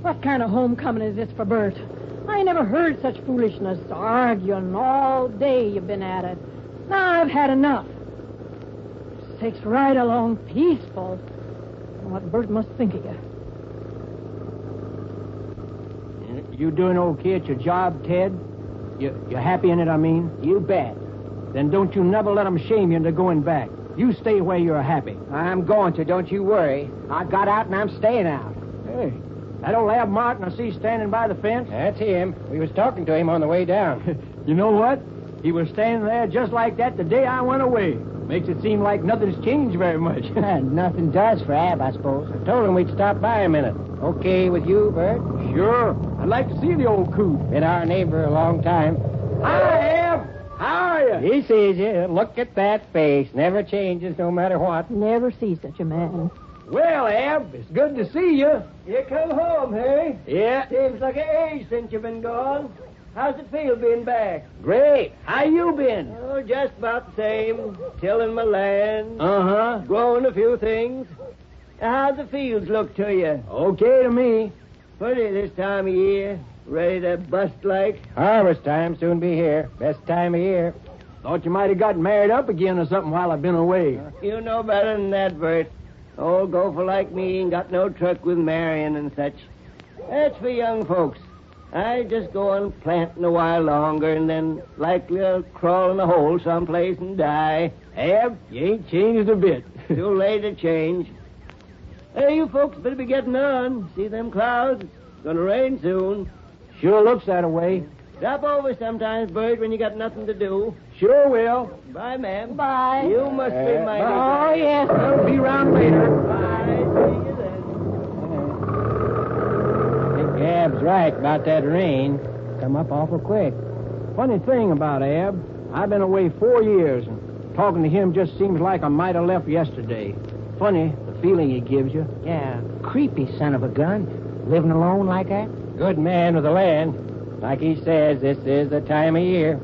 What kind of homecoming is this for Bert? I never heard such foolishness. Arguing all day you've been at it. Now I've had enough. Sakes, right along peaceful. What Bert must think of you. You doing okay at your job, Ted? You happy in it, I mean? You bet. Then don't you never let them shame you into going back. You stay where you're happy. I'm going to, don't you worry. I got out and I'm staying out. Hey, that old Ab Martin I see standing by the fence? That's him. We was talking to him on the way down. You know what? He was standing there just like that the day I went away. Makes it seem like nothing's changed very much. Nothing does for Ab, I suppose. I told him we'd stop by a minute. Okay with you, Bert? Sure. I'd like to see the old coot. Been our neighbor a long time. Hi, Ab. How are you? He sees you. Look at that face. Never changes no matter what. Never see such a man. Well, Ab, it's good to see you. You come home, hey? Yeah. Seems like an age since you've been gone. How's it feel being back? Great. How you been? Oh, just about the same. Tilling my land. Uh-huh. Growing a few things. How's the fields look to you? Okay to me. Pretty this time of year. Ready to bust like? Harvest time soon be here. Best time of year. Thought you might have got married up again or something while I've been away. You know better than that, Bert. Old gopher like me ain't got no truck with marrying and such. That's for young folks. I just go on planting a while longer and then likely I'll crawl in a hole someplace and die. Ab, you ain't changed a bit. Too late to change. Hey, you folks better be getting on. See them clouds? It's gonna rain soon. Sure looks that way. Stop over sometimes, Bert, when you got nothing to do. Sure will. Bye, ma'am. Bye. You must be my... Oh, yes. I'll be around later. Bye. See you then. I think Ab's right about that rain. Come up awful quick. Funny thing about Ab, I've been away 4 years, and talking to him just seems like I might have left yesterday. Funny, the feeling he gives you. Yeah, creepy son of a gun. Living alone like that? Good man with the land. Like he says, this is the time of year.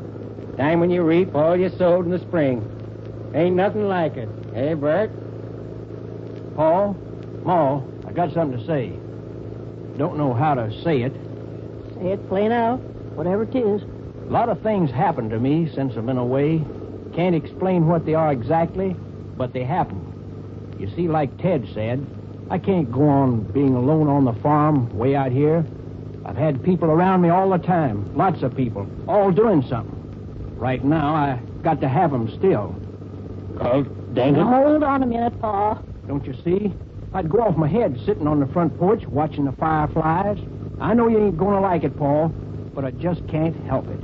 Time when you reap all you sowed in the spring. Ain't nothing like it. Hey, Bert? Paul, Ma, I got something to say. Don't know how to say it. Say it plain out, whatever it is. A lot of things happened to me since I've been away. Can't explain what they are exactly, but they happened. You see, like Ted said, I can't go on being alone on the farm way out here. I've had people around me all the time, lots of people, all doing something. Right now, I got to have them still. Oh, dang it. Now, hold on a minute, Paul. Don't you see? I'd go off my head sitting on the front porch watching the fireflies. I know you ain't gonna like it, Paul, but I just can't help it.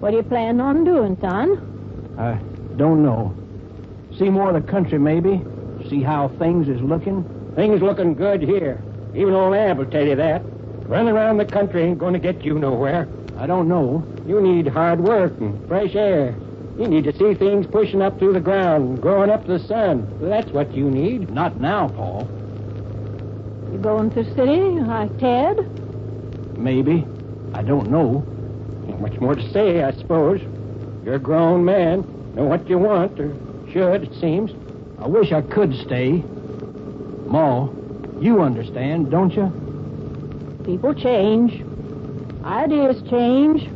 What are you planning on doing, son? I don't know. See more of the country, maybe. See how things is looking. Things looking good here. Even old Ab will tell you that. Running around the country ain't going to get you nowhere. I don't know. You need hard work and fresh air. You need to see things pushing up through the ground and growing up to the sun. That's what you need. Not now, Paul. You going to the city like Ted? Maybe. I don't know. Ain't much more to say, I suppose. You're a grown man. Know what you want, or should, it seems. I wish I could stay. Ma, you understand, don't you? People change. Ideas change.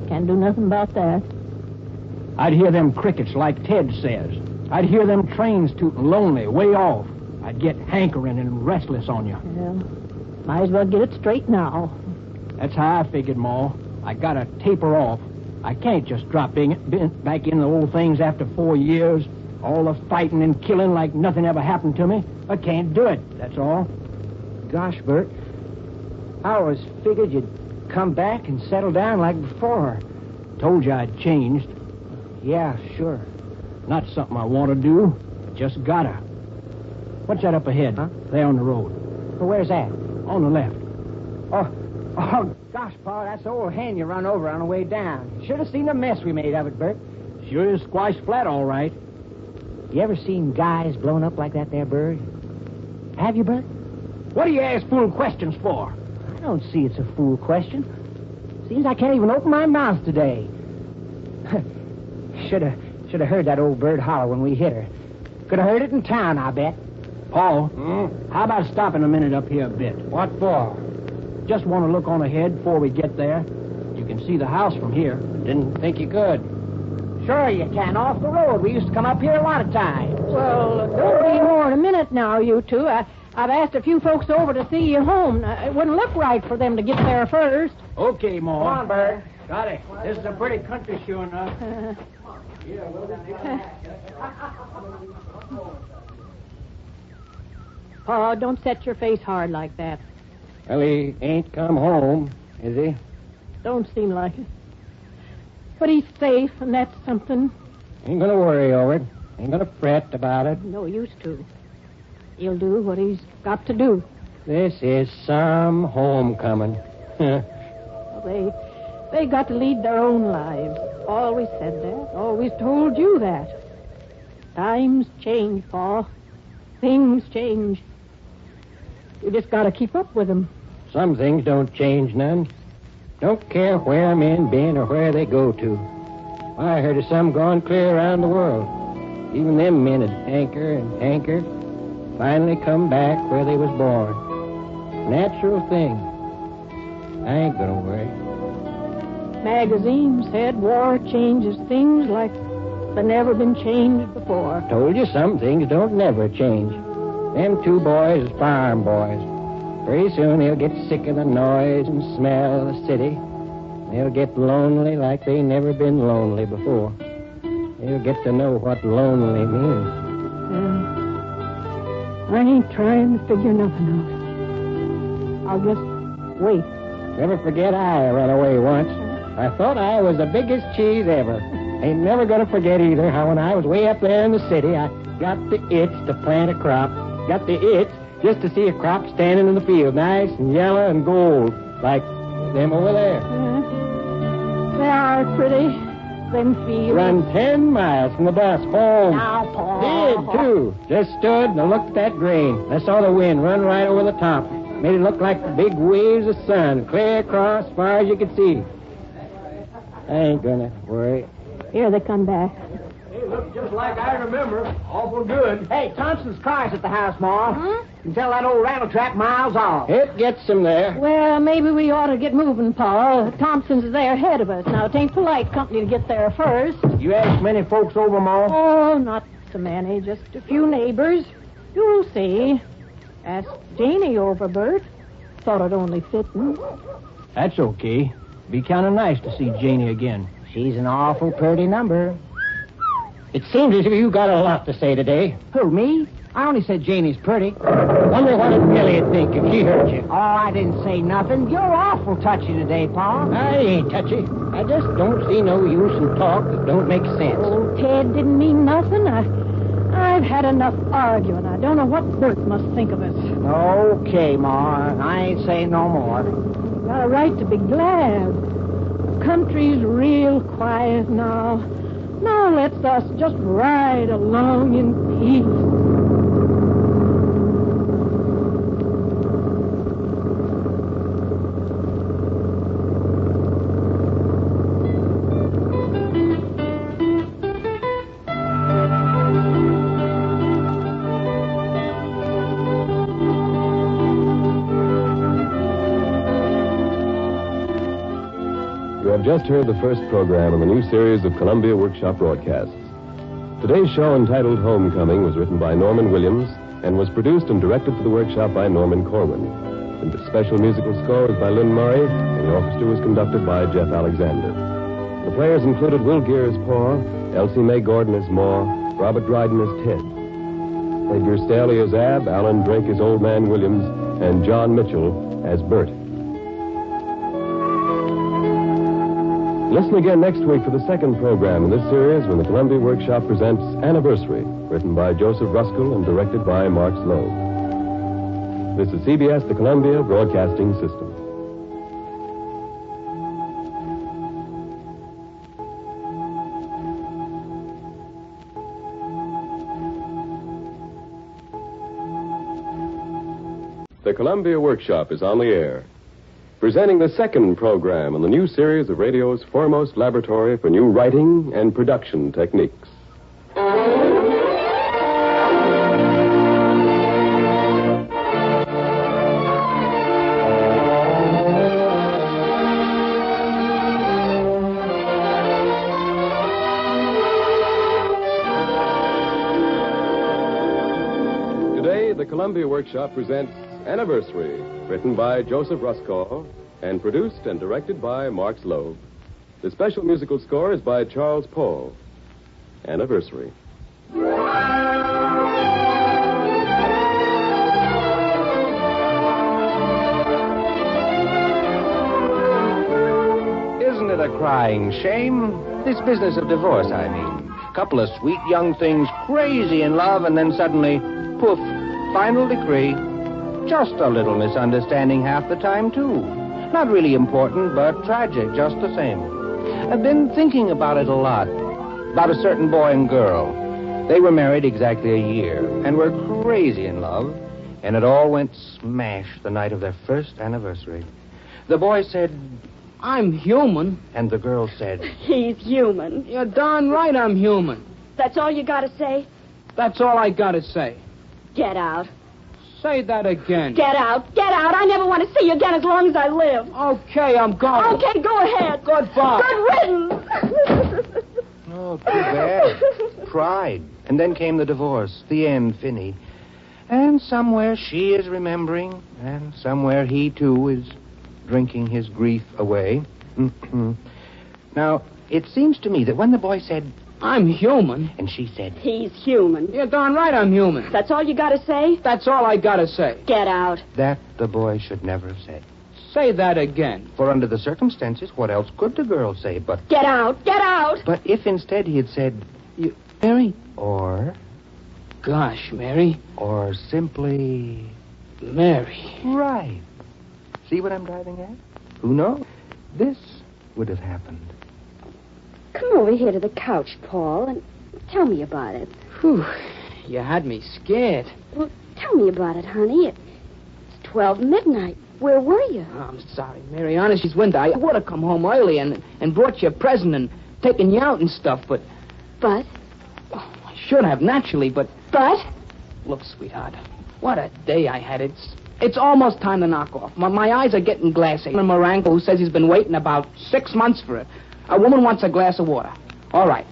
Can't do nothing about that. I'd hear them crickets like Ted says. I'd hear them trains tooting lonely, way off. I'd get hankering and restless on you. Well, might as well get it straight now. That's how I figured, Ma. I gotta taper off. I can't just drop back in the old things after 4 years. All the fighting and killing like nothing ever happened to me. I can't do it, that's all. Gosh, Bert, I always figured you'd come back and settle down like before. Told you I'd changed. Yeah, sure. Not something I want to do. Just gotta. What's that up ahead? Huh? There on the road. Well, where's that? On the left. Oh, gosh, Pa, that's the old hen you run over on the way down. Should have seen the mess we made of it, Bert. Sure is squashed flat, all right. You ever seen guys blown up like that there, Bert? Have you, Bert? What do you ask fool questions for? I don't see it's a fool question. Seems I can't even open my mouth today. Should have heard that old bird holler when we hit her. Could have heard it in town, I bet. Paul, how about stopping a minute up here a bit? What for? Just want to look on ahead before we get there. You can see the house from here. Didn't think you could. Sure you can, off the road. We used to come up here a lot of times. Well, don't be more in a minute now, you two. I've asked a few folks over to see you home. It wouldn't look right for them to get there first. Okay, Ma. Come on, Bert. Got it. This is a pretty country, sure enough. Pa, don't set your face hard like that. Well, he ain't come home, is he? Don't seem like it. But he's safe, and that's something. Ain't gonna worry over it. Ain't gonna fret about it. No use to. He'll do what he's got to do. This is some homecoming. They got to lead their own lives. Always said that. Always told you that. Times change, Pa. Things change. You just got to keep up with them. Some things don't change none. Don't care where men been or where they go to. I heard of some gone clear around the world. Even them men had hankered and hankered. Finally come back where they was born. Natural thing. I ain't gonna worry. Magazines said war changes things like they've never been changed before. Told you some things don't never change. Them two boys is farm boys. Pretty soon they'll get sick of the noise and smell of the city. They'll get lonely like they never been lonely before. They'll get to know what lonely means. I ain't trying to figure nothing out. I'll just wait. Never forget I ran away once. I thought I was the biggest cheese ever. Ain't never gonna forget either how when I was way up there in the city, I got the itch to plant a crop. Got the itch just to see a crop standing in the field, nice and yellow and gold, like them over there. They are pretty, them fields. Run 10 miles from the bus home. Now, Paul. Did, too. Just stood and I looked at that grain. I saw the wind run right over the top. Made it look like big waves of sun, clear across as far as you could see. I ain't gonna worry. Here they come back. Looks just like I remember. Awful good. Hey, Thompson's car's at the house, Ma. You can tell that old rattletrap miles off. It gets him there. Well, maybe we ought to get moving, Paul. Thompson's is there ahead of us. Now, it ain't polite company to get there first. You asked many folks over, Ma? Oh, not so many. Just a few neighbors. You'll see. Ask Janie over, Bert. Thought it only fitting. That's okay. Be kind of nice to see Janie again. She's an awful pretty number. It seems as if you got a lot to say today. Who, me? I only said Janie's pretty. Wonder what Millie'd think if she heard you. Oh, I didn't say nothing. You're awful touchy today, Pa. I ain't touchy. I just don't see no use in talk that don't make sense. Oh, Ted didn't mean nothing. I've had enough arguing. I don't know what Bert must think of us. Okay, Ma. I ain't saying no more. Got a right to be glad. The country's real quiet now. Now let's us just ride along in peace. You have just heard the first program in the new series of Columbia Workshop broadcasts. Today's show, entitled Homecoming, was written by Norman Williams and was produced and directed for the workshop by Norman Corwin. And the special musical score was by Lynn Murray, and the orchestra was conducted by Jeff Alexander. The players included Will Gear as Paul, Elsie Mae Gordon as Ma, Robert Dryden as Ted, Edgar Staley as Ab, Alan Drake as Old Man Williams, and John Mitchell as Bert. Listen again next week for the second program in this series when the Columbia Workshop presents Anniversary, written by Joseph Ruskell and directed by Mark Sloan. This is CBS, the Columbia Broadcasting System. The Columbia Workshop is on the air, presenting the second program in the new series of radio's foremost laboratory for new writing and production techniques. Today, the Columbia Workshop presents Anniversary, written by Joseph Ruskell and produced and directed by Mark Sloan. The special musical score is by Charles Paul. Anniversary. Isn't it a crying shame? This business of divorce, I mean. Couple of sweet young things crazy in love, and then suddenly, poof, final decree. Just a little misunderstanding half the time, too. Not really important, but tragic just the same. I've been thinking about it a lot. About a certain boy and girl. They were married exactly a year and were crazy in love, and it all went smash the night of their first anniversary. The boy said, "I'm human." And the girl said, "He's human." You're darn right I'm human. That's all you gotta say? That's all I gotta say. Get out. Say that again. Get out. Get out. I never want to see you again as long as I live. Okay, I'm going. Okay, go ahead. Goodbye. Good riddance. Oh, too bad. Pride. And then came the divorce. The end, Finney. And somewhere she is remembering, and somewhere he, too, is drinking his grief away. Now, it seems to me that when the boy said, "I'm human," and she said, "He's human." You're darn right I'm human. That's all you gotta say? That's all I gotta say. Get out. that the boy should never have said. Say that again. For under the circumstances, what else could the girl say but... Get out. Get out. But if instead he had said, Mary? Or... Gosh, Mary. Or simply... Mary. Right. See what I'm driving at? Who knows? This would have happened. Come over here to the couch, Paul, and tell me about it. Whew. You had me scared. Well, tell me about it, honey. It's 12 midnight. Where were you? Oh, I'm sorry, Mary. Honest, she's winter. I would have come home early and brought you a present and taken you out and stuff, but... But? should have, naturally, but... But? Look, sweetheart, what a day I had. It's almost time to knock off. My eyes are getting glassy. And Marango, who says he's been waiting about 6 months for it. A woman wants a glass of water. All right.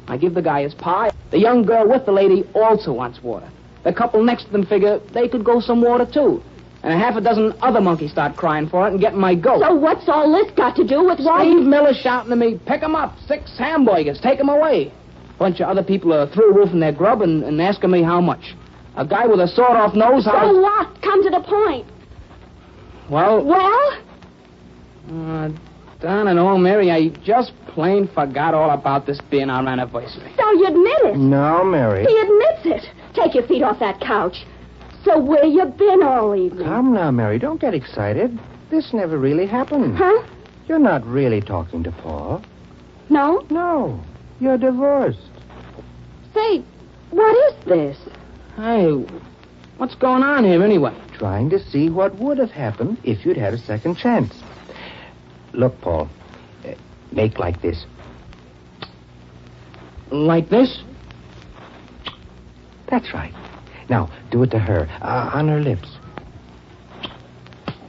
I give the guy his pie. The young girl with the lady also wants water. The couple next to them figure they could go some water, too. And a half a dozen other monkeys start crying for it and getting my goat. So what's all this got to do with why... Steve Miller shouting to me, pick 'em up, 6 hamburgers, take 'em away. Bunch of other people are through roofing their grub and asking me how much. A guy with a sawed-off nose... So what? Come to the point. Well... Well? Darn it all, Mary, I just plain forgot all about this being our anniversary. So you admit it? No, Mary. He admits it. Take your feet off that couch. So where you been all evening? Come now, Mary, don't get excited. This never really happened. Huh? You're not really talking to Paul. No? No. You're divorced. Say, what is this? Hey, what's going on here anyway? Trying to see what would have happened if you'd had a second chance. Look, Paul, make like this. Like this? That's right. Now, do it to her, on her lips.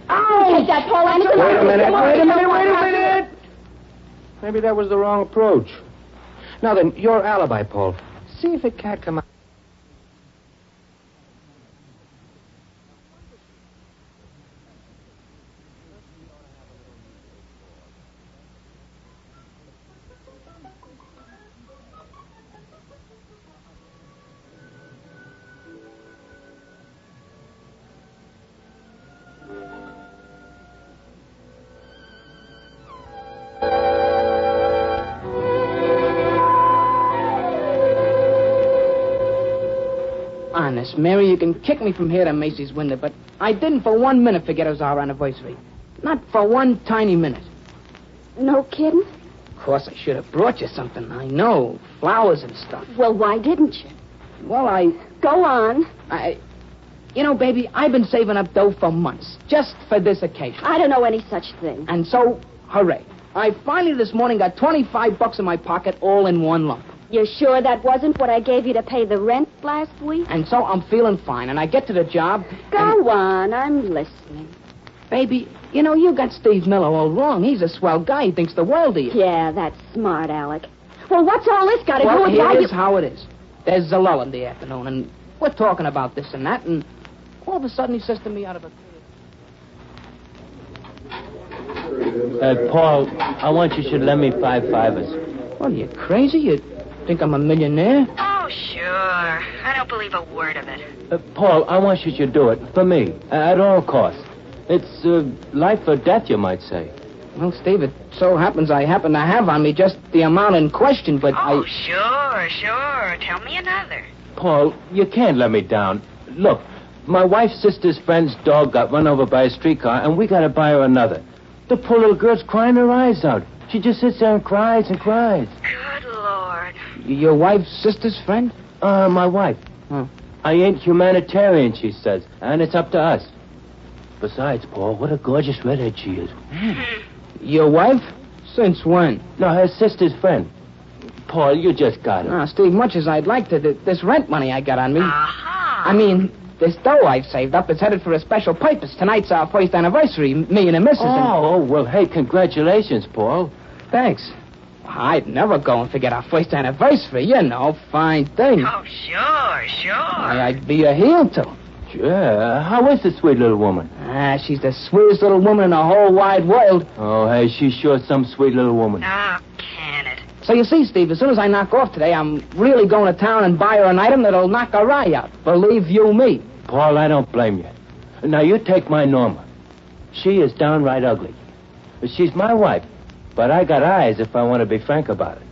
Oh, take that, Paul Anderson. Wait a minute. Maybe that was the wrong approach. Now then, your alibi, Paul. See if it can't come out. Honest, Mary, you can kick me from here to Macy's window, but I didn't for 1 minute forget it was our anniversary. Not for one tiny minute. No kidding? Of course, I should have brought you something. I know. Flowers and stuff. Well, why didn't you? Well, Go on. You know, baby, I've been saving up dough for months, just for this occasion. I don't know any such thing. And so, hooray. I finally this morning got $25 in my pocket all in one lump. You sure that wasn't what I gave you to pay the rent last week? And so I'm feeling fine, and I get to the job. Go on, I'm listening. Baby, you know, you got Steve Miller all wrong. He's a swell guy. He thinks the world of you. Yeah, that's smart, Alec. Well, what's all this got to do with why here's how it is. There's a lull in the afternoon, and we're talking about this and that, and all of a sudden he says to me out of a... Paul, I want you should lend me 5 $5s. What, are you crazy? You think I'm a millionaire? Oh, sure. I don't believe a word of it. Paul, I want you should do it for me, at all costs. It's life or death, you might say. Well, Steve, it so happens I happen to have on me just the amount in question, but Sure. Tell me another. Paul, you can't let me down. Look, my wife's sister's friend's dog got run over by a streetcar, and we got to buy her another. The poor little girl's crying her eyes out. She just sits there and cries and cries. Good Lord. Your wife's sister's friend? My wife. Oh. I ain't humanitarian, she says, and it's up to us. Besides, Paul, what a gorgeous redhead she is. Your wife? Since when? No, her sister's friend. Paul, you just got her. Steve, much as I'd like to, this rent money I got on me... Aha. I mean, this dough I've saved up is headed for a special purpose. Tonight's our first anniversary, me and the missus. Well, hey, congratulations, Paul. Thanks. I'd never go and forget our first anniversary, you know. Fine thing. Oh, sure. I'd be a heel to. Sure. How is the sweet little woman? She's the sweetest little woman in the whole wide world. Oh, hey, she's sure some sweet little woman. Oh, can it? So you see, Steve, as soon as I knock off today, I'm really going to town and buy her an item that'll knock her eye out. Believe you me. Paul, I don't blame you. Now, you take my Norma. She is downright ugly. She's my wife, but I got eyes if I want to be frank about it.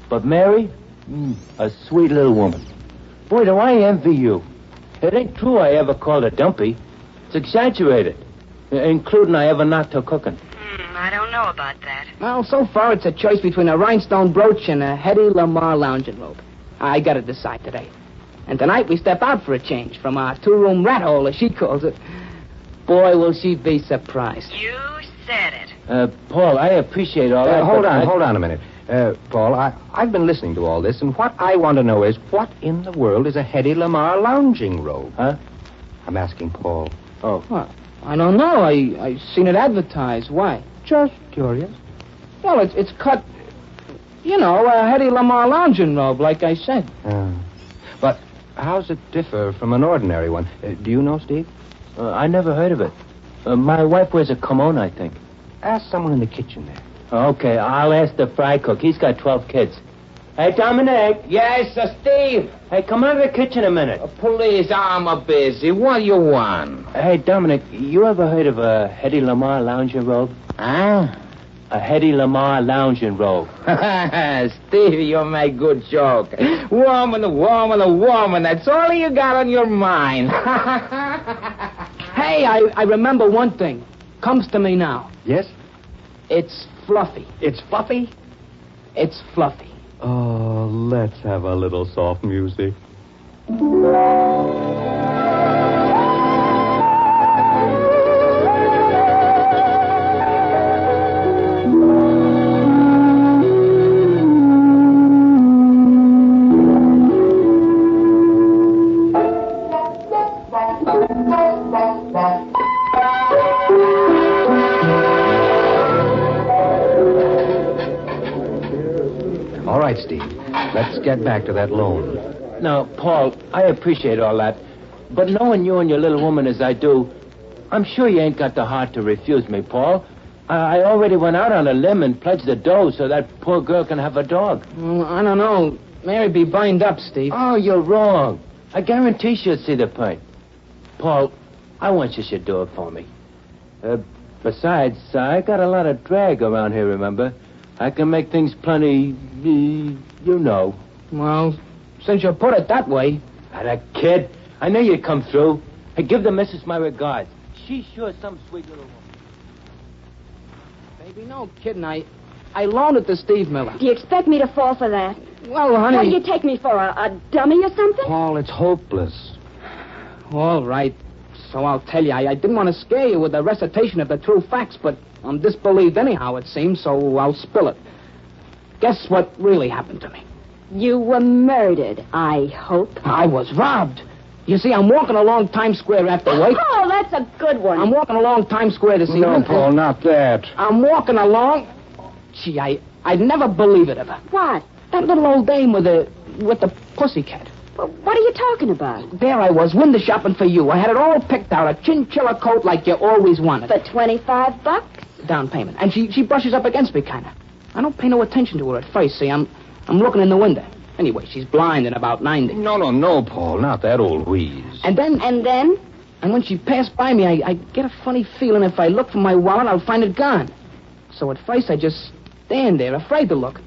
But Mary, a sweet little woman. Boy, do I envy you. It ain't true I ever called her dumpy. It's exaggerated, including I ever knocked her cooking. I don't know about that. Well, so far it's a choice between a rhinestone brooch and a Hedy Lamarr lounging robe. I got to decide today. And tonight we step out for a change from our 2-room rat hole, as she calls it. Boy, will she be surprised. You said it. Paul, I appreciate all that. Hold on a minute. Paul, I've been listening to all this, and what I want to know is, what in the world is a Hedy Lamarr lounging robe? Huh? I'm asking Paul. Oh. Well, I don't know. I seen it advertised. Why? Just curious. Well, it's cut, a Hedy Lamarr lounging robe, like I said. But how's it differ from an ordinary one? Do you know, Steve? I never heard of it. My wife wears a kimono, I think. Ask someone in the kitchen there. Okay, I'll ask the fry cook. He's got 12 kids. Hey, Dominic. Yes, Steve. Hey, come out of the kitchen a minute. Please, I'm busy. What do you want? Hey, Dominic, you ever heard of a Hedy Lamarr lounging robe? Huh? A Hedy Lamarr lounging robe. Steve, you make good joke. Woman. That's all you got on your mind. Hey, I remember one thing. Comes to me now. Yes? It's fluffy. It's fluffy? It's fluffy. Oh, let's have a little soft music. All right, Steve. Let's get back to that loan. Now, Paul, I appreciate all that. But knowing you and your little woman as I do, I'm sure you ain't got the heart to refuse me, Paul. I already went out on a limb and pledged the dough so that poor girl can have a dog. Well, I don't know. Mary be burned up, Steve. Oh, you're wrong. I guarantee she'll see the point. Paul, I want you should do it for me. Besides, I got a lot of drag around here, remember? I can make things plenty, Well, since you put it that way. That kid. I knew you'd come through. Hey, give the missus my regards. She's sure some sweet little woman. Baby, no kidding. I loaned it to Steve Miller. Do you expect me to fall for that? Well, honey... What do you take me for, a dummy or something? Paul, it's hopeless. All right. So I'll tell you, I didn't want to scare you with a recitation of the true facts, but I'm disbelieved anyhow, it seems, so I'll spill it. Guess what really happened to me? You were murdered, I hope. I was robbed. You see, I'm walking along Times Square after work. Oh, that's a good one. I'm walking along Times Square this evening. No, Paul, not that. I'm walking along. Gee, I'd never believe it of her. What? That little old dame with the pussycat. What are you talking about? There I was, window shopping for you. I had it all picked out, a chinchilla coat like you always wanted. For $25? Down payment. And she brushes up against me, kind of. I don't pay no attention to her at first, see. I'm looking in the window. Anyway, she's blind and about 90. No, Paul, not that old wheeze. And then? And when she passed by me, I get a funny feeling if I look for my wallet, I'll find it gone. So at first I just stand there, afraid to look.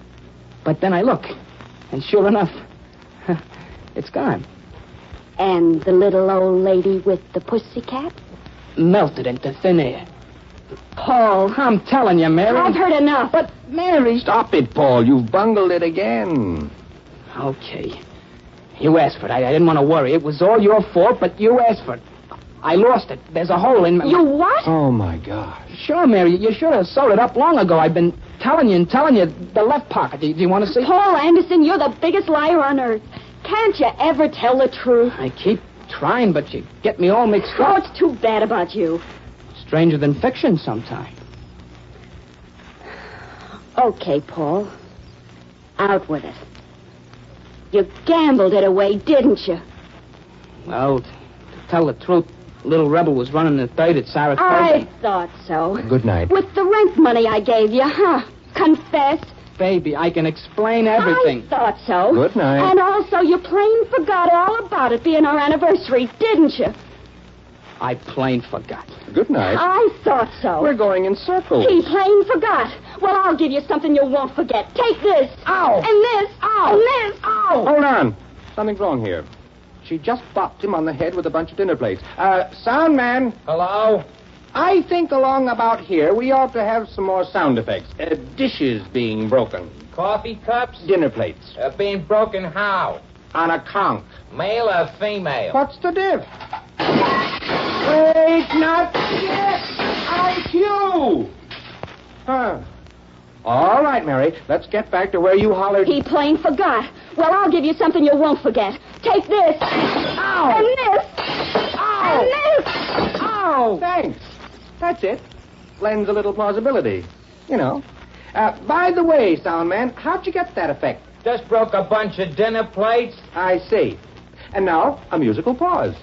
But then I look, and sure enough, it's gone. And the little old lady with the pussycat? Melted into thin air. Paul. I'm telling you, Mary. I've heard enough. But, Mary... Stop it, Paul. You've bungled it again. Okay. You asked for it. I didn't want to worry. It was all your fault, but you asked for it. I lost it. There's a hole in my... You what? Oh, my gosh. Sure, Mary. You should have sewed it up long ago. I've been telling you. The left pocket. Do you want to see? Paul Anderson, you're the biggest liar on earth. Can't you ever tell the truth? I keep trying, but you get me all mixed Oh, up. it's too bad about you. Stranger than fiction sometime. Okay, Paul. Out with it. You gambled it away, didn't you? Well, to tell the truth, little Rebel was running the third at Saratoga. I thought so. Good night. With the rent money I gave you, huh? Confess. Baby, I can explain everything. I thought so. Good night. And also, you plain forgot all about it being our anniversary, didn't you? I plain forgot. Good night. I thought so. We're going in circles. He plain forgot. Well, I'll give you something you won't forget. Take this. Ow. And this. Ow. And this. Ow. Hold on. Something's wrong here. She just bopped him on the head with a bunch of dinner plates. Sound man. Hello? I think along about here we ought to have some more sound effects. Dishes being broken. Coffee cups? Dinner plates. Being broken how? On a conch. Male or female? What's the diff? Wait, not yet. IQ. Huh. All right, Mary. Let's get back to where you hollered. He plain forgot. Well, I'll give you something you won't forget. Take this. Ow! And this. Ow! And this. Oh, thanks. That's it. Lends a little plausibility. You know. By the way, Soundman, how'd you get that effect? Just broke a bunch of dinner plates. I see. And now, a musical pause.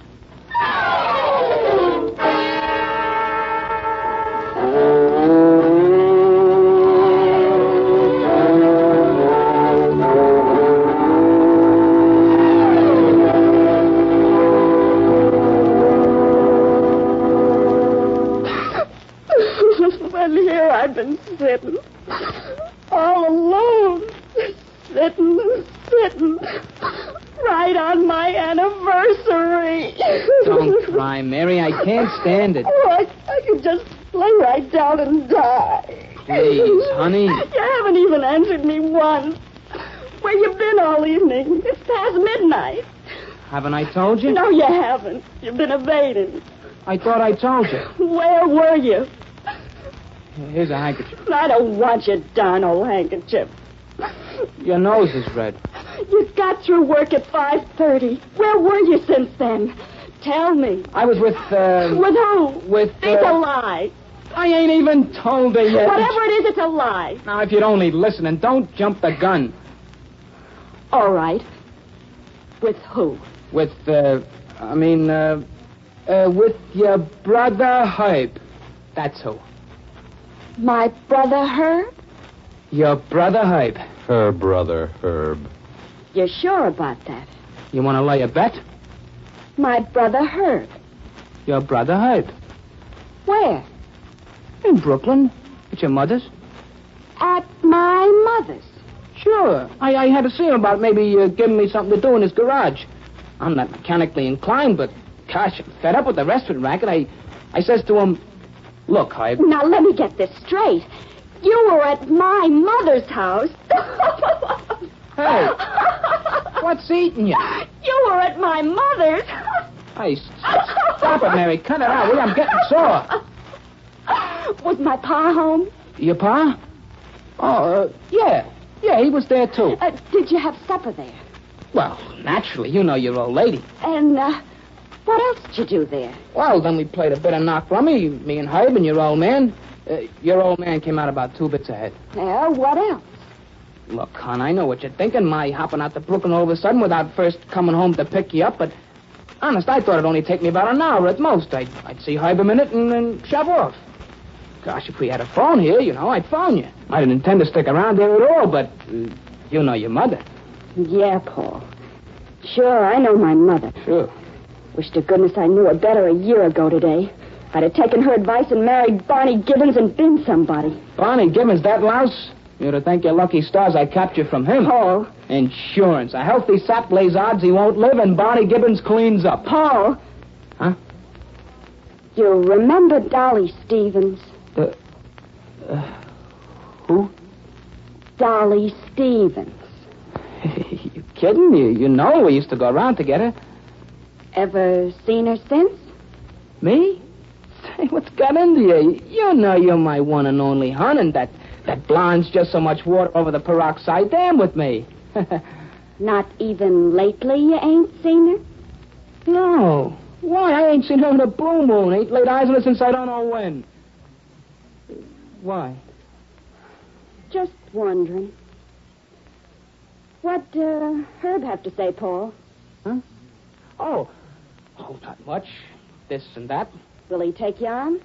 And here I've been sitting, all alone, sitting, right on my anniversary. Don't cry, Mary. I can't stand it. Oh, I could just lay right down and die. Please, honey. You haven't even answered me once. Where you been all evening? It's past midnight. Haven't I told you? No, you haven't. You've been evading. I thought I told you. Where were you? Here's a handkerchief. I don't want your darn old handkerchief. Your nose is red. You got through work at 5:30. Where were you since then? Tell me. I was with, With who? With, It's a lie. I ain't even told her yet. Whatever it is, it's a lie. Now, if you'd only listen and don't jump the gun. All right. With who? With, with your brother Herb. That's who. My brother Herb? Your brother Herb. Her brother, Herb. You're sure about that? You want to lay a bet? My brother Herb. Your brother Herb. Where? In Brooklyn. At your mother's. At my mother's. Sure. I had to see him about maybe giving me something to do in his garage. I'm not mechanically inclined, but gosh, I'm fed up with the restaurant racket. I says to him, look, Herb. Now, let me get this straight. You were at my mother's house. Hey, what's eating you? You were at my mother's. Hey, stop it, Mary. Cut it out, will you? I'm getting sore. Was my pa home? Your pa? Oh, yeah. Yeah, he was there, too. Did you have supper there? Well, naturally. You know your old lady. And, what else did you do there? Well, then we played a bit of knock rummy, me and Herb and your old man. Your old man came out about 2 bits ahead. Yeah, what else? Look, hon, I know what you're thinking, my hopping out to Brooklyn all of a sudden without first coming home to pick you up, but honest, I thought it'd only take me about an hour at most. I'd see Herb a minute and then shove off. Gosh, if we had a phone here, I'd phone you. I didn't intend to stick around here at all, but you know your mother. Yeah, Paul. Sure, I know my mother. Sure. Wish to goodness I knew her better a year ago today. I'd have taken her advice and married Barney Gibbons and been somebody. Barney Gibbons, that louse? You'd have thanked your lucky stars I captured from him. Paul. Insurance. A healthy sap lays odds he won't live, and Barney Gibbons cleans up. Paul. Huh? You remember Dolly Stevens? Who? Dolly Stevens. You kidding? You know we used to go around together. Ever seen her since? Me? Say, what's got into you? You know you're my one and only hon, and that blonde's just so much water over the peroxide dam with me. Not even lately you ain't seen her? No. Why? I ain't seen her in a blue moon. Ain't laid eyes on her since I don't know when. Why? Just wondering. What, Herb have to say, Paul? Huh? Oh, not much. This and that. Will he take you on?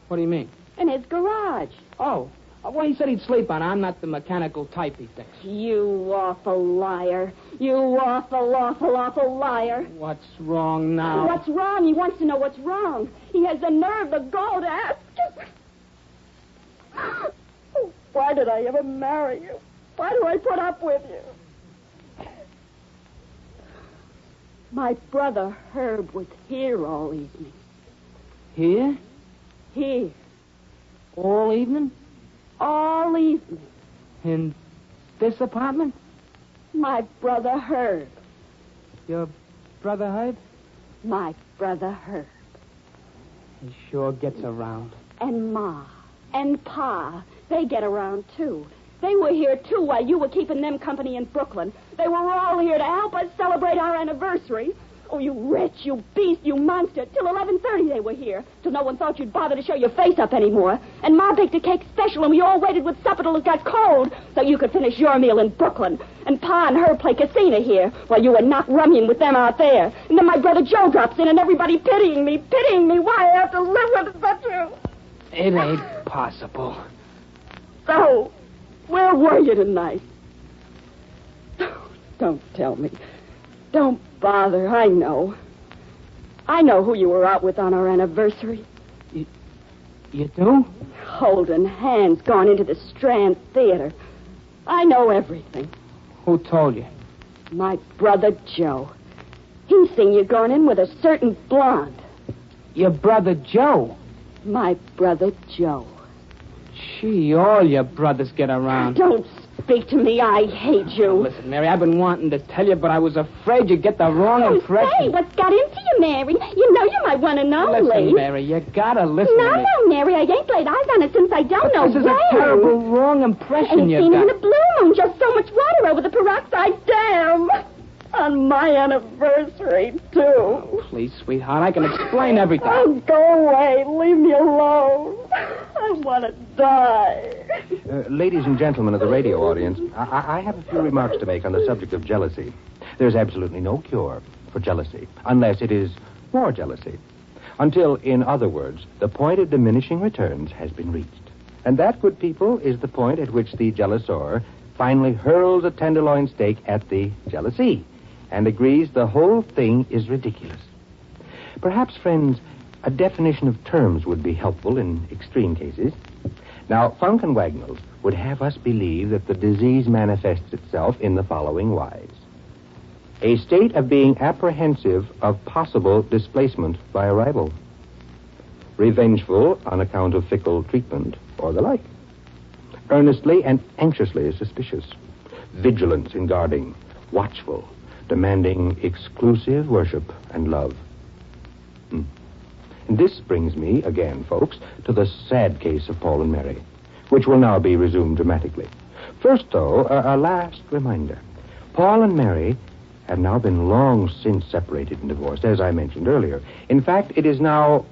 What do you mean? In his garage. Oh. Well, he said he'd sleep on. I'm not the mechanical type, he thinks. You awful liar. You awful, awful, awful liar. What's wrong now? What's wrong? He wants to know what's wrong. He has the nerve to go to ask. Why did I ever marry you? Why do I put up with you? My brother Herb was here all evening. Here? Here. All evening? All evening. In this apartment? My brother Herb. Your brother Herb? My brother Herb. He sure gets around. And Ma. And Pa. They get around, too. They were here, too, while you were keeping them company in Brooklyn. They were all here to help us celebrate our anniversary. Oh, you wretch, you beast, you monster. Till 11:30 they were here. Till no one thought you'd bother to show your face up anymore. And Ma baked a cake special, and we all waited with supper till it got cold so you could finish your meal in Brooklyn. And Pa and her play casino here while you were not rummying with them out there. And then my brother Joe drops in, and everybody pitying me. Why I have to live with such a... It ain't possible. So, where were you tonight? Don't tell me. Don't bother. I know. I know who you were out with on our anniversary. You do? Holding hands, gone into the Strand Theater. I know everything. Who told you? My brother Joe. He seen you going in with a certain blonde. Your brother Joe? My brother Joe. Gee, all your brothers get around. Don't speak to me. I hate you. Listen, Mary, I've been wanting to tell you, but I was afraid you'd get the wrong impression. Say, what's got into you, Mary? You know you're my one and only. Listen, Mary, you gotta listen to me. No, Mary, I ain't laid eyes on it since I don't know This is a terrible wrong impression Ain't you seen got. him in the blue moon, just so much water over the peroxide dam. On my anniversary, too. Please, sweetheart, I can explain everything. Oh, go away. Leave me alone. I want to die. Ladies and gentlemen of the radio audience, I have a few remarks to make on the subject of jealousy. There's absolutely no cure for jealousy, unless it is more jealousy. Until, in other words, the point of diminishing returns has been reached. And that, good people, is the point at which the jealousor finally hurls a tenderloin steak at the jealousy and agrees the whole thing is ridiculous. Perhaps, friends, a definition of terms would be helpful in extreme cases. Now, Funk and Wagnalls would have us believe that the disease manifests itself in the following wise. A state of being apprehensive of possible displacement by a rival. Revengeful on account of fickle treatment or the like. Earnestly and anxiously suspicious. Vigilance in guarding. Watchful. Demanding exclusive worship and love. And this brings me, again, folks, to the sad case of Paul and Mary, which will now be resumed dramatically. First, though, a last reminder. Paul and Mary have now been long since separated and divorced, as I mentioned earlier. In fact, it is now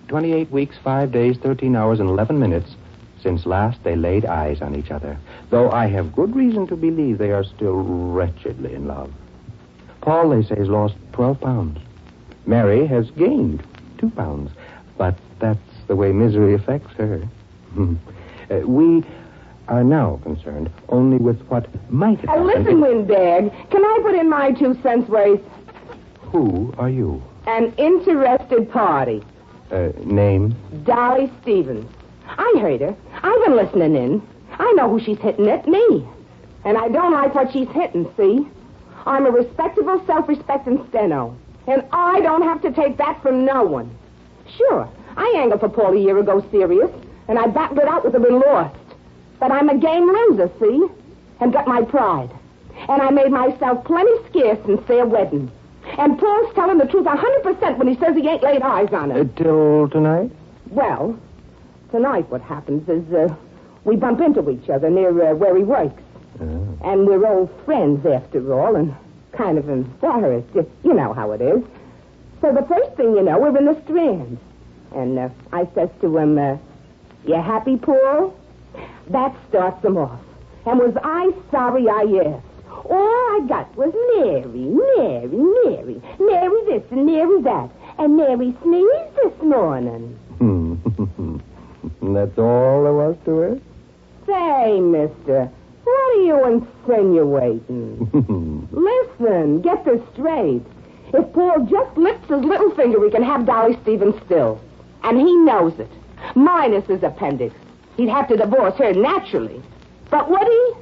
28 weeks, 5 days, 13 hours, and 11 minutes since last they laid eyes on each other, though I have good reason to believe they are still wretchedly in love. Paul, they say, has lost 12 pounds. Mary has gained 2 pounds. But that's the way misery affects her. We are now concerned only with what might happen. Listen, Windbag, can I put in my 2 cents worth? Who are you? An interested party. Name? Dolly Stevens. I heard her. I've been listening in. I know who she's hitting at me. And I don't like what she's hitting, see? I'm a respectable, self-respecting steno. And I don't have to take that from no one. Sure, I angled for Paul a year ago serious, and I battled it out with him and lost. But I'm a game loser, see? And got my pride. And I made myself plenty scarce in fair wedding. And Paul's telling the truth 100% when he says he ain't laid eyes on her. Till tonight? Well, tonight what happens is we bump into each other near where he works. And we're old friends, after all, and kind of embarrassed. You know how it is. So the first thing you know, we're in the Strand. And I says to him, you happy, Paul? That starts him off. And was I sorry I asked? All I got was Mary. Mary this and Mary that. And Mary sneezed this morning. That's all there was to it? Say, mister, what are you insinuating? Listen, get this straight. If Paul just lifts his little finger, he can have Dolly Stevens still. And he knows it. Minus his appendix. He'd have to divorce her naturally. But would he?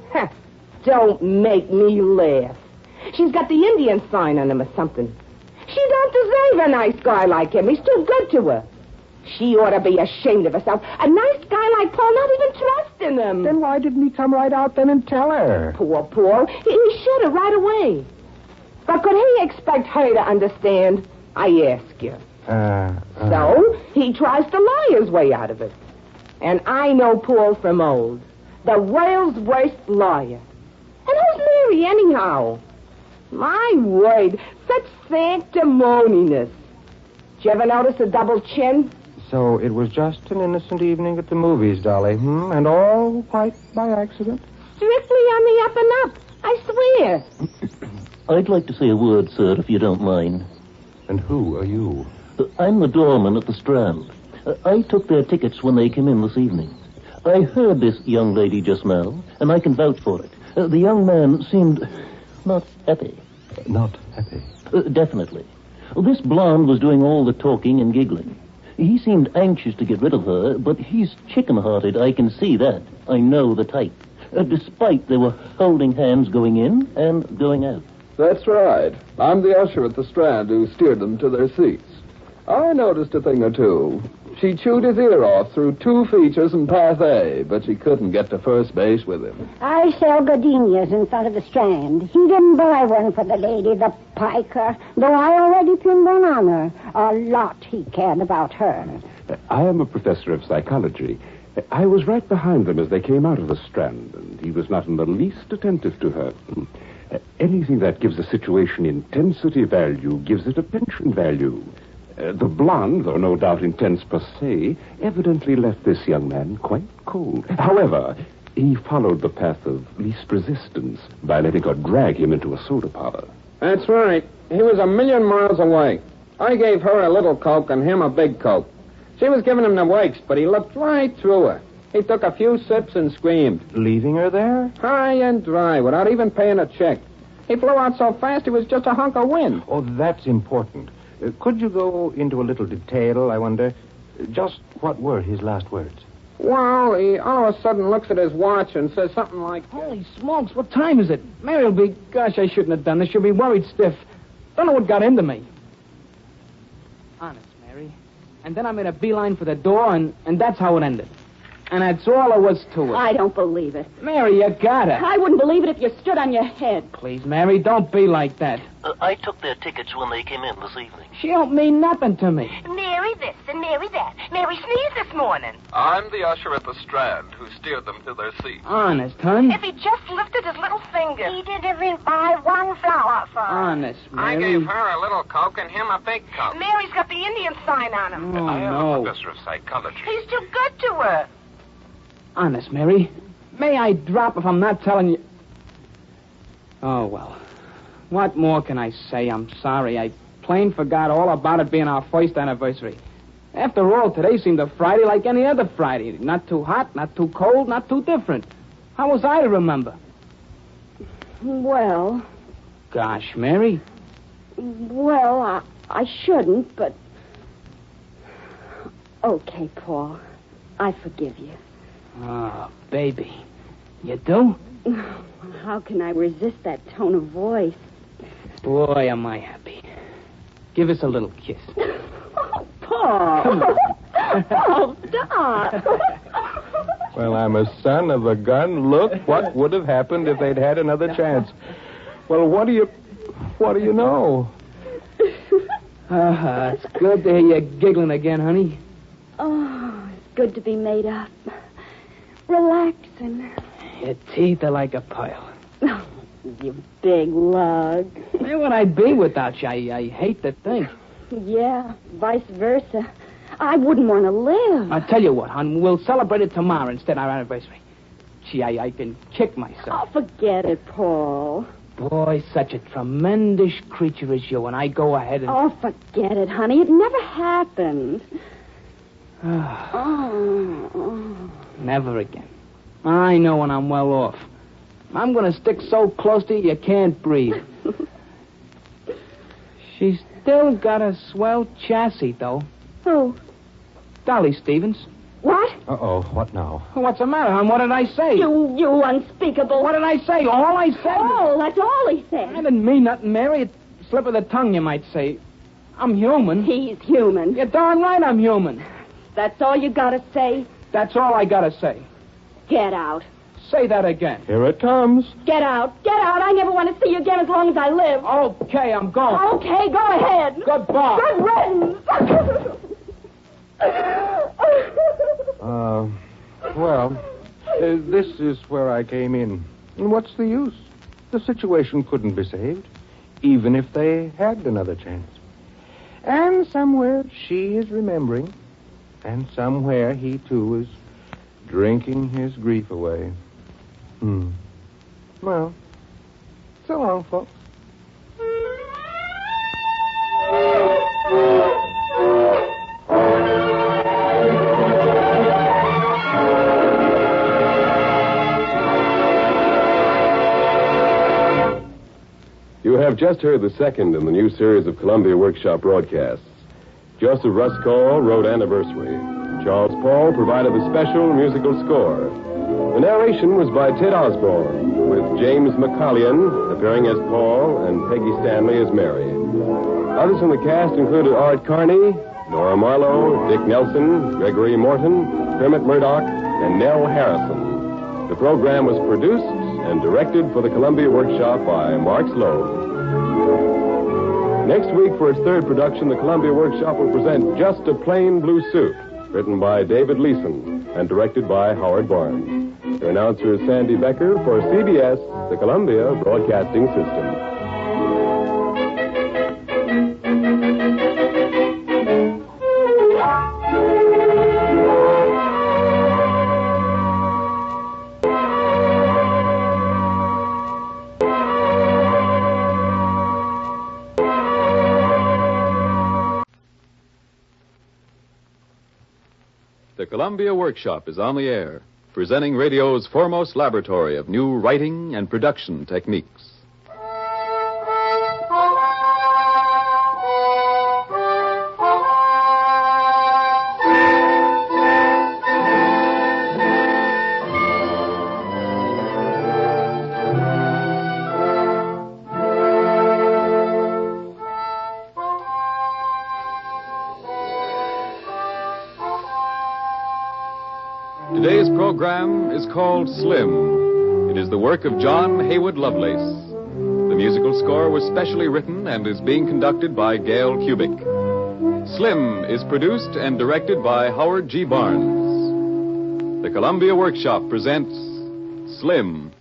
Don't make me laugh. She's got the Indian sign on him or something. She don't deserve a nice guy like him. He's too good to her. She ought to be ashamed of herself. A nice guy like Paul not even trusting him. Then why didn't he come right out then and tell her? Poor Paul. He should have right away. But could he expect her to understand? I ask you. So he tries to lie his way out of it. And I know Paul from old. The world's worst lawyer. And who's Mary, anyhow? My word, such sanctimoniousness. Did you ever notice a double chin? So it was just an innocent evening at the movies, Dolly, And all quite by accident? Strictly on the up and up, I swear. I'd like to say a word, sir, if you don't mind. And who are you? I'm the doorman at the Strand. I took their tickets when they came in this evening. I heard this young lady just now, and I can vouch for it. The young man seemed not happy. Not happy? Definitely. This blonde was doing all the talking and giggling. He seemed anxious to get rid of her, but he's chicken-hearted, I can see that. I know the type. Despite they were holding hands going in and going out. That's right. I'm the usher at the Strand who steered them to their seats. I noticed a thing or two. She chewed his ear off through 2 features and path A, but she couldn't get to first base with him. I sell gardenias in front of the Strand. He didn't buy one for the lady, the piker, though I already pinned one on her. A lot he cared about her. I am a professor of psychology. I was right behind them as they came out of the Strand, and he was not in the least attentive to her. Anything that gives a situation intensity value gives it a pension value. The blonde, though no doubt intense per se, evidently left this young man quite cold. However, he followed the path of least resistance by letting her drag him into a soda parlor. That's right. He was 1,000,000 miles away. I gave her a little Coke and him a big Coke. She was giving him the wakes, but he looked right through her. He took a few sips and screamed. Leaving her there? High and dry, without even paying a check. He flew out so fast he was just a hunk of wind. Oh, that's important. Could you go into a little detail, I wonder? Just what were his last words? Well, he all of a sudden looks at his watch and says something like, "Holy smokes, what time is it? Mary'll be... Gosh, I shouldn't have done this. She'll be worried stiff. Don't know what got into me." Honest, Mary. And then I made a beeline for the door, and that's how it ended. And that's all there was to it. I don't believe it. Mary, you got it. I wouldn't believe it if you stood on your head. Please, Mary, don't be like that. I took their tickets when they came in this evening. She don't mean nothing to me. Mary this and Mary that. Mary sneezed this morning. I'm the usher at the Strand who steered them to their seats. Honest, hon? If he just lifted his little finger. He didn't even buy one flower for her. Honest, Mary. I gave her a little Coke and him a big Coke. Mary's got the Indian sign on him. Oh, I am no. a professor of psychology. He's too good to her. Honest, Mary. May I drop if I'm not telling you... Oh, well. What more can I say? I'm sorry. I plain forgot all about it being our first anniversary. After all, today seemed a Friday like any other Friday. Not too hot, not too cold, not too different. How was I to remember? Well... Gosh, Mary. Well, I shouldn't, but... Okay, Paul. I forgive you. Oh, baby. You do? How can I resist that tone of voice? Boy, am I happy. Give us a little kiss. Paul! Come on. Paul, stop! Well, I'm a son of a gun. Look what would have happened if they'd had another chance. Well, what do you know? It's good to hear you giggling again, honey. Oh, it's good to be made up. Relaxing. Your teeth are like a pile. Oh, you big lug. Where would I be without you? I hate to think. Yeah, vice versa. I wouldn't want to live. I'll tell you what, hon. We'll celebrate it tomorrow instead of our anniversary. Gee, I can kick myself. Oh, forget it, Paul. Boy, such a tremendous creature as you, and I go ahead and... Oh, forget it, honey. It never happened. Oh. Never again. I know when I'm well off. I'm going to stick so close to you can't breathe. She's still got a swell chassis, though. Who? Dolly Stevens. What? Uh-oh, what now? What's the matter, hon? What did I say? You unspeakable... What did I say? All I said... Oh, that's all he said. I didn't mean nothing, Mary. It's a slip of the tongue, you might say. I'm human. He's human. You're darn right I'm human. That's all you gotta say? That's all I gotta say. Get out. Say that again. Here it comes. Get out. Get out. I never want to see you again as long as I live. Okay, I'm going. Okay, go ahead. Goodbye. Good riddance. I came in. And what's the use? The situation couldn't be saved, even if they had another chance. And somewhere she is remembering, and somewhere he, too, is drinking his grief away. Well, so long, folks. You have just heard the second in the new series of Columbia Workshop broadcasts. Joseph Ruskall wrote Anniversary. Charles Paul provided the special musical score. The narration was by Ted Osborne, with James McCallion appearing as Paul and Peggy Stanley as Mary. Others in the cast included Art Carney, Nora Marlowe, Dick Nelson, Gregory Morton, Kermit Murdoch, and Nell Harrison. The program was produced and directed for the Columbia Workshop by Mark Sloan. Next week, for its third production, the Columbia Workshop will present Just a Plain Blue Suit, written by David Leeson and directed by Howard Barnes. The announcer is Sandy Becker for CBS, the Columbia Broadcasting System. The Columbia Workshop is on the air, presenting radio's foremost laboratory of new writing and production techniques. Today's program is called Slim. It is the work of John Haywood Lovelace. The musical score was specially written and is being conducted by Gail Kubik. Slim is produced and directed by Howard G. Barnes. The Columbia Workshop presents Slim.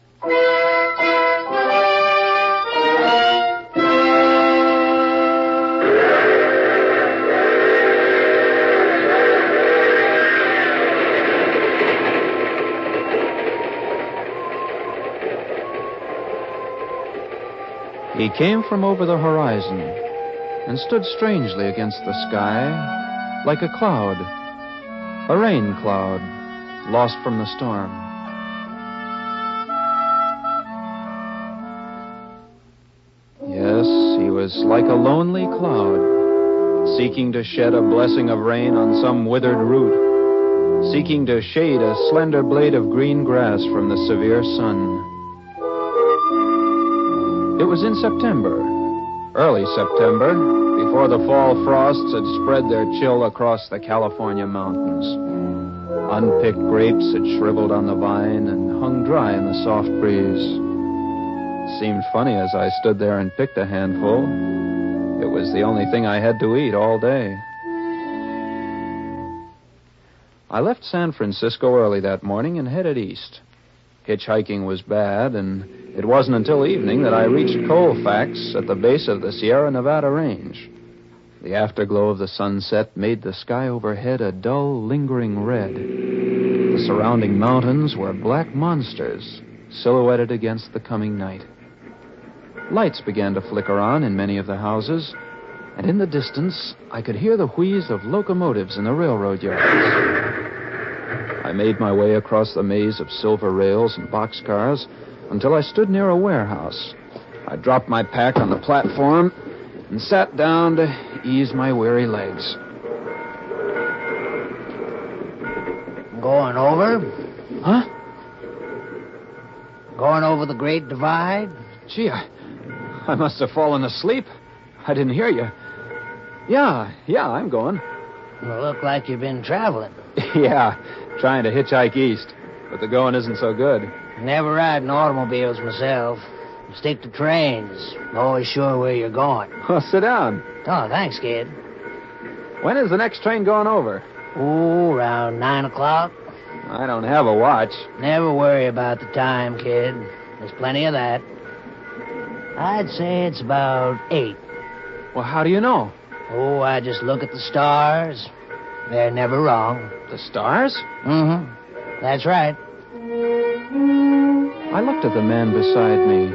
He came from over the horizon and stood strangely against the sky like a cloud, a rain cloud lost from the storm. Yes, he was like a lonely cloud, seeking to shed a blessing of rain on some withered root, seeking to shade a slender blade of green grass from the severe sun. It was in September, early September, before the fall frosts had spread their chill across the California mountains. Unpicked grapes had shriveled on the vine and hung dry in the soft breeze. It seemed funny as I stood there and picked a handful. It was the only thing I had to eat all day. I left San Francisco early that morning and headed east. Hitchhiking was bad, and it wasn't until evening that I reached Colfax at the base of the Sierra Nevada range. The afterglow of the sunset made the sky overhead a dull, lingering red. The surrounding mountains were black monsters, silhouetted against the coming night. Lights began to flicker on in many of the houses, and in the distance, I could hear the wheeze of locomotives in the railroad yards. I made my way across the maze of silver rails and boxcars until I stood near a warehouse. I dropped my pack on the platform and sat down to ease my weary legs. Going over? Huh? Going over the Great Divide? Gee, I must have fallen asleep. I didn't hear you. Yeah, I'm going. You look like you've been traveling. Yeah, trying to hitchhike east, but the going isn't so good. Never ride in automobiles myself. Stick to trains. Always sure where you're going. Well, sit down. Oh, thanks, kid. When is the next train going over? Oh, around 9 o'clock. I don't have a watch. Never worry about the time, kid. There's plenty of that. I'd say it's about 8. Well, how do you know? Oh, I just look at the stars. They're never wrong. The stars? Mm-hmm. That's right. I looked at the man beside me.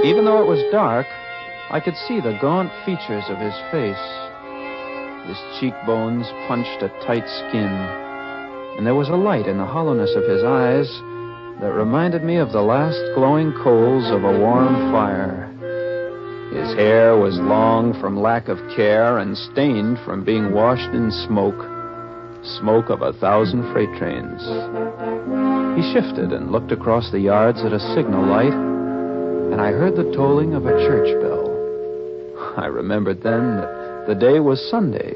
Even though it was dark, I could see the gaunt features of his face. His cheekbones punched a tight skin, and there was a light in the hollowness of his eyes that reminded me of the last glowing coals of a warm fire. His hair was long from lack of care and stained from being washed in smoke of 1,000 freight trains. He shifted and looked across the yards at a signal light, and I heard the tolling of a church bell. I remembered then that the day was Sunday.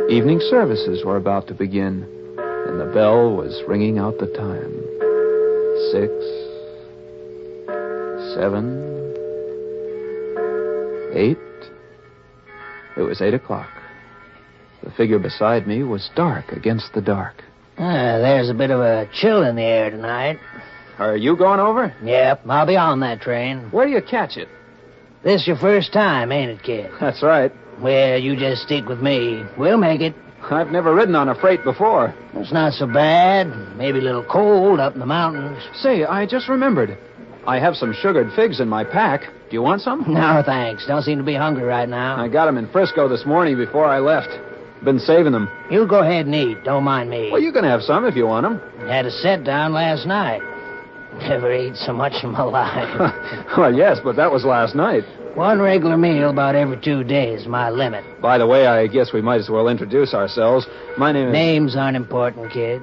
Evening services were about to begin, and the bell was ringing out the time. 6, 7, 8. It was 8 o'clock. The figure beside me was dark against the dark. There's a bit of a chill in the air tonight. Are you going over? Yep, I'll be on that train. Where do you catch it? This your first time, ain't it, kid? That's right. Well, you just stick with me. We'll make it. I've never ridden on a freight before. It's not so bad. Maybe a little cold up in the mountains. Say, I just remembered. I have some sugared figs in my pack. Do you want some? No, thanks. Don't seem to be hungry right now. I got them in Frisco this morning before I left. Been saving them. You go ahead and eat. Don't mind me. Well, you can have some if you want them. Had a set down last night. Never ate so much in my life. Well, yes, but that was last night. One regular meal about every 2 days, my limit. By the way, I guess we might as well introduce ourselves. My name is... Names aren't important, kid.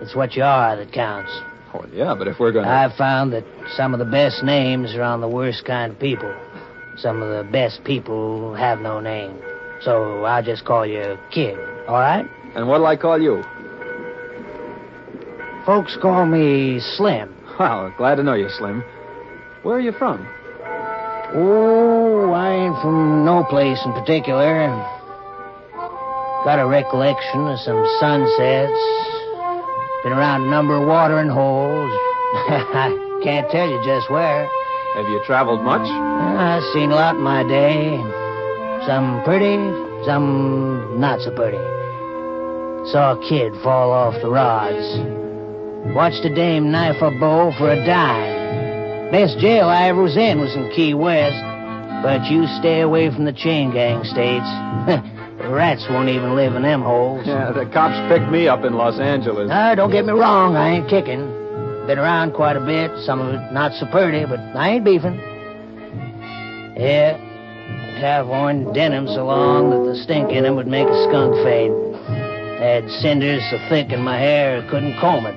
It's what you are that counts. Oh, yeah, but if we're going to... I've found that some of the best names are on the worst kind of people. Some of the best people have no name. So I'll just call you Kid, all right? And what'll I call you? Folks call me Slim. Well, glad to know you, Slim. Where are you from? Oh, I ain't from no place in particular. Got a recollection of some sunsets. Been around a number of watering holes. I can't tell you just where. Have you traveled much? I've seen a lot in my day. Some pretty, some not so pretty. Saw a kid fall off the rods. Watched a dame knife a beau for a dime. Best jail I ever was in was in Key West. But you stay away from the chain gang states. The rats won't even live in them holes. Yeah, the cops picked me up in Los Angeles. Don't get me wrong, I ain't kicking. Been around quite a bit, some of it not so pretty, but I ain't beefing. Yeah, have worn denim so long that the stink in 'em would make a skunk fade. Had cinders so thick in my hair I couldn't comb it.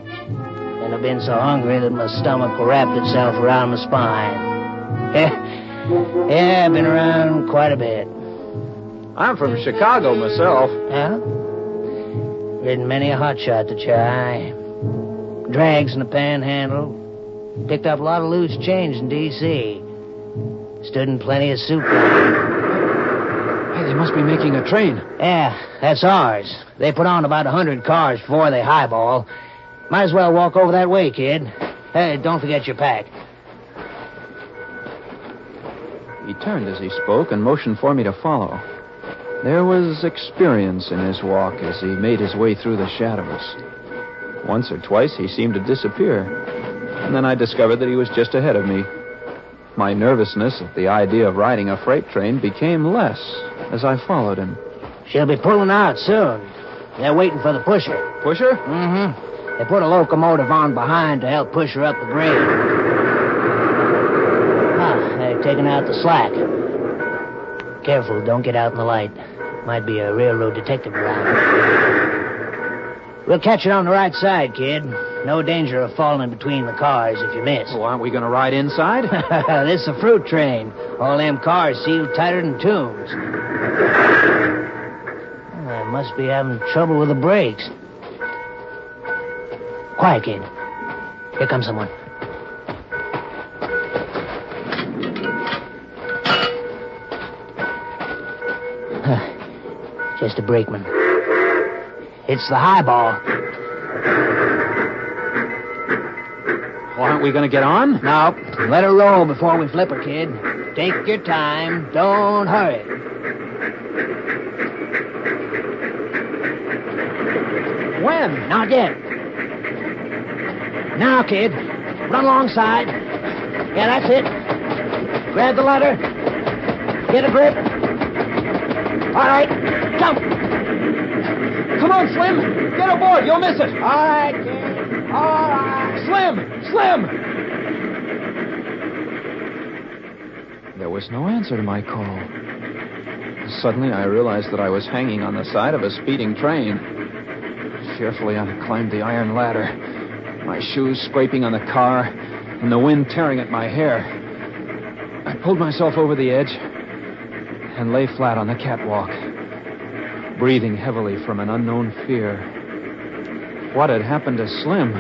And I've been so hungry that my stomach wrapped itself around my spine. Yeah, I've been around quite a bit. I'm from Chicago myself. Yeah? Ridden many a hotshot to try. Drags in the panhandle. Picked up a lot of loose change in D.C. Stood in plenty of soup. Hey, they must be making a train. Yeah, that's ours. They put on about 100 cars before they highball. Might as well walk over that way, kid. Hey, don't forget your pack. He turned as he spoke and motioned for me to follow. There was experience in his walk as he made his way through the shadows. Once or twice he seemed to disappear, and then I discovered that he was just ahead of me. My nervousness at the idea of riding a freight train became less as I followed him. She'll be pulling out soon. They're waiting for the pusher. Pusher? Mm-hmm. They put a locomotive on behind to help push her up the grade. They're taking out the slack. Careful, don't get out in the light. Might be a railroad detective around. We'll catch it on the right side, kid. No danger of falling in between the cars if you miss. Well, aren't we going to ride inside? This is a fruit train. All them cars sealed tighter than tombs. I must be having trouble with the brakes. Quiet, kid. Here comes someone. Just a brakeman. It's the highball. Well, aren't we going to get on? No. Let her roll before we flip her, kid. Take your time. Don't hurry. When? Not yet. Now, kid. Run alongside. Yeah, that's it. Grab the ladder. Get a grip. All right. Jump. Come on, Slim. Get aboard. You'll miss it. All right, kid. All right. Slim! There was no answer to my call. Suddenly, I realized that I was hanging on the side of a speeding train. Fearfully, I climbed the iron ladder, my shoes scraping on the car, and the wind tearing at my hair. I pulled myself over the edge and lay flat on the catwalk, breathing heavily from an unknown fear. What had happened to Slim?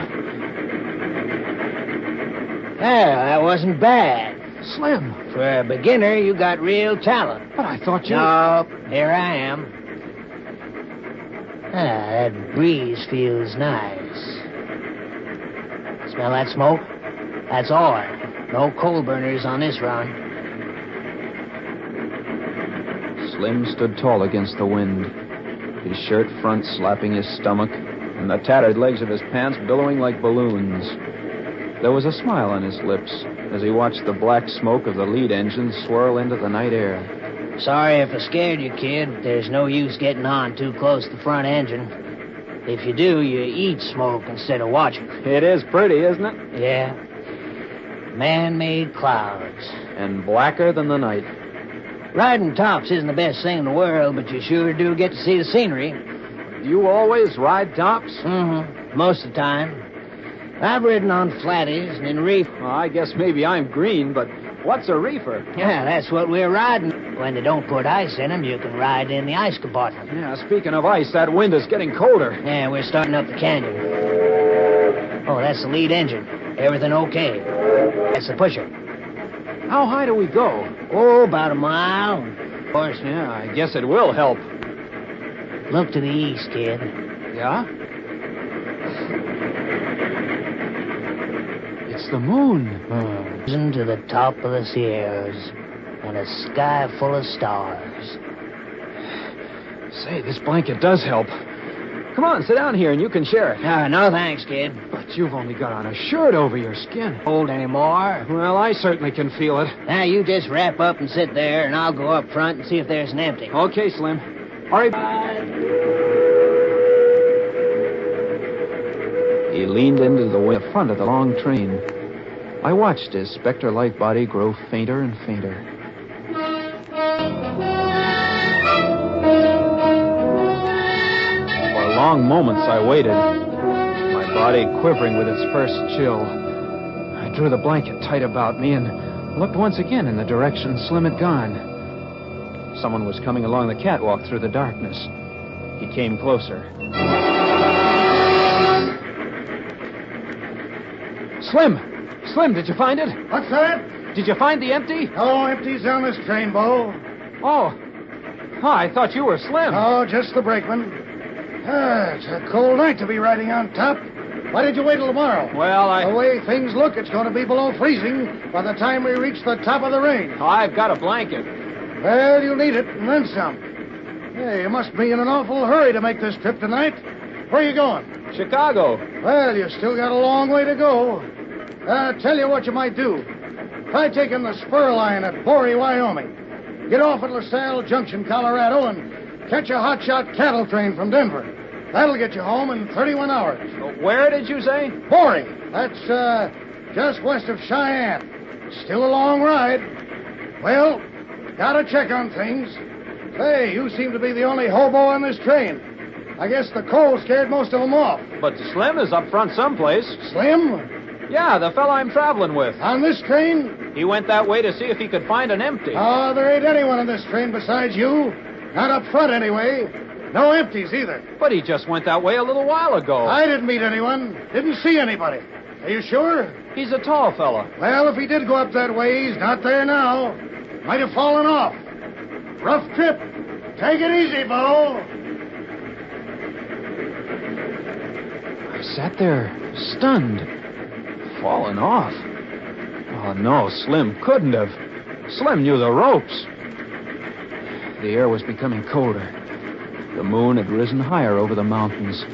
Well, that wasn't bad. Slim. For a beginner, you got real talent. But I thought you... No, here I am. That breeze feels nice. Smell that smoke? That's oil. No coal burners on this run. Slim stood tall against the wind, his shirt front slapping his stomach, and the tattered legs of his pants billowing like balloons. There was a smile on his lips as he watched the black smoke of the lead engine swirl into the night air. Sorry if I scared you, kid. There's no use getting on too close to the front engine. If you do, you eat smoke instead of watching. It is pretty, isn't it? Yeah. Man-made clouds. And blacker than the night. Riding tops isn't the best thing in the world, but you sure do get to see the scenery. You always ride tops? Mm-hmm. Most of the time. I've ridden on flatties and in reef. Well, I guess maybe I'm green, but what's a reefer? Yeah, that's what we're riding. When they don't put ice in them, you can ride in the ice compartment. Yeah, speaking of ice, that wind is getting colder. Yeah, we're starting up the canyon. Oh, that's the lead engine. Everything okay. That's the pusher. How high do we go? Oh, about a mile. Of course. Yeah, I guess it will help. Look to the east, kid. Yeah? It's the moon. Risen to the top of the Sierras and a sky full of stars. Say, this blanket does help. Come on, sit down here and you can share it. No thanks, kid. But you've only got on a shirt over your skin. Cold anymore? Well, I certainly can feel it. Now, you just wrap up and sit there, and I'll go up front and see if there's an empty. Okay, Slim. Hurry. He leaned into the front of the long train. I watched his specter-like body grow fainter and fainter. For long moments I waited, my body quivering with its first chill. I drew the blanket tight about me and looked once again in the direction Slim had gone. Someone was coming along the catwalk through the darkness. He came closer. Slim, did you find it? What's that? Did you find the empty? No empties on this train, Bo. Oh, I thought you were Slim. Oh, just the brakeman. It's a cold night to be riding on top. Why did you wait till tomorrow? Well, The way things look, it's going to be below freezing by the time we reach the top of the range. I've got a blanket. Well, you'll need it, and then some. Hey, you must be in an awful hurry to make this trip tonight. Where are you going? Chicago. Well, you still got a long way to go. Tell you what you might do. Try taking the spur line at Bory, Wyoming. Get off at LaSalle Junction, Colorado, and catch a hotshot cattle train from Denver. That'll get you home in 31 hours. Where did you say? Bory. That's, just west of Cheyenne. Still a long ride. Well, gotta check on things. Say, you seem to be the only hobo on this train. I guess the cold scared most of them off. But Slim is up front someplace. Slim? Yeah, the fella I'm traveling with. On this train? He went that way to see if he could find an empty. Oh, there ain't anyone on this train besides you. Not up front, anyway. No empties, either. But he just went that way a little while ago. I didn't meet anyone. Didn't see anybody. Are you sure? He's a tall fella. Well, if he did go up that way, he's not there now. Might have fallen off. Rough trip. Take it easy, Bo. I sat there, stunned, fallen off. Oh, no, Slim couldn't have. Slim knew the ropes. The air was becoming colder. The moon had risen higher over the mountains,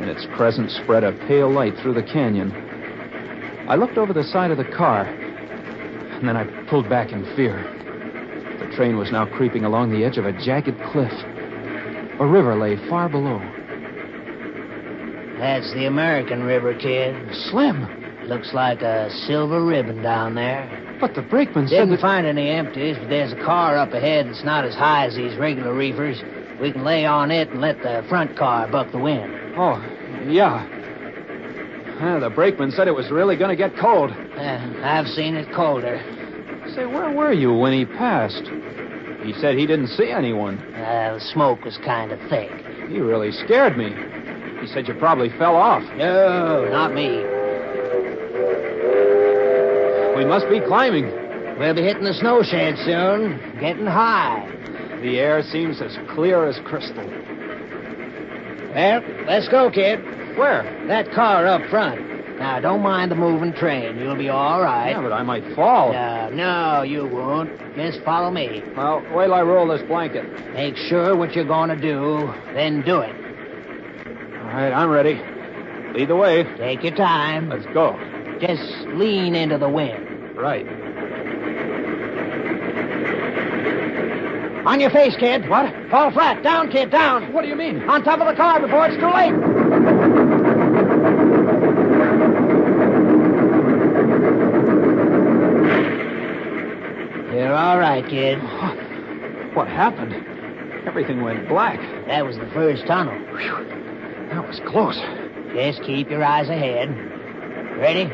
and its crescent spread a pale light through the canyon. I looked over the side of the car, and then I pulled back in fear. The train was now creeping along the edge of a jagged cliff. A river lay far below. That's the American River, kid. Slim! Looks like a silver ribbon down there. But the brakeman said Didn't find any empties, but there's a car up ahead that's not as high as these regular reefers. We can lay on it and let the front car buck the wind. Oh, yeah. The brakeman said it was really going to get cold. I've seen it colder. Say, where were you when he passed? He said he didn't see anyone. The smoke was kind of thick. He really scared me. He said you probably fell off. No, not me. We must be climbing. We'll be hitting the snow shed soon. Getting high. The air seems as clear as crystal. Well, let's go, kid. Where? That car up front. Now, don't mind the moving train. You'll be all right. Yeah, but I might fall. No, you won't. Just follow me. Well, wait till I roll this blanket. Make sure what you're going to do, then do it. All right, I'm ready. Lead the way. Take your time. Let's go. Just lean into the wind. Right. On your face, kid. What? Fall flat. Down, kid, down. What do you mean? On top of the car before it's too late. You're all right, kid. What happened? Everything went black. That was the first tunnel. Whew. That was close. Just keep your eyes ahead. Ready?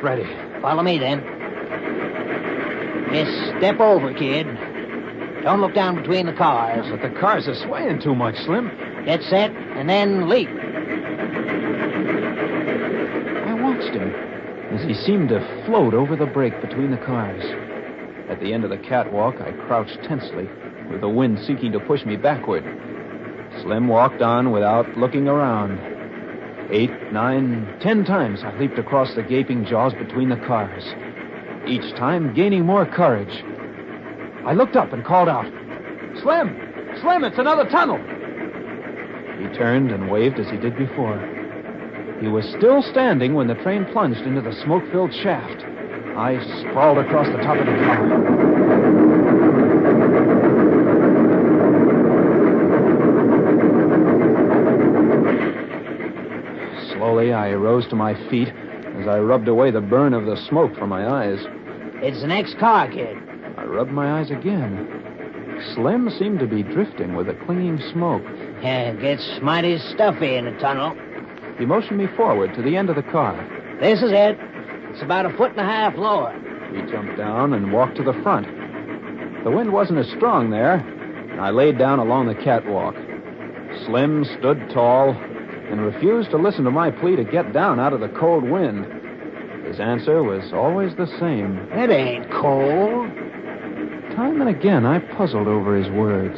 Ready. Follow me, then. Just step over, kid. Don't look down between the cars. But the cars are swaying too much, Slim. Get set, and then leap. I watched him as he seemed to float over the break between the cars. At the end of the catwalk, I crouched tensely, with the wind seeking to push me backward. Slim walked on without looking around. 8, 9, 10 times I leaped across the gaping jaws between the cars, each time gaining more courage. I looked up and called out, "Slim! Slim, it's another tunnel!" He turned and waved as he did before. He was still standing when the train plunged into the smoke-filled shaft. I sprawled across the top of the car. Slowly, I rose to my feet as I rubbed away the burn of the smoke from my eyes. It's the next car, kid. I rubbed my eyes again. Slim seemed to be drifting with the clinging smoke. Yeah, it gets mighty stuffy in the tunnel. He motioned me forward to the end of the car. This is it. It's about 1.5 feet lower. We jumped down and walked to the front. The wind wasn't as strong there, and I laid down along the catwalk. Slim stood tall and refused to listen to my plea to get down out of the cold wind. His answer was always the same. It ain't cold. Time and again, I puzzled over his words.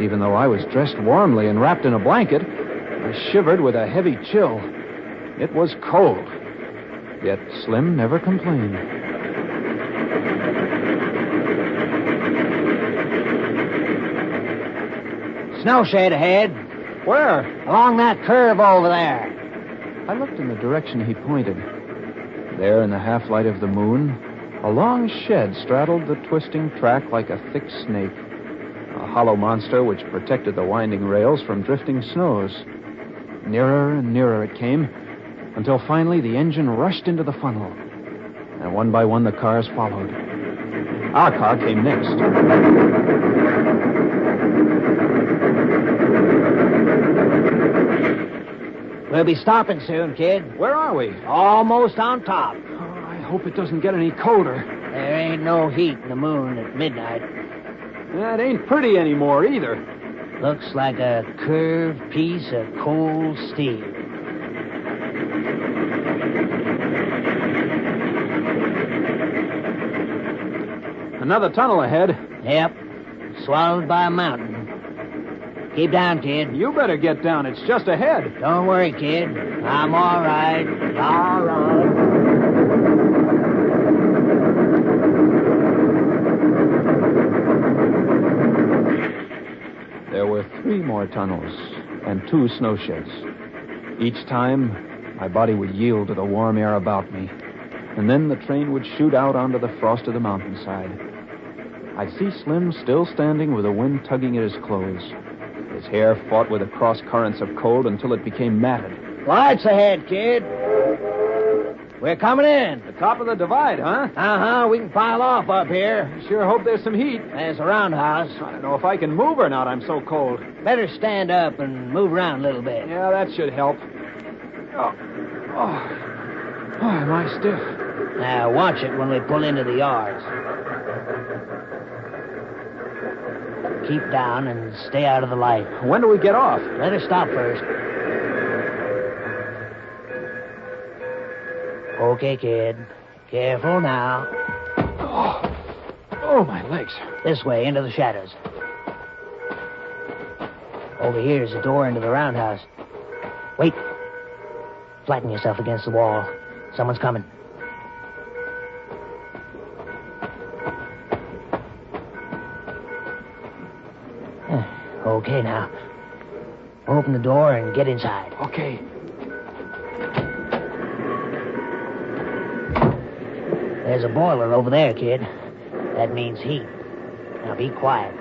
Even though I was dressed warmly and wrapped in a blanket, I shivered with a heavy chill. It was cold. Yet Slim never complained. Snow shed ahead. Where? Along that curve over there. I looked in the direction he pointed. There, in the half-light of the moon, a long shed straddled the twisting track like a thick snake. A hollow monster which protected the winding rails from drifting snows. Nearer and nearer it came, until finally the engine rushed into the funnel. And one by one the cars followed. Our car came next. We'll be stopping soon, kid. Where are we? Almost on top. Oh, I hope it doesn't get any colder. There ain't no heat in the moon at midnight. That ain't pretty anymore, either. Looks like a curved piece of cold steel. Another tunnel ahead. Yep. Swallowed by a mountain. Keep down, kid. You better get down. It's just ahead. Don't worry, kid. I'm all right. All right. There were 3 more tunnels and 2 snow sheds. Each time, my body would yield to the warm air about me, and then the train would shoot out onto the frost of the mountainside. I'd see Slim still standing with the wind tugging at his clothes. His hair fought with the cross currents of cold until it became matted. Lights ahead, kid. We're coming in. The top of the divide, huh? Uh-huh. We can pile off up here. Sure hope there's some heat. There's a roundhouse. I don't know if I can move or not. I'm so cold. Better stand up and move around a little bit. Yeah, that should help. Oh, am I stiff? Now, watch it when we pull into the yards. Keep down and stay out of the light. When do we get off? Let her stop first. Okay, kid. Careful now. Oh, my legs. This way, into the shadows. Over here's the door into the roundhouse. Wait. Flatten yourself against the wall. Someone's coming. Okay, now. Open the door and get inside. Okay. There's a boiler over there, kid. That means heat. Now be quiet.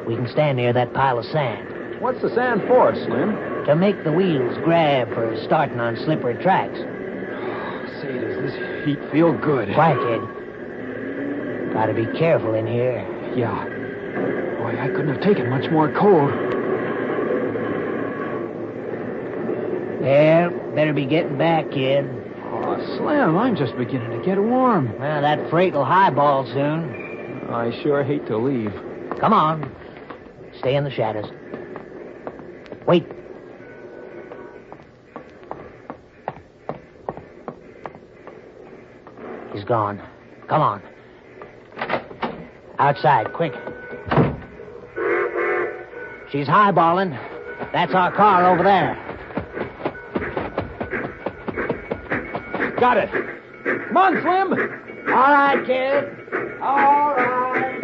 We can stand near that pile of sand. What's the sand for, Slim? To make the wheels grab for starting on slippery tracks. Say, does this heat feel good? Quiet, kid. Gotta be careful in here. Yeah. Boy, I couldn't have taken much more cold. Well, better be getting back, kid. Oh, Slim, I'm just beginning to get warm. Well, that freight will highball soon. I sure hate to leave. Come on. Stay in the shadows. Wait. He's gone. Come on. Outside, quick. She's highballing. That's our car over there. Got it. Come on, Slim. All right, kid. All right.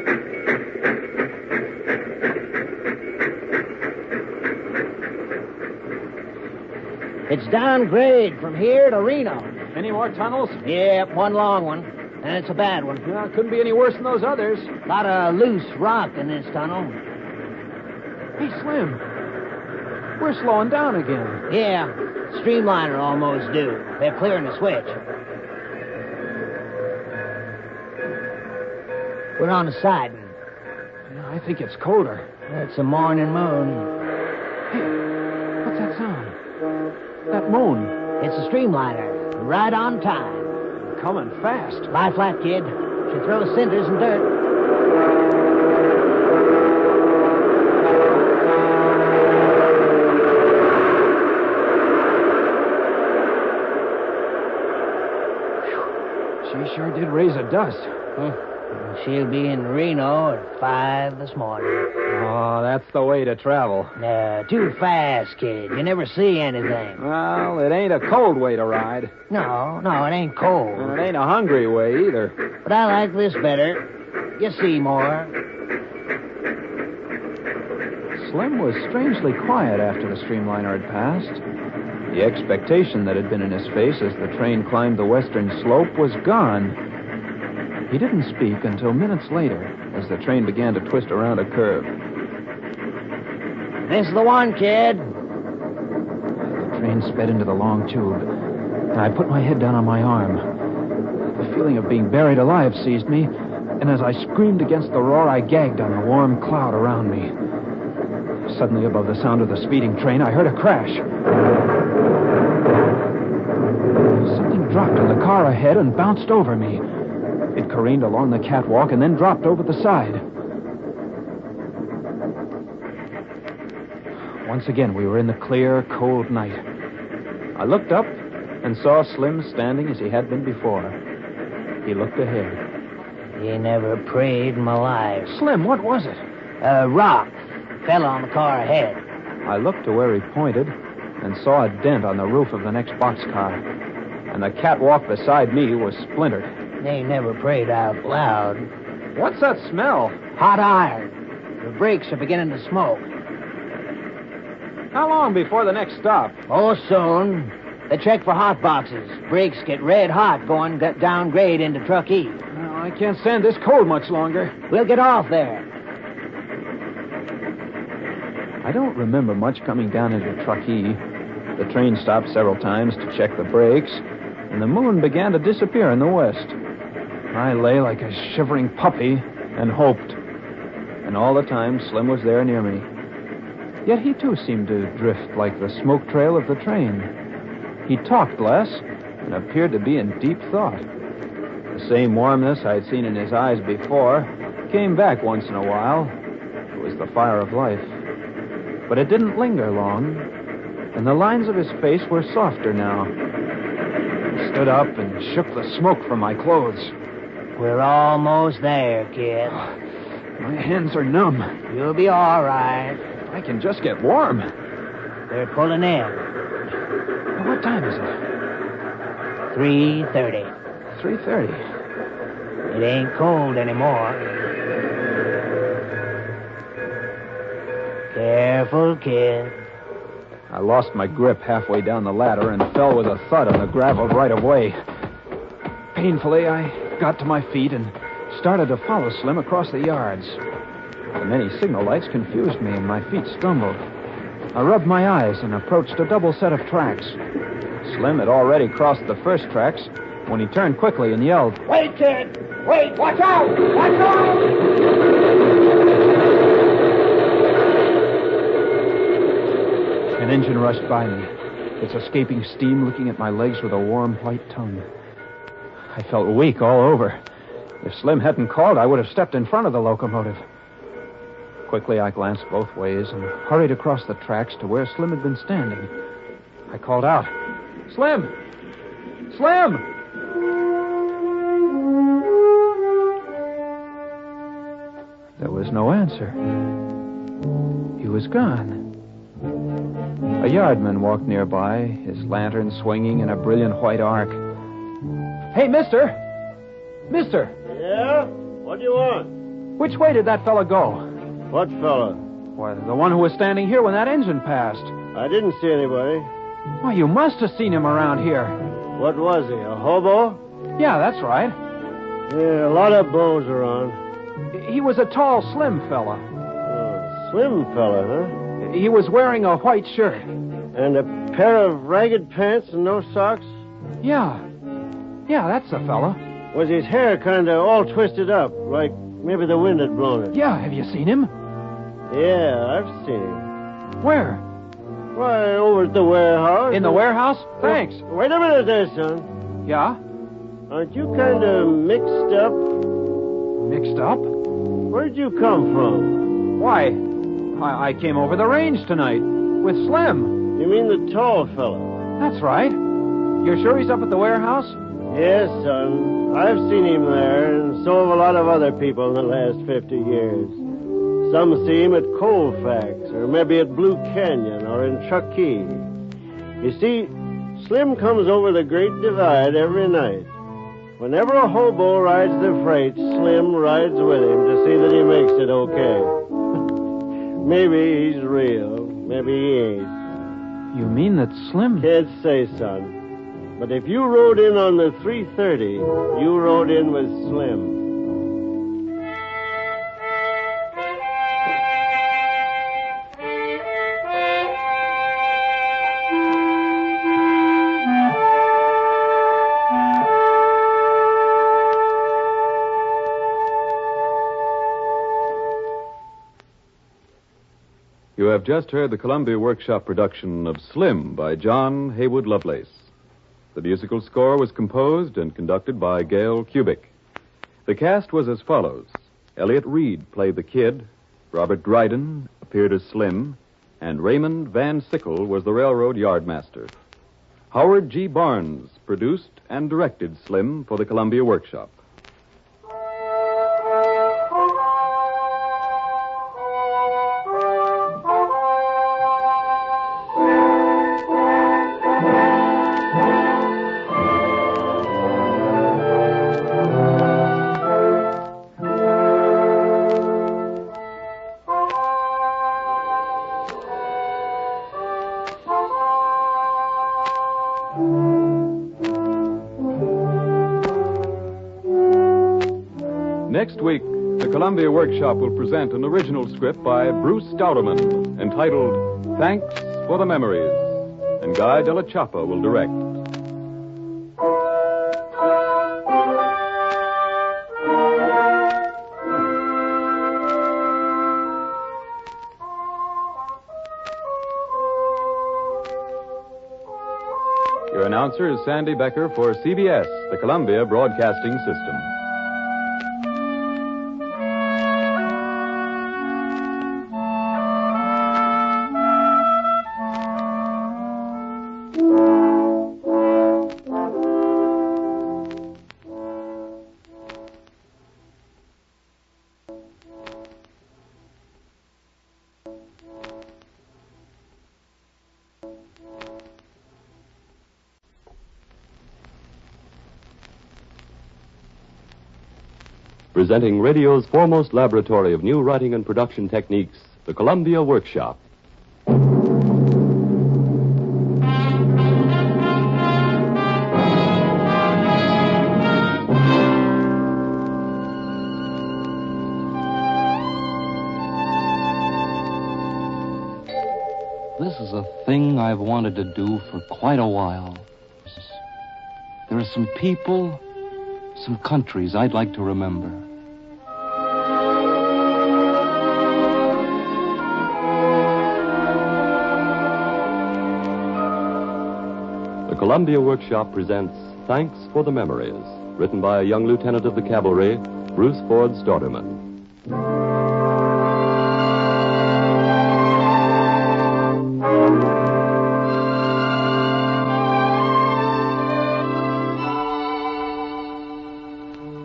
It's downgrade from here to Reno. Any more tunnels? Yep, one long one. And it's a bad one. Yeah, it couldn't be any worse than those others. A lot of loose rock in this tunnel. Hey, Slim. We're slowing down again. Yeah, streamliner almost due. They're clearing the switch. We're on the siding. Yeah, I think it's colder. It's a morning moon. Hey, what's that sound? That moan. It's a streamliner. Right on time. Coming fast. Lie flat, kid. She throws cinders and dirt. She sure did raise a dust. She'll be in Reno at 5 this morning. Oh, that's the way to travel. Too fast, kid. You never see anything. Well, it ain't a cold way to ride. No, it ain't cold. And it ain't a hungry way either. But I like this better. You see more. Slim was strangely quiet after the streamliner had passed. The expectation that had been in his face as the train climbed the western slope was gone. He didn't speak until minutes later, as the train began to twist around a curve. This is the one, kid. The train sped into the long tube, and I put my head down on my arm. The feeling of being buried alive seized me, and as I screamed against the roar, I gagged on the warm cloud around me. Suddenly, above the sound of the speeding train, I heard a crash. Something dropped in the car ahead and bounced over me. It careened along the catwalk and then dropped over the side. Once again, we were in the clear, cold night. I looked up and saw Slim standing as he had been before. He looked ahead. You never prayed in my life. Slim, what was it? A rock fella on the car ahead. I looked to where he pointed and saw a dent on the roof of the next boxcar. And the catwalk beside me was splintered. They never prayed out loud. What's that smell? Hot iron. The brakes are beginning to smoke. How long before the next stop? Oh, soon. They check for hot boxes. Brakes get red hot going down grade into Truckee. Oh, I can't stand this cold much longer. We'll get off there. I don't remember much coming down into Truckee. The train stopped several times to check the brakes, and the moon began to disappear in the west. I lay like a shivering puppy and hoped. And all the time, Slim was there near me. Yet he, too, seemed to drift like the smoke trail of the train. He talked less and appeared to be in deep thought. The same warmness I'd seen in his eyes before came back once in a while. It was the fire of life. But it didn't linger long, and the lines of his face were softer now. He stood up and shook the smoke from my clothes. We're almost there, kid. My hands are numb. You'll be all right. I can just get warm. They're pulling in. What time is it? 3:30. 3:30. It ain't cold anymore. Careful, kid. I lost my grip halfway down the ladder and fell with a thud on the gravel right away. Painfully, I got to my feet and started to follow Slim across the yards. The many signal lights confused me and my feet stumbled. I rubbed my eyes and approached a double set of tracks. Slim had already crossed the first tracks when he turned quickly and yelled, "Wait, kid! Wait! Watch out! Watch out!" An engine rushed by me, its escaping steam licking at my legs with a warm white tongue. I felt weak all over. If Slim hadn't called, I would have stepped in front of the locomotive. Quickly, I glanced both ways and hurried across the tracks to where Slim had been standing. I called out, "Slim! Slim!" There was no answer. He was gone. A yardman walked nearby, his lantern swinging in a brilliant white arc. "Hey, mister! Mister!" Yeah? What do you want? Which way did that fella go? What fella? Why, the one who was standing here when that engine passed. I didn't see anybody. Why, you must have seen him around here. What was he, a hobo? Yeah, that's right. Yeah, a lot of beaus around. He was a tall, slim fella. Slim fella, huh? He was wearing a white shirt. And a pair of ragged pants and no socks? Yeah. Yeah, that's the fella. Was his hair kind of all twisted up, like maybe the wind had blown it? Yeah, have you seen him? Yeah, I've seen him. Where? Why, over at the warehouse. In the warehouse? Thanks. Wait a minute there, son. Yeah? Aren't you kind of mixed up? Mixed up? Where'd you come from? Why, I came over the range tonight with Slim. You mean the tall fella? That's right. You're sure he's up at the warehouse? Yes, son. I've seen him there, and so have a lot of other people in the last 50 years. Some see him at Colfax, or maybe at Blue Canyon, or in Truckee. You see, Slim comes over the Great Divide every night. Whenever a hobo rides the freight, Slim rides with him to see that he makes it okay. Maybe he's real, maybe he ain't. You mean that Slim... Can't say, son. But if you rode in on the 3:30, you rode in with Slim. You have just heard the Columbia Workshop production of Slim by John Haywood Lovelace. The musical score was composed and conducted by Gail Kubik. The cast was as follows. Elliot Reed played the Kid, Robert Dryden appeared as Slim, and Raymond Van Sickle was the railroad yardmaster. Howard G. Barnes produced and directed Slim for the Columbia Workshop. Next week, the Columbia Workshop will present an original script by Bruce Stouderman entitled Thanks for the Memories, and Guy de la Chapa will direct. Your announcer is Sandy Becker for CBS, the Columbia Broadcasting System. Presenting radio's foremost laboratory of new writing and production techniques, the Columbia Workshop. This is a thing I've wanted to do for quite a while. There are some people, some countries I'd like to remember. The Columbia Workshop presents Thanks for the Memories, written by a young lieutenant of the cavalry, Bruce Ford Stouderman.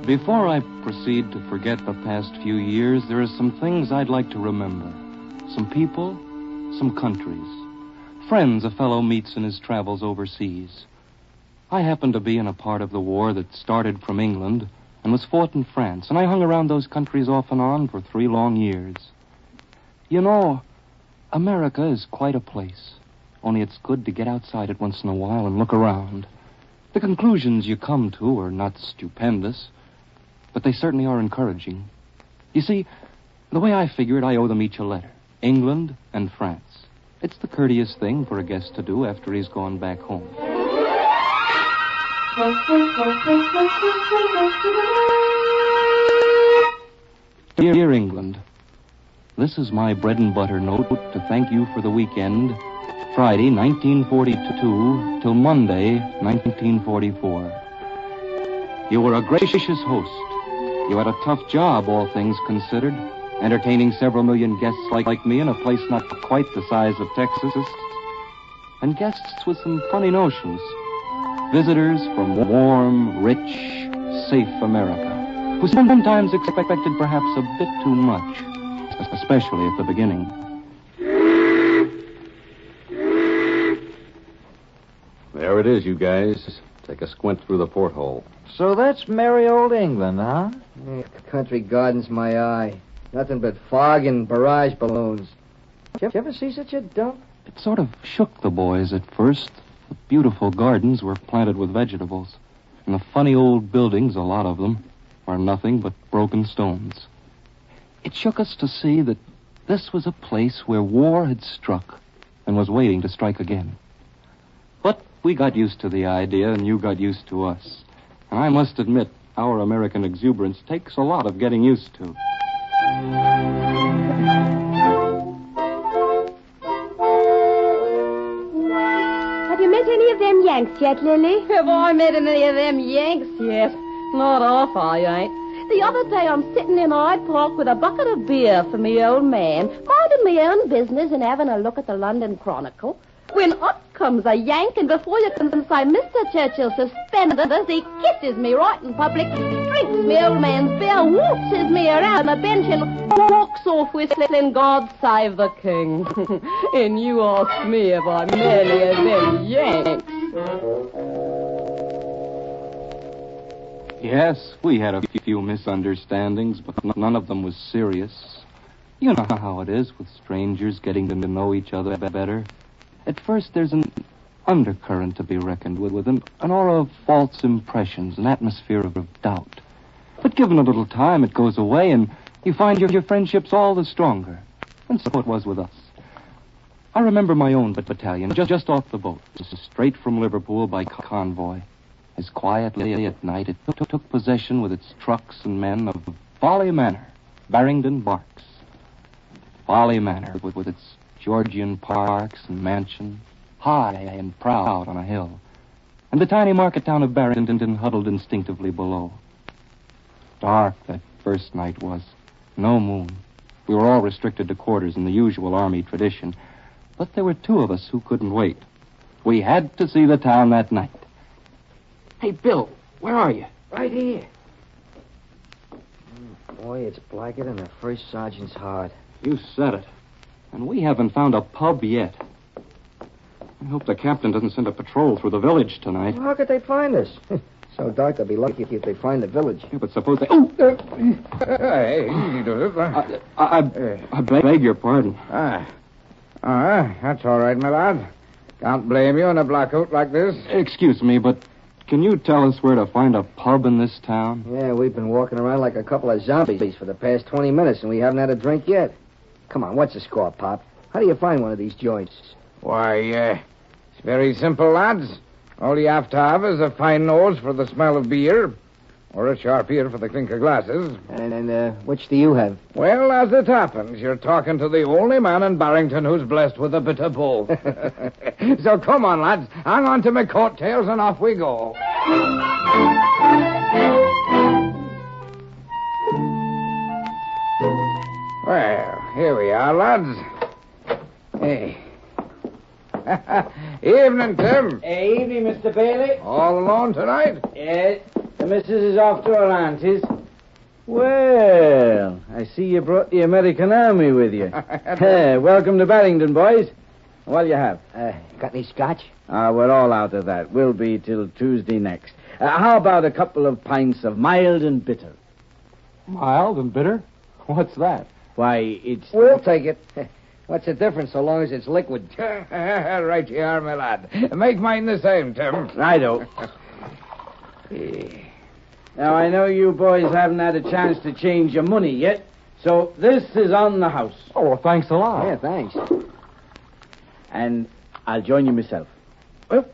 Before I proceed to forget the past few years, there are some things I'd like to remember. Some people, some countries. Friends a fellow meets in his travels overseas. I happened to be in a part of the war that started from England and was fought in France, and I hung around those countries off and on for 3 long years. You know, America is quite a place, only it's good to get outside it once in a while and look around. The conclusions you come to are not stupendous, but they certainly are encouraging. You see, the way I figure it, I owe them each a letter. England and France. It's the courteous thing for a guest to do after he's gone back home. Dear England, this is my bread and butter note to thank you for the weekend, Friday, 1942, till Monday, 1944. You were a gracious host. You had a tough job, all things considered, entertaining several million guests like me in a place not quite the size of Texas, and guests with some funny notions. Visitors from warm, rich, safe America, who sometimes expected perhaps a bit too much, especially at the beginning. There it is, you guys. Take a squint through the porthole. So that's merry old England, huh? Country gardens, my eye. Nothing but fog and barrage balloons. Did you ever see such a dump? It sort of shook the boys at first. The beautiful gardens were planted with vegetables. And the funny old buildings, a lot of them, are nothing but broken stones. It shook us to see that this was a place where war had struck and was waiting to strike again. But we got used to the idea, and you got used to us. And I must admit, our American exuberance takes a lot of getting used to. Have you met any of them Yanks yet, Lily? Have I met any of them Yanks yet? Not off, I ain't. The other day I'm sitting in Hyde Park with a bucket of beer for me old man, minding me own business and having a look at the London Chronicle, when up comes a Yank, and before you can say Mr. Churchill suspended us, he kisses me right in public, drinks me old man's beer, waltzes me around the bench, and walks off whistling God Save the King. And you ask me if I met any of them Yanks. Yes, we had a few misunderstandings, but none of them was serious. You know how it is with strangers getting to know each other better. At first, there's an undercurrent to be reckoned with an aura of false impressions, an atmosphere of doubt. But given a little time, it goes away, and you find your friendships all the stronger. And so it was with us. I remember my own battalion, just off the boat, straight from Liverpool by convoy. As quietly at night, it took possession with its trucks and men of Folly Manor, Barrington Barks. Folly Manor, with its Georgian parks and mansion, high and proud on a hill, and the tiny market town of Barrington huddled instinctively below. Dark that first night was. No moon. We were all restricted to quarters in the usual army tradition, but there were two of us who couldn't wait. We had to see the town that night. Hey, Bill, where are you? Right here. Boy, it's blacker than the first sergeant's heart. You said it. And we haven't found a pub yet. I hope the captain doesn't send a patrol through the village tonight. Well, how could they find us? So dark, they'll be lucky if they find the village. Yeah, but suppose they... Oh! Hey, easy does it. I beg your pardon. That's all right, my lad. Can't blame you in a blackout like this. Excuse me, but can you tell us where to find a pub in this town? Yeah, we've been walking around like a couple of zombies for the past 20 minutes, and we haven't had a drink yet. Come on, what's the score, Pop? How do you find one of these joints? Why, it's very simple, lads. All you have to have is a fine nose for the smell of beer, or a sharp ear for the clink of glasses. And which do you have? Well, as it happens, you're talking to the only man in Barrington who's blessed with a bit of both. So come on, lads. Hang on to my coattails and off we go. Well, here we are, lads. Hey. Evening, Tim. Evening, Mr. Bailey. All alone tonight? Yes. The missus is off to her auntie's. Well, I see you brought the American Army with you. Welcome to Barrington, boys. What'll you have? Got any scotch? We're all out of that. We'll be till Tuesday next. How about a couple of pints of mild and bitter? Mild and bitter? What's that? Why, it's... We'll take it. What's the difference so long as it's liquid? Right you are, my lad. Make mine the same, Tim. Righto. Now, I know you boys haven't had a chance to change your money yet, so this is on the house. Oh, well, thanks a lot. Yeah, thanks. And I'll join you myself. Well,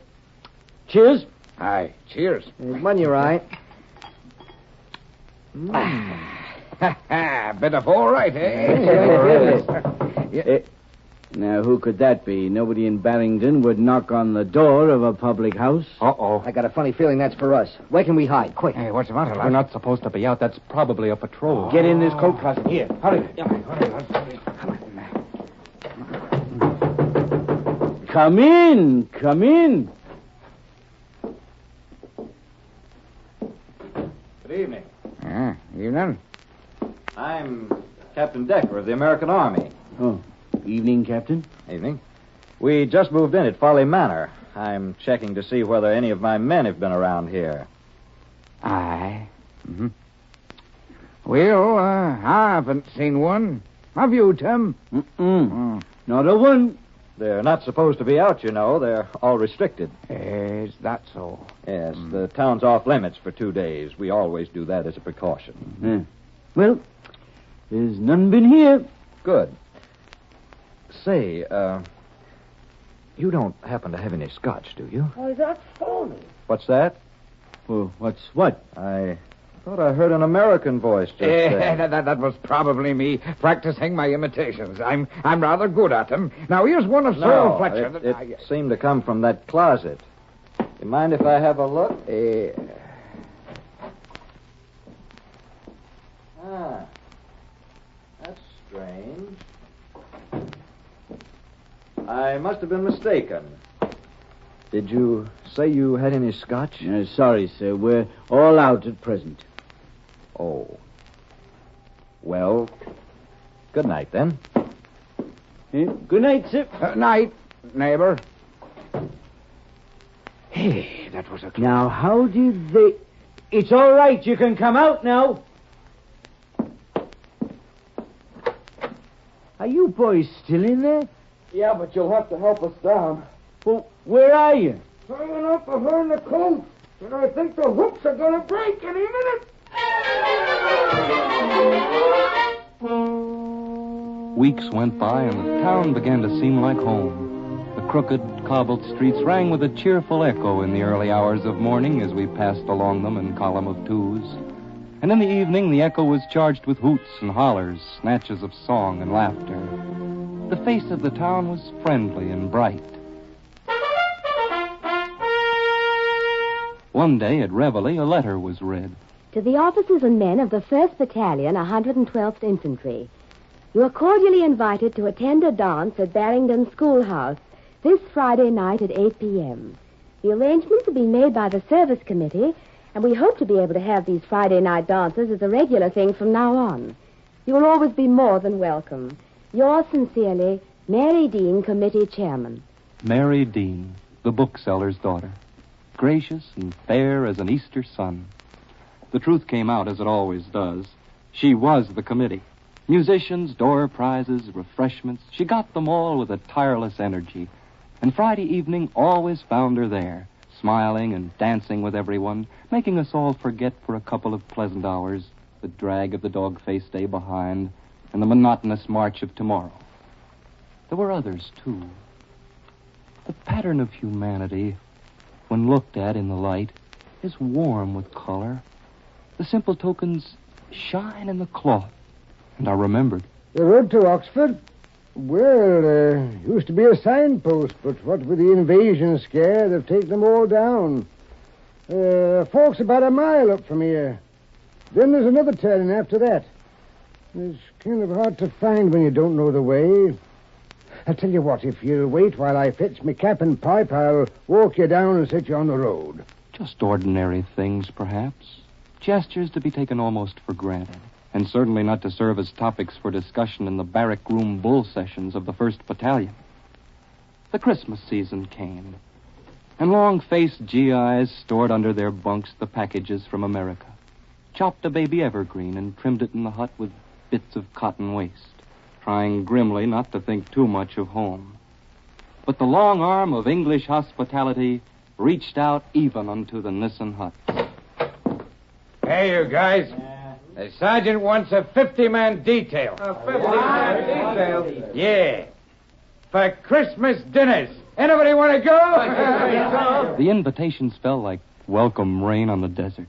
cheers. Aye, cheers. When you're right. Bit of all right, eh? Now, who could that be? Nobody in Barrington would knock on the door of a public house. Uh-oh. I got a funny feeling that's for us. Where can we hide? Quick. Hey, what's the matter, lad? We're not supposed to be out. That's probably a patrol. Get in this coat closet. Here, hurry. Come in. Come in. Good evening. Evening. I'm Captain Decker of the American Army. Oh, evening, Captain. Evening. We just moved in at Folly Manor. I'm checking to see whether any of my men have been around here. Aye. Mm-hmm. Well, I haven't seen one. Have you, Tim? Not a one. They're not supposed to be out, you know. They're all restricted. Is that so? Yes, the town's off limits for 2 days. We always do that as a precaution. Well, there's none been here. Good. Say, you don't happen to have any scotch, do you? Why, that's phony. What's that? Well, what's what? I thought I heard an American voice just then. That was probably me practicing my imitations. I'm rather good at them. Now, here's one of Cyril Fletcher. It seemed to come from that closet. You mind if I have a look? That's strange. I must have been mistaken. Did you say you had any scotch? Sorry, sir. We're all out at present. Oh. Well, good night, then. Good night, sir. Night, neighbor. Hey, that was a clue. Now, how did they... It's all right. You can come out now. Are you boys still in there? Yeah, but you'll have to help us down. Well, where are you? Hanging up behind the coat. And I think the hooks are going to break any minute. Weeks went by, and the town began to seem like home. The crooked, cobbled streets rang with a cheerful echo in the early hours of morning as we passed along them in column of twos. And in the evening, the echo was charged with hoots and hollers, snatches of song and laughter. The face of the town was friendly and bright. One day at Reveille, a letter was read. To the officers and men of the 1st Battalion, 112th Infantry. You are cordially invited to attend a dance at Barrington Schoolhouse this Friday night at 8 p.m. The arrangements are being made by the service committee, and we hope to be able to have these Friday night dances as a regular thing from now on. You will always be more than welcome. Yours sincerely, Mary Dean, Committee Chairman. Mary Dean, the bookseller's daughter. Gracious and fair as an Easter sun. The truth came out as it always does. She was the committee. Musicians, door prizes, refreshments. She got them all with a tireless energy. And Friday evening always found her there, smiling and dancing with everyone, making us all forget for a couple of pleasant hours the drag of the dog-faced day behind and the monotonous march of tomorrow. There were others, too. The pattern of humanity, when looked at in the light, is warm with color. The simple tokens shine in the cloth and are remembered. The road to Oxford? Well, used to be a signpost, but what with the invasion scare, they've taken them all down. Folks about a mile up from here. Then there's another turning after that. It's kind of hard to find when you don't know the way. I'll tell you what, if you'll wait while I fetch me cap and pipe, I'll walk you down and set you on the road. Just ordinary things, perhaps. Gestures to be taken almost for granted. And certainly not to serve as topics for discussion in the barrack room bull sessions of the 1st Battalion. The Christmas season came, and long-faced GIs stored under their bunks the packages from America, chopped a baby evergreen and trimmed it in the hut with bits of cotton waste, trying grimly not to think too much of home. But the long arm of English hospitality reached out even unto the Nissen hut. Hey, you guys. The sergeant wants a 50-man detail. A 50-man detail? Yeah. For Christmas dinners. Anybody want to go? The invitations fell like welcome rain on the desert.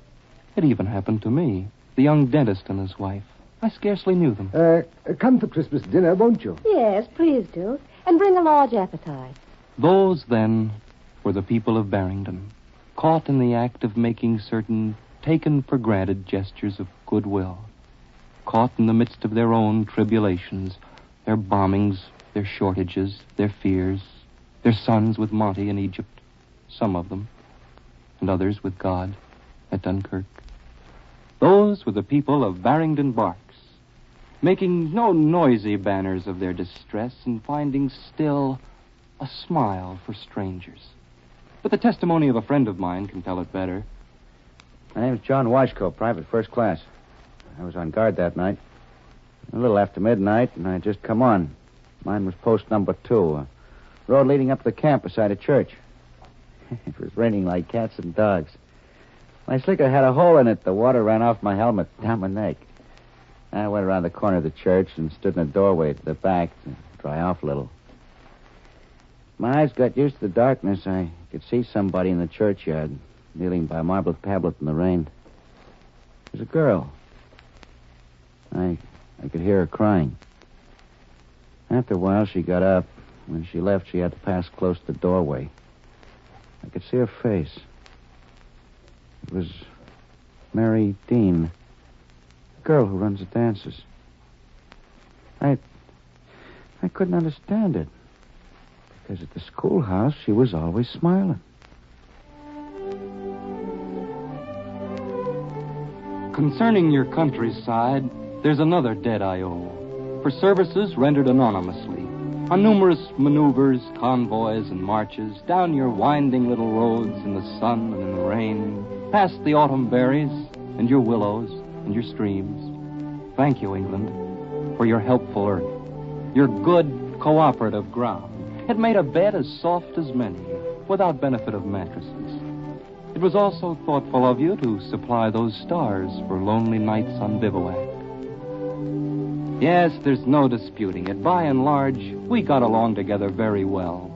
It even happened to me, the young dentist and his wife. I scarcely knew them. Come for Christmas dinner, won't you? Yes, please do. And bring a large appetite. Those, then, were the people of Barrington, caught in the act of making certain taken-for-granted gestures of goodwill, caught in the midst of their own tribulations, their bombings, their shortages, their fears, their sons with Monty in Egypt, some of them, and others with God at Dunkirk. Those were the people of Barrington Barks, making no noisy banners of their distress and finding still a smile for strangers. But the testimony of a friend of mine can tell it better. My name's John Washko, private first class. I was on guard that night. A little after midnight, and I had just come on. Mine was post number 2, a road leading up to the camp beside a church. It was raining like cats and dogs. My slicker had a hole in it. The water ran off my helmet down my neck. I went around the corner of the church and stood in a doorway to the back to dry off a little. My eyes got used to the darkness. I could see somebody in the churchyard, kneeling by a marble tablet in the rain. It was a girl. I could hear her crying. After a while, she got up. When she left, she had to pass close to the doorway. I could see her face. It was Mary Dean, the girl who runs the dances. I couldn't understand it. Because at the schoolhouse, she was always smiling. Concerning your countryside, there's another debt I owe. For services rendered anonymously, on numerous maneuvers, convoys, and marches, down your winding little roads in the sun and in the rain, past the autumn berries, and your willows, and your streams. Thank you, England, for your helpful earth, your good cooperative ground. It made a bed as soft as many, without benefit of mattresses. It was also thoughtful of you to supply those stars for lonely nights on bivouac. Yes, there's no disputing it. By and large, we got along together very well.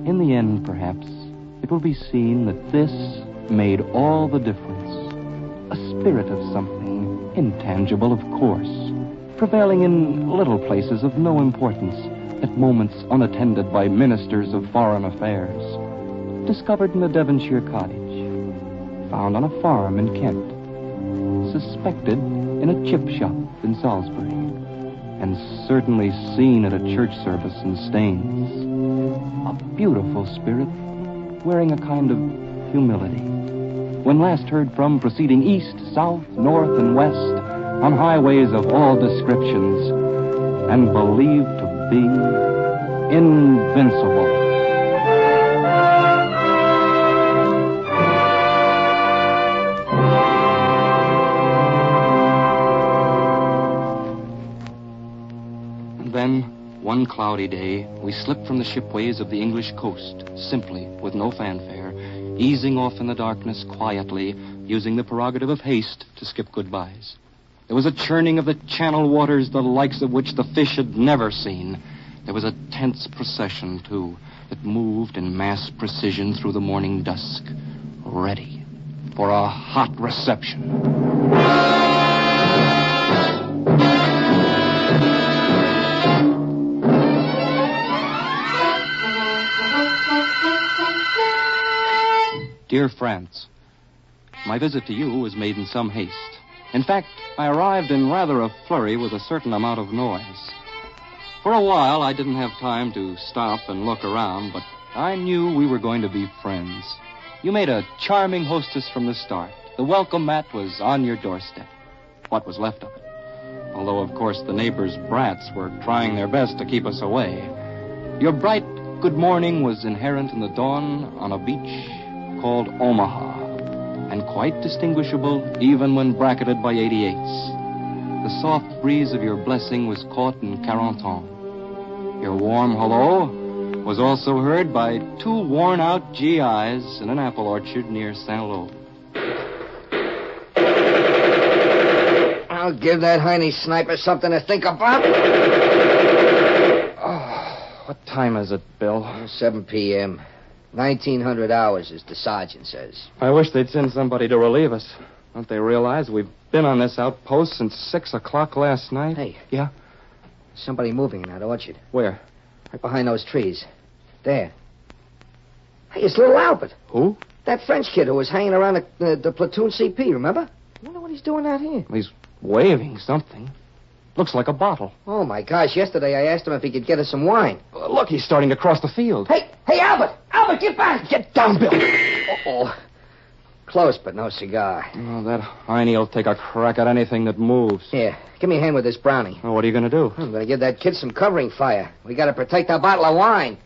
In the end, perhaps, it will be seen that this made all the difference. A spirit of something, intangible, of course, prevailing in little places of no importance, at moments unattended by ministers of foreign affairs. Discovered in a Devonshire cottage, found on a farm in Kent, suspected in a chip shop in Salisbury, and certainly seen at a church service in Staines. A beautiful spirit, wearing a kind of humility. When last heard from, proceeding east, south, north, and west, on highways of all descriptions, and believed to be invincible. Then, one cloudy day, we slipped from the shipways of the English coast, simply, with no fanfare, easing off in the darkness quietly, using the prerogative of haste to skip goodbyes. There was a churning of the channel waters, the likes of which the fish had never seen. There was a tense procession, too, that moved in mass precision through the morning dusk, ready for a hot reception. Dear friends, my visit to you was made in some haste. In fact, I arrived in rather a flurry with a certain amount of noise. For a while, I didn't have time to stop and look around, but I knew we were going to be friends. You made a charming hostess from the start. The welcome mat was on your doorstep. What was left of it? Although, of course, the neighbors' brats were trying their best to keep us away. Your bright good morning was inherent in the dawn on a beach called Omaha, and quite distinguishable even when bracketed by 88s. The soft breeze of your blessing was caught in Carenton. Your warm hello was also heard by 2 worn-out GIs in an apple orchard near Saint-Lô. I'll give that Heine sniper something to think about. Oh, what time is it, Bill? 7 p.m. 1900 hours, as the sergeant says. I wish they'd send somebody to relieve us. Don't they realize we've been on this outpost since 6 o'clock last night? Hey. Yeah? Somebody moving in that orchard. Where? Right behind those trees. There. Hey, it's little Albert. Who? That French kid who was hanging around the platoon CP, remember? I wonder what he's doing out here. He's waving something. Looks like a bottle. Oh, my gosh. Yesterday I asked him if he could get us some wine. Look, he's starting to cross the field. Hey, Albert! Albert, get back! Get down, Bill! Uh-oh. Close, but no cigar. Oh, that Heine will take a crack at anything that moves. Here, give me a hand with this brownie. Oh, what are you going to do? I'm going to give that kid some covering fire. We got to protect our bottle of wine.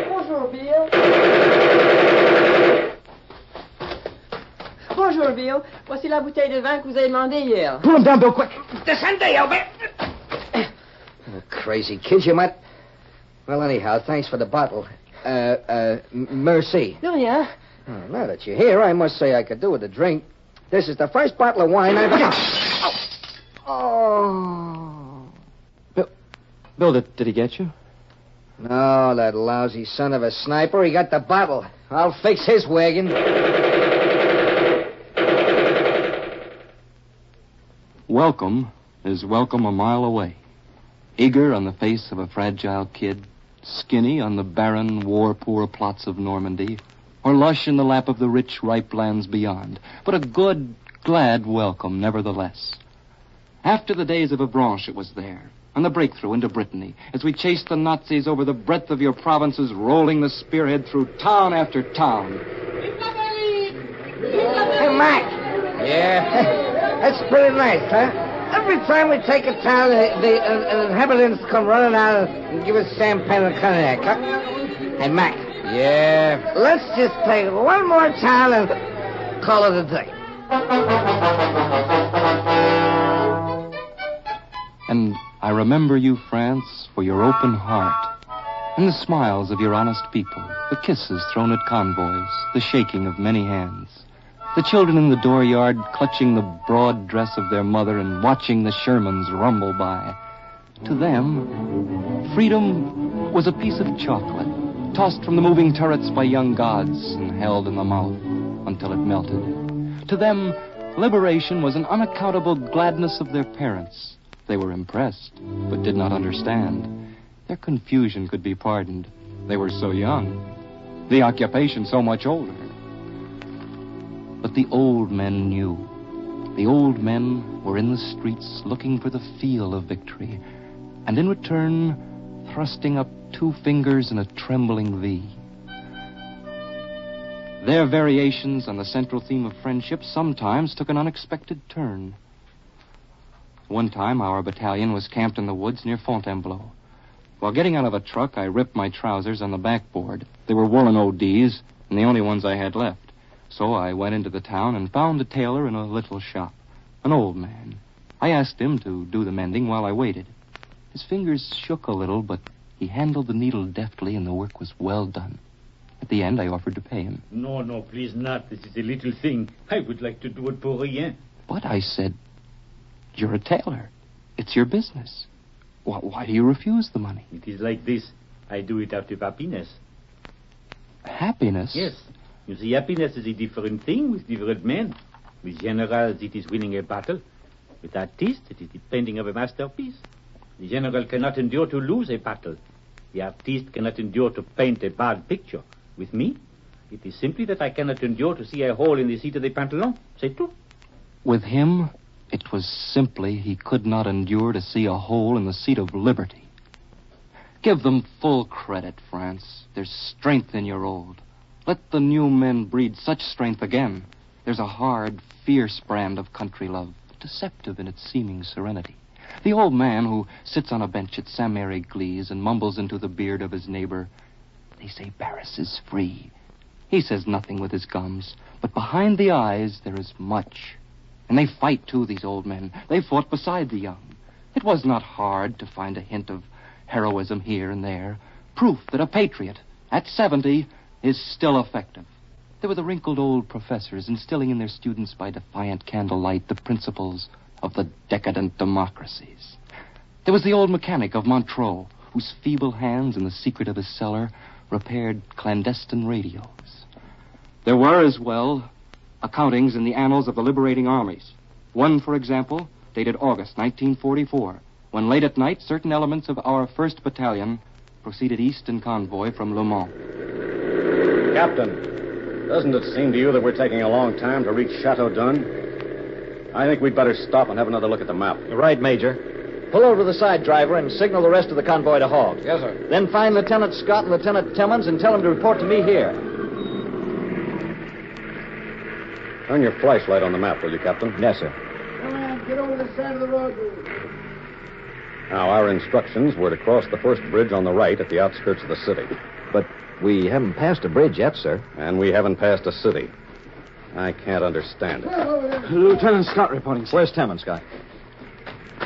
Bonjour, Bill. Bonjour, Bill. Voici la bouteille de vin que vous avez demandé hier. Pull him down, Bill, quick. Descende, Albert! Oh, crazy kid, you might... Well, anyhow, thanks for the bottle. Merci. De rien. Oh, now that you're here, I must say I could do with a drink. This is the first bottle of wine I've... Oh. Bill, did he get you? No, that lousy son of a sniper. He got the bottle. I'll fix his wagon. Welcome is welcome a mile away. Eager on the face of a fragile kid, skinny on the barren, war-poor plots of Normandy, or lush in the lap of the rich, ripe lands beyond. But a good, glad welcome, nevertheless. After the days of Avranches, it was there, on the breakthrough into Brittany, as we chased the Nazis over the breadth of your provinces, rolling the spearhead through town after town. Hey, Mac. Yeah? That's pretty nice, huh? Every time we take a town, the inhabitants come running out and give us champagne and cognac, huh? Hey, Mac. Yeah? Let's just take one more town and call it a day. And I remember you, France, for your open heart, And the smiles of your honest people, the kisses thrown at convoys, the shaking of many hands. The children in the dooryard clutching the broad dress of their mother and watching the Shermans rumble by. To them, freedom was a piece of chocolate, tossed from the moving turrets by young gods and held in the mouth until it melted. To them, liberation was an unaccountable gladness of their parents. They were impressed, but did not understand. Their confusion could be pardoned. They were so young. The occupation so much older. But the old men knew. The old men were in the streets looking for the feel of victory, and in return, thrusting up 2 fingers in a trembling V. Their variations on the central theme of friendship sometimes took an unexpected turn. One time, our battalion was camped in the woods near Fontainebleau. While getting out of a truck, I ripped my trousers on the backboard. They were woolen ODs, and the only ones I had left. So I went into the town and found a tailor in a little shop, an old man. I asked him to do the mending while I waited. His fingers shook a little, but he handled the needle deftly, and the work was well done. At the end, I offered to pay him. No, please not. This is a little thing. I would like to do it pour rien. But I said, you're a tailor. It's your business. Why do you refuse the money? It is like this. I do it out of happiness. Happiness? Yes. You see, happiness is a different thing with different men. With generals, it is winning a battle. With artists, it is the painting of a masterpiece. The general cannot endure to lose a battle. The artist cannot endure to paint a bad picture. With me, it is simply that I cannot endure to see a hole in the seat of the pantalon. C'est tout. With him, it was simply he could not endure to see a hole in the seat of liberty. Give them full credit, France. There's strength in your old. Let the new men breed such strength again. There's a hard, fierce brand of country love, deceptive in its seeming serenity. The old man who sits on a bench at Saint-Mary-Église and mumbles into the beard of his neighbor, "They say Paris is free." He says nothing with his gums, but behind the eyes there is much. And they fight, too, these old men. They fought beside the young. It was not hard to find a hint of heroism here and there, proof that a patriot, at 70, is still effective. There were the wrinkled old professors instilling in their students by defiant candlelight the principles of the decadent democracies. There was the old mechanic of Montreux, whose feeble hands in the secret of his cellar repaired clandestine radios. There were, as well, accountings in the annals of the liberating armies. One, for example, dated August 1944, when late at night certain elements of our 1st Battalion proceeded east in convoy from Le Mans. Captain, doesn't it seem to you that we're taking a long time to reach Chateau d'Un? I think we'd better stop and have another look at the map. You're right, Major. Pull over to the side, driver, and signal the rest of the convoy to halt. Yes, sir. Then find Lieutenant Scott and Lieutenant Timmons and tell them to report to me here. Turn your flashlight on the map, will you, Captain? Yes, sir. Come on, get over the side of the road. Now, our instructions were to cross the first bridge on the right at the outskirts of the city. But we haven't passed a bridge yet, sir. And we haven't passed a city. I can't understand it. Lieutenant Scott reporting, sir. Where's Timmons, Scott?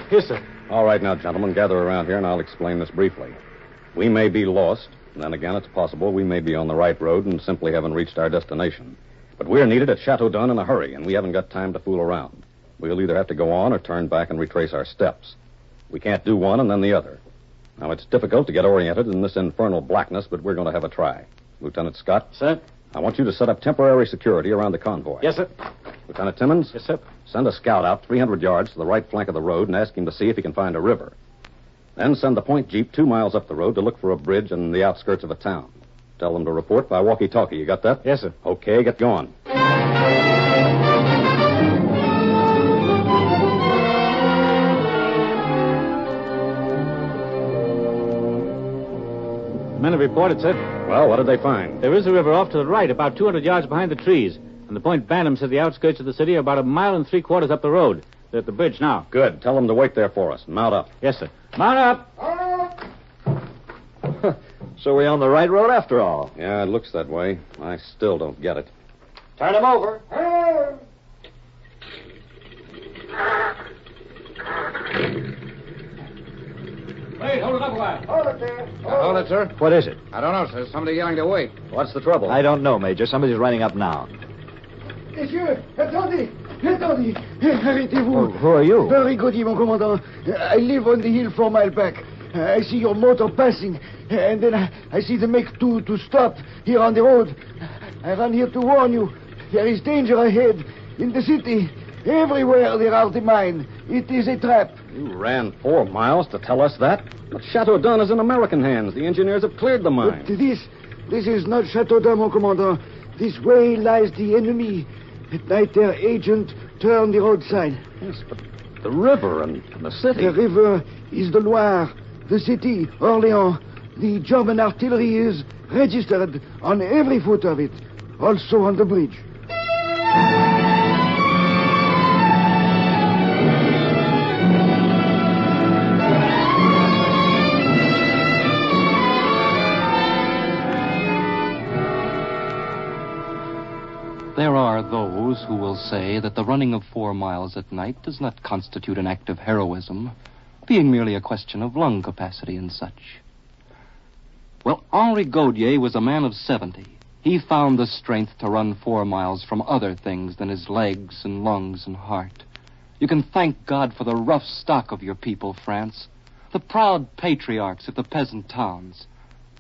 Here, sir. All right, now, gentlemen, gather around here, and I'll explain this briefly. We may be lost, and then again, it's possible we may be on the right road and simply haven't reached our destination. But we're needed at Chateau d'Un in a hurry, and we haven't got time to fool around. We'll either have to go on or turn back and retrace our steps. We can't do one and then the other. Now, it's difficult to get oriented in this infernal blackness, but we're going to have a try. Lieutenant Scott? Sir? I want you to set up temporary security around the convoy. Yes, sir. Lieutenant Timmons? Yes, sir. Send a scout out 300 yards to the right flank of the road and ask him to see if he can find a river. Then send the point jeep 2 miles up the road to look for a bridge in the outskirts of a town. Tell them to report by walkie-talkie. You got that? Yes, sir. Okay, get going. Men have reported, sir. Well, what did they find? There is a river off to the right, about 200 yards behind the trees. And the point Bantam said the outskirts of the city are about 1.75 miles up the road. They're at the bridge now. Good. Tell them to wait there for us. Mount up. Yes, sir. Mount up! So we're on the right road after all. Yeah, it looks that way. I still don't get it. Turn him over. Hey, hold it up a while. Hold it there. Hold it, sir. What is it? I don't know, sir. Somebody yelling to wait. What's the trouble? I don't know, Major. Somebody's running up now. Monsieur, attendez. Attendez. Arrêtez-vous. Who are you? Very good, mon commandant. I live on the hill 4 miles back. I see your motor passing, and then I see them make to stop here on the road. I run here to warn you. There is danger ahead. In the city, everywhere there are the mine. It is a trap. You ran 4 miles to tell us that? But Chateau Dun is in American hands. The engineers have cleared the mine. But this is not Chateau Dun, mon commandant. This way lies the enemy. At night, their agent turned the roadside. Yes, but the river and the city. The river is the Loire. The city, Orléans. The German artillery is registered on every foot of it. Also on the bridge. There are those who will say that the running of 4 miles at night does not constitute an act of heroism, being merely a question of lung capacity and such. Well, Henri Gaudier was a man of 70. He found the strength to run 4 miles from other things than his legs and lungs and heart. You can thank God for the rough stock of your people, France, the proud patriarchs of the peasant towns.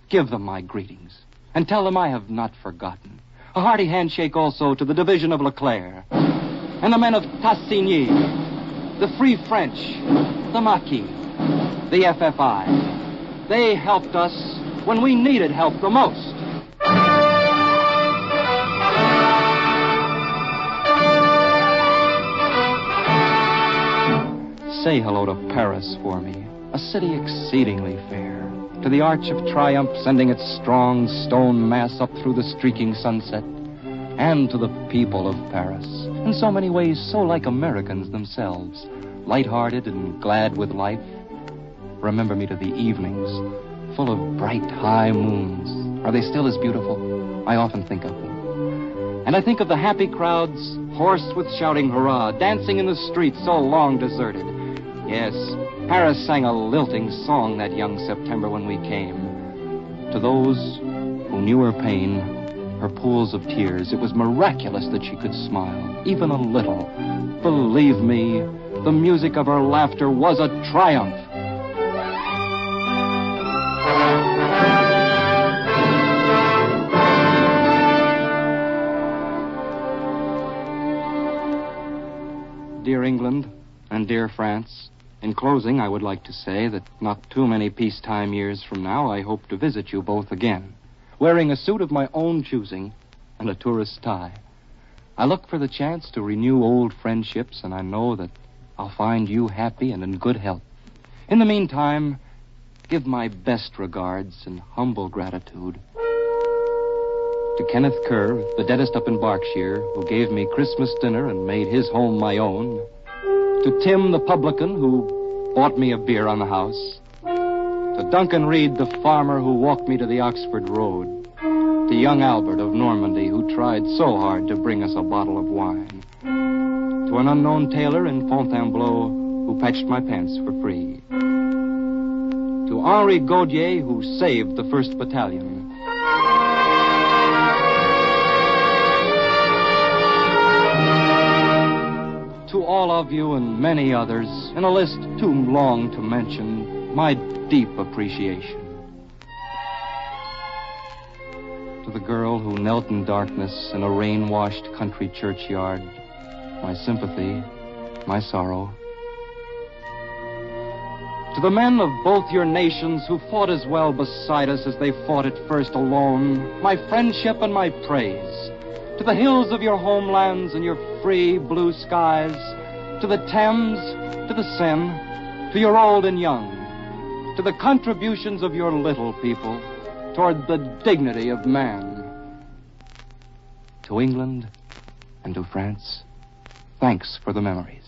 Give them my greetings, and tell them I have not forgotten. A hearty handshake also to the division of Leclerc, and the men of Tassigny, the Free French, the Maquis, the FFI. They helped us when we needed help the most. Say hello to Paris for me, a city exceedingly fair. To the Arch of Triumph, sending its strong stone mass up through the streaking sunset. And to the people of Paris, in so many ways so like Americans themselves, light-hearted and glad with life. Remember me to the evenings, full of bright, high moons. Are they still as beautiful? I often think of them. And I think of the happy crowds, hoarse with shouting hurrah, dancing in the streets so long deserted. Yes, Paris sang a lilting song that young September when we came. To those who knew her pain, her pools of tears, it was miraculous that she could smile, even a little. Believe me, the music of her laughter was a triumph. Dear England and dear France, in closing, I would like to say that not too many peacetime years from now, I hope to visit you both again, wearing a suit of my own choosing and a tourist tie. I look for the chance to renew old friendships, and I know that I'll find you happy and in good health. In the meantime, give my best regards and humble gratitude to Kenneth Kerr, the dentist up in Berkshire, who gave me Christmas dinner and made his home my own. To Tim, the publican, who bought me a beer on the house. To Duncan Reed, the farmer who walked me to the Oxford Road. To young Albert of Normandy, who tried so hard to bring us a bottle of wine. To an unknown tailor in Fontainebleau, who patched my pants for free. To Henri Gaudier, who saved the 1st Battalion. To all of you and many others, in a list too long to mention, my deep appreciation. To the girl who knelt in darkness in a rain-washed country churchyard, my sympathy, my sorrow. To the men of both your nations who fought as well beside us as they fought at first alone, my friendship and my praise. To the hills of your homelands and your free blue skies, to the Thames, to the Seine, to your old and young, to the contributions of your little people toward the dignity of man. To England and to France, thanks for the memories.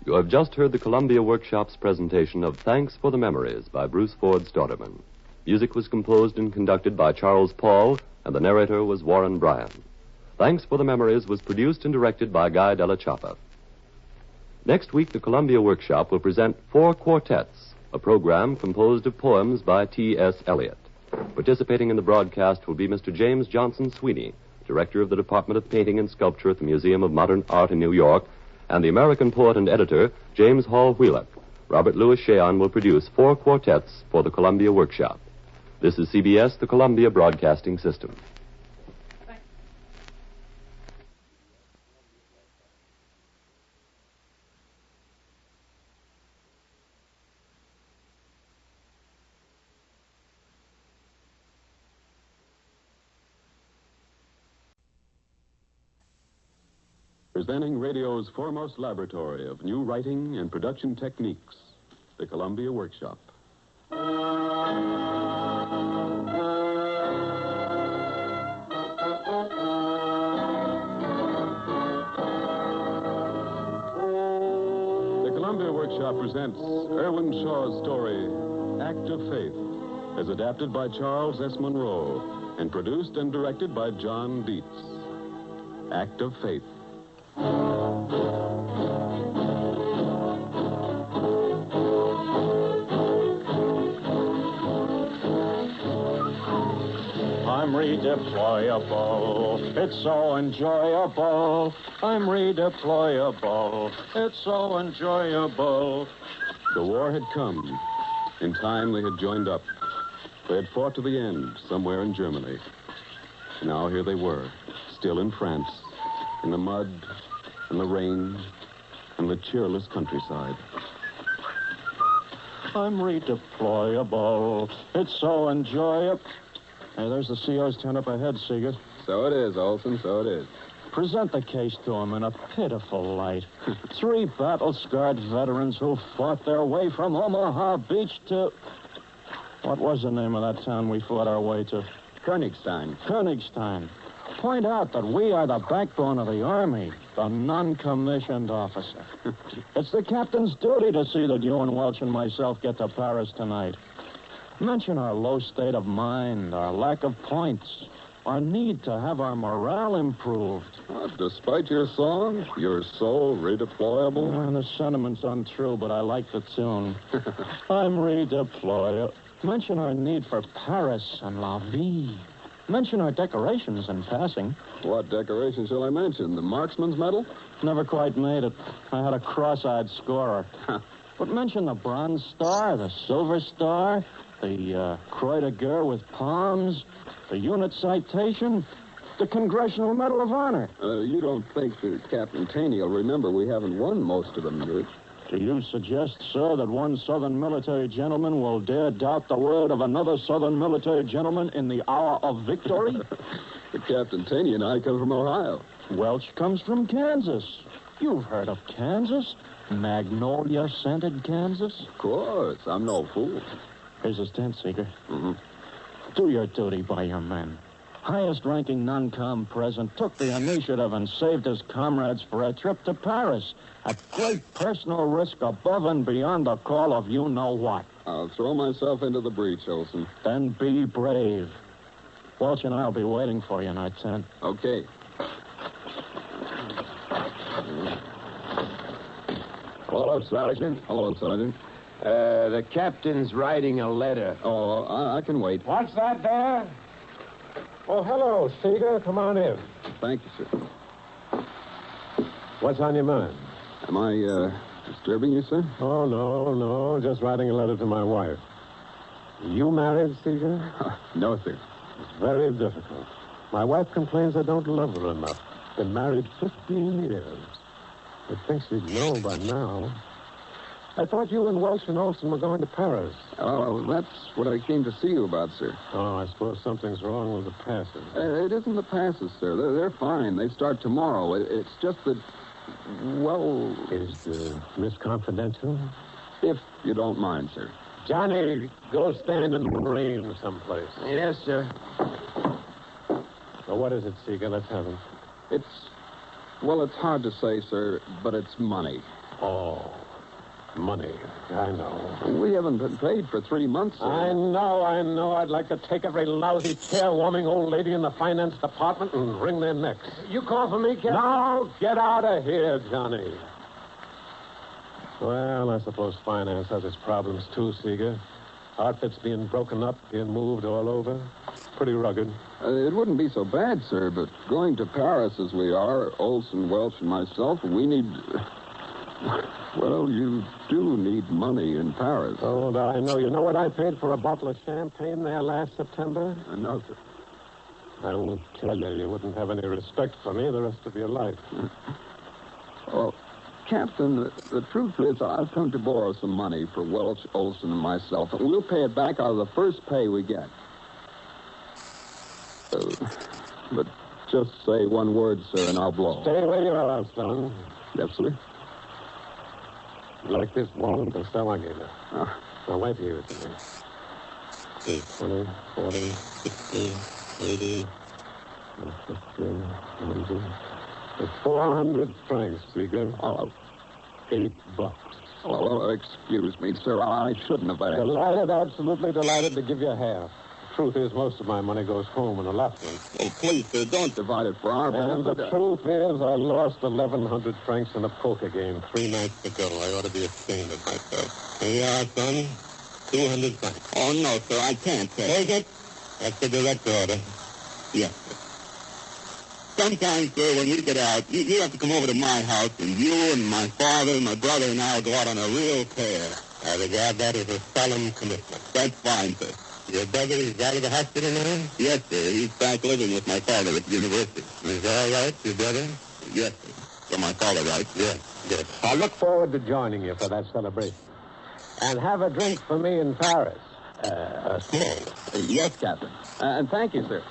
You have have just heard the Columbia Workshop's presentation of Thanks for the Memories by Bruce Ford Stauderman. Music was composed and conducted by Charles Paul, and the narrator was Warren Bryan. Thanks for the Memories was produced and directed by Guy Della Chapa. Next week, the Columbia Workshop will present 4 Quartets, a program composed of poems by T.S. Eliot. Participating in the broadcast will be Mr. James Johnson Sweeney, director of the Department of Painting and Sculpture at the Museum of Modern Art in New York, and the American poet and editor, James Hall Wheelock. Robert Louis Cheon will produce 4 quartets for the Columbia Workshop. This is CBS, the Columbia Broadcasting System. Presenting radio's foremost laboratory of new writing and production techniques, the Columbia Workshop. The Columbia Workshop presents Irwin Shaw's story, Act of Faith, as adapted by Charles S. Monroe and produced and directed by John Dietz. Act of Faith. I'm redeployable. It's so enjoyable. I'm redeployable. It's so enjoyable. The war had come. In time, they had joined up. They had fought to the end somewhere in Germany. Now here they were, still in France, in the mud and the rain and the cheerless countryside. I'm redeployable. It's so enjoyable. Hey, there's the CO's turn up ahead, Seeger. So it is, Olson, so it is. Present the case to him in a pitiful light. 3 battle-scarred veterans who fought their way from Omaha Beach to... What was the name of that town we fought our way to? Königstein. Point out that we are the backbone of the Army, the non-commissioned officer. It's the captain's duty to see that you and Welch and myself get to Paris tonight. Mention our low state of mind, our lack of points, our need to have our morale improved. Despite your song, you're so redeployable. The sentiment's untrue, but I like the tune. I'm redeployable. Mention our need for Paris and la vie. Mention our decorations in passing. What decorations shall I mention? The Marksman's Medal? Never quite made it. I had a cross-eyed scorer. But mention the Bronze Star, the Silver Star, the Croix de Guerre with palms, the unit citation, the Congressional Medal of Honor. You don't think that Captain Taney will remember we haven't won most of them, do you? Do you suggest, sir, that one Southern military gentleman will dare doubt the word of another Southern military gentleman in the hour of victory? Captain Taney and I come from Ohio. Welch comes from Kansas. You've heard of Kansas? Magnolia-scented Kansas? Of course. I'm no fool. Here's his tent, Seeger. Mm-hmm. Do your duty by your men. Highest-ranking non-com present took the initiative and saved his comrades for a trip to Paris at great personal risk above and beyond the call of you-know-what. I'll throw myself into the breach, Olson. Then be brave. Welch and I'll be waiting for you in our tent. Okay. Hello, Sergeant. Hello, Sergeant. The captain's writing a letter. Oh, I can wait. What's that there? Oh, hello, Seeger. Come on in. Thank you, sir. What's on your mind? Am I disturbing you, sir? Oh, no. Just writing a letter to my wife. You married, Seeger? No, sir. It's very difficult. My wife complains I don't love her enough. Been married 15 years. You'd think she'd know by now. I thought you and Welch and Olson were going to Paris. Oh, that's what I came to see you about, sir. Oh, I suppose something's wrong with the passes. It isn't the passes, sir. They're fine. They start tomorrow. It's just that, well... Is Miss Confidential? If you don't mind, sir. Johnny, go stand in the rain someplace. Yes, sir. Well, what is it, Seeger? Let's have it. Well, it's hard to say, sir, but it's money. Oh, money. I know. We haven't been paid for 3 months, sir. I know. I'd like to take every lousy, chair-warming old lady in the finance department and wring their necks. You call for me, Captain? Now, get out of here, Johnny. Well, I suppose finance has its problems, too, Seeger. Outfits being broken up, being moved all over. Pretty rugged. It wouldn't be so bad, sir, but going to Paris as we are, Olson, Welch, and myself, we need... Well, you do need money in Paris. Oh, I know. You know what I paid for a bottle of champagne there last September? No, sir. I won't tell you. You wouldn't have any respect for me the rest of your life. Well, Captain, the truth is I've come to borrow some money for Welch, Olson, and myself, and we'll pay it back out of the first pay we get. But just say one word, sir, and I'll blow. Stay where you are, son. Yes, sir. Like this ball to sell I gave you. My wife gave it to me. 20, 40, 60, 80, 15, 20. It's 400 francs, Seeger. Oh. $8. Oh, excuse me, sir. I shouldn't have asked. Delighted, absolutely delighted to give you half. Truth is, most of my money goes home in a lot of them. Oh, please, sir, don't divide it for our And benefit. the truth is, I lost 1,100 francs in a poker game 3 nights ago. I ought to be ashamed of myself. Here you are, son. 200 francs. Oh, no, sir, I can't Take it. That's the direct order. Yes, sir. Sometimes, sir, when you get out, you have to come over to my house, and you and my father and my brother and I will go out on a real tear. I regard that as a solemn commitment. That's fine, sir. Your brother is out of the hospital now? Yes, sir. He's back living with my father at the university. Is that all right, your brother? Yes, sir. So my father, right? Yes. I'll look forward to joining you for that celebration. And have a drink for me in Paris. A small. Yes, Captain. And thank you, sir.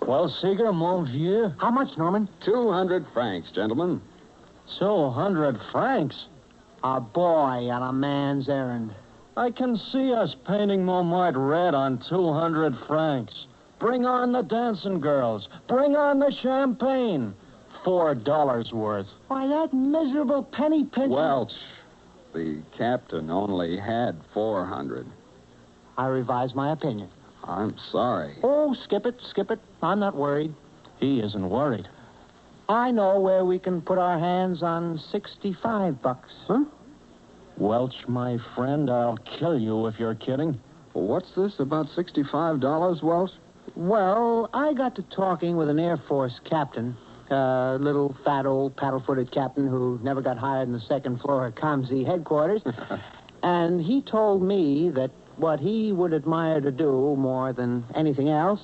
Well, Seeger, mon vieux. How much, Norman? 200 francs, gentlemen. 200 francs? A boy on a man's errand. I can see us painting Montmartre red on 200 francs. Bring on the dancing girls. Bring on the champagne. $4 worth. Why, that miserable penny pincher. Welch, the captain only had 400. I revise my opinion. I'm sorry. Oh, skip it. I'm not worried. He isn't worried. I know where we can put our hands on $65. Huh? Welch, my friend, I'll kill you if you're kidding. Well, what's this about $65, Welch? Well, I got to talking with an Air Force captain, a little fat old paddle-footed captain who never got hired in the second floor of COMZ headquarters. And he told me that what he would admire to do more than anything else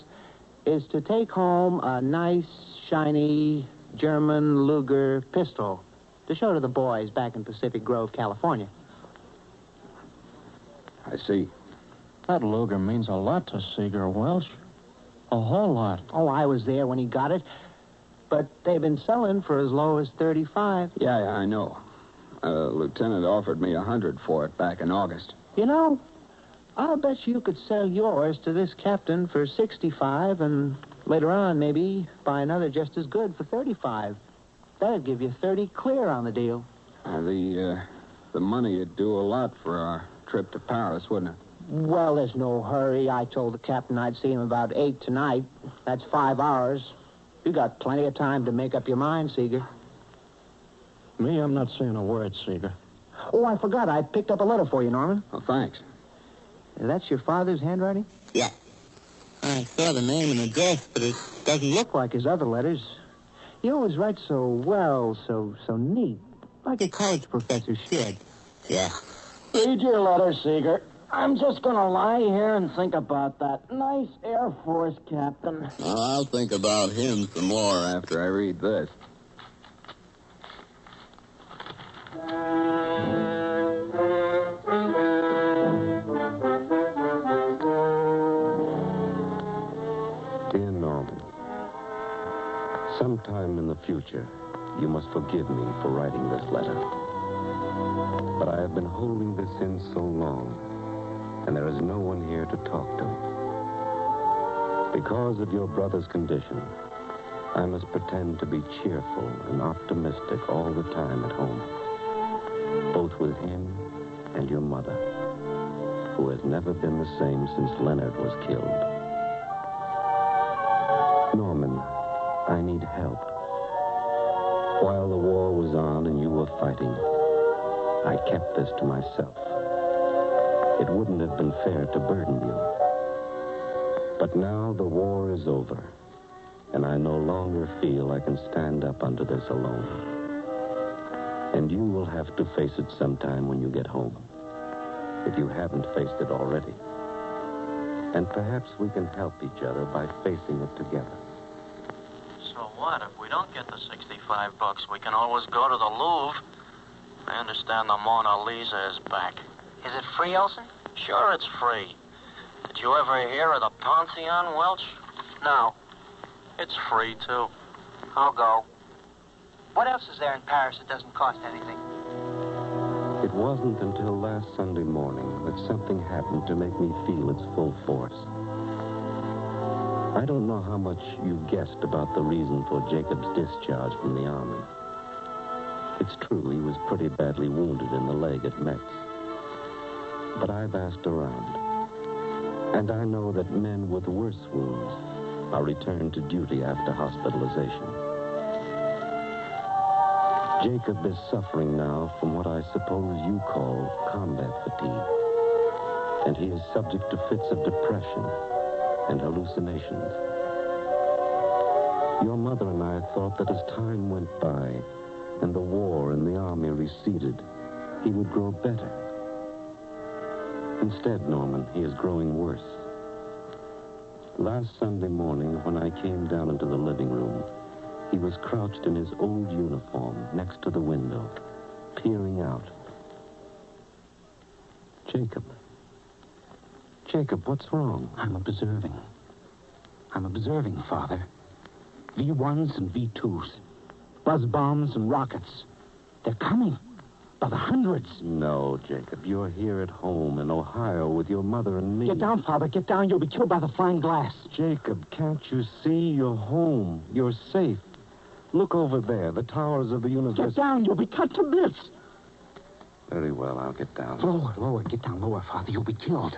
is to take home a nice, shiny German Luger pistol to show to the boys back in Pacific Grove, California. I see. That Luger means a lot to Seeger, Welch. A whole lot. Oh, I was there when he got it. But they've been selling for as low as $35. Yeah, I know. Lieutenant offered me 100 for it back in August. You know, I'll bet you could sell yours to this captain for $65 and later on maybe buy another just as good for $35. That'd give you $30 clear on the deal. The money would do a lot for our trip to Paris, wouldn't it? Well, there's no hurry. I told the captain I'd see him about 8 tonight. That's 5 hours. You got plenty of time to make up your mind, Seeger. Me, I'm not saying a word, Seeger. Oh, I forgot. I picked up a letter for you, Norman. Oh, thanks. That's your father's handwriting? Yeah. I saw the name and address, but it doesn't look like his other letters. He always writes so well, so neat. like a college professor should. Yeah. Read your letter, Seeger. I'm just going to lie here and think about that nice Air Force captain. Well, I'll think about him some more after I read this. Dear Norman, sometime in the future, you must forgive me for writing this letter. But I I've been holding this in so long, and there is no one here to talk to. Because of your brother's condition, I must pretend to be cheerful and optimistic all the time at home, both with him and your mother, who has never been the same since Leonard was killed. Norman, I need help. While the war was on and you were fighting, I kept this to myself. It wouldn't have been fair to burden you. But now the war is over, and I no longer feel I can stand up under this alone. And you will have to face it sometime when you get home, if you haven't faced it already. And perhaps we can help each other by facing it together. So what? If we don't get the $65, we can always go to the Louvre. I understand the Mona Lisa is back. Is it free, Olson? Sure, it's free. Did you ever hear of the Pantheon, Welch? No. It's free, too. I'll go. What else is there in Paris that doesn't cost anything? It wasn't until last Sunday morning that something happened to make me feel its full force. I don't know how much you guessed about the reason for Jacob's discharge from the Army. It's true, he was pretty badly wounded in the leg at Metz. But I've asked around, and I know that men with worse wounds are returned to duty after hospitalization. Jacob is suffering now from what I suppose you call combat fatigue, and he is subject to fits of depression and hallucinations. Your mother and I thought that as time went by and the war and the army receded, he would grow better. Instead, Norman, he is growing worse. Last Sunday morning, when I came down into the living room, he was crouched in his old uniform next to the window, peering out. Jacob, what's wrong? I'm observing, Father. V-1s and V-2s. Buzz bombs and rockets. They're coming. By the hundreds. No, Jacob. You're here at home in Ohio with your mother and me. Get down, Father. Get down. You'll be killed by the flying glass. Jacob, can't you see? You're home. You're safe. Look over there, the towers of the university. Get down. You'll be cut to bits. Very well, I'll get down. Lower. Get down lower, Father. You'll be killed.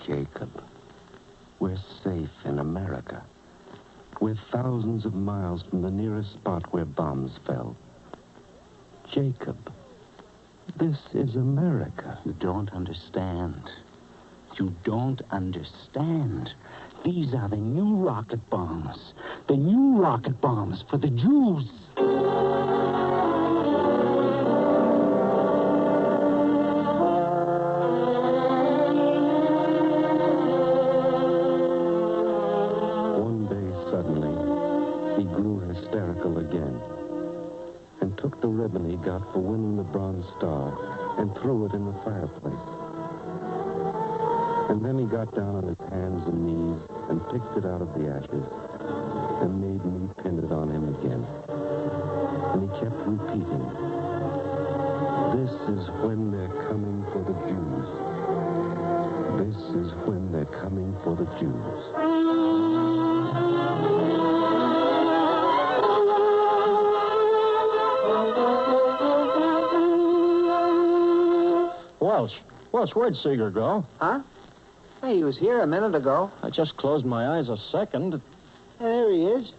Jacob, we're safe in America. We're thousands of miles from the nearest spot where bombs fell. Jacob, this is America. You don't understand. These are the new rocket bombs. The new rocket bombs for the Jews. One day, suddenly, he grew hysterical again and took the ribbon he got for winning the Bronze Star and threw it in the fireplace. And then he got down on his hands and knees and picked it out of the ashes and made me pin it on him again. And he kept repeating, "This is when they're coming for the Jews. This is when they're coming for the Jews." Welch, where'd Seeger go? Huh? Hey, he was here a minute ago. I just closed my eyes a second. Hey, there he is.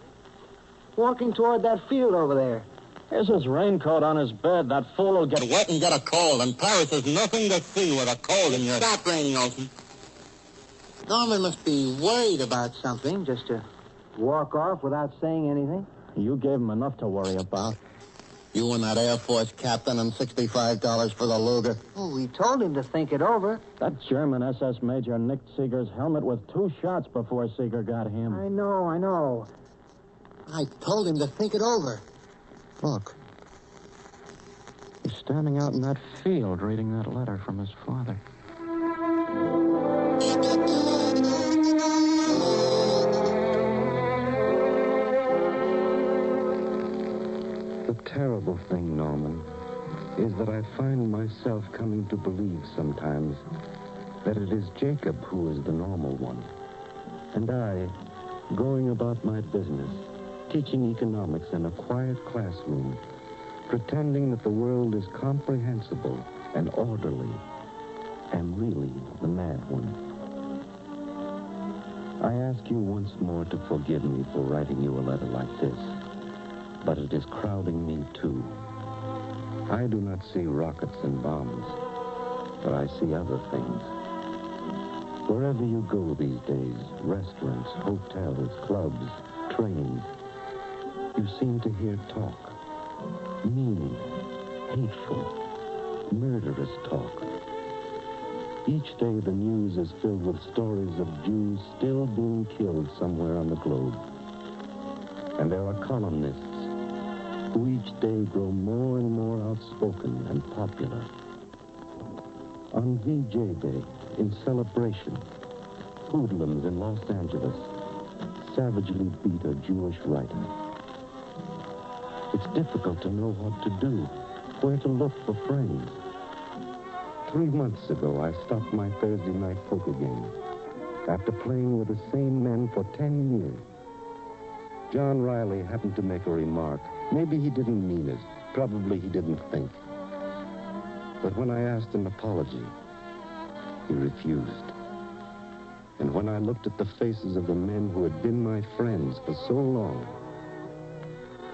Walking toward that field over there. Here's his raincoat on his bed. That fool will get wet and get a cold. And Paris is nothing to see with a cold in your... Stop raining, Olson. Norman must be worried about something just to walk off without saying anything. You gave him enough to worry about. You and that Air Force captain and $65 for the Luger. Oh, we told him to think it over. That German SS Major nicked Seeger's helmet with 2 shots before Seeger got him. I know. I told him to think it over. Look. He's standing out in that field reading that letter from his father. The terrible thing, Norman, is that I find myself coming to believe sometimes that it is Jacob who is the normal one, and I, going about my business, teaching economics in a quiet classroom, pretending that the world is comprehensible and orderly, am really the mad one. I ask you once more to forgive me for writing you a letter like this, but it is crowding me too. I do not see rockets and bombs, but I see other things. Wherever you go these days, restaurants, hotels, clubs, trains, you seem to hear talk. Mean, hateful, murderous talk. Each day the news is filled with stories of Jews still being killed somewhere on the globe. And there are columnists who each day grow more and more outspoken and popular. On VJ Day, in celebration, hoodlums in Los Angeles savagely beat a Jewish writer. It's difficult to know what to do, where to look for friends. 3 months ago, I stopped my Thursday night poker game after playing with the same men for 10 years. John Riley happened to make a remark. Maybe he didn't mean it. Probably he didn't think. But when I asked an apology, he refused. And when I looked at the faces of the men who had been my friends for so long,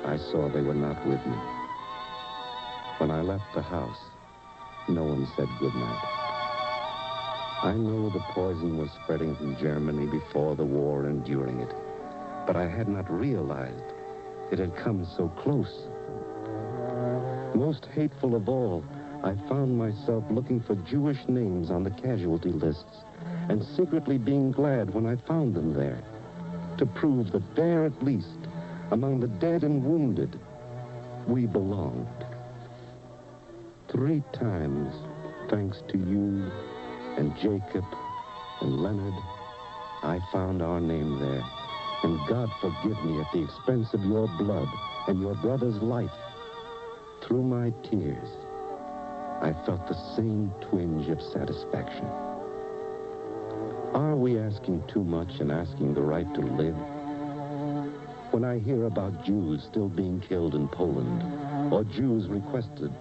I saw they were not with me. When I left the house, no one said goodnight. I know the poison was spreading from Germany before the war and during it, but I had not realized it had come so close. Most hateful of all, I found myself looking for Jewish names on the casualty lists and secretly being glad when I found them there, to prove that there at least, among the dead and wounded, we belonged. 3 times, thanks to you and Jacob and Leonard, I found our name there. And God forgive me at the expense of your blood and your brother's life. Through my tears, I felt the same twinge of satisfaction. Are we asking too much in asking the right to live? When I hear about Jews still being killed in Poland, or Jews requested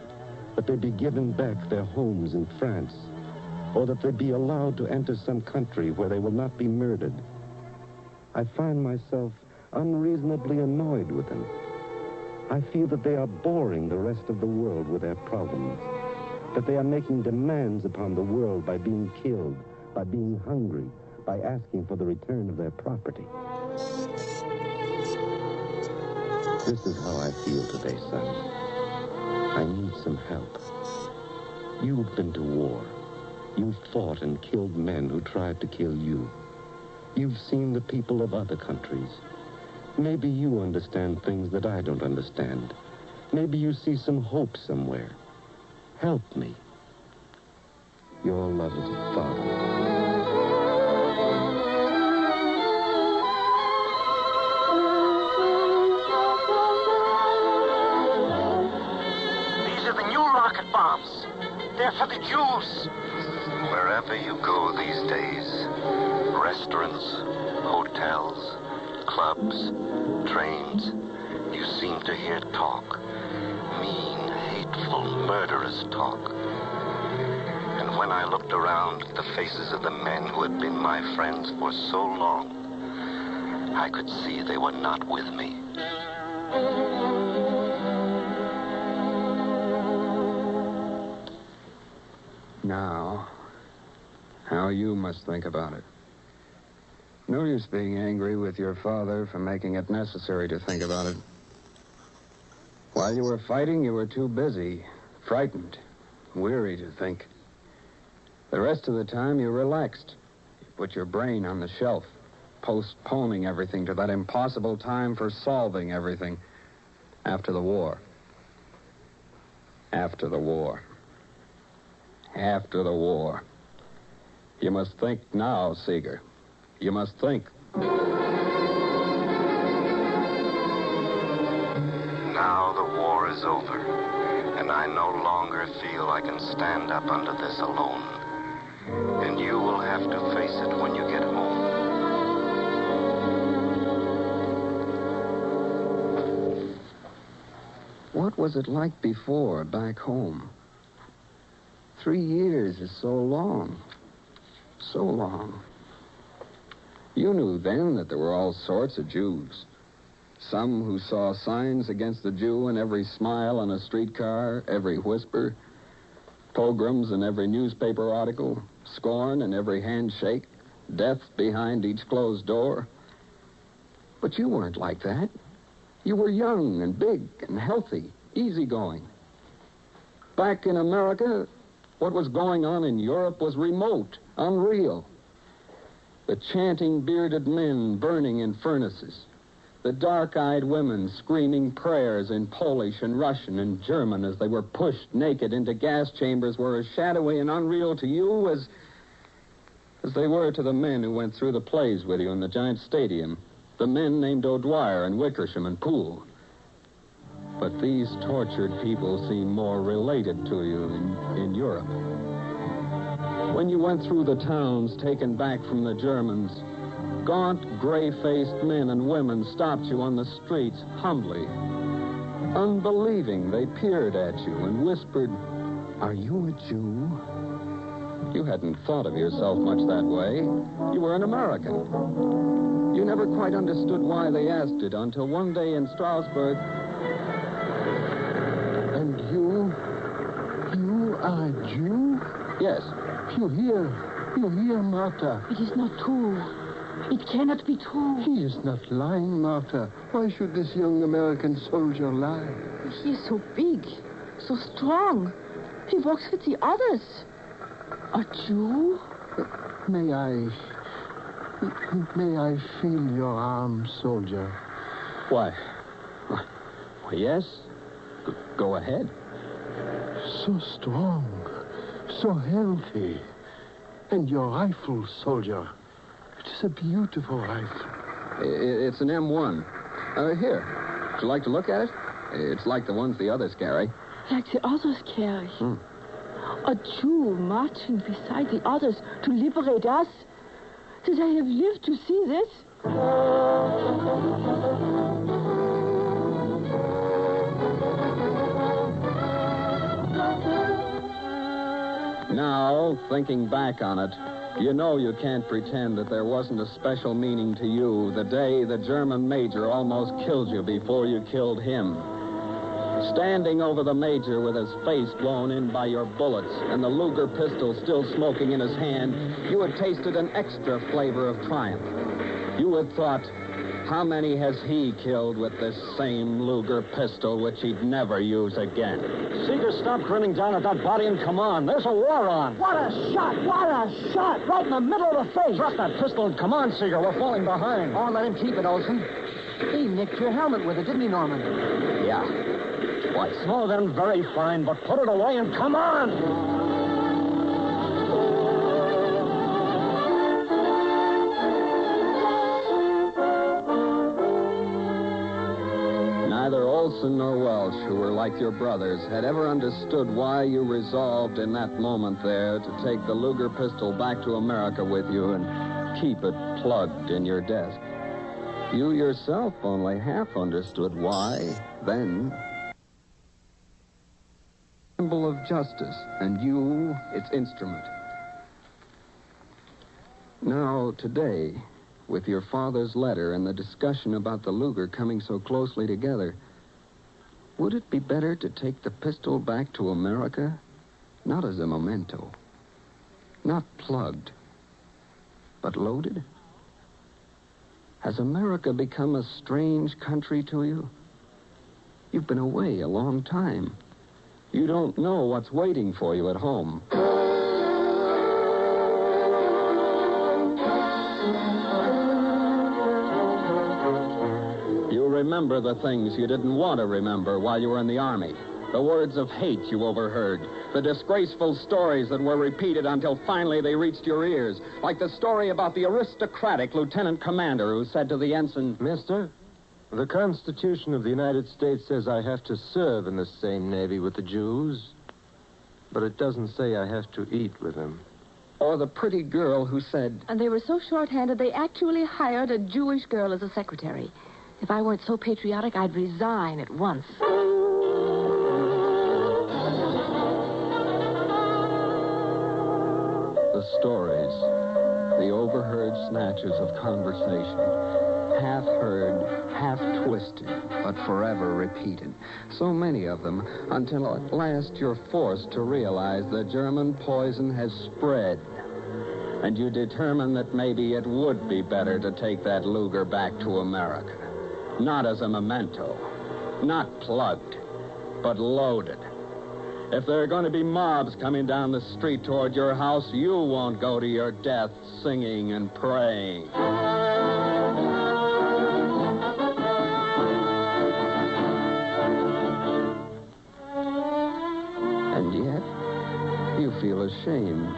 that they be given back their homes in France, or that they be allowed to enter some country where they will not be murdered, I find myself unreasonably annoyed with them. I feel that they are boring the rest of the world with their problems, that they are making demands upon the world by being killed, by being hungry, by asking for the return of their property. This is how I feel today, son. I need some help. You've been to war. You've fought and killed men who tried to kill you. You've seen the people of other countries. Maybe you understand things that I don't understand. Maybe you see some hope somewhere. Help me. Your loving father. These are the new rocket bombs. They're for the Jews. Wherever you go these days, restaurants, hotels, clubs, trains, you seem to hear talk. Mean, hateful, murderous talk. And when I looked around at the faces of the men who had been my friends for so long, I could see they were not with me. Now, how you must think about it. No use being angry with your father for making it necessary to think about it. While you were fighting, you were too busy, frightened, weary to think. The rest of the time, you relaxed. You put your brain on the shelf, postponing everything to that impossible time for solving everything after the war. After the war. After the war. You must think now, Seeger. You must think. Now the war is over. And I no longer feel I can stand up under this alone. And you will have to face it when you get home. What was it like before, back home? 3 years is so long. So long. You knew then that there were all sorts of Jews. Some who saw signs against the Jew in every smile on a streetcar, every whisper, pogroms in every newspaper article, scorn in every handshake, death behind each closed door. But you weren't like that. You were young and big and healthy, easygoing. Back in America, what was going on in Europe was remote, unreal. The chanting bearded men burning in furnaces. The dark-eyed women screaming prayers in Polish and Russian and German as they were pushed naked into gas chambers were as shadowy and unreal to you as they were to the men who went through the plays with you in the giant stadium. The men named O'Dwyer and Wickersham and Poole. But these tortured people seem more related to you in Europe. When you went through the towns taken back from the Germans, gaunt, gray-faced men and women stopped you on the streets humbly. Unbelieving, they peered at you and whispered, "Are you a Jew?" You hadn't thought of yourself much that way. You were an American. You never quite understood why they asked it until one day in Strasbourg. And you are a Jew? Yes. You hear, Martha. It is not true. It cannot be true. He is not lying, Martha. Why should this young American soldier lie? He is so big, so strong. He walks with the others. A Jew? May I feel your arm, soldier? Why? Well, yes. Go ahead. So strong, so healthy. And your rifle, soldier. It is a beautiful rifle. It's an M1. Here. Would you like to look at it? It's like the ones the others carry. Like the others carry. A Jew marching beside the others to liberate us. Did I have lived to see this? Now, thinking back on it, you know you can't pretend that there wasn't a special meaning to you the day the German major almost killed you before you killed him. Standing over the major with his face blown in by your bullets and the Luger pistol still smoking in his hand, you had tasted an extra flavor of triumph. You had thought, how many has he killed with this same Luger pistol which he'd never use again? Seeger, stop grinning down at that body and come on. There's a war on. What a shot! What a shot! Right in the middle of the face. Drop that pistol and come on, Seeger. We're falling behind. Oh, let him keep it, Olson. He nicked your helmet with it, didn't he, Norman? Yeah. Why, small then, very fine, but put it away and come on! Neither Olson nor Welsh, who were like your brothers, had ever understood why you resolved in that moment there to take the Luger pistol back to America with you and keep it plugged in your desk. You yourself only half understood why then. Symbol of justice, and you, its instrument. Now, today, with your father's letter and the discussion about the Luger coming so closely together, would it be better to take the pistol back to America, not as a memento, not plugged, but loaded? Has America become a strange country to you? You've been away a long time. You don't know what's waiting for you at home. You remember the things you didn't want to remember while you were in the Army. The words of hate you overheard. The disgraceful stories that were repeated until finally they reached your ears. Like the story about the aristocratic lieutenant commander who said to the ensign, Mister, The Constitution of the United States says I have to serve in the same Navy with the Jews, but it doesn't say I have to eat with them. Or the pretty girl who said... And they were so short-handed, they actually hired a Jewish girl as a secretary. If I weren't so patriotic, I'd resign at once. The stories, the overheard snatches of conversation, half heard, half twisted, but forever repeated. So many of them, until at last you're forced to realize the German poison has spread. And you determine that maybe it would be better to take that Luger back to America. Not as a memento, not plugged, but loaded. If there are going to be mobs coming down the street toward your house, you won't go to your death singing and praying. And yet, you feel ashamed.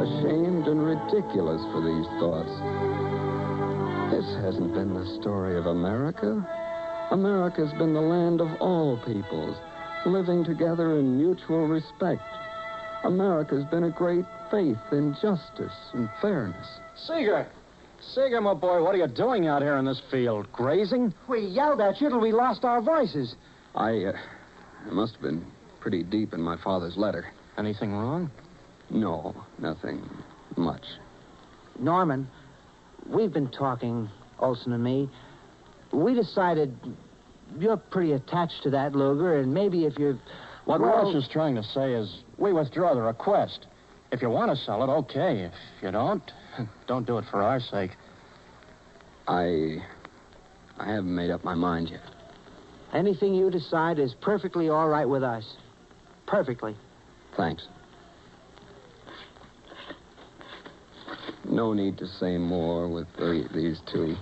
Ashamed and ridiculous for these thoughts. This hasn't been the story of America. America's been the land of all peoples, living together in mutual respect. America's been a great faith in justice and fairness. Seeger! Seeger, my boy, what are you doing out here in this field? Grazing? We yelled at you till we lost our voices. I must have been pretty deep in my father's letter. Anything wrong? No, nothing much. Norman, we've been talking, Olson and me. We decided you're pretty attached to that Luger, and maybe if you... What Walsh is trying to say is we withdraw the request. If you want to sell it, okay. If you don't do it for our sake. I haven't made up my mind yet. Anything you decide is perfectly all right with us. Perfectly. Thanks. No need to say more with these two.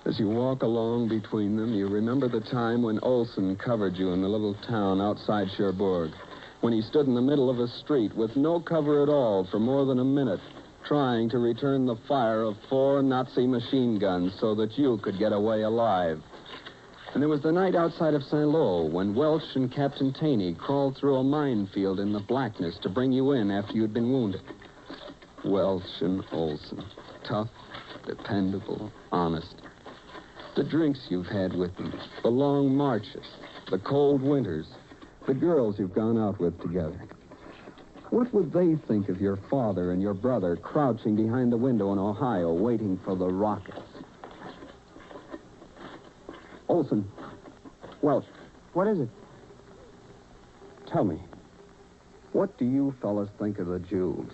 As you walk along between them, you remember the time when Olson covered you in the little town outside Cherbourg, when he stood in the middle of a street with no cover at all for more than a minute, trying to return the fire of 4 Nazi machine guns so that you could get away alive. And there was the night outside of Saint-Lô when Welch and Captain Taney crawled through a minefield in the blackness to bring you in after you'd been wounded. Welch and Olson. Tough, dependable, honest. The drinks you've had with them, the long marches, the cold winters, the girls you've gone out with together. What would they think of your father and your brother crouching behind the window in Ohio waiting for the rockets? Olson. Welch. What is it? Tell me, what do you fellas think of the Jews?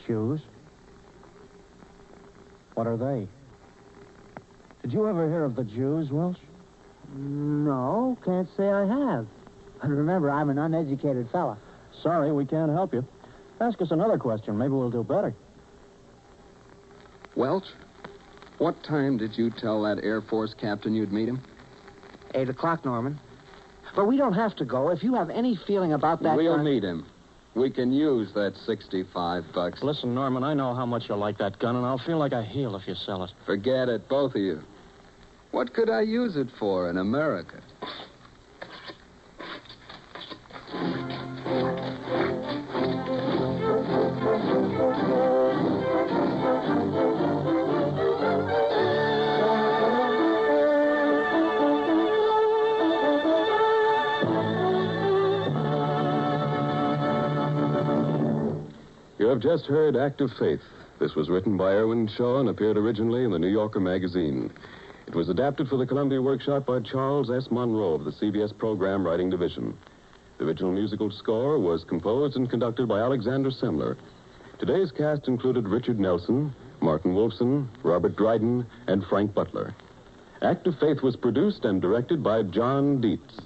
Jews? What are they? Did you ever hear of the Jews, Welsh? No, can't say I have. But remember, I'm an uneducated fella. Sorry, we can't help you. Ask us another question. Maybe we'll do better. Welch, what time did you tell that Air Force captain you'd meet him? 8 o'clock, Norman. But we don't have to go. If you have any feeling about that... We'll meet him. We can use that $65. Listen, Norman, I know how much you like that gun, and I'll feel like a heel if you sell it. Forget it, both of you. What could I use it for in America? You have just heard Act of Faith. This was written by Erwin Shaw and appeared originally in the New Yorker magazine. It was adapted for the Columbia Workshop by Charles S. Monroe of the CBS Program Writing Division. The original musical score was composed and conducted by Alexander Semler. Today's cast included Richard Nelson, Martin Wolfson, Robert Dryden, and Frank Butler. Act of Faith was produced and directed by John Dietz.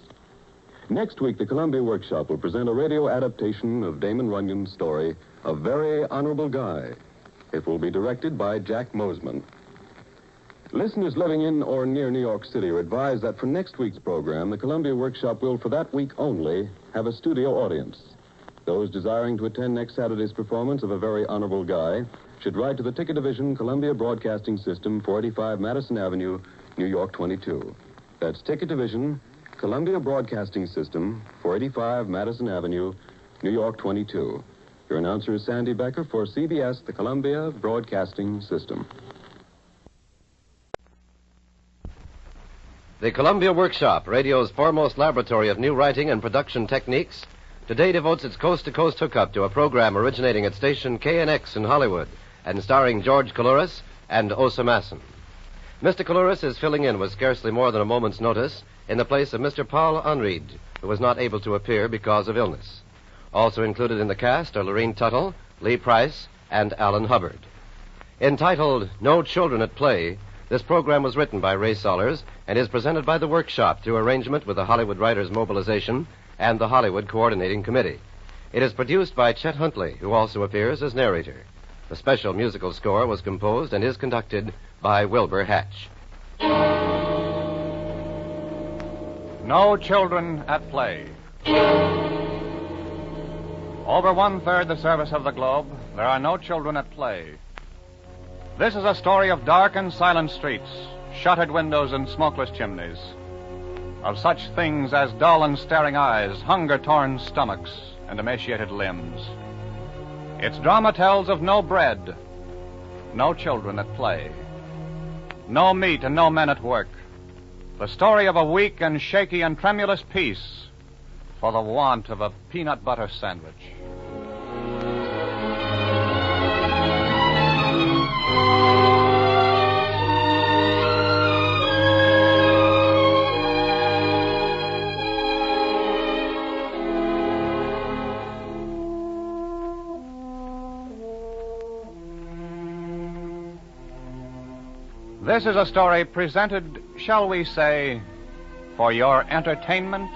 Next week, the Columbia Workshop will present a radio adaptation of Damon Runyon's story, A Very Honorable Guy. It will be directed by Jack Mosman. Listeners living in or near New York City are advised that for next week's program, the Columbia Workshop will, for that week only, have a studio audience. Those desiring to attend next Saturday's performance of A Very Honorable Guy should write to the Ticket Division, Columbia Broadcasting System, 485 Madison Avenue, New York 22. That's Ticket Division, Columbia Broadcasting System, 485 Madison Avenue, New York 22. Your announcer is Sandy Becker for CBS, the Columbia Broadcasting System. The Columbia Workshop, radio's foremost laboratory of new writing and production techniques, today devotes its coast-to-coast hookup to a program originating at station KNX in Hollywood and starring George Coulouris and Osa Masson. Mr. Coulouris is filling in with scarcely more than a moment's notice in the place of Mr. Paul Unreed, who was not able to appear because of illness. Also included in the cast are Lorene Tuttle, Lee Price, and Alan Hubbard. Entitled No Children at Play, this program was written by Ray Sollers and is presented by the Workshop through arrangement with the Hollywood Writers Mobilization and the Hollywood Coordinating Committee. It is produced by Chet Huntley, who also appears as narrator. The special musical score was composed and is conducted by Wilbur Hatch. No children at play. Over one-third the surface of the globe, there are no children at play. This is a story of dark and silent streets, shuttered windows and smokeless chimneys, of such things as dull and staring eyes, hunger-torn stomachs, and emaciated limbs. Its drama tells of no bread, no children at play, no meat and no men at work. The story of a weak and shaky and tremulous peace for the want of a peanut butter sandwich. This is a story presented, shall we say, for your entertainment.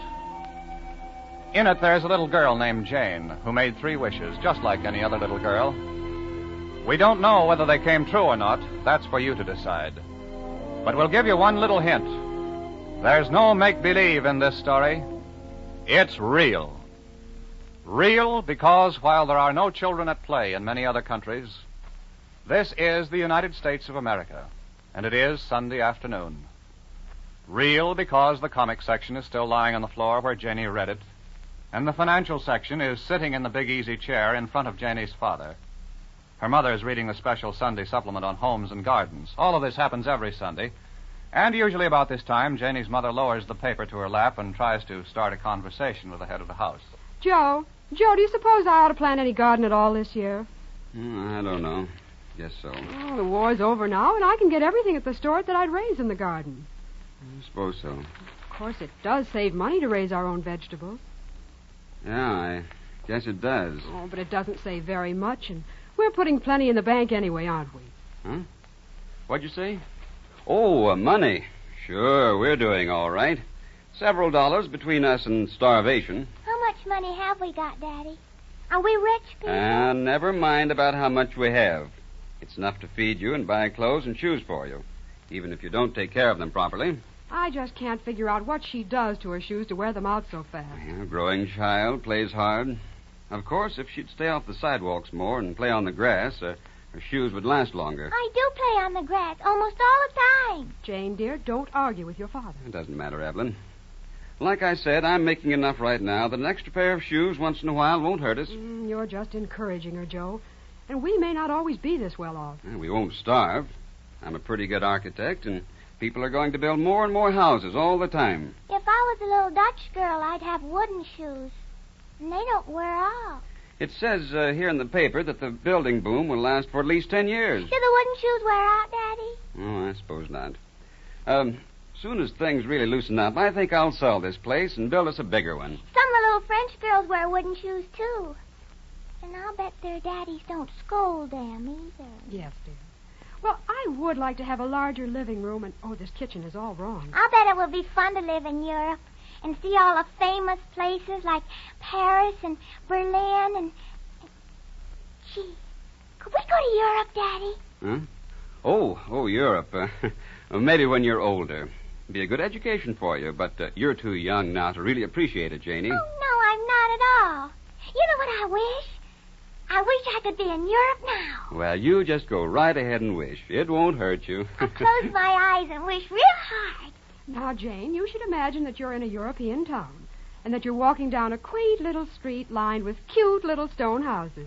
In it, there's a little girl named Jane who made 3 wishes, just like any other little girl. We don't know whether they came true or not. That's for you to decide. But we'll give you one little hint. There's no make-believe in this story. It's real. Real because while there are no children at play in many other countries, this is the United States of America. And it is Sunday afternoon. Real because the comic section is still lying on the floor where Janie read it, and the financial section is sitting in the big easy chair in front of Janie's father. Her mother is reading the special Sunday supplement on homes and gardens. All of this happens every Sunday, and usually about this time, Janie's mother lowers the paper to her lap and tries to start a conversation with the head of the house. Joe, do you suppose I ought to plant any garden at all this year? I don't know. Guess so. Oh, the war's over now, and I can get everything at the store that I'd raise in the garden. I suppose so. Of course, it does save money to raise our own vegetables. Yeah, I guess it does. Oh, but it doesn't save very much, and we're putting plenty in the bank anyway, aren't we? Huh? What'd you say? Oh, money. Sure, we're doing all right. Several dollars between us and starvation. How much money have we got, Daddy? Are we rich people? Never mind about how much we have. It's enough to feed you and buy clothes and shoes for you, even if you don't take care of them properly. I just can't figure out what she does to her shoes to wear them out so fast. A growing child plays hard. Of course, if she'd stay off the sidewalks more and play on the grass, her shoes would last longer. I do play on the grass almost all the time. Jane, dear, don't argue with your father. It doesn't matter, Evelyn. Like I said, I'm making enough right now that an extra pair of shoes once in a while won't hurt us. You're just encouraging her, Joe. And we may not always be this well off. We won't starve. I'm a pretty good architect, and people are going to build more and more houses all the time. If I was a little Dutch girl, I'd have wooden shoes. And they don't wear off. It says here in the paper that the building boom will last for at least 10 years. Do the wooden shoes wear out, Daddy? Oh, I suppose not. Soon as things really loosen up, I think I'll sell this place and build us a bigger one. Some of the little French girls wear wooden shoes, too. And I'll bet their daddies don't scold them either. Yes, dear. Well, I would like to have a larger living room, and, this kitchen is all wrong. I'll bet it will be fun to live in Europe and see all the famous places like Paris and Berlin and... Gee, could we go to Europe, Daddy? Huh? Oh, Europe. Maybe when you're older. Be a good education for you, but you're too young now to really appreciate it, Janie. Oh, no, I'm not at all. You know what I wish? I wish I could be in Europe now. Well, you just go right ahead and wish. It won't hurt you. I close my eyes and wish real hard. Now, Jane, you should imagine that you're in a European town and that you're walking down a quaint little street lined with cute little stone houses.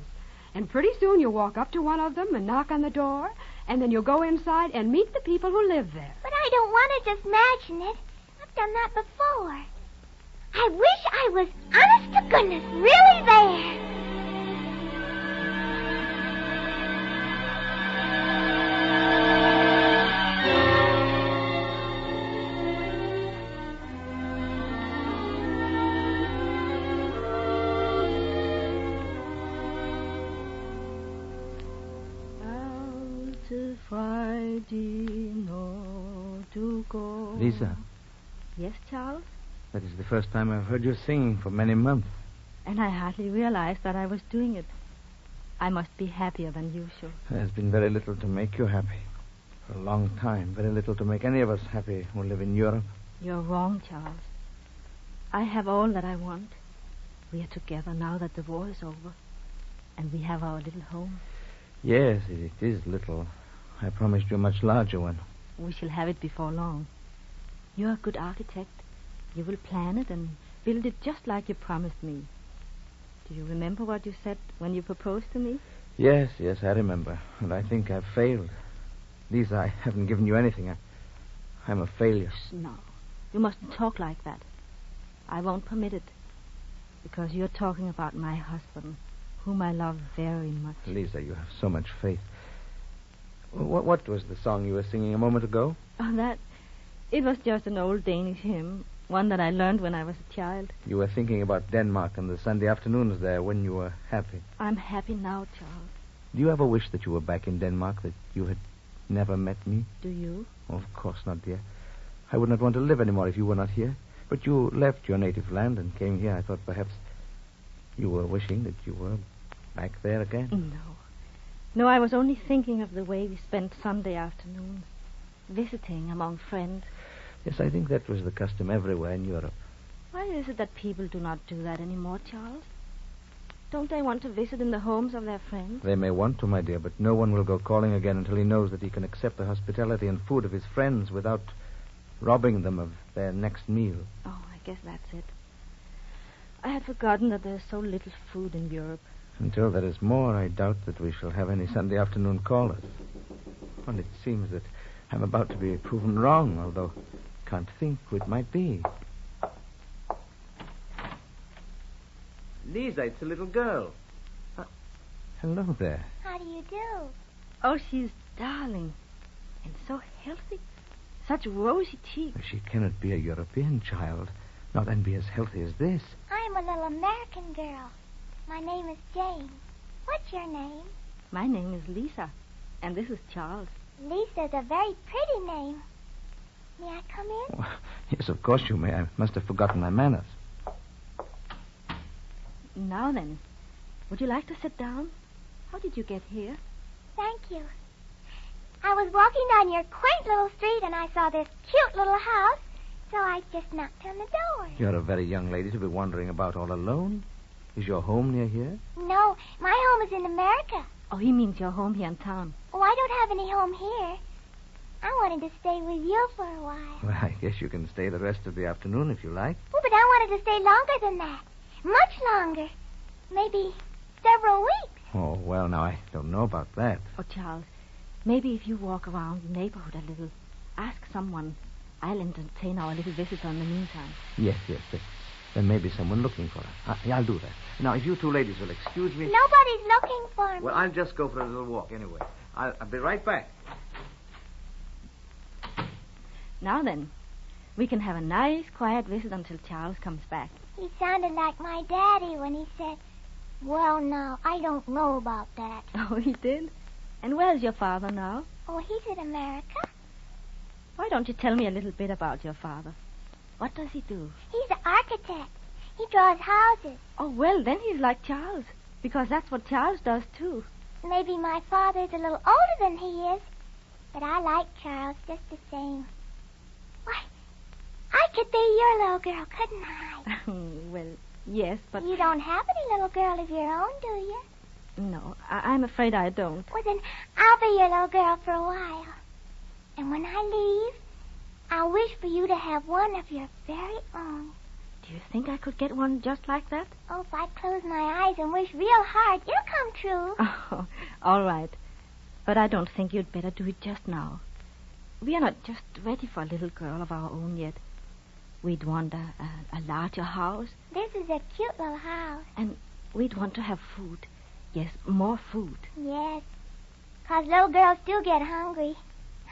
And pretty soon you'll walk up to one of them and knock on the door, and then you'll go inside and meet the people who live there. But I don't want to just imagine it. I've done that before. I wish I was, honest to goodness, really there. Lisa. Yes, Charles? That is the first time I've heard you singing for many months. And I hardly realized that I was doing it. I must be happier than usual. There's been very little to make you happy. For a long time, very little to make any of us happy who live in Europe. You're wrong, Charles. I have all that I want. We are together now that the war is over. And we have our little home. Yes, it is little. I promised you a much larger one. We shall have it before long. You're a good architect. You will plan it and build it just like you promised me. Do you remember what you said when you proposed to me? Yes, I remember. And I think I've failed. Lisa, I haven't given you anything. I'm a failure. No, you mustn't talk like that. I won't permit it. Because you're talking about my husband, whom I love very much. Lisa, you have so much faith. What was the song you were singing a moment ago? Oh, that... It was just an old Danish hymn, one that I learned when I was a child. You were thinking about Denmark and the Sunday afternoons there when you were happy. I'm happy now, Charles. Do you ever wish that you were back in Denmark, that you had never met me? Do you? Oh, of course not, dear. I would not want to live anymore if you were not here. But you left your native land and came here. I thought perhaps you were wishing that you were back there again. No, I was only thinking of the way we spent Sunday afternoons, visiting among friends. Yes, I think that was the custom everywhere in Europe. Why is it that people do not do that anymore, Charles? Don't they want to visit in the homes of their friends? They may want to, my dear, but no one will go calling again until he knows that he can accept the hospitality and food of his friends without robbing them of their next meal. Oh, I guess that's it. I had forgotten that there's so little food in Europe. Until there is more, I doubt that we shall have any Sunday afternoon callers. Well, it seems that I'm about to be proven wrong, although I can't think who it might be. Lisa, it's a little girl. Hello there. How do you do? Oh, she's darling. And so healthy. Such rosy cheeks. She cannot be a European child, not and be as healthy as this. I'm a little American girl. My name is Jane. What's your name? My name is Lisa, and this is Charles. Lisa's a very pretty name. May I come in? Oh, yes, of course you may. I must have forgotten my manners. Now then, would you like to sit down? How did you get here? Thank you. I was walking down your quaint little street and I saw this cute little house, so I just knocked on the door. You're a very young lady to be wandering about all alone. Is your home near here? No, my home is in America. Oh, he means your home here in town. Oh, I don't have any home here. I wanted to stay with you for a while. Well, I guess you can stay the rest of the afternoon if you like. Oh, but I wanted to stay longer than that. Much longer. Maybe several weeks. Oh, well, now, I don't know about that. Oh, Charles, maybe if you walk around the neighborhood a little, ask someone. I'll entertain our little visitor in the meantime. Yes. There may be someone looking for her. I'll do that. Now, if you two ladies will excuse me... Nobody's looking for me. Well, I'll just go for a little walk anyway. I'll be right back. Now then, we can have a nice, quiet visit until Charles comes back. He sounded like my daddy when he said, well, now, I don't know about that. Oh, he did? And where's your father now? Oh, he's in America. Why don't you tell me a little bit about your father? What does he do? He's an architect. He draws houses. Oh, well, then he's like Charles, because that's what Charles does, too. Maybe my father's a little older than he is, but I like Charles just the same. Why, I could be your little girl, couldn't I? Well, yes, but... You don't have any little girl of your own, do you? No, I'm afraid I don't. Well, then I'll be your little girl for a while. And when I leave, I'll wish for you to have one of your very own. Do you think I could get one just like that? Oh, if I close my eyes and wish real hard, it'll come true. Oh, all right. But I don't think you'd better do it just now. We are not just ready for a little girl of our own yet. We'd want a larger house. This is a cute little house. And we'd want to have food. Yes, more food. Yes, 'cause little girls do get hungry.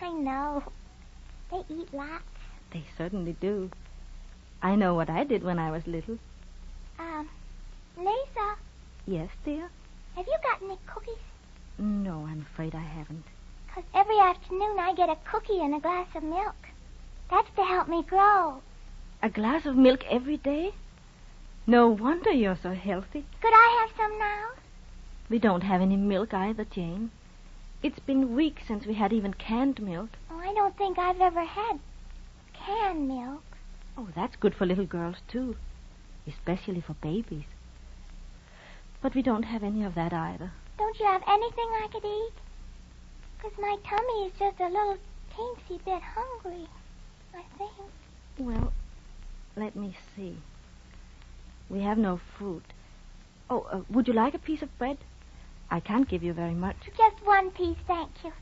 I know. They eat lots. They certainly do. I know what I did when I was little. Lisa. Yes, dear? Have you got any cookies? No, I'm afraid I haven't. 'Cause every afternoon I get a cookie and a glass of milk. That's to help me grow. A glass of milk every day? No wonder you're so healthy. Could I have some now? We don't have any milk either, Jane. It's been weeks since we had even canned milk. Oh, I don't think I've ever had canned milk. Oh, that's good for little girls, too. Especially for babies. But we don't have any of that either. Don't you have anything I could eat? 'Cause my tummy is just a little teensy bit hungry, I think. Well, let me see. We have no fruit. Oh, would you like a piece of bread? I can't give you very much. Just one piece, thank you.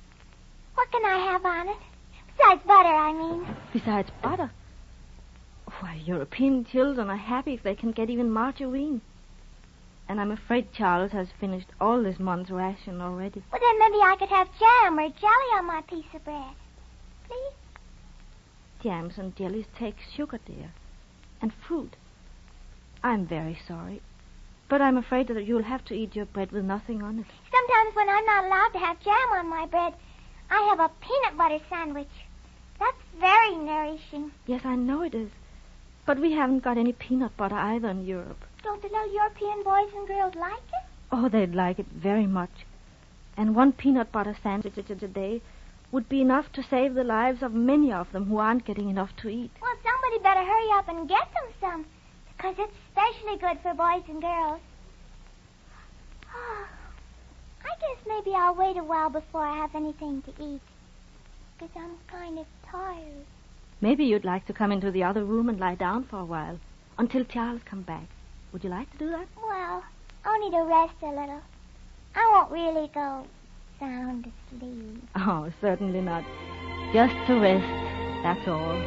What can I have on it? Besides butter, I mean. Besides butter? Why, European children are happy if they can get even margarine. And I'm afraid Charles has finished all this month's ration already. Well, then maybe I could have jam or jelly on my piece of bread. Please? Jams and jellies take sugar, dear. And fruit. I'm very sorry. But I'm afraid that you'll have to eat your bread with nothing on it. Sometimes when I'm not allowed to have jam on my bread, I have a peanut butter sandwich. That's very nourishing. Yes, I know it is. But we haven't got any peanut butter either in Europe. Don't the little European boys and girls like it? Oh, they'd like it very much. And one peanut butter sandwich a day would be enough to save the lives of many of them who aren't getting enough to eat. Well, somebody better hurry up and get them some, because it's especially good for boys and girls. Oh, I guess maybe I'll wait a while before I have anything to eat, because I'm kind of tired. Maybe you'd like to come into the other room and lie down for a while, until Charles comes back. Would you like to do that? Well, only to rest a little. I won't really go sound asleep. Oh, certainly not. Just to rest, that's all.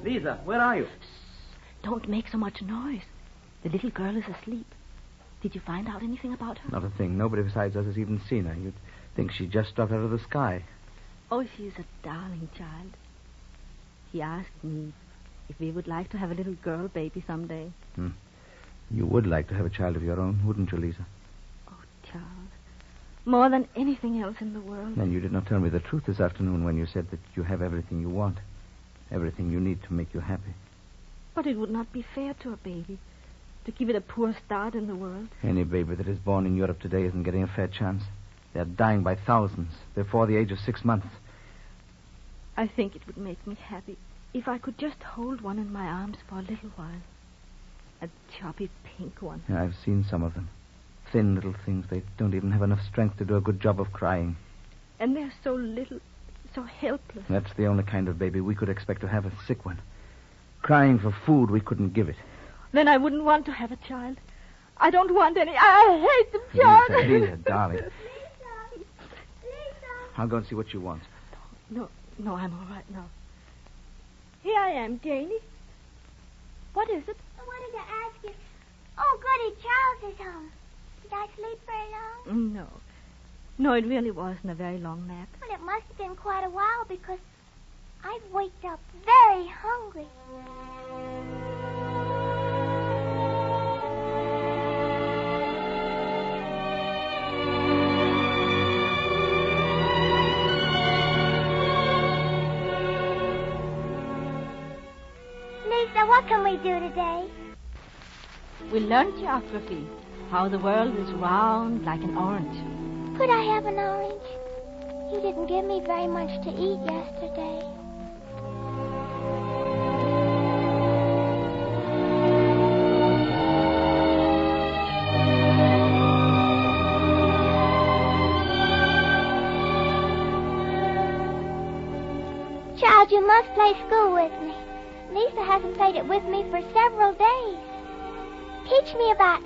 Lisa, where are you? Don't make so much noise. The little girl is asleep. Did you find out anything about her? Not a thing. Nobody besides us has even seen her. You'd think she just dropped out of the sky. Oh, she's a darling child. He asked me if we would like to have a little girl baby someday. You would like to have a child of your own, wouldn't you, Lisa? Oh, Charles. More than anything else in the world. Then you did not tell me the truth this afternoon when you said that you have everything you want. Everything you need to make you happy. But it would not be fair to a baby to give it a poor start in the world. Any baby that is born in Europe today isn't getting a fair chance. They're dying by thousands before the age of 6 months. I think it would make me happy if I could just hold one in my arms for a little while. A choppy pink one. Yeah, I've seen some of them. Thin little things. They don't even have enough strength to do a good job of crying. And they're so little, so helpless. That's the only kind of baby we could expect to have, a sick one. Crying for food we couldn't give it. Then I wouldn't want to have a child. I don't want any. I hate them, Charles. Lisa, darling. I'll go and see what you want. No, I'm all right now. Here I am, Janie. What is it? I wanted to ask you. Oh, goody, Charles is home. Did I sleep very long? No, it really wasn't a very long nap. Well, it must have been quite a while because I've waked up very hungry. Lisa, what can we do today? We learned geography, how the world is round like an orange. Could I have an orange? You didn't give me very much to eat yesterday. Child, you must play school with me. Lisa hasn't played it with me for several days. Teach me about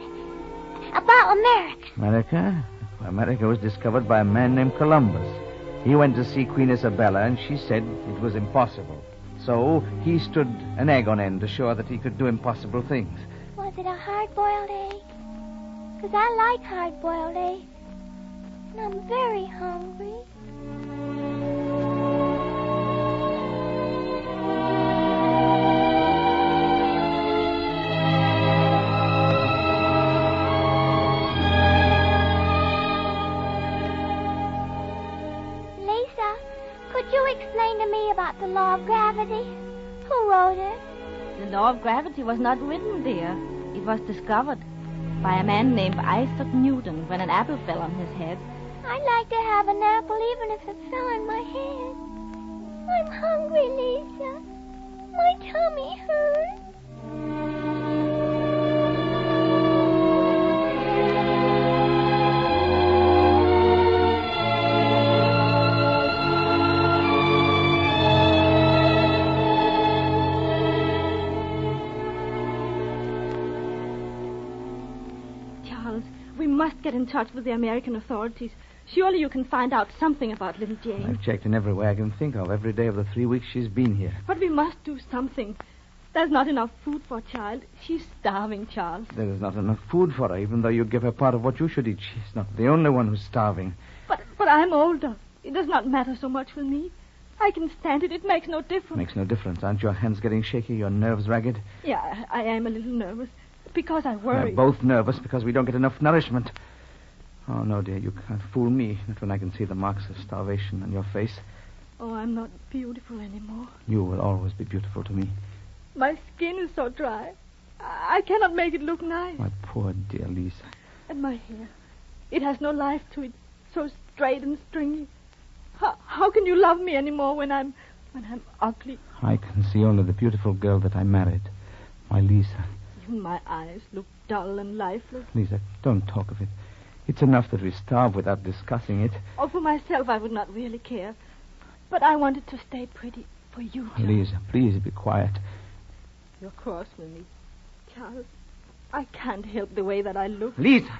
America. America? America was discovered by a man named Columbus. He went to see Queen Isabella, and she said it was impossible. So he stood an egg on end to show her that he could do impossible things. Was it a hard-boiled egg? Because I like hard-boiled eggs. And I'm very hungry. Explain to me about the law of gravity. Who wrote it? The law of gravity was not written, dear. It was discovered by a man named Isaac Newton when an apple fell on his head. I'd like to have an apple even if it fell on my head. I'm hungry, Lisa. My tummy hurts. Get in touch with the American authorities. Surely you can find out something about little Jane. I've checked in every way I can think of, every day of the 3 weeks she's been here. But we must do something. There's not enough food for a child. She's starving, Charles. There is not enough food for her, even though you give her part of what you should eat. She's not the only one who's starving. But I'm older. It does not matter so much for me. I can stand it. It makes no difference. Makes no difference. Aren't your hands getting shaky, your nerves ragged? Yeah, I am a little nervous. Because I worry. We're both nervous because we don't get enough nourishment. Oh, no, dear, you can't fool me. Not when I can see the marks of starvation on your face. Oh, I'm not beautiful anymore. You will always be beautiful to me. My skin is so dry. I cannot make it look nice. My poor dear Lisa. And my hair. It has no life to it. So straight and stringy. How can you love me anymore when I'm ugly? I can see only the beautiful girl that I married. My Lisa. Even my eyes look dull and lifeless. Lisa, don't talk of it. It's enough that we starve without discussing it. Oh, for myself, I would not really care. But I wanted to stay pretty for you, Charles. Lisa, please be quiet. You're cross with me. Charles, I can't help the way that I look. Lisa!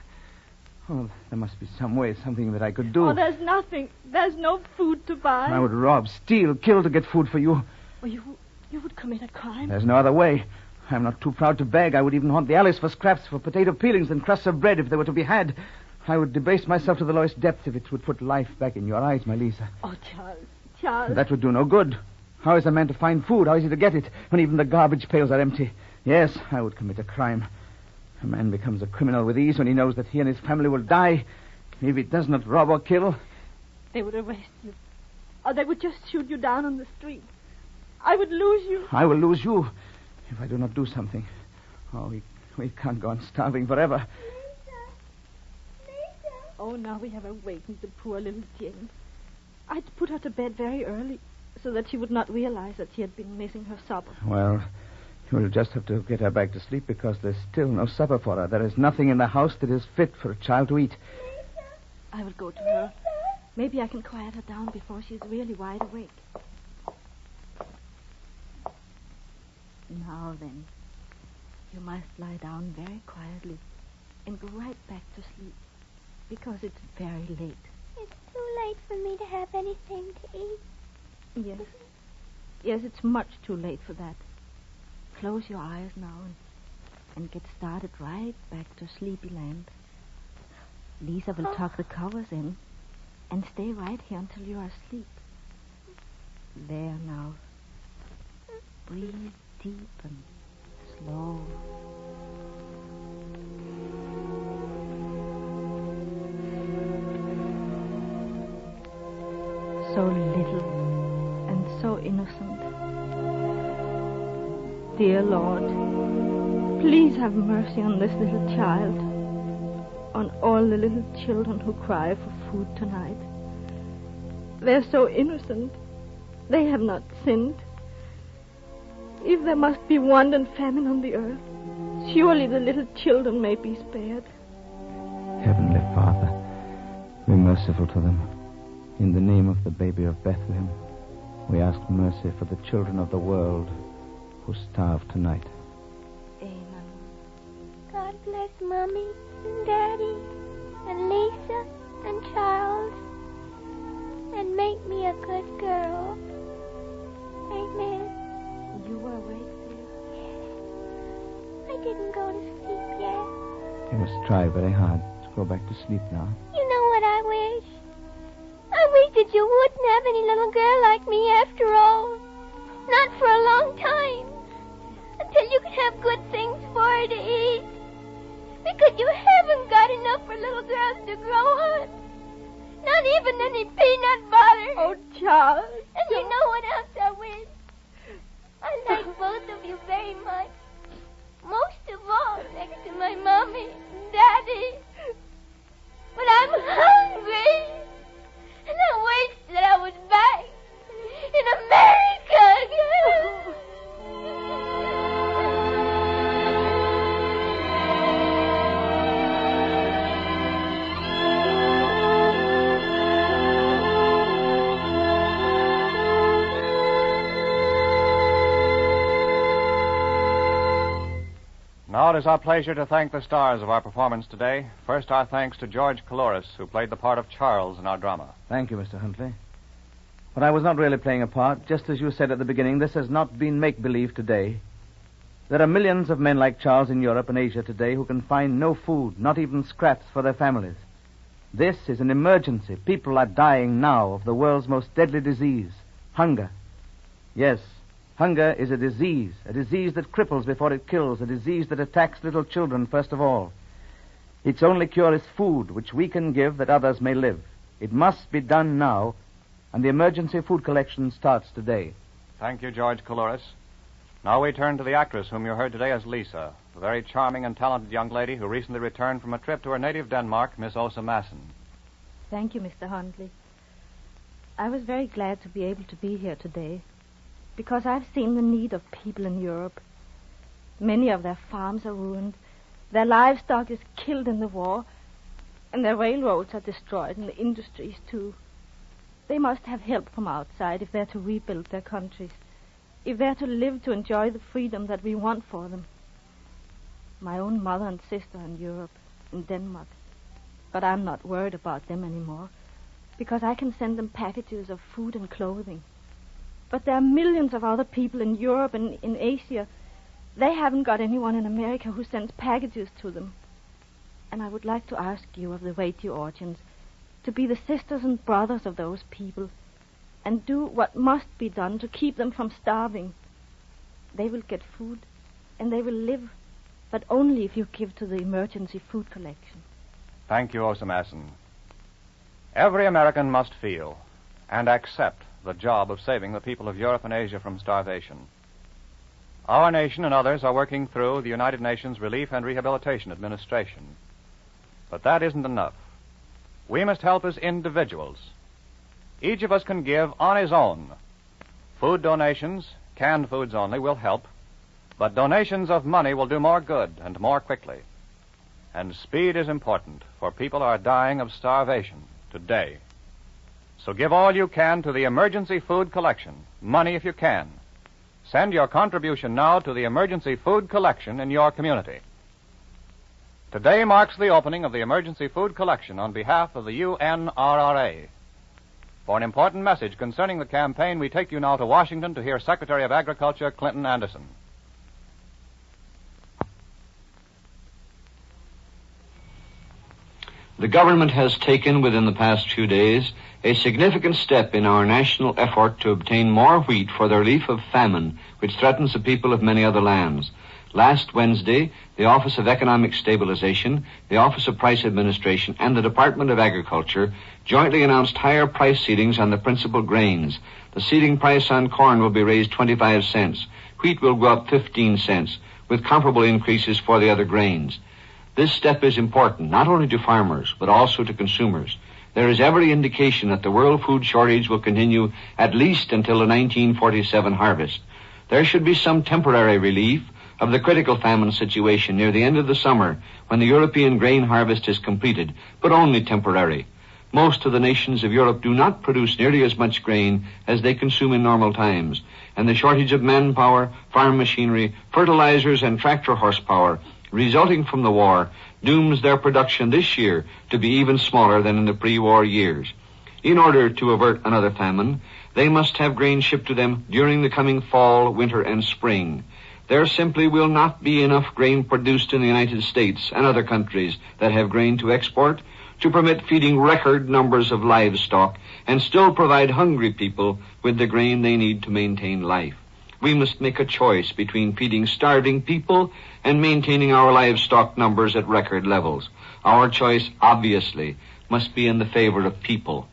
Oh, there must be some way, something that I could do. Oh, there's nothing. There's no food to buy. I would rob, steal, kill to get food for you. Oh, you would commit a crime? There's no other way. I'm not too proud to beg. I would even haunt the alleys for scraps, for potato peelings and crusts of bread if they were to be had. I would debase myself to the lowest depths if it would put life back in your eyes, my Lisa. Oh, Charles. That would do no good. How is a man to find food? How is he to get it when even the garbage pails are empty? Yes, I would commit a crime. A man becomes a criminal with ease when he knows that he and his family will die if he does not rob or kill. They would arrest you. Or they would just shoot you down on the street. I would lose you. I will lose you if I do not do something. Oh, we can't go on starving forever. Oh, now we have awakened the poor little Jane. I'd put her to bed very early so that she would not realize that she had been missing her supper. Well, you'll just have to get her back to sleep because there's still no supper for her. There is nothing in the house that is fit for a child to eat. I will go to her. Maybe I can quiet her down before she's really wide awake. Now then, you must lie down very quietly and go right back to sleep. Because it's very late. It's too late for me to have anything to eat. Yes. Yes, it's much too late for that. Close your eyes now and get started right back to Sleepyland. Lisa will tuck the covers in and stay right here until you are asleep. There now. Breathe deep and slow. So little and so innocent. Dear Lord, please have mercy on this little child, on all the little children who cry for food tonight. They're so innocent. They have not sinned. If there must be want and famine on the earth, surely the little children may be spared. Heavenly Father, be merciful to them. In the name of the baby of Bethlehem, we ask mercy for the children of the world who starve tonight. Amen. God bless Mommy and Daddy and Lisa and Charles, and make me a good girl. Amen. You were awake, dear? Yes. I didn't go to sleep yet. You must try very hard to go back to sleep now. You know what I wish? I wish that you wouldn't have any little girl like me after all. Not for a long time. Until you can have good things for her to eat. Because you haven't got enough for little girls to grow on. Not even any peanut butter. Oh, Charles. And you know what else I wish? I like both of you very much. Most of all, next to my mommy and daddy. But I'm hungry. And I wish that I was back in America again. Now it is our pleasure to thank the stars of our performance today. First, our thanks to George Coulouris, who played the part of Charles in our drama. Thank you, Mr. Huntley. But I was not really playing a part. Just as you said at the beginning, this has not been make-believe today. There are millions of men like Charles in Europe and Asia today who can find no food, not even scraps for their families. This is an emergency. People are dying now of the world's most deadly disease, hunger. Yes, hunger is a disease that cripples before it kills, a disease that attacks little children first of all. Its only cure is food, which we can give that others may live. It must be done now, and the emergency food collection starts today. Thank you, George Coulouris. Now we turn to the actress whom you heard today as Lisa, the very charming and talented young lady who recently returned from a trip to her native Denmark, Miss Åsa Madsen. Thank you, Mr. Huntley. I was very glad to be able to be here today, because I've seen the need of people in Europe. Many of their farms are ruined, their livestock is killed in the war, and their railroads are destroyed, and the industries too. They must have help from outside if they're to rebuild their countries, if they're to live to enjoy the freedom that we want for them. My own mother and sister are in Europe, in Denmark, but I'm not worried about them anymore, because I can send them packages of food and clothing. But there are millions of other people in Europe and in Asia. They haven't got anyone in America who sends packages to them. And I would like to ask you of the radio audience to be the sisters and brothers of those people and do what must be done to keep them from starving. They will get food and they will live, but only if you give to the emergency food collection. Thank you, Åsa Madsen. Every American must feel and accept the job of saving the people of Europe and Asia from starvation. Our nation and others are working through the United Nations Relief and Rehabilitation Administration. But that isn't enough. We must help as individuals. Each of us can give on his own. Food donations, canned foods only, will help, but donations of money will do more good and more quickly. And speed is important, for people are dying of starvation today. So give all you can to the emergency food collection, money if you can. Send your contribution now to the emergency food collection in your community. Today marks the opening of the emergency food collection on behalf of the UNRRA. For an important message concerning the campaign, we take you now to Washington to hear Secretary of Agriculture Clinton Anderson. The government has taken within the past few days a significant step in our national effort to obtain more wheat for the relief of famine, which threatens the people of many other lands. Last Wednesday, the Office of Economic Stabilization, the Office of Price Administration, and the Department of Agriculture jointly announced higher price ceilings on the principal grains. The ceiling price on corn will be raised 25 cents. Wheat will go up 15 cents, with comparable increases for the other grains. This step is important not only to farmers, but also to consumers. there is every indication that the world food shortage will continue at least until the 1947 harvest. There should be some temporary relief of the critical famine situation near the end of the summer when the European grain harvest is completed, but only temporary. Most of the nations of Europe do not produce nearly as much grain as they consume in normal times, and the shortage of manpower, farm machinery, fertilizers, and tractor horsepower resulting from the war dooms their production this year to be even smaller than in the pre-war years. In order to avert another famine, they must have grain shipped to them during the coming fall, winter, and spring. There simply will not be enough grain produced in the United States and other countries that have grain to export to permit feeding record numbers of livestock and still provide hungry people with the grain they need to maintain life. We must make a choice between feeding starving people and maintaining our livestock numbers at record levels. Our choice, obviously, must be in the favor of people.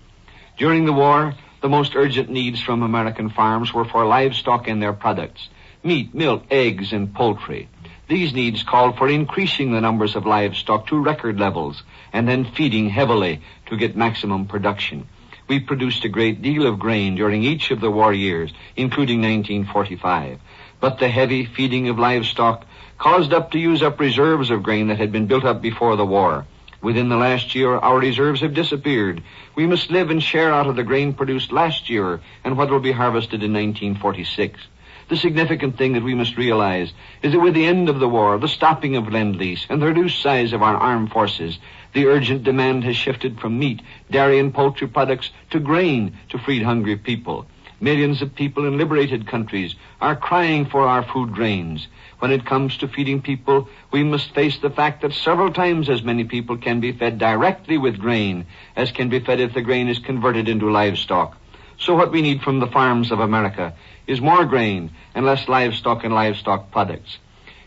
During the war, the most urgent needs from American farms were for livestock and their products: meat, milk, eggs, and poultry. These needs called for increasing the numbers of livestock to record levels and then feeding heavily to get maximum production. We produced a great deal of grain during each of the war years, including 1945. But the heavy feeding of livestock caused us to use up reserves of grain that had been built up before the war. Within the last year, our reserves have disappeared. We must live and share out of the grain produced last year and what will be harvested in 1946. The significant thing that we must realize is that with the end of the war, the stopping of Lend-Lease, and the reduced size of our armed forces, the urgent demand has shifted from meat, dairy, and poultry products to grain to feed hungry people. Millions of people in liberated countries are crying for our food grains. When it comes to feeding people, we must face the fact that several times as many people can be fed directly with grain as can be fed if the grain is converted into livestock. So what we need from the farms of America is more grain and less livestock and livestock products.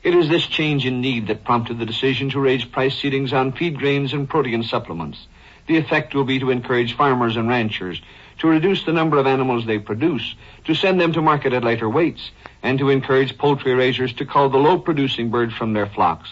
It is this change in need that prompted the decision to raise price ceilings on feed grains and protein supplements. The effect will be to encourage farmers and ranchers to reduce the number of animals they produce, to send them to market at lighter weights, and to encourage poultry raisers to cull the low-producing birds from their flocks.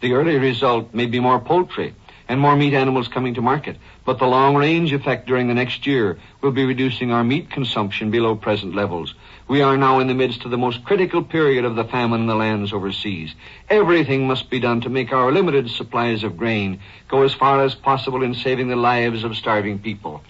The early result may be more poultry and more meat animals coming to market, but the long-range effect during the next year will be reducing our meat consumption below present levels. We are now in the midst of the most critical period of the famine in the lands overseas. Everything must be done to make our limited supplies of grain go as far as possible in saving the lives of starving people.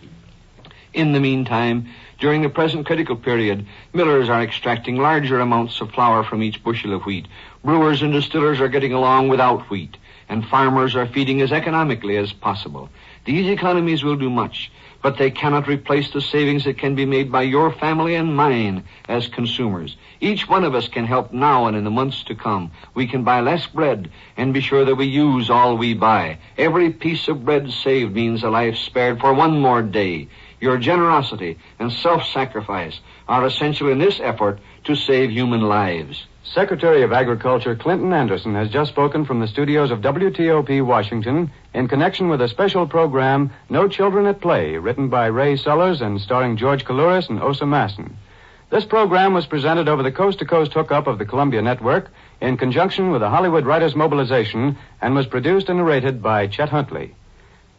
In the meantime, during the present critical period, millers are extracting larger amounts of flour from each bushel of wheat. Brewers and distillers are getting along without wheat, and farmers are feeding as economically as possible. These economies will do much, but they cannot replace the savings that can be made by your family and mine as consumers. Each one of us can help now and in the months to come. We can buy less bread and be sure that we use all we buy. Every piece of bread saved means a life spared for one more day. Your generosity and self-sacrifice are essential in this effort to save human lives. Secretary of Agriculture Clinton Anderson has just spoken from the studios of WTOP Washington in connection with a special program, No Children at Play, written by Ray Sellers and starring George Coulouris and Osa Masson. This program was presented over the coast-to-coast hookup of the Columbia Network in conjunction with the Hollywood Writers' Mobilization and was produced and narrated by Chet Huntley.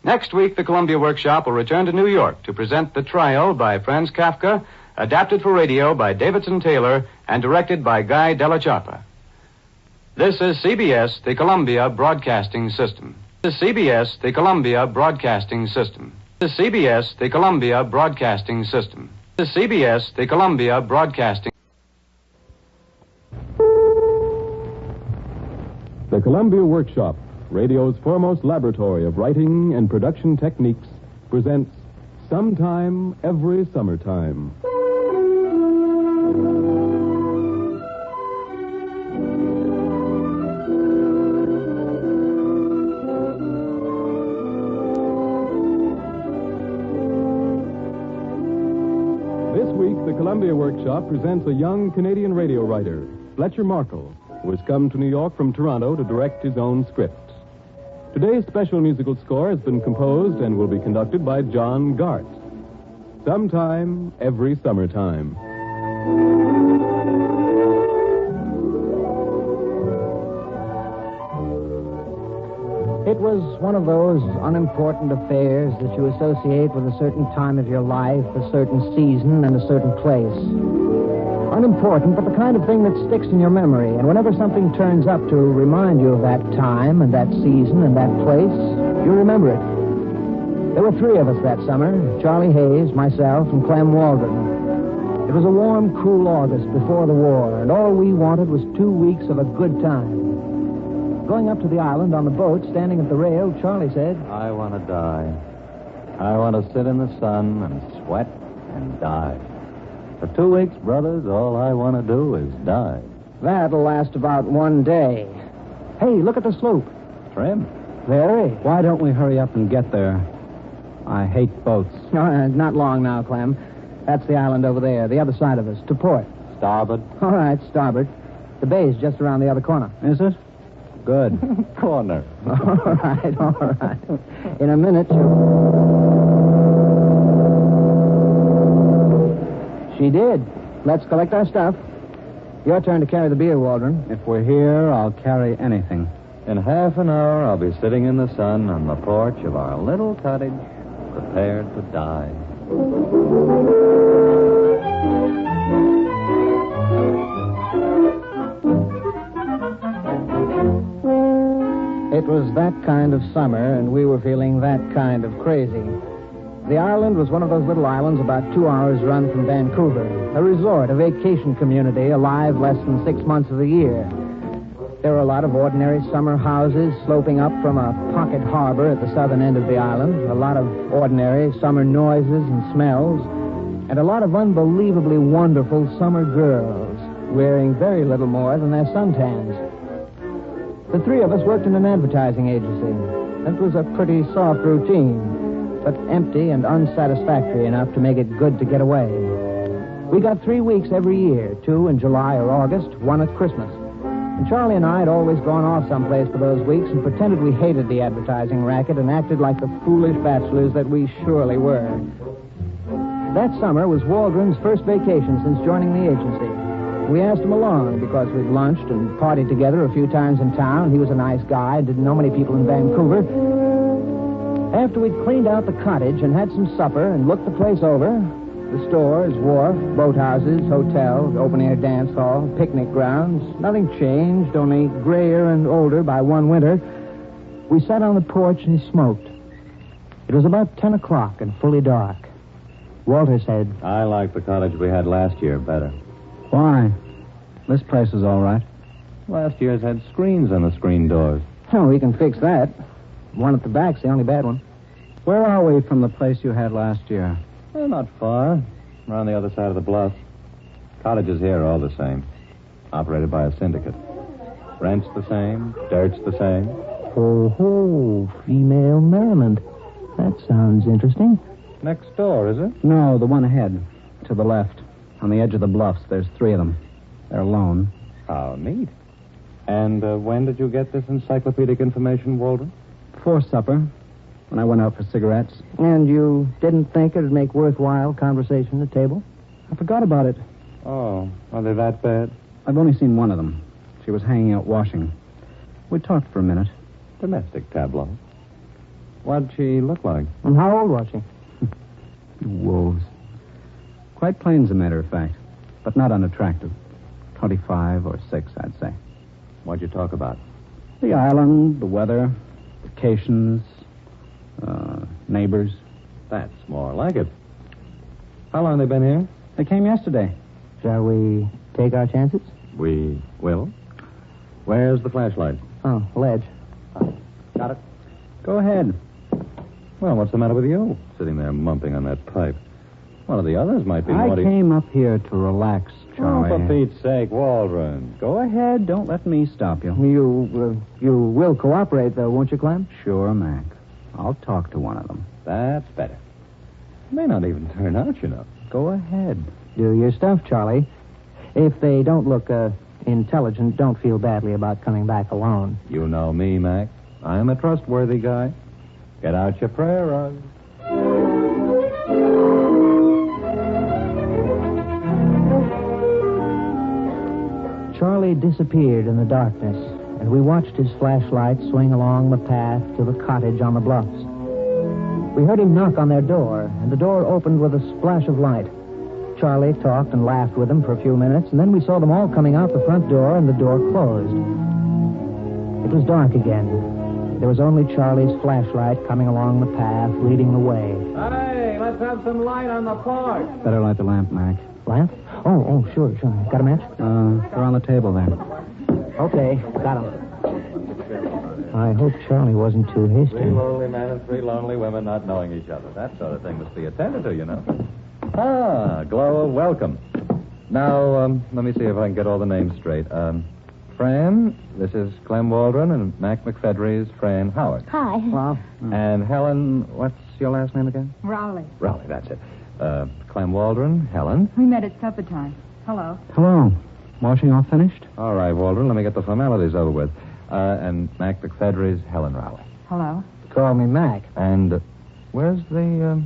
Next week, the Columbia Workshop will return to New York to present The Trial by Franz Kafka, adapted for radio by Davidson Taylor and directed by Guy Della Chapa. This is CBS, the Columbia Broadcasting System. This is CBS, the Columbia Broadcasting System. This is CBS, the Columbia Broadcasting System. This is CBS, the Columbia Broadcasting. The Columbia Workshop, radio's foremost laboratory of writing and production techniques, presents Sometime Every Summertime. This week, the Columbia Workshop presents a young Canadian radio writer, Fletcher Markle, who has come to New York from Toronto to direct his own script. Today's special musical score has been composed and will be conducted by John Gart. Sometime Every Summertime. It was one of those unimportant affairs that you associate with a certain time of your life, a certain season, and a certain place. Unimportant, but the kind of thing that sticks in your memory. And whenever something turns up to remind you of that time and that season and that place, you remember it. There were three of us that summer, Charlie Hayes, myself, and Clem Waldron. It was a warm, cool August before the war, and all we wanted was 2 weeks of a good time. Going up to the island on the boat, standing at the rail, Charlie said, I want to die. I want to sit in the sun and sweat and die. For 2 weeks, brothers, all I want to do is die. That'll last about 1 day. Hey, look at the sloop. Trim? Very. Why don't we hurry up and get there? I hate boats. No, not long now, Clem. That's the island over there, the other side of us, to port. Starboard? All right, starboard. The bay's just around the other corner. Is it? Good. Corner. All right. In a minute, She did. Let's collect our stuff. Your turn to carry the beer, Waldron. If we're here, I'll carry anything. In half an hour, I'll be sitting in the sun on the porch of our little cottage, prepared to die. It was that kind of summer, and we were feeling that kind of crazy. The island was one of those little islands about 2 hours' run from Vancouver, a resort, a vacation community, alive less than 6 months of the year. There were a lot of ordinary summer houses sloping up from a pocket harbor at the southern end of the island, a lot of ordinary summer noises and smells, and a lot of unbelievably wonderful summer girls wearing very little more than their suntans. The three of us worked in an advertising agency. It was a pretty soft routine, but empty and unsatisfactory enough to make it good to get away. We got 3 weeks every year, 2 in July or August, 1 at Christmas. And Charlie and I had always gone off someplace for those weeks and pretended we hated the advertising racket and acted like the foolish bachelors that we surely were. That summer was Waldron's first vacation since joining the agency. We asked him along because we'd lunched and partied together a few times in town. He was a nice guy, didn't know many people in Vancouver. After we'd cleaned out the cottage and had some supper and looked the place over, the stores, wharf, boathouses, hotel, open-air dance hall, picnic grounds, nothing changed, only grayer and older by one winter. We sat on the porch and smoked. It was about 10 o'clock and fully dark. Walter said, I like the cottage we had last year better. Why? This place is all right. Last year's had screens on the screen doors. Oh, we can fix that. One at the back's the only bad one. Where are we from the place you had last year? Well, not far. We're on the other side of the bluff. Cottages here are all the same. Operated by a syndicate. Rent's the same. Dirt's the same. Oh, female merriment. That sounds interesting. Next door, is it? No, the one ahead. To the left. On the edge of the bluffs, there's 3 of them. They're alone. How neat. And when did you get this encyclopedic information, Walter? Before supper, when I went out for cigarettes. And you didn't think it'd make worthwhile conversation at table? I forgot about it. Oh, are they that bad? I've only seen one of them. She was hanging out washing. We talked for a minute. Domestic tableau. What'd she look like? And how old was she? Wolves. Quite plain, as a matter of fact, but not unattractive. 25 or 6, I'd say. What'd you talk about? The island, the weather, vacations, neighbors. That's more like it. How long have they been here? They came yesterday. Shall we take our chances? We will. Where's the flashlight? Oh, ledge. Got it. Go ahead. Well, what's the matter with you? Sitting there mumping on that pipe. One of the others might be I naughty. came up here to relax, Charlie. Oh, for Pete's sake, Waldron. Go ahead. Don't let me stop you. You will cooperate, though, won't you, Clem? Sure, Mac. I'll talk to one of them. That's better. May not even turn out, you know. Go ahead. Do your stuff, Charlie. If they don't look intelligent, don't feel badly about coming back alone. You know me, Mac. I'm a trustworthy guy. Get out your prayer rug. Charlie disappeared in the darkness, and we watched his flashlight swing along the path to the cottage on the bluffs. We heard him knock on their door, and the door opened with a splash of light. Charlie talked and laughed with them for a few minutes, and then we saw them all coming out the front door, and the door closed. It was dark again. There was only Charlie's flashlight coming along the path, leading the way. Hey, let's have some light on the porch. Better light the lamp, Mac. Lamp? Oh, sure. Got a match? They're on the table there. Okay, got 'em. I hope Charlie wasn't too hasty. 3 lonely men and 3 lonely women not knowing each other. That sort of thing must be attended to, you know. Ah, Glow, welcome. Now, let me see if I can get all the names straight. Fran, this is Clem Waldron, and Mac McFedry's Fran Howard. Hi. Well, And Helen, what's your last name again? Rowley. Rowley, that's it. Clem Waldron, Helen. We met at supper time. Hello. Hello. Washing all finished? All right, Waldron, let me get the formalities over with. And Mac McFedry's Helen Rowley. Hello. call me Mac. And where's the,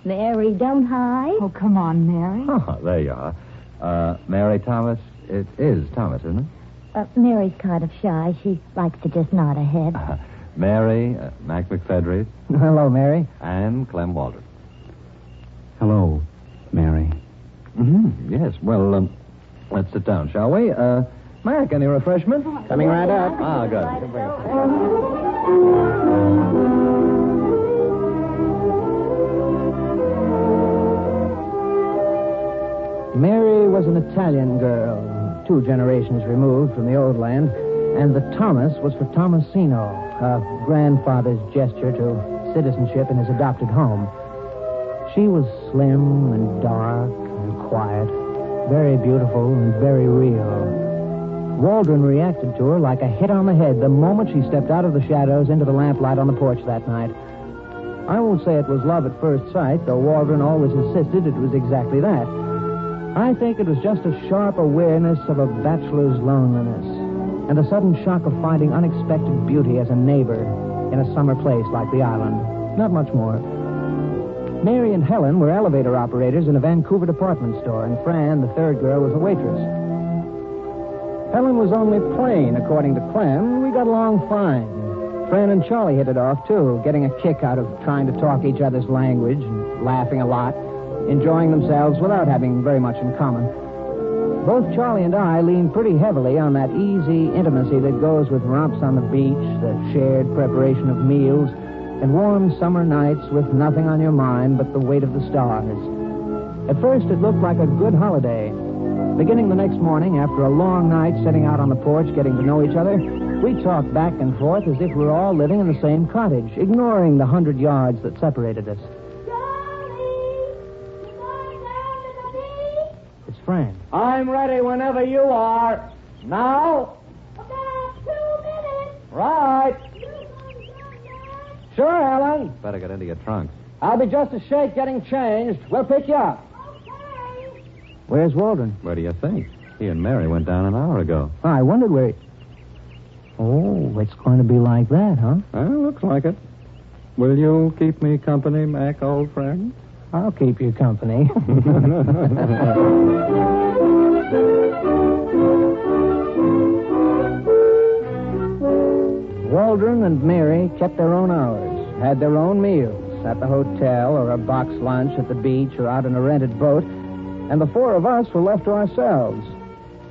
Mary, don't hide. Oh, come on, Mary. Oh, there you are. Mary Thomas. It is Thomas, isn't it? Mary's kind of shy. She likes to just nod her head. Mary, Mac McFedry. Hello, Mary. And Clem Waldron. Hello, Mary. Mm-hmm. Yes. Well, let's sit down, shall we? Mac, any refreshment? Coming right up. Ah, good. Mary was an Italian girl, 2 generations removed from the old land, and the Thomas was for Tomasino, her grandfather's gesture to citizenship in his adopted home. She was slim and dark and quiet, very beautiful and very real. Waldron reacted to her like a hit on the head the moment she stepped out of the shadows into the lamplight on the porch that night. I won't say it was love at first sight, though Waldron always insisted it was exactly that. I think it was just a sharp awareness of a bachelor's loneliness and a sudden shock of finding unexpected beauty as a neighbor in a summer place like the island. Not much more. Mary and Helen were elevator operators in a Vancouver department store, and Fran, the third girl, was a waitress. Helen was only plain, according to Clem. We got along fine. Fran and Charlie hit it off, too, getting a kick out of trying to talk each other's language and laughing a lot, enjoying themselves without having very much in common. Both Charlie and I leaned pretty heavily on that easy intimacy that goes with romps on the beach, the shared preparation of meals, and warm summer nights with nothing on your mind but the weight of the stars. At first, it looked like a good holiday. Beginning the next morning, after a long night sitting out on the porch getting to know each other, we talked back and forth as if we were all living in the same cottage, ignoring the 100 yards that separated us. It's Fran. I'm ready whenever you are. Now? About 2 minutes. Right. Sure, Helen. Better get into your trunk. I'll be just a shake getting changed. We'll pick you up. Where's Waldron? Where do you think? He and Mary went down an hour ago. Oh, I wondered where he... Oh, it's going to be like that, huh? Well, looks like it. Will you keep me company, Mac, old friend? I'll keep you company. Waldron and Mary kept their own hours, had their own meals at the hotel or a box lunch at the beach or out in a rented boat, and the 4 of us were left to ourselves.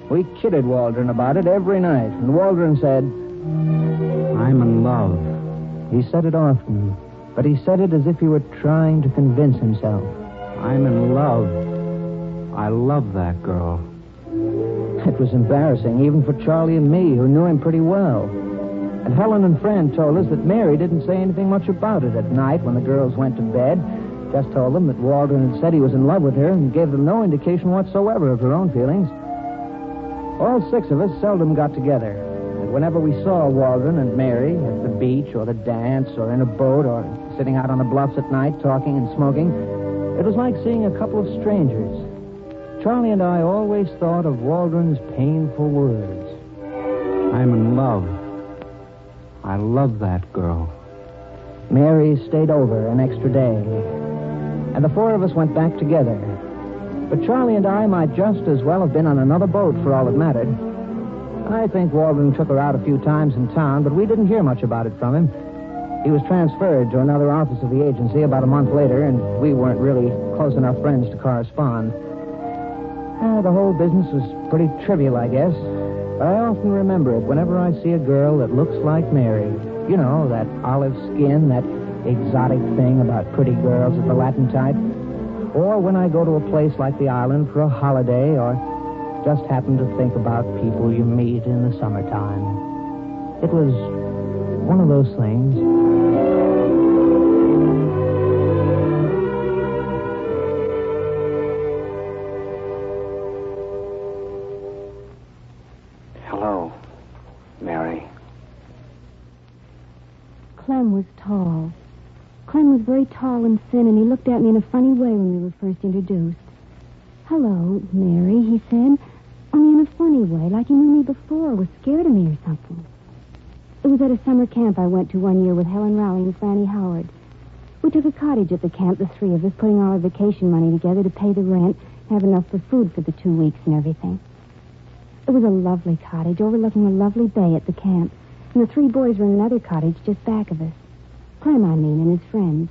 We kidded Waldron about it every night, and Waldron said, I'm in love. He said it often, but he said it as if he were trying to convince himself. I'm in love. I love that girl. It was embarrassing, even for Charlie and me, who knew him pretty well. And Helen and Fran told us that Mary didn't say anything much about it at night when the girls went to bed. Just told them that Waldron had said he was in love with her and gave them no indication whatsoever of her own feelings. All 6 of us seldom got together. And whenever we saw Waldron and Mary at the beach or the dance or in a boat or sitting out on the bluffs at night talking and smoking, it was like seeing a couple of strangers. Charlie and I always thought of Waldron's painful words. I'm in love. I love that girl. Mary stayed over an extra day, and the 4 of us went back together. But Charlie and I might just as well have been on another boat for all it mattered. I think Walden took her out a few times in town, but we didn't hear much about it from him. He was transferred to another office of the agency about a month later, and we weren't really close enough friends to correspond. The whole business was pretty trivial, I guess. But I often remember it whenever I see a girl that looks like Mary. You know, that olive skin, that exotic thing about pretty girls of the Latin type. Or when I go to a place like the island for a holiday, or just happen to think about people you meet in the summertime. It was one of those things. Hello, Mary. Clem was tall. Clem was very tall and thin, and he looked at me in a funny way when we were first introduced. Hello, Mary, he said, only in a funny way, like he knew me before, was scared of me or something. It was at a summer camp I went to one year with Helen Rowley and Franny Howard. We took a cottage at the camp, the three of us, putting all our vacation money together to pay the rent, have enough for food for the 2 weeks and everything. It was a lovely cottage overlooking a lovely bay at the camp, and the 3 boys were in another cottage just back of us. Clem, I mean, and his friends.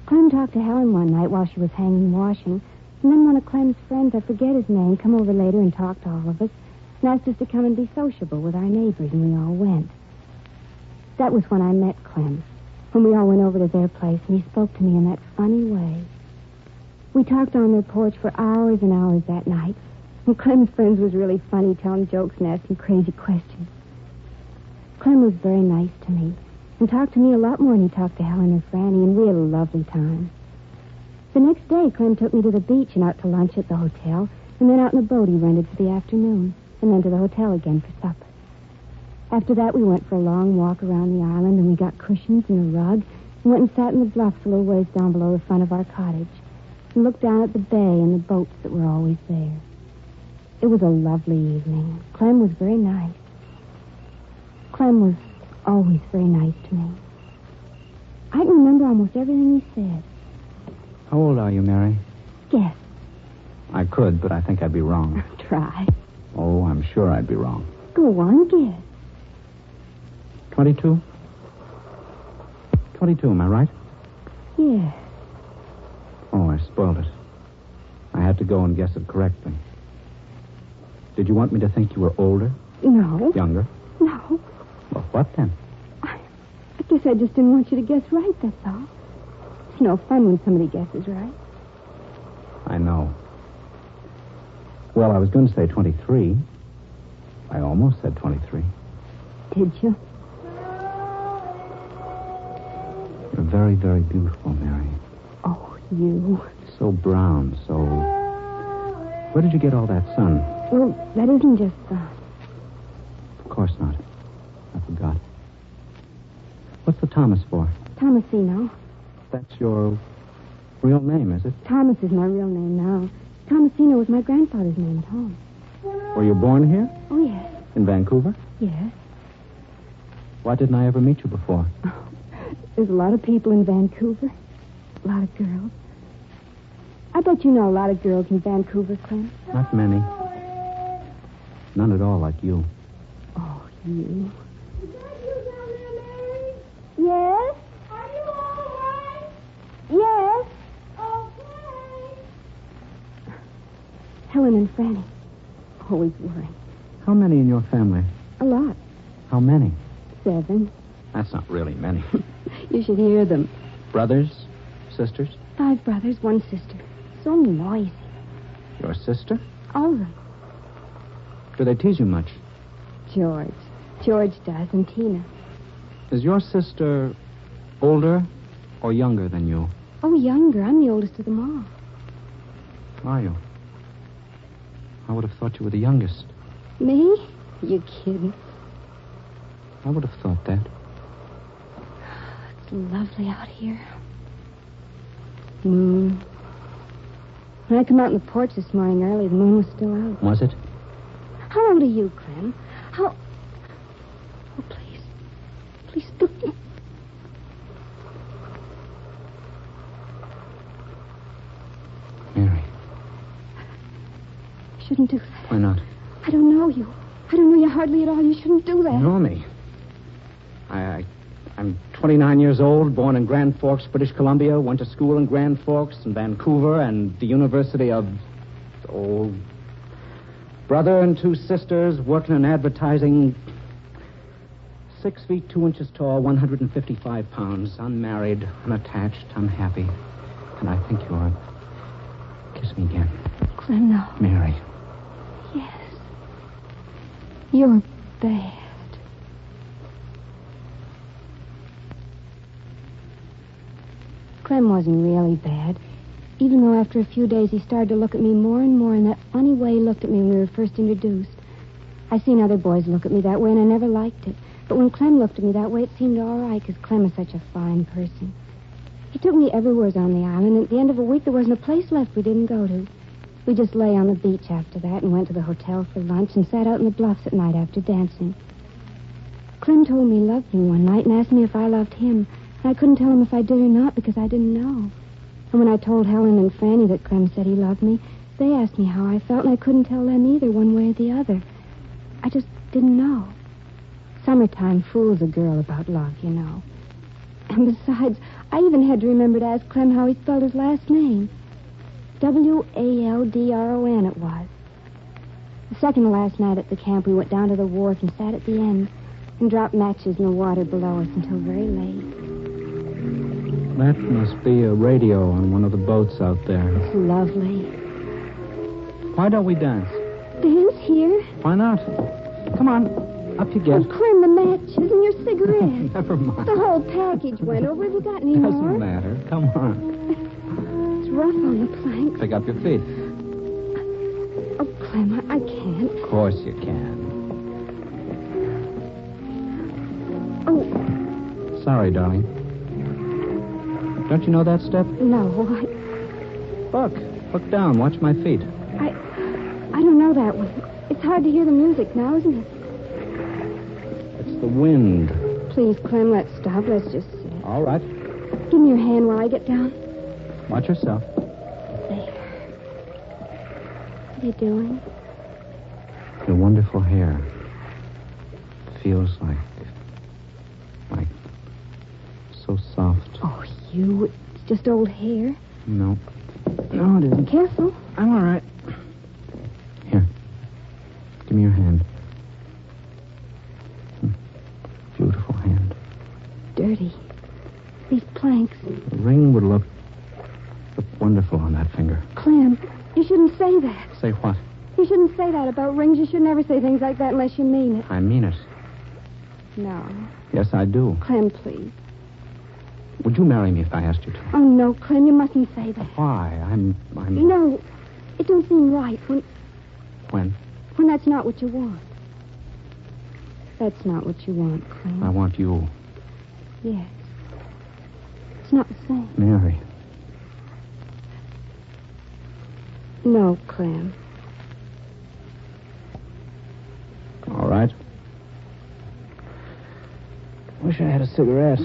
Clem talked to Helen one night while she was hanging washing, and then one of Clem's friends, I forget his name, come over later and talked to all of us and asked us to come and be sociable with our neighbors, and we all went. That was when I met Clem, when we all went over to their place, and he spoke to me in that funny way. We talked on their porch for hours and hours that night, and Clem's friends was really funny, telling jokes and asking crazy questions. Clem was very nice to me, and talked to me a lot more than he talked to Helen and Franny, and we had a lovely time. The next day, Clem took me to the beach and out to lunch at the hotel, and then out in a boat he rented for the afternoon, and then to the hotel again for supper. After that, we went for a long walk around the island, and we got cushions and a rug, and went and sat in the bluffs a little ways down below the front of our cottage, and looked down at the bay and the boats that were always there. It was a lovely evening. Clem was very nice. Clem was always very nice to me. I can remember almost everything he said. How old are you, Mary? Guess. I could, but I think I'd be wrong. Try. Oh, I'm sure I'd be wrong. Go on, guess. 22? 22, am I right? Yes. Oh, I spoiled it. I had to go and guess it correctly. Did you want me to think you were older? No. Younger? No. Well, what then? I guess I just didn't want you to guess right, that's all. It's no fun when somebody guesses right. I know. Well, I was going to say 23. I almost said 23. Did you? You're very, very beautiful, Mary. Oh, you. So brown, so... Where did you get all that sun? Well, that isn't just sun. Of course not. I forgot. What's the Thomas for? Thomasino. That's your real name, is it? Thomas is my real name now. Thomasino was my grandfather's name at home. Were you born here? Oh, yes. In Vancouver? Yes. Why didn't I ever meet you before? There's a lot of people in Vancouver. A lot of girls. I bet you know a lot of girls in Vancouver, Clem. Not many. None at all like you. Oh, you. Yes? Are you all right? Yes. Okay. Helen and Franny. Always worrying. How many in your family? A lot. How many? 7. That's not really many. You should hear them. Brothers? Sisters? 5 brothers, 1 sister. So noisy. Your sister? All of them. Do they tease you much? George. George does, and Tina. Is your sister older or younger than you? Oh, younger. I'm the oldest of them all. Are you? I would have thought you were the youngest. Me? You kidding? I would have thought that. It's lovely out here. Moon. When I come out on the porch this morning early, the moon was still out. Was it? How old are you, Clem? How... Oh, please. Please don't... Mary. I shouldn't do that. Why not? I don't know you. I don't know you hardly at all. You shouldn't do that. You know me. I'm 29 years old, born in Grand Forks, British Columbia, went to school in Grand Forks and Vancouver and the University of... brother and 2 sisters, working in advertising. 6 feet 2 inches tall, 155 pounds, unmarried, unattached, unhappy. And I think you are. Kiss me again. Clem, no. Mary. Yes. You're bad. Clem wasn't really bad, even though after a few days he started to look at me more and more in that funny way he looked at me when we were first introduced. I seen other boys look at me that way, and I never liked it. But when Clem looked at me that way, it seemed all right, because Clem is such a fine person. He took me everywhere on the island, and at the end of a week, there wasn't a place left we didn't go to. We just lay on the beach after that and went to the hotel for lunch and sat out in the bluffs at night after dancing. Clem told me he loved me one night and asked me if I loved him. I couldn't tell him if I did or not because I didn't know. And when I told Helen and Franny that Clem said he loved me, they asked me how I felt, and I couldn't tell them either one way or the other. I just didn't know. Summertime fools a girl about love, you know. And besides, I even had to remember to ask Clem how he spelled his last name. Waldron it was. The second to last night at the camp, we went down to the wharf and sat at the end and dropped matches in the water below us until very late. That must be a radio on one of the boats out there. It's lovely. Why don't we dance? Dance here? Why not? Come on, up you get. Oh, Clem, the matches and your cigarettes. Never mind. The whole package went over. Have you got any more? Doesn't matter. Come on. It's rough on the plank. Pick up your feet. Oh, Clem, I can't. Of course you can. Oh. Sorry, darling. Don't you know that step? No, Look down. Watch my feet. I don't know that one. It's hard to hear the music now, isn't it? It's the wind. Please, Clem, let's stop. Let's just sit. All right. Give me your hand while I get down. Watch yourself. There. What are you doing? Your wonderful hair. Feels like so soft. Oh, it's just old hair. No, it isn't. Careful. I'm all right. Here. Give me your hand. Beautiful hand. Dirty. These planks. The ring would look wonderful on that finger. Clem, you shouldn't say that. Say what? You shouldn't say that about rings. You should never say things like that unless you mean it. I mean it. No. Yes, I do. Clem, please. Would you marry me if I asked you to? Oh, no, Clem, you mustn't say that. Why? I'm... You know, it don't seem right when that's not what you want. That's not what you want, Clem. I want you. Yes. It's not the same. Mary. No, Clem. All right. Wish I had a cigarette.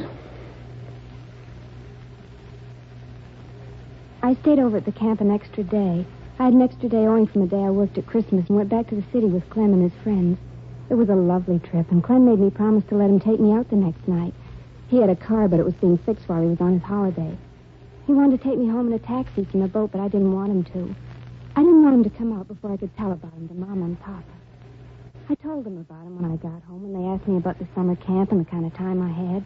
I stayed over at the camp an extra day. I had an extra day owing from the day I worked at Christmas and went back to the city with Clem and his friends. It was a lovely trip, and Clem made me promise to let him take me out the next night. He had a car, but it was being fixed while he was on his holiday. He wanted to take me home in a taxi from the boat, but I didn't want him to. I didn't want him to come out before I could tell about him to Mama and Papa. I told them about him when I got home, and they asked me about the summer camp and the kind of time I had.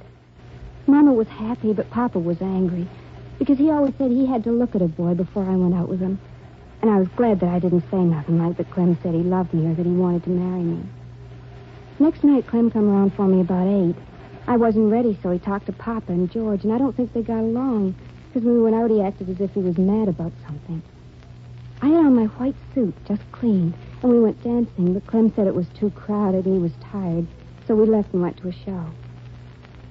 Mama was happy, but Papa was angry, because he always said he had to look at a boy before I went out with him. And I was glad that I didn't say nothing like that Clem said he loved me or that he wanted to marry me. Next night, Clem come around for me about 8. I wasn't ready, so he talked to Papa and George, and I don't think they got along, because when we went out, he acted as if he was mad about something. I had on my white suit, just cleaned, and we went dancing, but Clem said it was too crowded and he was tired, so we left and went to a show.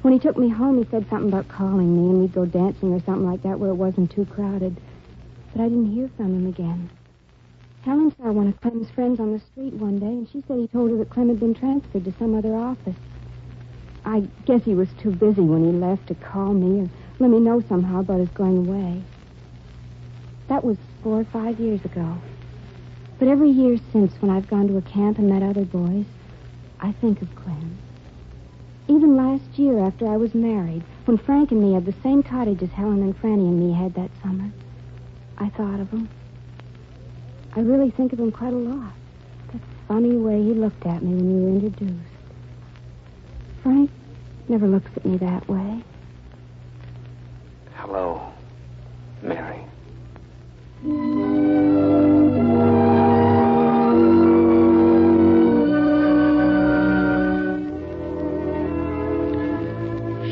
When he took me home, he said something about calling me, and we'd go dancing or something like that where it wasn't too crowded. But I didn't hear from him again. Helen saw one of Clem's friends on the street one day, and she said he told her that Clem had been transferred to some other office. I guess he was too busy when he left to call me or let me know somehow about his going away. That was 4 or 5 years ago. But every year since, when I've gone to a camp and met other boys, I think of Clem. Even last year, after I was married, when Frank and me had the same cottage as Helen and Franny and me had that summer, I thought of him. I really think of him quite a lot. That funny way he looked at me when we were introduced. Frank never looks at me that way. Hello, Mary.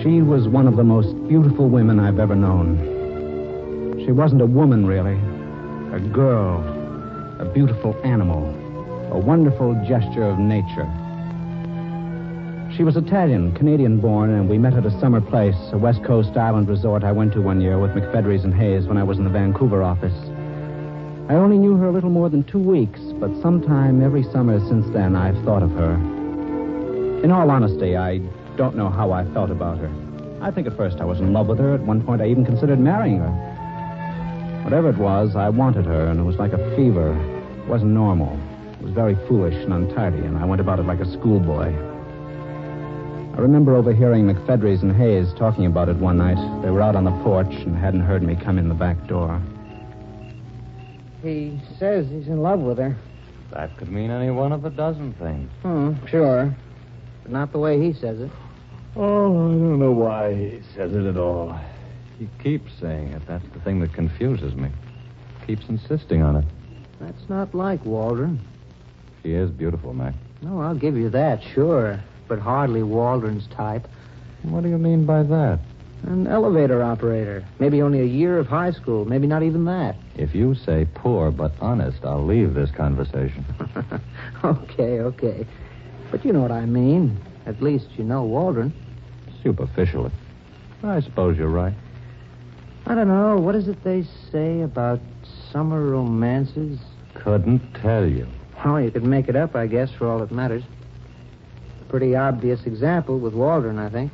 She was one of the most beautiful women I've ever known. She wasn't a woman, really. A girl. A beautiful animal. A wonderful gesture of nature. She was Italian, Canadian-born, and we met at a summer place, a West Coast island resort I went to one year with McFedries and Hayes when I was in the Vancouver office. I only knew her a little more than 2 weeks, but sometime every summer since then I've thought of her. In all honesty, I don't know how I felt about her. I think at first I was in love with her. At one point I even considered marrying her. Whatever it was, I wanted her, and it was like a fever. It wasn't normal. It was very foolish and untidy, and I went about it like a schoolboy. I remember overhearing McFedries and Hayes talking about it one night. They were out on the porch and hadn't heard me come in the back door. He says he's in love with her. That could mean any one of a dozen things. Sure. But not the way he says it. Oh, I don't know why he says it at all. He keeps saying it. That's the thing that confuses me. Keeps insisting on it. That's not like Waldron. She is beautiful, Mac. No, I'll give you that, sure. But hardly Waldron's type. What do you mean by that? An elevator operator. Maybe only a year of high school. Maybe not even that. If you say poor but honest, I'll leave this conversation. Okay. But you know what I mean. At least you know Waldron. Superficially. I suppose you're right. I don't know. What is it they say about summer romances? Couldn't tell you. Oh, you could make it up, I guess, for all that matters. A pretty obvious example with Waldron, I think.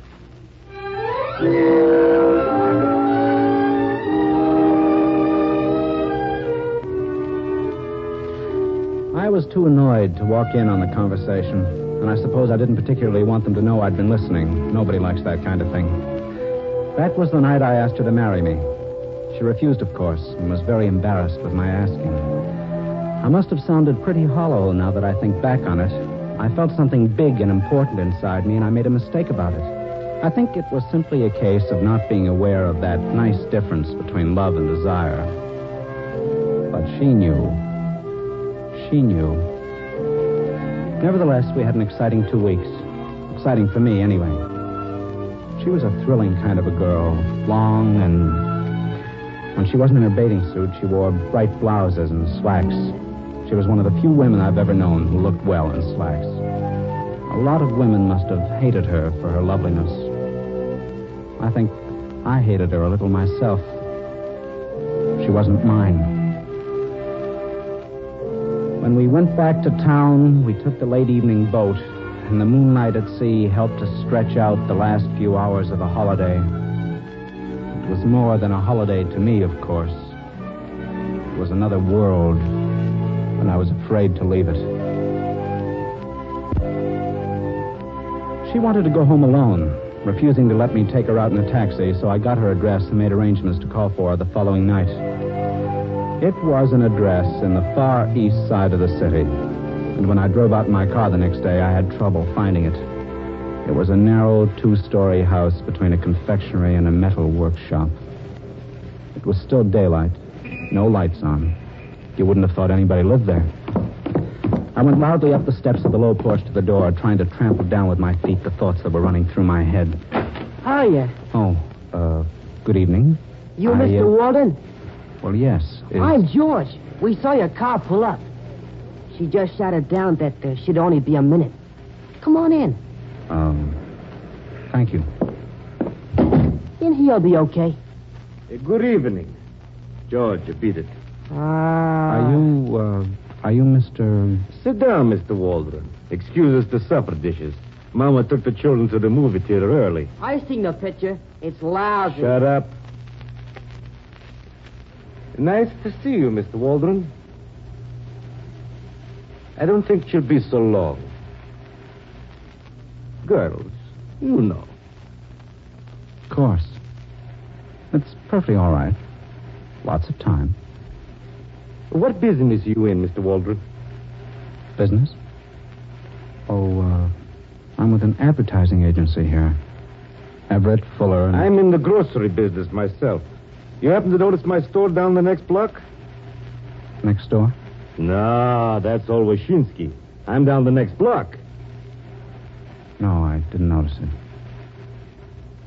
I was too annoyed to walk in on the conversation, and I suppose I didn't particularly want them to know I'd been listening. Nobody likes that kind of thing. That was the night I asked her to marry me. She refused, of course, and was very embarrassed with my asking. I must have sounded pretty hollow now that I think back on it. I felt something big and important inside me, and I made a mistake about it. I think it was simply a case of not being aware of that nice difference between love and desire. But she knew. She knew. Nevertheless, we had an exciting 2 weeks. Exciting for me, anyway. She was a thrilling kind of a girl. Long and... When she wasn't in her bathing suit, she wore bright blouses and slacks. She was one of the few women I've ever known who looked well in slacks. A lot of women must have hated her for her loveliness. I think I hated her a little myself. She wasn't mine. When we went back to town, we took the late evening boat, and the moonlight at sea helped to stretch out the last few hours of the holiday. It was more than a holiday to me, of course. It was another world, and I was afraid to leave it. She wanted to go home alone, refusing to let me take her out in a taxi, so I got her address and made arrangements to call for her the following night. It was an address in the far east side of the city, and when I drove out in my car the next day, I had trouble finding it. It was a narrow 2-story house between a confectionery and a metal workshop. It was still daylight, no lights on. You wouldn't have thought anybody lived there. I went loudly up the steps of the low porch to the door, trying to trample down with my feet the thoughts that were running through my head. How are you? Oh, good evening. You Mr. Walden? Well, yes. I'm George. We saw your car pull up. She just shouted down that she'd only be a minute. Come on in. Thank you. In here'll be okay. Good evening. George, beat it. Are you Mr... Sit down, Mr. Waldron. Excuse us the supper dishes. Mama took the children to the movie theater early. I seen the picture. It's lousy. Shut up. Nice to see you, Mr. Waldron. I don't think she'll be so long. Girls, you know. Of course. It's perfectly all right. Lots of time. What business are you in, Mr. Waldron? Business? I'm with an advertising agency here. Everett, Fuller, and... I'm in the grocery business myself. You happen to notice my store down the next block? Next door? No, that's all Wyszynski. I'm down the next block. No, I didn't notice it.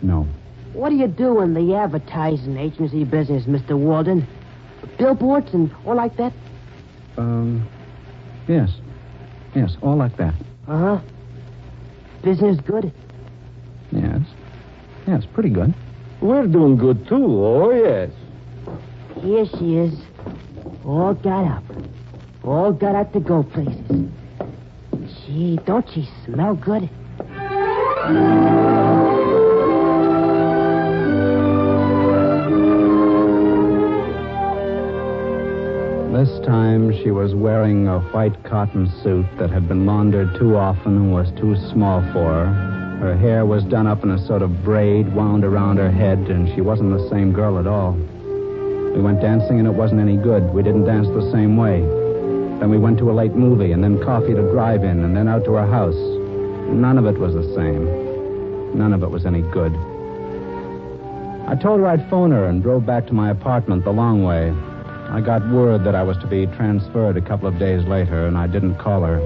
No. What do you do in the advertising agency business, Mr. Walden? Billboards and all like that? Yes. Yes, all like that. Uh-huh. Business good? Yes. Yes, pretty good. We're doing good, too. Oh, yes. Here she is. All got up. All got up to go places. Gee, don't she smell good? This time she was wearing a white cotton suit that had been laundered too often and was too small for her. Her hair was done up in a sort of braid wound around her head, and she wasn't the same girl at all. We went dancing, and it wasn't any good. We didn't dance the same way. Then we went to a late movie, and then coffee to drive-in, and then out to her house. None of it was the same. None of it was any good. I told her I'd phone her and drove back to my apartment the long way. I got word that I was to be transferred a couple of days later, and I didn't call her.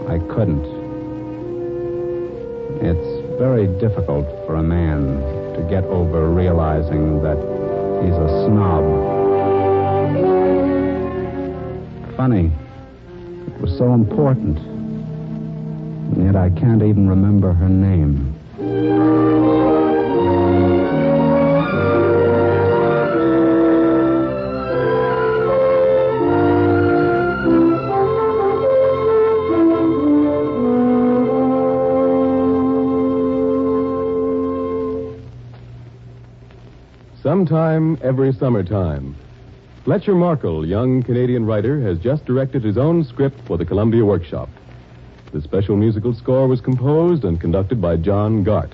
I couldn't. It's very difficult for a man to get over realizing that he's a snob. Funny. It was so important. And yet I can't even remember her name. Sometime every summertime. Fletcher Markle, young Canadian writer, has just directed his own script for the Columbia Workshop. The special musical score was composed and conducted by John Gart.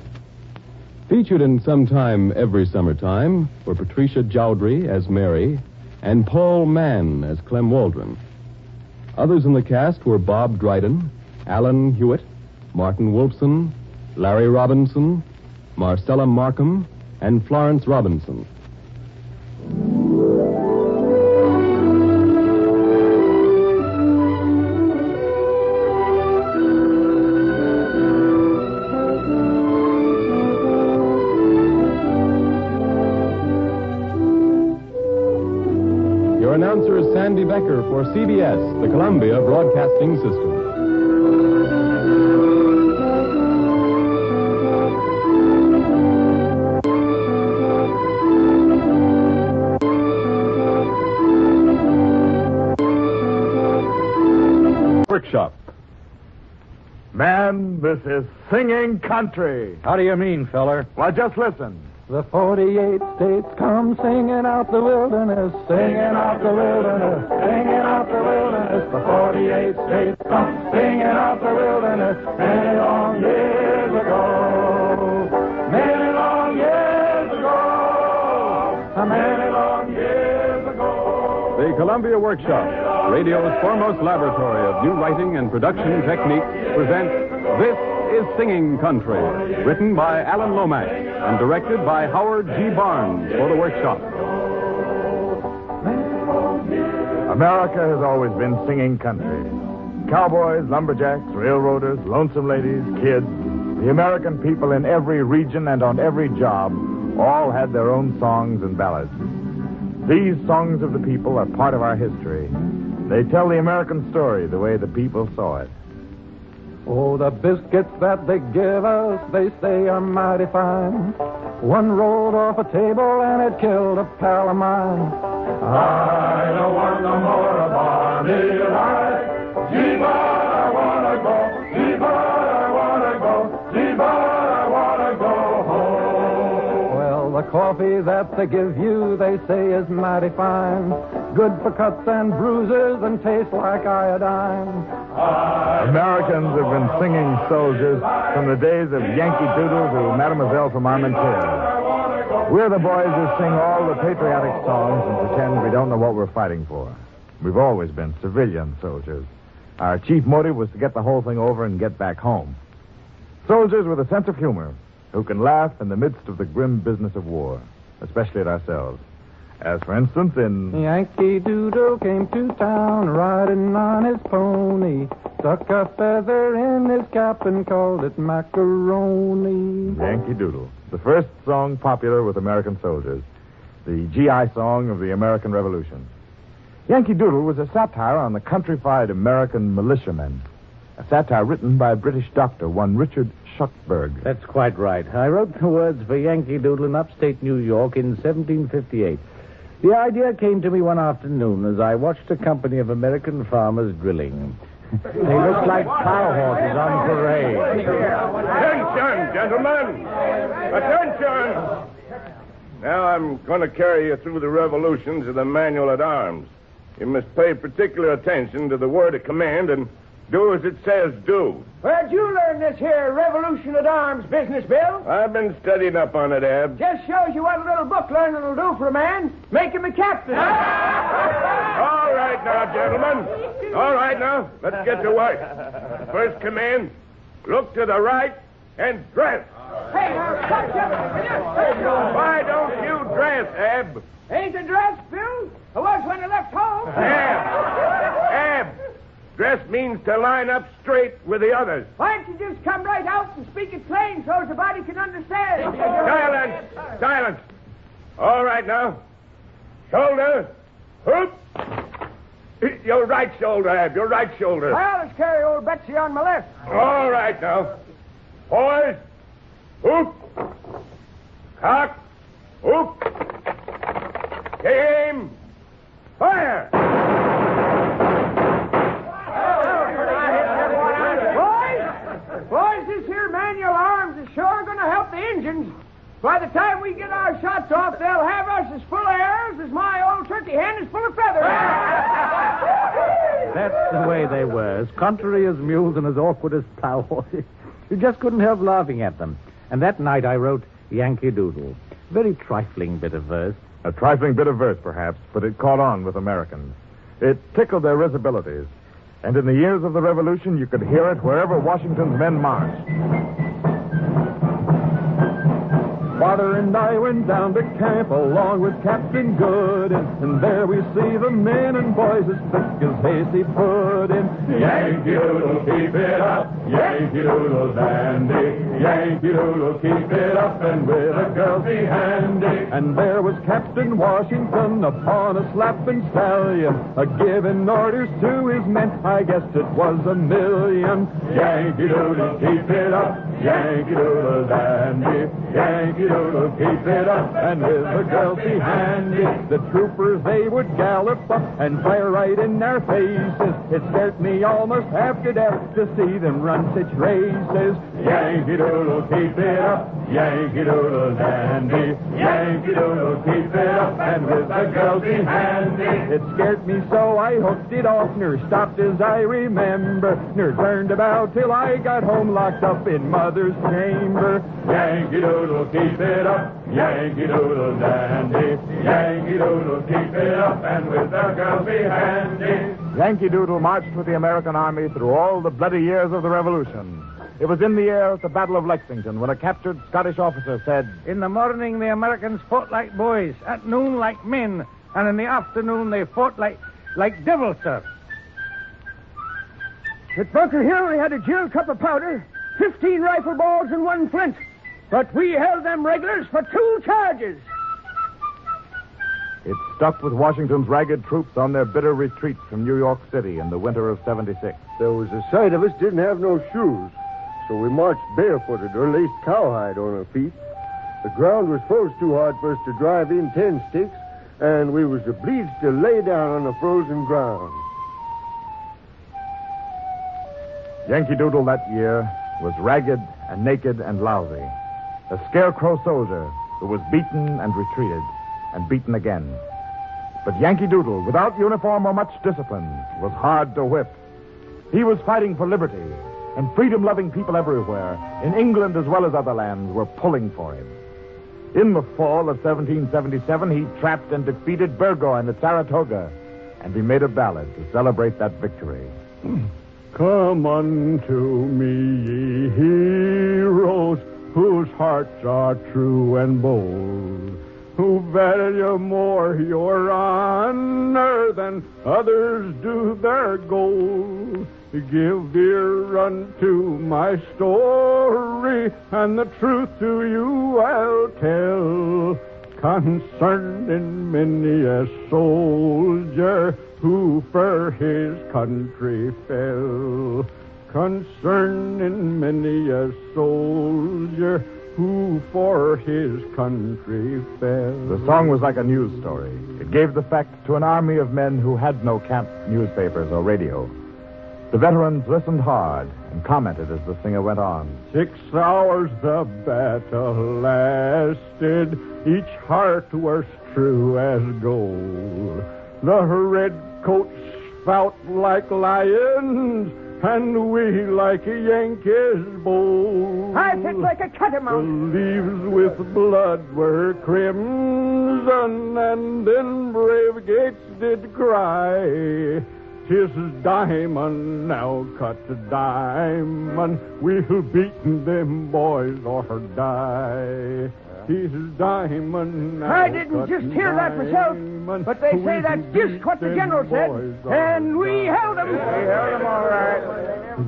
Featured in Sometime Every Summertime were Patricia Jowdry as Mary and Paul Mann as Clem Waldron. Others in the cast were Bob Dryden, Alan Hewitt, Martin Wolfson, Larry Robinson, Marcella Markham, and Florence Robinson. Your announcer is Sandy Becker for CBS, the Columbia Broadcasting System. Workshop. Man, this is singing country. How do you mean, feller? Well, just listen. The 48 states come singing out the wilderness, singing out the wilderness, singing out the wilderness. The 48 states come singing out the wilderness many long years ago. Many long years ago. Many long years ago. The Columbia Workshop, radio's foremost laboratory of new writing and production techniques, presents This is Singing Country, written by Alan Lomax and directed by Howard G. Barnes for the Workshop. America has always been singing country. Cowboys, lumberjacks, railroaders, lonesome ladies, kids, the American people in every region and on every job all had their own songs and ballads. These songs of the people are part of our history. They tell the American story the way the people saw it. Oh, the biscuits that they give us, they say are mighty fine. One rolled off a table and it killed a pal of mine. I don't want no more of Barney life. Gee, but I want to go. Gee, but I want to go. Gee, but I want to go home. Well, the coffee that they give you, they say is mighty fine. good for cuts and bruises and taste like iodine. Americans have been singing soldiers from the days of Yankee Doodle to Mademoiselle from Armentières. We're the boys who sing all the patriotic songs and pretend we don't know what we're fighting for. We've always been civilian soldiers. Our chief motive was to get the whole thing over and get back home. Soldiers with a sense of humor who can laugh in the midst of the grim business of war, especially at ourselves. As, for instance, in... Yankee Doodle came to town riding on his pony, stuck a feather in his cap and called it macaroni. Yankee Doodle, the first song popular with American soldiers, the GI song of the American Revolution. Yankee Doodle was a satire on the countrified American militiamen, a satire written by a British doctor, one Richard Shuckburgh. That's quite right. I wrote the words for Yankee Doodle in upstate New York in 1758. The idea came to me one afternoon as I watched a company of American farmers drilling. They looked like cow horses on parade. Attention, gentlemen! Attention! Now I'm going to carry you through the revolutions of the manual at arms. You must pay particular attention to the word of command and do as it says do. Where'd you learn this here revolution at arms business, Bill? I've been studying up on it, Ab. Just shows you what a little book learning will do for a man. Make him a captain. All right now, gentlemen. All right now, let's get to work. First command, look to the right and dress. Hey, why don't you dress, Ab? Ain't the dress, Bill? I was when I left home. Ab. Dress means to line up straight with the others. Why don't you just come right out and speak it plain so everybody can understand? Silence! Silence! All right now. Shoulder. Hoop. Your right shoulder, Ab. Your right shoulder. I'll just carry old Betsy on my left. All right now. Poise. Hoop. Cock. Hoop. Aim. Fire! Boys, this here manual arms is sure going to help the engines. By the time we get our shots off, they'll have us as full of arrows as my old turkey hen is full of feathers. That's the way they were, as contrary as mules and as awkward as plow horses. You just couldn't help laughing at them. And that night I wrote Yankee Doodle. Very trifling bit of verse. A trifling bit of verse, perhaps, but it caught on with Americans. It tickled their risibilities. And in the years of the Revolution, you could hear it wherever Washington's men marched. Father and I went down to camp along with Captain Good, and there we see the men and boys as thick as hasty pudding. Yankee Doodle, keep it up. Yankee Doodle, dandy. Yankee Doodle, keep it up, and with a girl be handy. And there was Captain Washington upon a slapping stallion, giving orders to his men. I guessed it was a million. Yankee Doodle, keep it up. Yankee Doodle, dandy. Yankee Doodle, keep it up, and with the girls be handy. The troopers, they would gallop up and fire right in their faces. It scared me almost half to death to see them run such races. Yankee Doodle, keep it up. Yankee Doodle, dandy. Yankee Doodle, keep it up, and with the girls be handy. It scared me so I hooked it off, ner stopped as I remember, ner turned about till I got home locked up in mother's chamber. Yankee Doodle, keep it up. Yankee Doodle, dandy. Yankee Doodle, keep it up, and with the girls be handy. Yankee Doodle marched with the American army through all the bloody years of the Revolution. It was in the air at the Battle of Lexington when a captured Scottish officer said, "In the morning, the Americans fought like boys. At noon, like men. And in the afternoon, they fought like devils, sir." At Bunker Hill, they had a gill cup of powder, 15 rifle balls, and 1 flint. But we held them regulars for 2 charges. It stuck with Washington's ragged troops on their bitter retreat from New York City in the winter of '76. There was a sight of us didn't have no shoes, so we marched barefooted or laced cowhide on our feet. The ground was froze too hard for us to drive in 10 sticks, and we was obliged to lay down on the frozen ground. Yankee Doodle that year was ragged and naked and lousy. A scarecrow soldier who was beaten and retreated and beaten again. But Yankee Doodle, without uniform or much discipline, was hard to whip. He was fighting for liberty, and freedom-loving people everywhere, in England as well as other lands, were pulling for him. In the fall of 1777, he trapped and defeated Burgoyne at Saratoga, and he made a ballad to celebrate that victory. Come unto me, ye heroes, whose hearts are true and bold, who value more your honor than others do their gold. Give ear unto my story, and the truth to you I'll tell, concerning many a soldier who for his country fell. Concerning many a soldier who for his country fell. The song was like a news story. It gave the facts to an army of men who had no camp newspapers or radio. The veterans listened hard and commented as the singer went on. 6 hours the battle lasted, each heart was true as gold. The redcoats fought like lions, and we like Yankees bold. I fit like a catamount. The leaves with blood were crimson, and then brave Gates did cry, 'tis diamond, now cut diamond, we'll beat them boys or die. 'Tis diamond, now I didn't just hear that myself, but they say that's just what the general said, and we held them. We held them all right.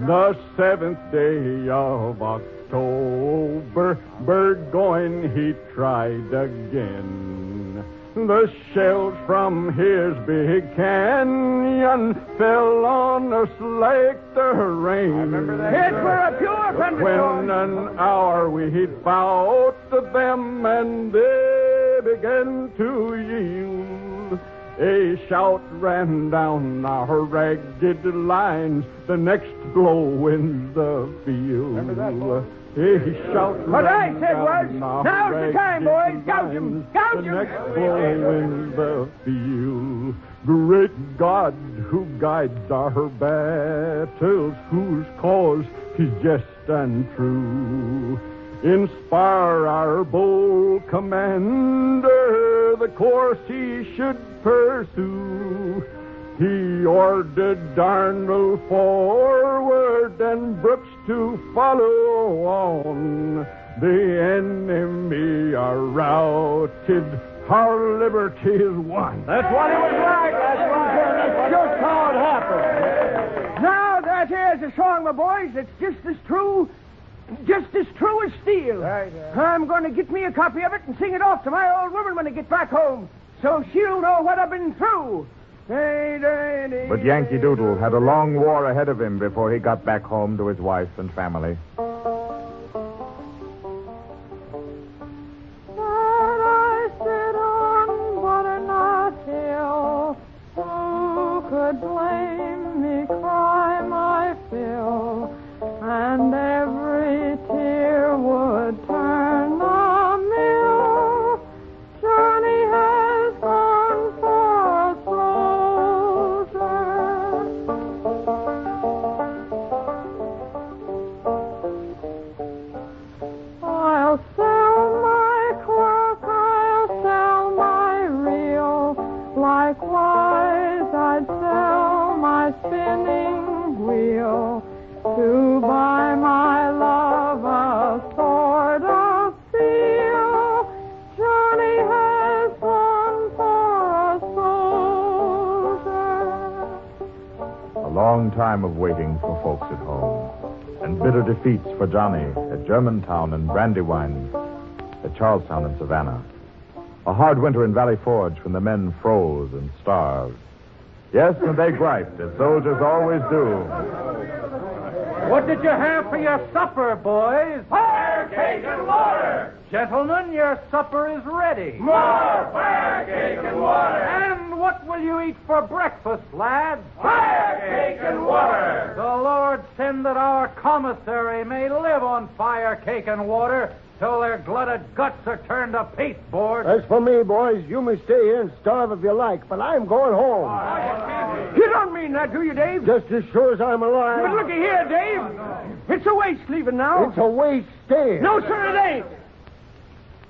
The 7th day of October, Burgoyne he tried again. The shells from his big canyon fell on us like the rain. I remember that. It were a pure thunderstorm. When an hour we'd fought them, and they began to yield, a shout ran down our ragged lines, the next blow wins the field. Remember that, boy? A shout What I ran said was, down our now's the time, boys. Gouge him. Gouge the him. next blow wins the field. Great God, who guides our battles, whose cause is just and true, inspire our bold commander the course he should pursue. He ordered Darnell forward and Brooks to follow on. The enemy are routed, our liberty is won. That's what it was like. That's just how it happened. Now that here's a song, my boys, that's just as true as steel. Right. I'm going to get me a copy of it and sing it off to my old woman when I get back home, so she'll know what I've been through. But Yankee Doodle had a long war ahead of him before he got back home to his wife and family. Blame me, cry my fill, and every tear would turn a mill. Johnny has gone for a soldier. I'll sell my cloak, I'll sell my reel, likewise I'd sell my spinning wheel to buy my love a sword of steel. Johnny has gone for a soldier. A long time of waiting for folks at home, and bitter defeats for Johnny at Germantown and Brandywine, at Charlestown and Savannah. A hard winter in Valley Forge when the men froze and starved. Yes, and they griped, as soldiers always do. What did you have for your supper, boys? Fire, cake, and water. Gentlemen, your supper is ready. More fire, cake, and water. And what will you eat for breakfast, lads? Fire, cake, and water. The Lord send that our commissary may live on fire, cake, and water till their glutted guts are turned to pasteboard. As for me, boys, you may stay here and starve if you like, but I'm going home. You don't mean that, do you, Dave? Just as sure as I'm alive. But looky here, Dave. It's a waste leaving now. It's a waste staying. No, sir, it ain't.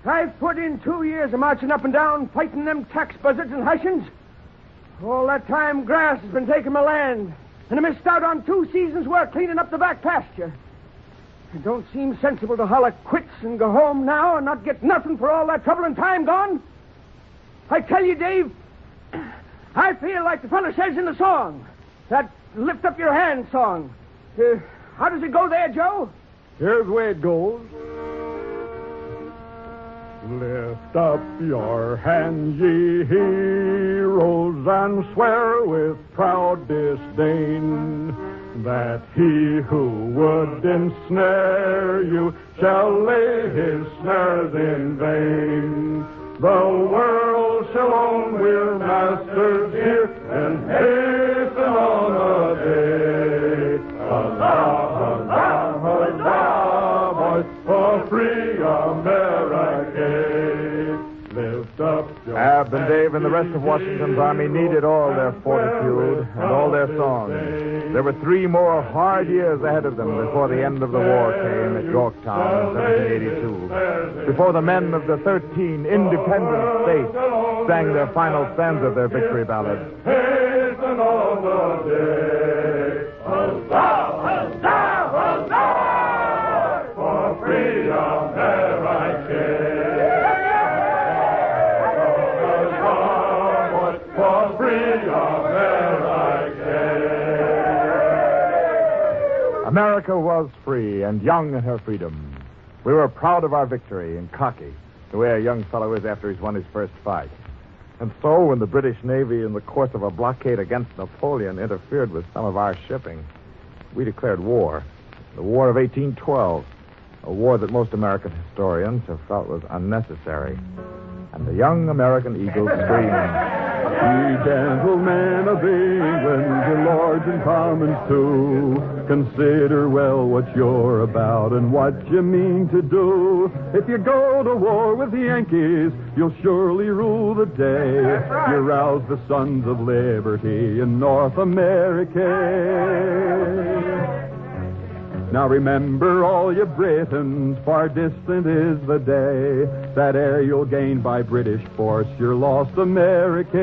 I've put in 2 years of marching up and down, fighting them tax buzzards and Hessians. All that time, grass has been taking my land, and I missed out on 2 seasons' work cleaning up the back pasture. It don't seem sensible to holler quits and go home now and not get nothing for all that trouble and time gone. I tell you, Dave, I feel like the fellow says in the song, that lift up your hand song. How does it go there, Joe? Here's the way it goes. Lift up your hands, ye heroes, and swear with proud disdain that he who would ensnare you shall lay his snares in vain. The world shall own we're masters here and hasten on a day. Huzzah, huzzah, huzzah, boys, for free America. Lift up your Ab and Dave and the rest of Washington's army needed all their fortitude and all their songs. There were 3 more hard years ahead of them before the end of the war came at Yorktown in 1782. Before the men of the 13 independent states sang their final stanza of their victory ballad. Hasten on the day. Huzzah, huzzah, huzzah, for free America. America was free and young in her freedom. We were proud of our victory and cocky, the way a young fellow is after he's won his first fight. And so, when the British Navy, in the course of a blockade against Napoleon, interfered with some of our shipping, we declared war. The War of 1812, a war that most American historians have felt was unnecessary. And the young American eagle screamed, Ye gentlemen of England, your lords and commons too, consider well what you're about and what you mean to do. If you go to war with the Yankees, you'll surely rule the day. You rouse the sons of liberty in North America. Now remember all you Britons, far distant is the day that ere you'll gain by British force your lost America.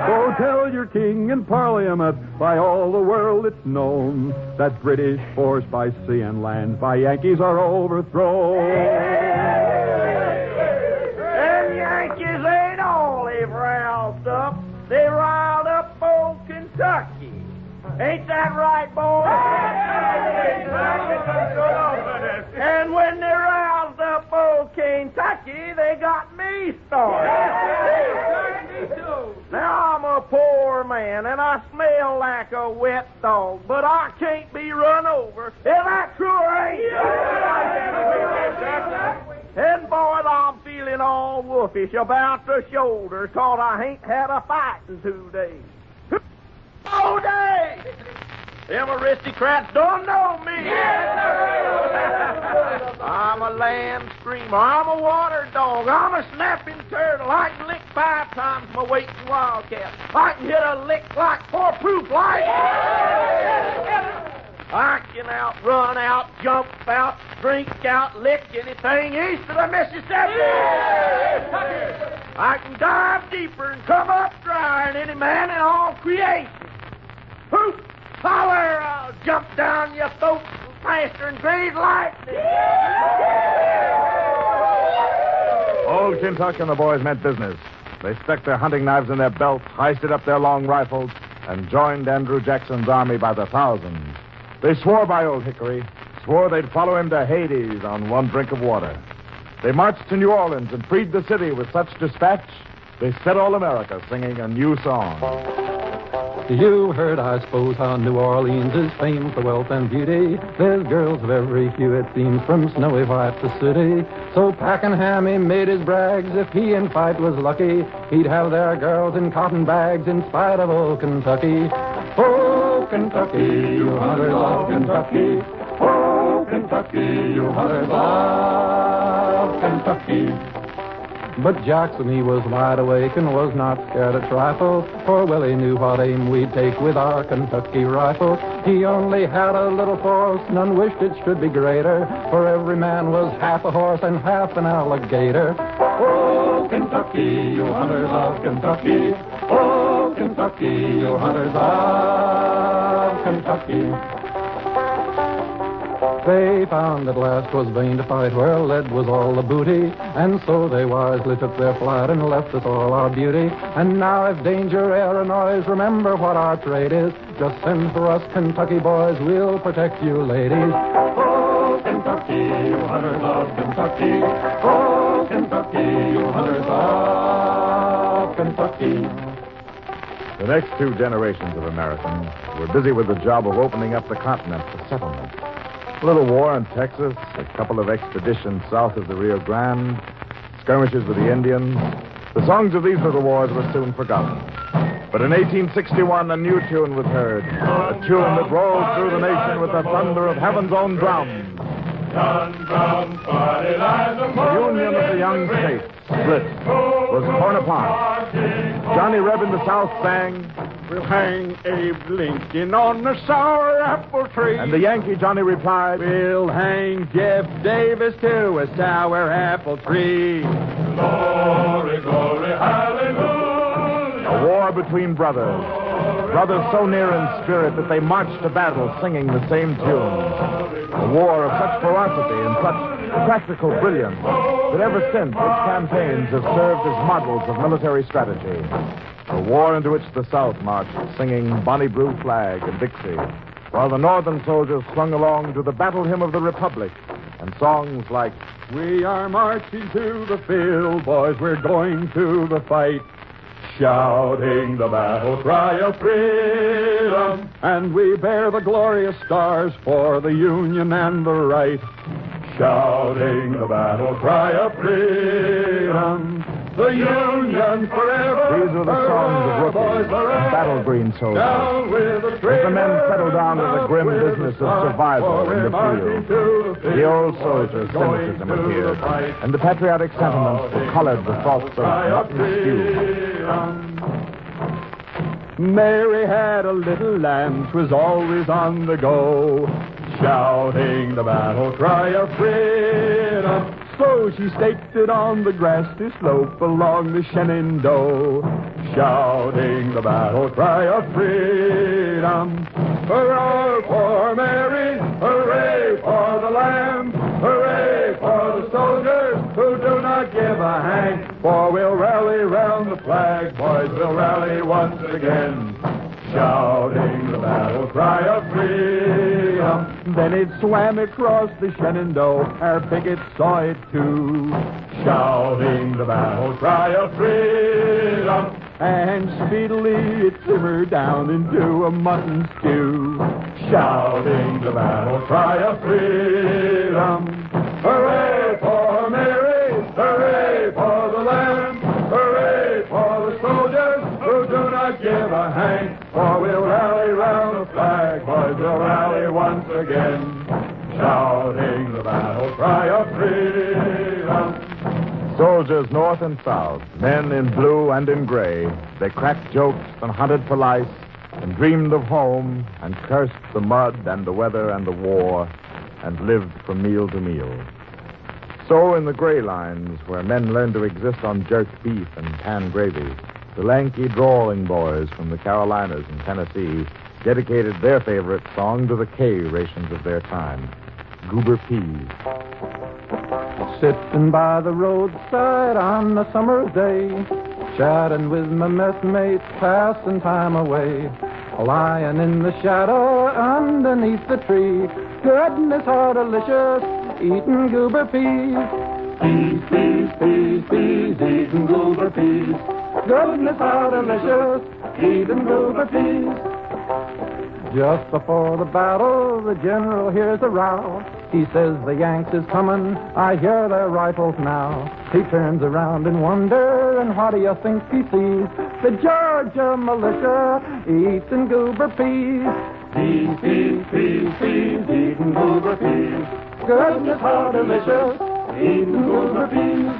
Go tell your king in Parliament, by all the world it's known, that British force by sea and land by Yankees are overthrown. Them Yankees ain't all they've roused up. They riled up old Kentucky. Ain't that right, boys? And when they roused up old Kentucky, they got me started. Now I'm a poor man, and I smell like a wet dog, but I can't be run over. Is that true or ain't? And boys, I'm feeling all wolfish about the shoulders, 'cause I ain't had a fight in 2 days. Oh, day! Them aristocrats don't know me. I'm a land screamer. I'm a water dog. I'm a snapping turtle. I can lick 5 times my weight in wildcat. I can hit a lick like 4-proof light. I can outrun, out, jump out, drink out, lick anything east of the Mississippi. I can dive deeper and come up drier than any man in all creation. Hoop, holler, I'll jump down your throat faster than great lightning. Old Kentucky and the boys meant business. They stuck their hunting knives in their belts, hoisted up their long rifles, and joined Andrew Jackson's army by the thousands. They swore by Old Hickory, swore they'd follow him to Hades on one drink of water. They marched to New Orleans and freed the city with such dispatch, they set all America singing a new song. You heard, I suppose, how New Orleans is famed for wealth and beauty. There's girls of every hue, it seems, from snowy white to sooty. So Pakenham, he made his brags. If he in fight was lucky, he'd have their girls in cotton bags in spite of old Kentucky. Oh, Kentucky, you hunters of Kentucky. Oh, Kentucky, you hunters of Kentucky. But Jackson, he was wide awake and was not scared a trifle, for Willie knew what aim we'd take with our Kentucky rifle. He only had a little force, none wished it should be greater, for every man was half a horse and half an alligator. Oh, Kentucky, you hunters of Kentucky. Oh, Kentucky, you hunters of Kentucky. They found at last 'twas vain to fight where lead was all the booty, and so they wisely took their flight and left us all our beauty. And now if danger e'er annoys, remember what our trade is. Just send for us Kentucky boys, we'll protect you ladies. Oh, Kentucky, you hunters of Kentucky. Oh, Kentucky, you hunters of Kentucky. The next two generations of Americans were busy with the job of opening up the continent for settlement. A little war in Texas, a couple of expeditions south of the Rio Grande, skirmishes with the Indians. The songs of these little wars were soon forgotten. But in 1861, a new tune was heard, a tune that rolled through the nation with the thunder of heaven's own drums. The Union of the Young States, split, was torn apart. Johnny Reb in the South sang, "We'll hang Abe Lincoln on the sour apple tree." And the Yankee Johnny replied, "We'll hang Jeff Davis to a sour apple tree." Glory, glory, hallelujah. A war between brothers. Brothers so near in spirit that they marched to battle singing the same tune. A war of such ferocity and such practical brilliance that ever since its campaigns have served as models of military strategy. A war into which the South marched singing Bonnie Blue Flag and Dixie, while the Northern soldiers clung along to the battle hymn of the Republic and songs like, "We are marching to the field, boys, we're going to the fight, shouting the battle cry of freedom, and we bear the glorious stars for the Union and the right, shouting the battle cry of freedom, the Union forever." These were the songs of rookies and battle green soldiers. As the men settled down to the grim business of survival in the field, the old soldiers' cynicism appeared, and the patriotic sentiments that colored the thoughts of mutton stew. Mary had a little lamb, 'twas always on the go, shouting the battle cry of freedom. So she staked it on the grassy slope along the Shenandoah, shouting the battle cry of freedom. Hurrah for Mary, hooray for the lamb, hooray for the soldiers who do not give a hang, for we'll rally round the flag, boys, we'll rally once again, shouting the battle cry of freedom. Then it swam across the Shenandoah, our pickets saw it too, shouting the battle cry of freedom. And speedily it simmered down into a mutton stew, shouting the battle cry of freedom. Hooray for Mary, hooray for the lamb, hooray for the soldiers who do not give a hang, for we'll rally round the flag, boys, we'll rally once again, shouting the battle cry of freedom. Soldiers north and south, men in blue and in gray, they cracked jokes and hunted for lice and dreamed of home and cursed the mud and the weather and the war and lived from meal to meal. So in the gray lines, where men learned to exist on jerked beef and canned gravy, the lanky drawling boys from the Carolinas and Tennessee dedicated their favorite song to the K rations of their time, Goober Peas. Sitting by the roadside on a summer's day, chatting with my messmates, passing time away, lying in the shadow underneath the tree. Goodness, how delicious, eating goober peas. Peas, peas, peas, peas, eating goober peas. Goodness, how delicious, eating goober peas. Just before the battle, the general hears a row. He says the Yanks is coming, I hear their rifles now. He turns around in wonder, and what do you think he sees? The Georgia militia eating goober peas. Peas, peas, peas, peas, eating goober peas. Goodness, how delicious, eating goober peas.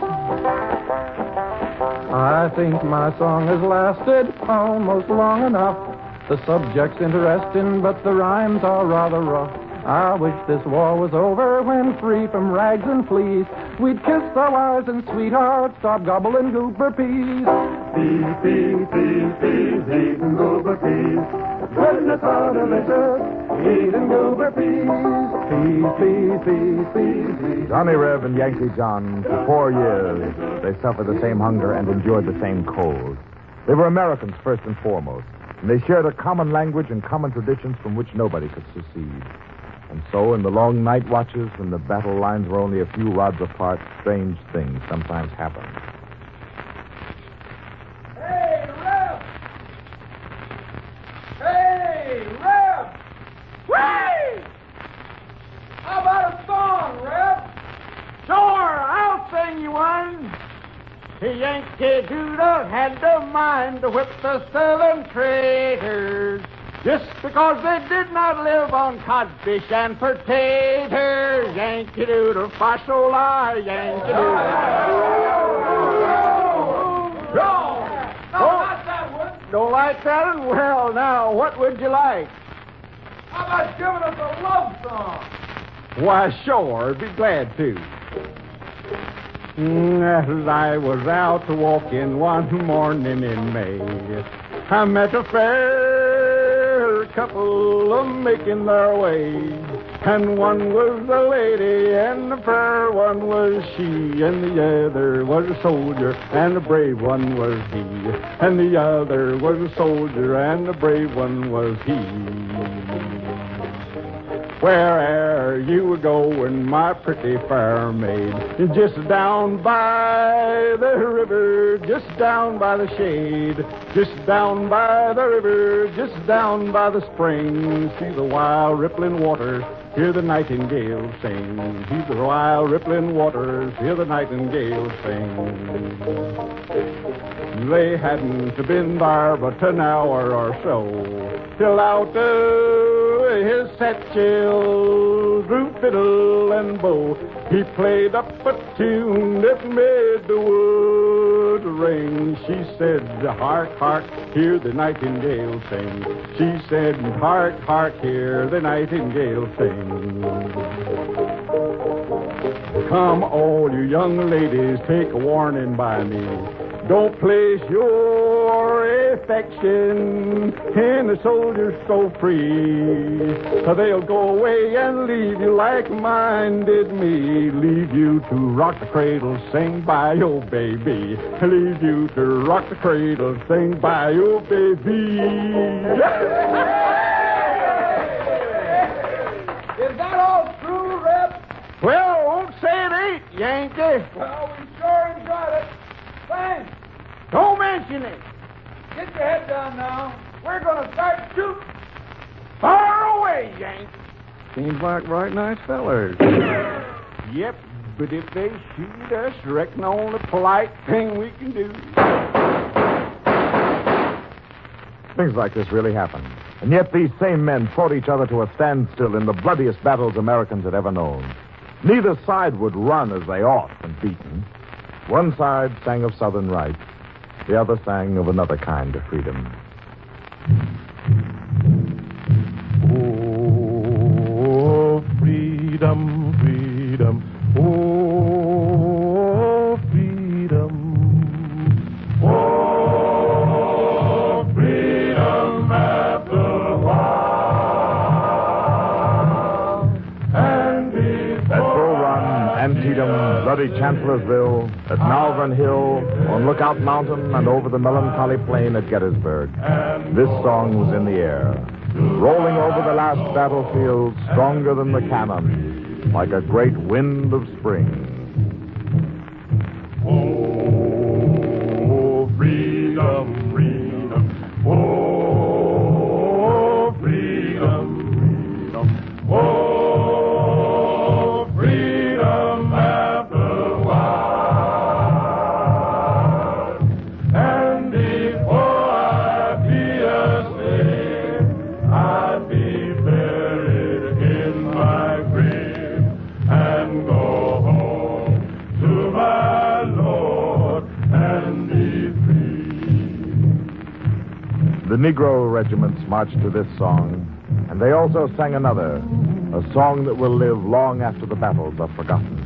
I think my song has lasted almost long enough. The subject's interesting, but the rhymes are rather rough. I wish this war was over when free from rags and fleas. We'd kiss our wives and sweethearts, stop gobbling goober peas. Peas, peas, peas, peas, eating goober peas. Goodness, how delicious, eating goober peas. Peas, peas, peas, peas, peas. Johnny Reb and Yankee John, for 4 years, they suffered the same hunger and endured the same cold. They were Americans first and foremost, and they shared a common language and common traditions from which nobody could secede. And so, in the long night watches, when the battle lines were only a few rods apart, strange things sometimes happened. Hey, Reb! Hey, Reb! Whee! How about a song, Reb? Sure, I'll sing you one. The Yankee Doodle had the mind to whip the Southern traders just because they did not live on codfish and potatoes. Yankee Doodle, fashola, Yankee Doodle. No, not that one. Don't like that one? Well, now, what would you like? How about giving us a love song? Why, sure, be glad to. As I was out walking one morning in May, I met a fair couple making their way. And one was a lady, and the fair one was she, and the other was a soldier, and the brave one was he. And the other was a soldier, and the brave one was he. Where'er you going, my pretty fair maid, just down by the river, just down by the shade, just down by the river, just down by the spring. See the wild rippling waters, hear the nightingale sing. See the wild rippling waters, hear the nightingale sing. They hadn't been there but an hour or so, till out his satchel drew fiddle and bow. He played up a tune that made the wood ring. She said, hark, hark, hear the nightingale sing. She said, hark, hark, hear the nightingale sing. Come, all you young ladies, take a warning by me. Don't place your affection in the soldiers so free. They'll go away and leave you like mine did me. Leave you to rock the cradle, sing by your baby. Leave you to rock the cradle, sing by your baby. Is that all true, Reb? Well, I won't say it ain't, Yankee. Well, we sure enjoyed it. Thanks. Don't mention it. Get your head down now. We're going to start shooting. Far away, Yank. Seems like right nice fellers. Yep, but if they shoot us, reckon the only polite thing we can do. Things like this really happen. And yet these same men fought each other to a standstill in the bloodiest battles Americans had ever known. Neither side would run as they ought when beaten. One side sang of Southern rights. The other sang of another kind of freedom. Oh, freedom, freedom. Oh, freedom. Oh, freedom after while. And before at Bull Run, Antietam, bloody Chancellorsville, at Malvern Hill, on Lookout Mountain, and over the melancholy plain at Gettysburg. This song was in the air, rolling over the last battlefield, stronger than the cannon, like a great wind of spring. Oh, freedom, freedom. Oh, The Negro regiments marched to this song, and they also sang another, a song that will live long after the battles are forgotten.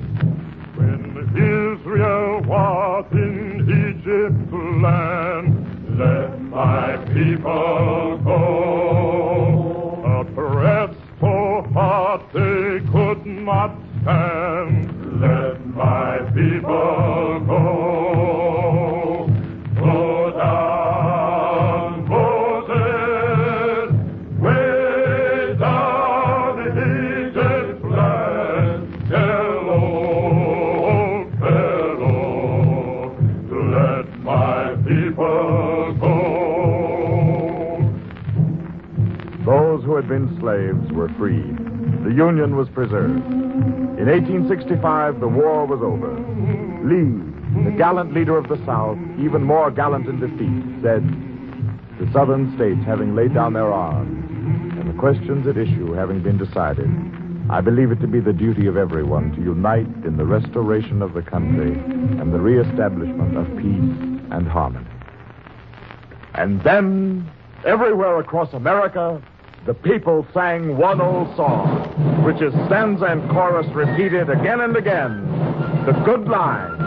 When Israel was in Egypt's land, let my people go. Oppressed so hard they could not stand, let my people go. Go down, Moses, way down Egypt's land, tell old Pharaoh to let my people go. Those who had been slaves were freed. The Union was preserved. In 1865, the war was over. Lee, the gallant leader of the South, even more gallant in defeat, said, "The Southern states having laid down their arms, and the questions at issue having been decided, I believe it to be the duty of everyone to unite in the restoration of the country and the reestablishment of peace and harmony." And then, everywhere across America, the people sang one old song, which is stanza and chorus repeated again and again. The good line.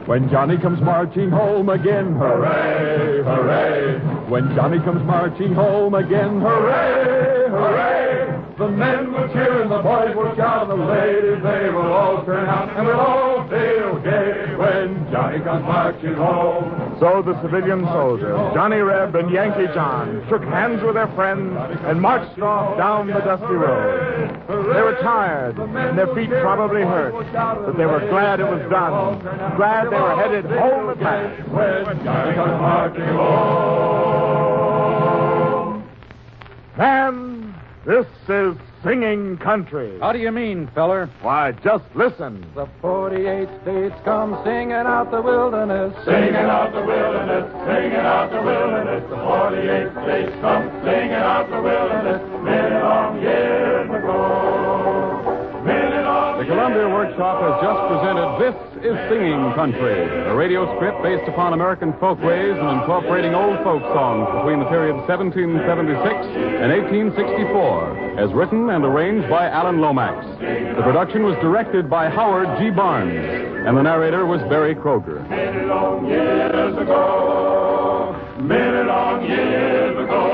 When Johnny comes marching home again, hooray, hooray. When Johnny comes marching home again, hooray, hooray. The men will cheer and the boys will shout, and the ladies, they will all turn out, and we'll all feel gay when Johnny comes marching home. So the civilian soldiers, Johnny Reb and Yankee John, shook hands with their friends and marched off down the dusty road. They were tired, and their feet probably hurt, but they were glad it was done, glad they were headed home at last. When Johnny comes marching home. Man, this is singing country. How do you mean, feller? Why, just listen. The 48 states come singing out the wilderness. Singing out the wilderness, singing out the wilderness. The 48 states come singing out the wilderness. Many long years ago. Many long The Columbia Workshop has just presented This is Singing Country, a radio script based upon American folkways and incorporating old folk songs between the period 1776 and 1864, as written and arranged by Alan Lomax. The production was directed by Howard G. Barnes, and the narrator was Barry Kroger. Many long years ago. Many long years ago.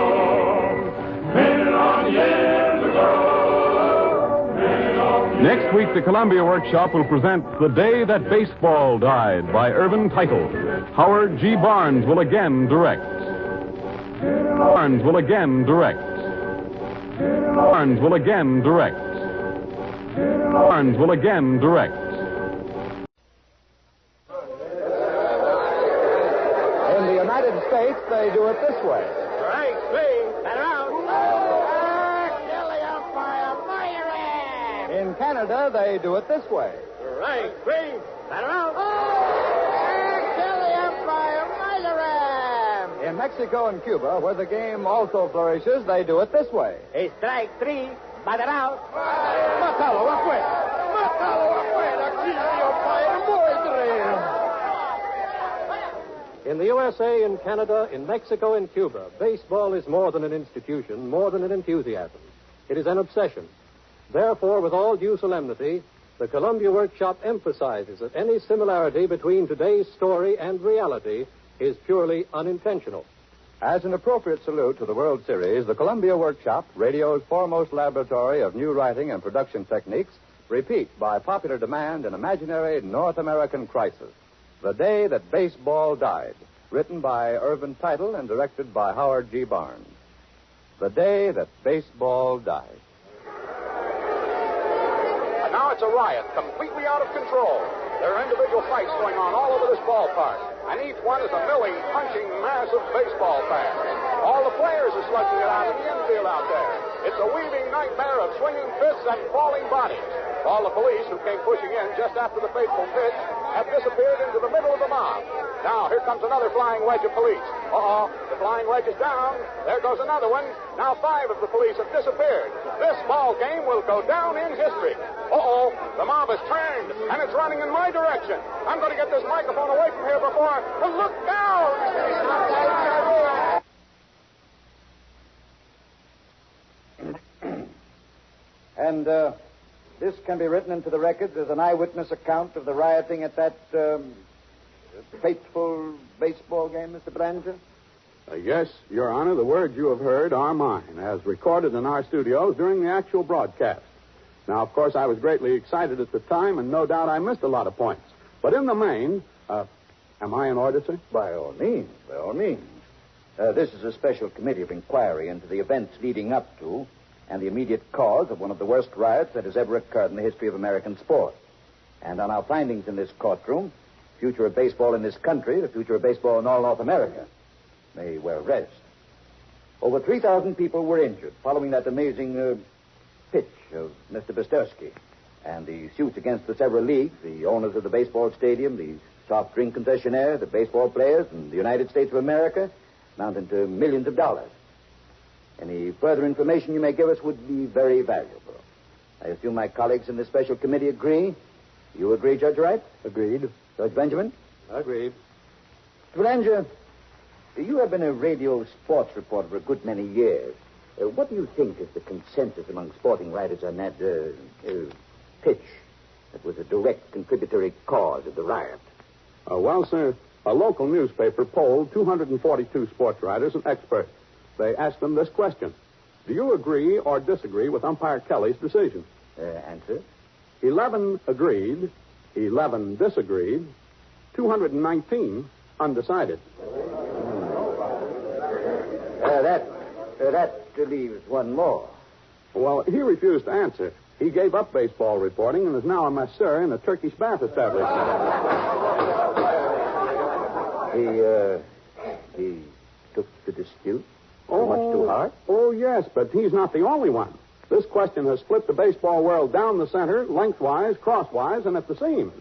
Many long years ago. Next week, the Columbia Workshop will present The Day That Baseball Died by Irvin Teitel. Howard G. Barnes will again direct. Barnes will again direct. Barnes will again direct. Barnes will again direct. In the United States, they do it this way. Right, swing, and out. In Canada, they do it this way. Right, swing, and out. In Mexico and Cuba, where the game also flourishes, they do it this way. A strike three, batter out. Mátalo, afuera. Mátalo, afuera. Aquí the umpire, In the USA, in Canada, in Mexico, in Cuba, baseball is more than an institution, more than an enthusiasm. It is an obsession. Therefore, with all due solemnity, the Columbia Workshop emphasizes that any similarity between today's story and reality is purely unintentional. As an appropriate salute to the World Series, the Columbia Workshop, radio's foremost laboratory of new writing and production techniques, repeat by popular demand an imaginary North American crisis, The Day That Baseball Died, written by Irvin Teitel and directed by Howard G. Barnes. The Day That Baseball Died. And now it's a riot, completely out of control. There are individual fights going on all over this ballpark, and each one is a milling, punching mass of baseball fans. All the players are slugging it out in the infield out there. It's a weaving nightmare of swinging fists and falling bodies. All the police who came pushing in just after the fateful pitch have disappeared into the middle of the mob. Now, here comes another flying wedge of police. Uh-oh, the flying wedge is down. There goes another one. Now 5 of the police have disappeared. This ball game will go down in history. Uh-oh, the mob has turned, and it's running in my direction. I'm going to get this microphone away from here before... Well, look out! And this can be written into the records as an eyewitness account of the rioting at that fateful baseball game, Mr. Belanger? Yes, Your Honor, the words you have heard are mine, as recorded in our studios during the actual broadcast. Now, of course, I was greatly excited at the time, and no doubt I missed a lot of points. But in the main, am I in order, sir? By all means, by all means. This is a special committee of inquiry into the events leading up to and the immediate cause of one of the worst riots that has ever occurred in the history of American sport. And on our findings in this courtroom, the future of baseball in this country, the future of baseball in all North America, may well rest. Over 3,000 people were injured following that amazing pitch of Mr. Bestursky. And the suits against the several leagues, the owners of the baseball stadium, the soft drink concessionaire, the baseball players, and the United States of America, amounting to millions of dollars. Any further information you may give us would be very valuable. I assume my colleagues in this special committee agree. You agree, Judge Wright? Agreed. Judge Benjamin? Agreed. Mr. Belanger, you have been a radio sports reporter for a good many years. What do you think is the consensus among sporting writers on that pitch that was a direct contributory cause of the riot? Well, sir, a local newspaper polled 242 sports writers and experts. They asked them this question: do you agree or disagree with umpire Kelly's decision? Answer? 11 agreed, 11 disagreed, 219 undecided. That leaves one more. Well, he refused to answer. He gave up baseball reporting and is now a masseur in a Turkish bath establishment. He took the dispute so much to heart? Oh, yes, but he's not the only one. This question has split the baseball world down the center, lengthwise, crosswise, and at the seams.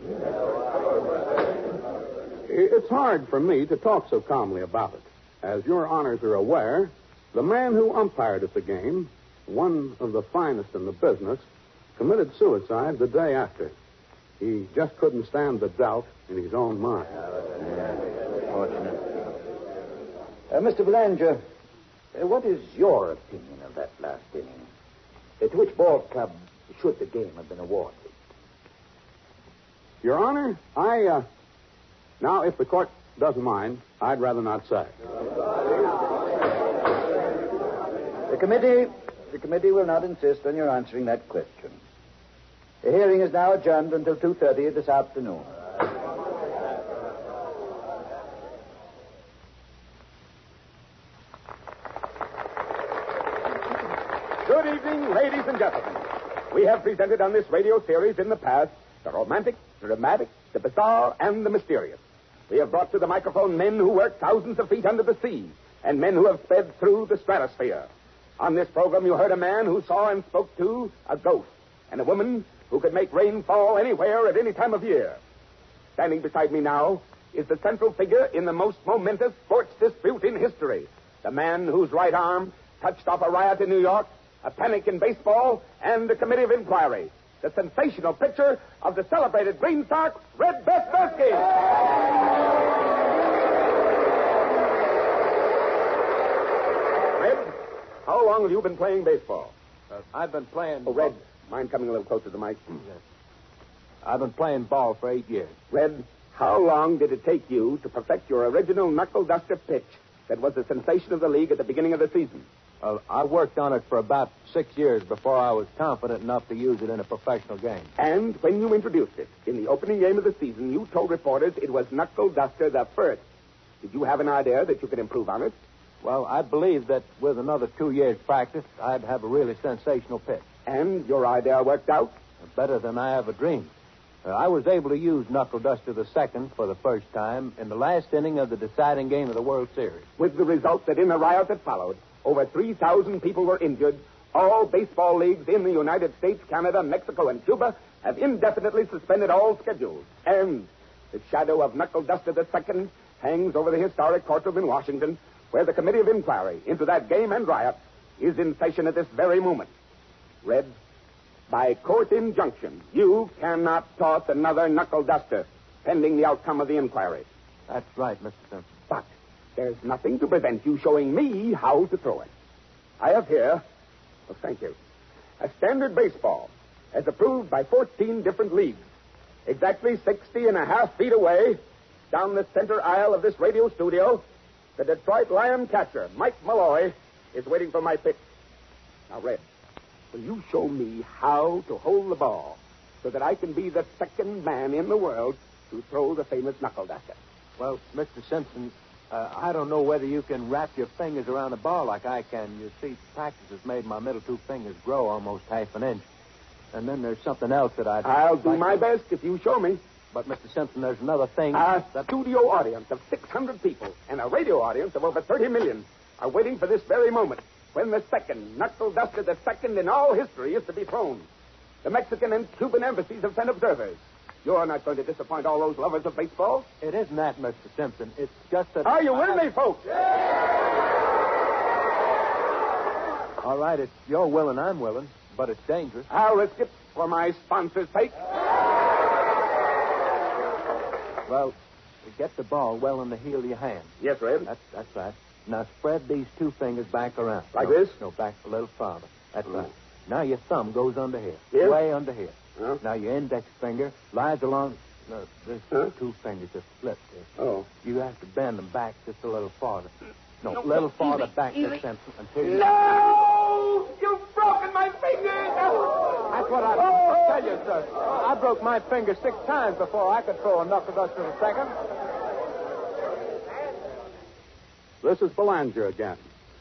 It's hard for me to talk so calmly about it. As your honors are aware, the man who umpired at the game, one of the finest in the business, committed suicide the day after. He just couldn't stand the doubt in his own mind. Fortunate. Mr. Belanger, what is your opinion of that last inning? To which ball club should the game have been awarded? Your Honor, now, if the court doesn't mind, I'd rather not say. The committee will not insist on your answering that question. The hearing is now adjourned until 2:30 this afternoon. Good evening, ladies and gentlemen. We have presented on this radio series in the past the romantic, the dramatic, the bizarre, and the mysterious. We have brought to the microphone men who work thousands of feet under the sea and men who have sped through the stratosphere. On this program, you heard a man who saw and spoke to a ghost and a woman who could make rain fall anywhere at any time of year. Standing beside me now is the central figure in the most momentous sports dispute in history, the man whose right arm touched off a riot in New York, a panic in baseball, and a committee of inquiry. The sensational picture of the celebrated Green Sox, Red Bestursky. Red, how long have you been playing baseball? I've been playing... Oh, Red, mind coming a little closer to the mic? Yes. I've been playing ball for 8 years. Red, how long did it take you to perfect your original knuckle-duster pitch that was the sensation of the league at the beginning of the season? I worked on it for about 6 years before I was confident enough to use it in a professional game. And when you introduced it in the opening game of the season, you told reporters it was Knuckle Duster the first. Did you have an idea that you could improve on it? Well, I believe that with another 2 years' practice, I'd have a really sensational pitch. And your idea worked out? Better than I ever dreamed. I was able to use Knuckle Duster the second for the first time in the last inning of the deciding game of the World Series. With the result that in the riot that followed, over 3,000 people were injured. All baseball leagues in the United States, Canada, Mexico, and Cuba have indefinitely suspended all schedules. And the shadow of Knuckle Duster II hangs over the historic courtroom in Washington, where the committee of inquiry into that game and riot is in session at this very moment. Red, by court injunction, you cannot toss another Knuckle Duster pending the outcome of the inquiry. That's right, Mr. Simpson. But there's nothing to prevent you showing me how to throw it. I have here, thank you, a standard baseball, as approved by 14 different leagues. Exactly 60.5 feet away, down the center aisle of this radio studio, the Detroit Lion catcher, Mike Malloy, is waiting for my pitch. Now, Red, will you show me how to hold the ball so that I can be the second man in the world to throw the famous knuckle duster? Well, Mr. Simpson, I don't know whether you can wrap your fingers around a ball like I can. You see, practice has made my middle two fingers grow almost half an inch. And then there's something else that I'll do my best if you show me. But, Mr. Simpson, there's another thing. A studio audience of 600 people and a radio audience of over 30 million are waiting for this very moment when the second knuckle duster, the second in all history, is to be thrown. The Mexican and Cuban embassies have sent observers. You're not going to disappoint all those lovers of baseball? It isn't that, Mr. Simpson. It's just that... Are you with me, folks? All right, it's your will and I'm willing, but it's dangerous. I'll risk it for my sponsor's sake. Well, get the ball well in the heel of your hand. Yes, Red. That's right. Now spread these two fingers back around. Like this? No, back a little farther. That's right. Now your thumb goes under here. Here? Way under here. Now your index finger lies along... No, there's two fingers just split there. Oh. You have to bend them back just a little farther. No, a little farther back, Mr. Simpson, until you... No! You've broken my fingers! That's what I tell you, sir. I broke my finger 6 times before I could throw a knuckle duster in a second. This is Belanger again.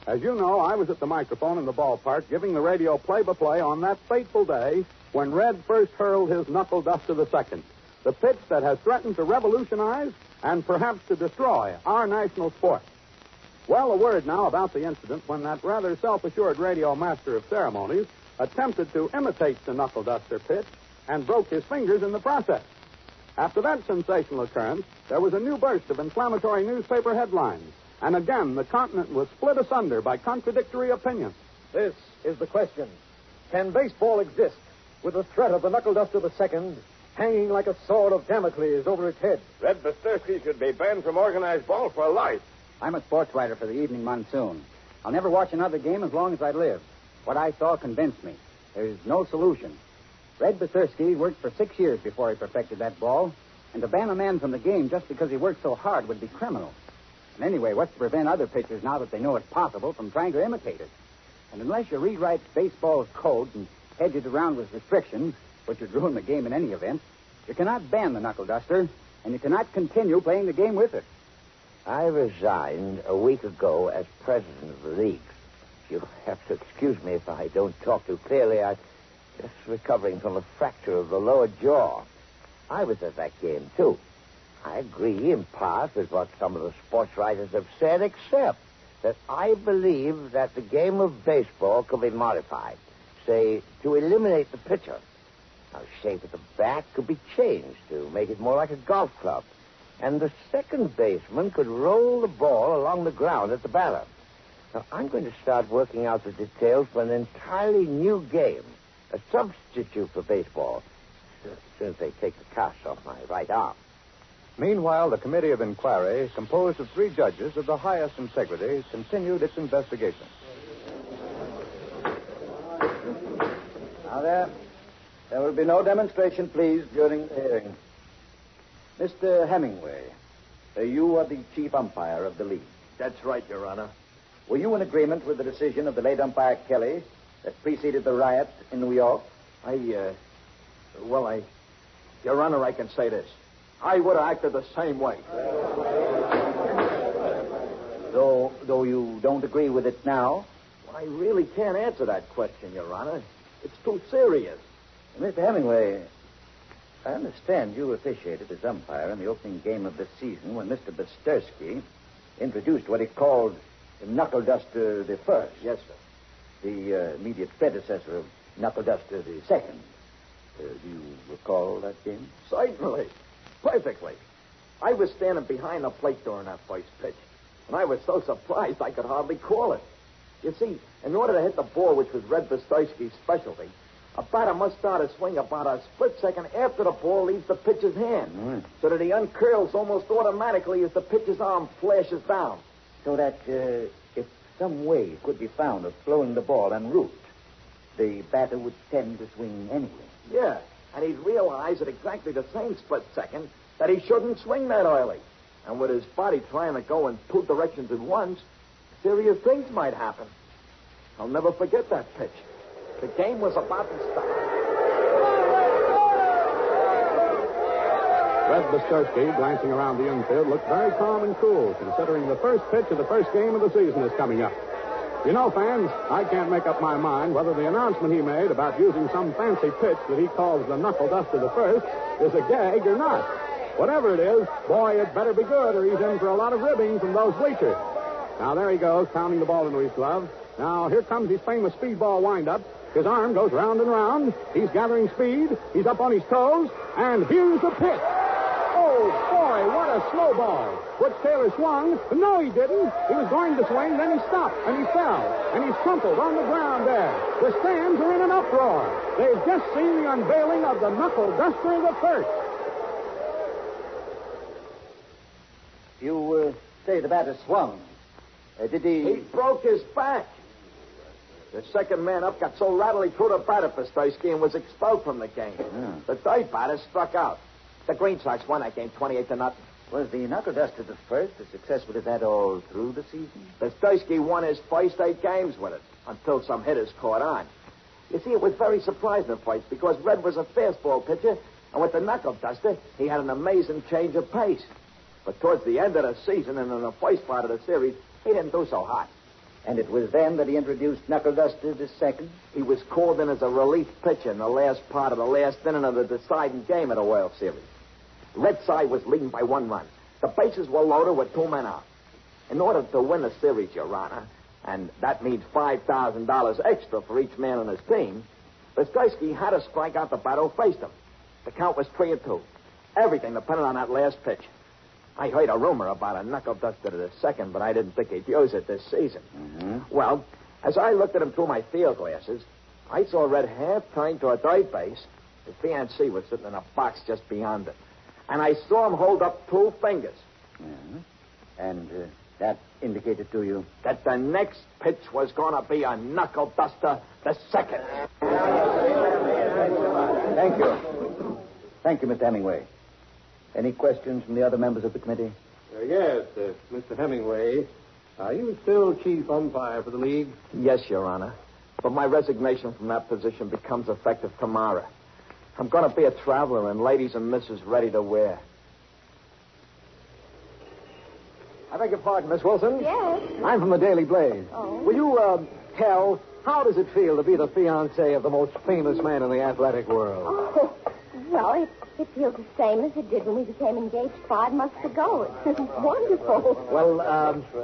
As you know, I was at the microphone in the ballpark giving the radio play-by-play on that fateful day when Red first hurled his knuckle duster the second, the pitch that has threatened to revolutionize and perhaps to destroy our national sport. Well, a word now about the incident when that rather self-assured radio master of ceremonies attempted to imitate the knuckle duster pitch and broke his fingers in the process. After that sensational occurrence, there was a new burst of inflammatory newspaper headlines, and again the continent was split asunder by contradictory opinions. This is the question. Can baseball exist with the threat of the knuckle duster the second hanging like a sword of Damocles over its head? Red Busterski should be banned from organized ball for life. I'm a sports writer for the Evening Monsoon. I'll never watch another game as long as I live. What I saw convinced me. There's no solution. Red Busterski worked for 6 years before he perfected that ball, and to ban a man from the game just because he worked so hard would be criminal. And anyway, what's to prevent other pitchers, now that they know it's possible, from trying to imitate it? And unless you rewrite baseball's code and hedge it around with restrictions, which would ruin the game in any event, you cannot ban the knuckle duster, and you cannot continue playing the game with it. I resigned a week ago as president of the league. You'll have to excuse me if I don't talk too clearly. I'm just recovering from a fracture of the lower jaw. I was at that game, too. I agree in part with what some of the sports writers have said, except that I believe that the game of baseball could be modified, say, to eliminate the pitcher. Now, the shape of the bat could be changed to make it more like a golf club, and the second baseman could roll the ball along the ground at the batter. Now, I'm going to start working out the details for an entirely new game, a substitute for baseball, as soon as they take the cast off my right arm. Meanwhile, the Committee of Inquiry, composed of 3 judges of the highest integrity, continued its investigation. Now, there will be no demonstration, please, during the hearing. Mr. Hemingway, you are the chief umpire of the league. That's right, Your Honor. Were you in agreement with the decision of the late umpire Kelly that preceded the riot in New York? Your Honor, I can say this. I would have acted the same way. Though you don't agree with it now? I really can't answer that question, Your Honor. It's too serious. Mr. Hemingway, I understand you officiated as umpire in the opening game of this season when Mr. Busterski introduced what he called Knuckle Duster the First. Yes, sir. The immediate predecessor of Knuckle Duster the Second. Do you recall that game? Certainly. Perfectly. I was standing behind the plate during that first pitch, and I was so surprised I could hardly call it. You see, in order to hit the ball, which was Red Busterski's specialty, a batter must start a swing about a split second after the ball leaves the pitcher's hand, so that he uncurls almost automatically as the pitcher's arm flashes down. So that if some way could be found of throwing the ball en route, the batter would tend to swing anyway. Yeah, and he'd realize at exactly the same split second that he shouldn't swing that early. And with his body trying to go in two directions at once, serious things might happen. I'll never forget that pitch. The game was about to start. Red Bustowski, glancing around the infield, looked very calm and cool, considering the first pitch of the first game of the season is coming up. You know, fans, I can't make up my mind whether the announcement he made about using some fancy pitch that he calls the knuckle duster the first is a gag or not. Whatever it is, boy, it better be good or he's in for a lot of ribbing from those bleachers. Now, there he goes, pounding the ball into his glove. Now, here comes his famous speedball windup. His arm goes round and round. He's gathering speed. He's up on his toes. And here's the pitch. Oh, boy, what a slow ball. Which Taylor swung. No, he didn't. He was going to swing, then he stopped, and he fell. And he's crumpled on the ground there. The stands are in an uproar. They've just seen the unveiling of the knuckle duster the first. You say the batter swung. Did he... He broke his back. The second man up got so rattled he threw the bat at Bustowski and was expelled from the game. Yeah. The third batter struck out. The Green Sox won that game 28-0. Was the knuckle duster the first as successful as that all through the season? Bustowski won his first 8 games with it until some hitters caught on. You see, it was very surprising at first because Red was a fastball pitcher, and with the knuckle duster, he had an amazing change of pace. But towards the end of the season and in the first part of the series, he didn't do so hot. And it was then that he introduced knuckle duster the second? He was called in as a relief pitcher in the last part of the last inning of the deciding game of the World Series. The Red side was leading by 1 run. The bases were loaded with 2 men out. In order to win the series, Your Honor, and that means $5,000 extra for each man on his team, Bustowski had to strike out the batter who faced him. The count was 3-2. Everything depended on that last pitch. I heard a rumor about a knuckle duster to the second, but I didn't think he'd use it this season. Mm-hmm. Well, as I looked at him through my field glasses, I saw Red half turn toward third base. His fiancée was sitting in a box just beyond it. And I saw him hold up 2 fingers. Yeah. And that indicated to you? That the next pitch was going to be a knuckle duster the second. Thank you. Thank you, Mr. Hemingway. Any questions from the other members of the committee? Yes, Mr. Hemingway. Are you still chief umpire for the league? Yes, Your Honor. But my resignation from that position becomes effective tomorrow. I'm going to be a traveler and ladies and misses ready to wear. I beg your pardon, Miss Wilson? Yes. I'm from the Daily Blaze. Oh. Will you tell, how does it feel to be the fiancé of the most famous man in the athletic world? Oh, well, it feels the same as it did when we became engaged 5 months ago. It's wonderful. Well,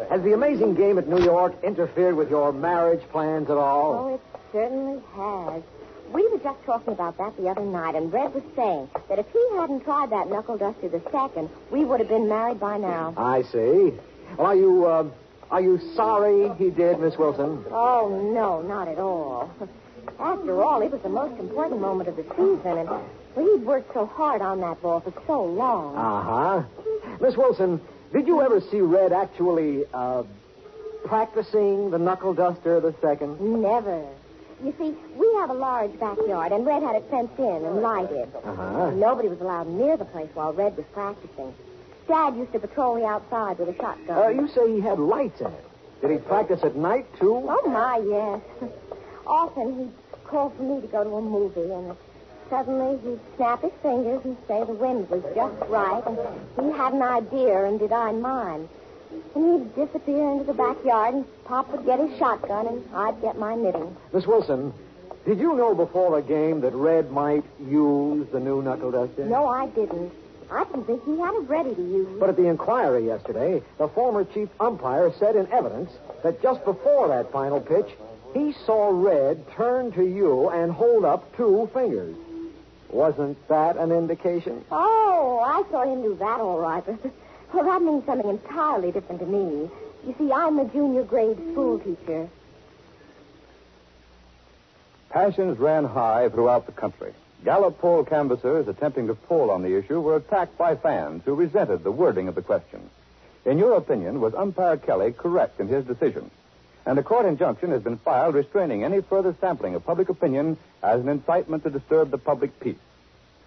has the amazing game at New York interfered with your marriage plans at all? Oh, it certainly has. We were just talking about that the other night, and Red was saying that if he hadn't tried that knuckle duster the second, we would have been married by now. I see. Well, are you sorry he did, Miss Wilson? Oh, no, not at all. After all, it was the most important moment of the season, and he'd worked so hard on that ball for so long. Uh-huh. Miss Wilson, did you ever see Red actually practicing the knuckle duster the second? Never. You see, we have a large backyard, and Red had it fenced in and lighted. Uh-huh. Nobody was allowed near the place while Red was practicing. Dad used to patrol the outside with a shotgun. You say he had lights in it. Did he practice at night, too? Oh, my, yes. Often he'd call for me to go to a movie, and suddenly he'd snap his fingers and say the wind was just right, and he had an idea, and did I mine. And he'd disappear into the backyard, and Pop would get his shotgun, and I'd get my knitting. Miss Wilson, did you know before the game that Red might use the new knuckle duster? No, I didn't. I didn't think he had it ready to use. But at the inquiry yesterday, the former chief umpire said in evidence that just before that final pitch, he saw Red turn to you and hold up 2 fingers. Wasn't that an indication? Oh, I saw him do that all right. Well, that means something entirely different to me. You see, I'm a junior grade school teacher. Passions ran high throughout the country. Gallup poll canvassers attempting to poll on the issue were attacked by fans who resented the wording of the question. In your opinion, was umpire Kelly correct in his decision? and a court injunction has been filed restraining any further sampling of public opinion as an incitement to disturb the public peace.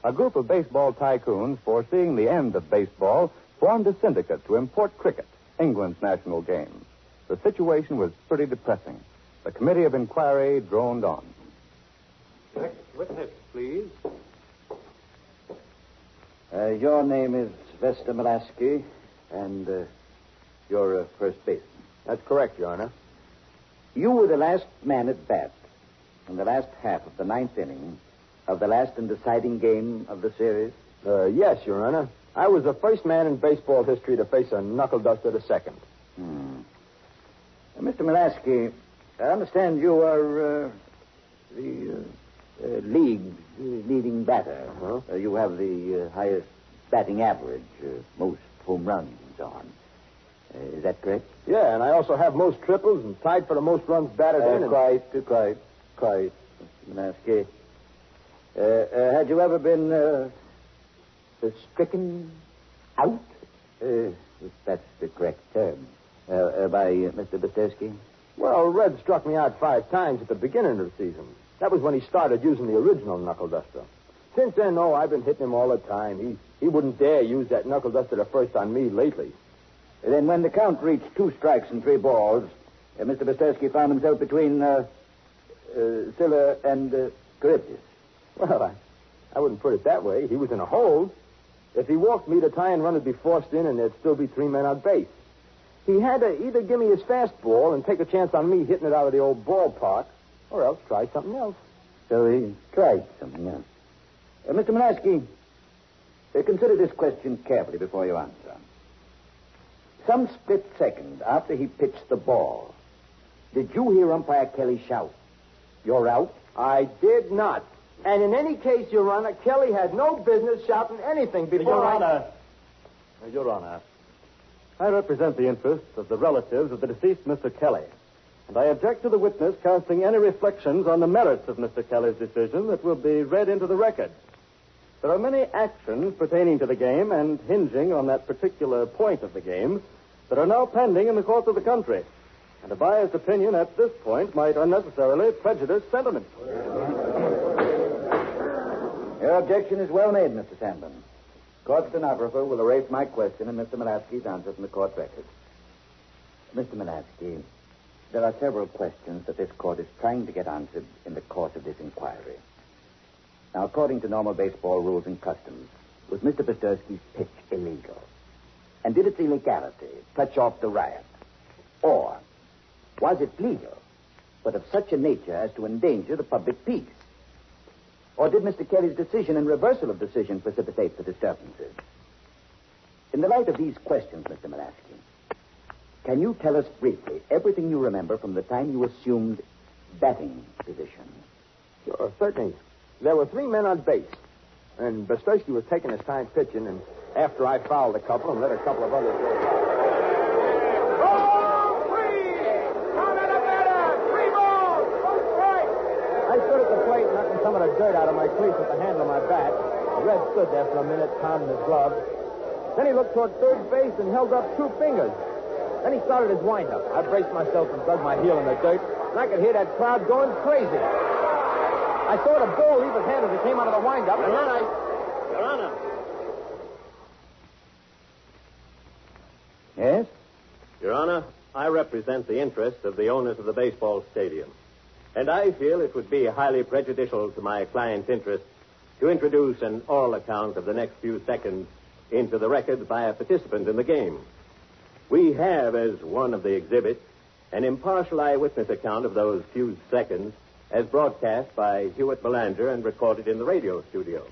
A group of baseball tycoons, foreseeing the end of baseball, formed a syndicate to import cricket, England's national game. The situation was pretty depressing. The committee of inquiry droned on. Next witness, please. Your name is Vesta Mulaski, and you're a first baseman. That's correct, Your Honor. You were the last man at bat in the last half of the ninth inning of the last and deciding game of the series? Yes, Your Honor. I was the first man in baseball history to face a knuckle duster to second. Mr. Mulaski, I understand you are the league leading batter. Uh-huh. You have the highest batting average, most home runs and so on. Is that correct? Yeah, and I also have most triples and tied for the most runs batted in. Quite, Mr. Mulaski. Had you ever been stricken out, if that's the correct term, by Mr. Bestersky? Well, Red struck me out 5 times at the beginning of the season. That was when he started using the original knuckle duster. Since then, I've been hitting him all the time. He wouldn't dare use that knuckle duster to first on me lately. Then when the count reached 2 strikes and 3 balls, Mr. Bestersky found himself between Scylla and Charybdis. Well, I wouldn't put it that way. He was in a hold. If he walked me, the tying run would be forced in, and there'd still be 3 men on base. He had to either give me his fastball and take a chance on me hitting it out of the old ballpark, or else try something else. So he tried something else. Mr. Mulaski, consider this question carefully before you answer. Some split second after he pitched the ball, did you hear umpire Kelly shout, "You're out"? I did not. And in any case, Your Honor, Kelly had no business shouting anything before Your Honor, I represent the interests of the relatives of the deceased Mr. Kelly, and I object to the witness casting any reflections on the merits of Mr. Kelly's decision that will be read into the record. There are many actions pertaining to the game and hinging on that particular point of the game that are now pending in the courts of the country, and a biased opinion at this point might unnecessarily prejudice sentiment. Your objection is well made, Mr. Sandman. Court stenographer will erase my question and Mr. Mulaski's answer from the court record. Mr. Mulaski, there are several questions that this court is trying to get answered in the course of this inquiry. Now, according to normal baseball rules and customs, was Mr. Bestersky's pitch illegal? And did its illegality touch off the riot? Or was it legal, but of such a nature as to endanger the public peace? Or did Mr. Kelly's decision and reversal of decision precipitate the disturbances? In the light of these questions, Mr. Mulaski, can you tell us briefly everything you remember from the time you assumed batting position? Sure, certainly. There were 3 men on base, and Bestersky was taking his time pitching, and after I fouled a couple and let a couple of others go by. I stood at the plate knocking some of the dirt out of my cleats with the handle of my bat. Red stood there for a minute, pounding his glove. Then he looked toward third base and held up 2 fingers. Then he started his windup. I braced myself and dug my heel in the dirt, and I could hear that crowd going crazy. I saw the ball leave his hand as it came out of the windup, and then Your Honor. Yes? Your Honor, I represent the interests of the owners of the baseball stadium. And I feel it would be highly prejudicial to my client's interests to introduce an oral account of the next few seconds into the record by a participant in the game. We have, as one of the exhibits, an impartial eyewitness account of those few seconds as broadcast by Hewitt Belanger and recorded in the radio studio.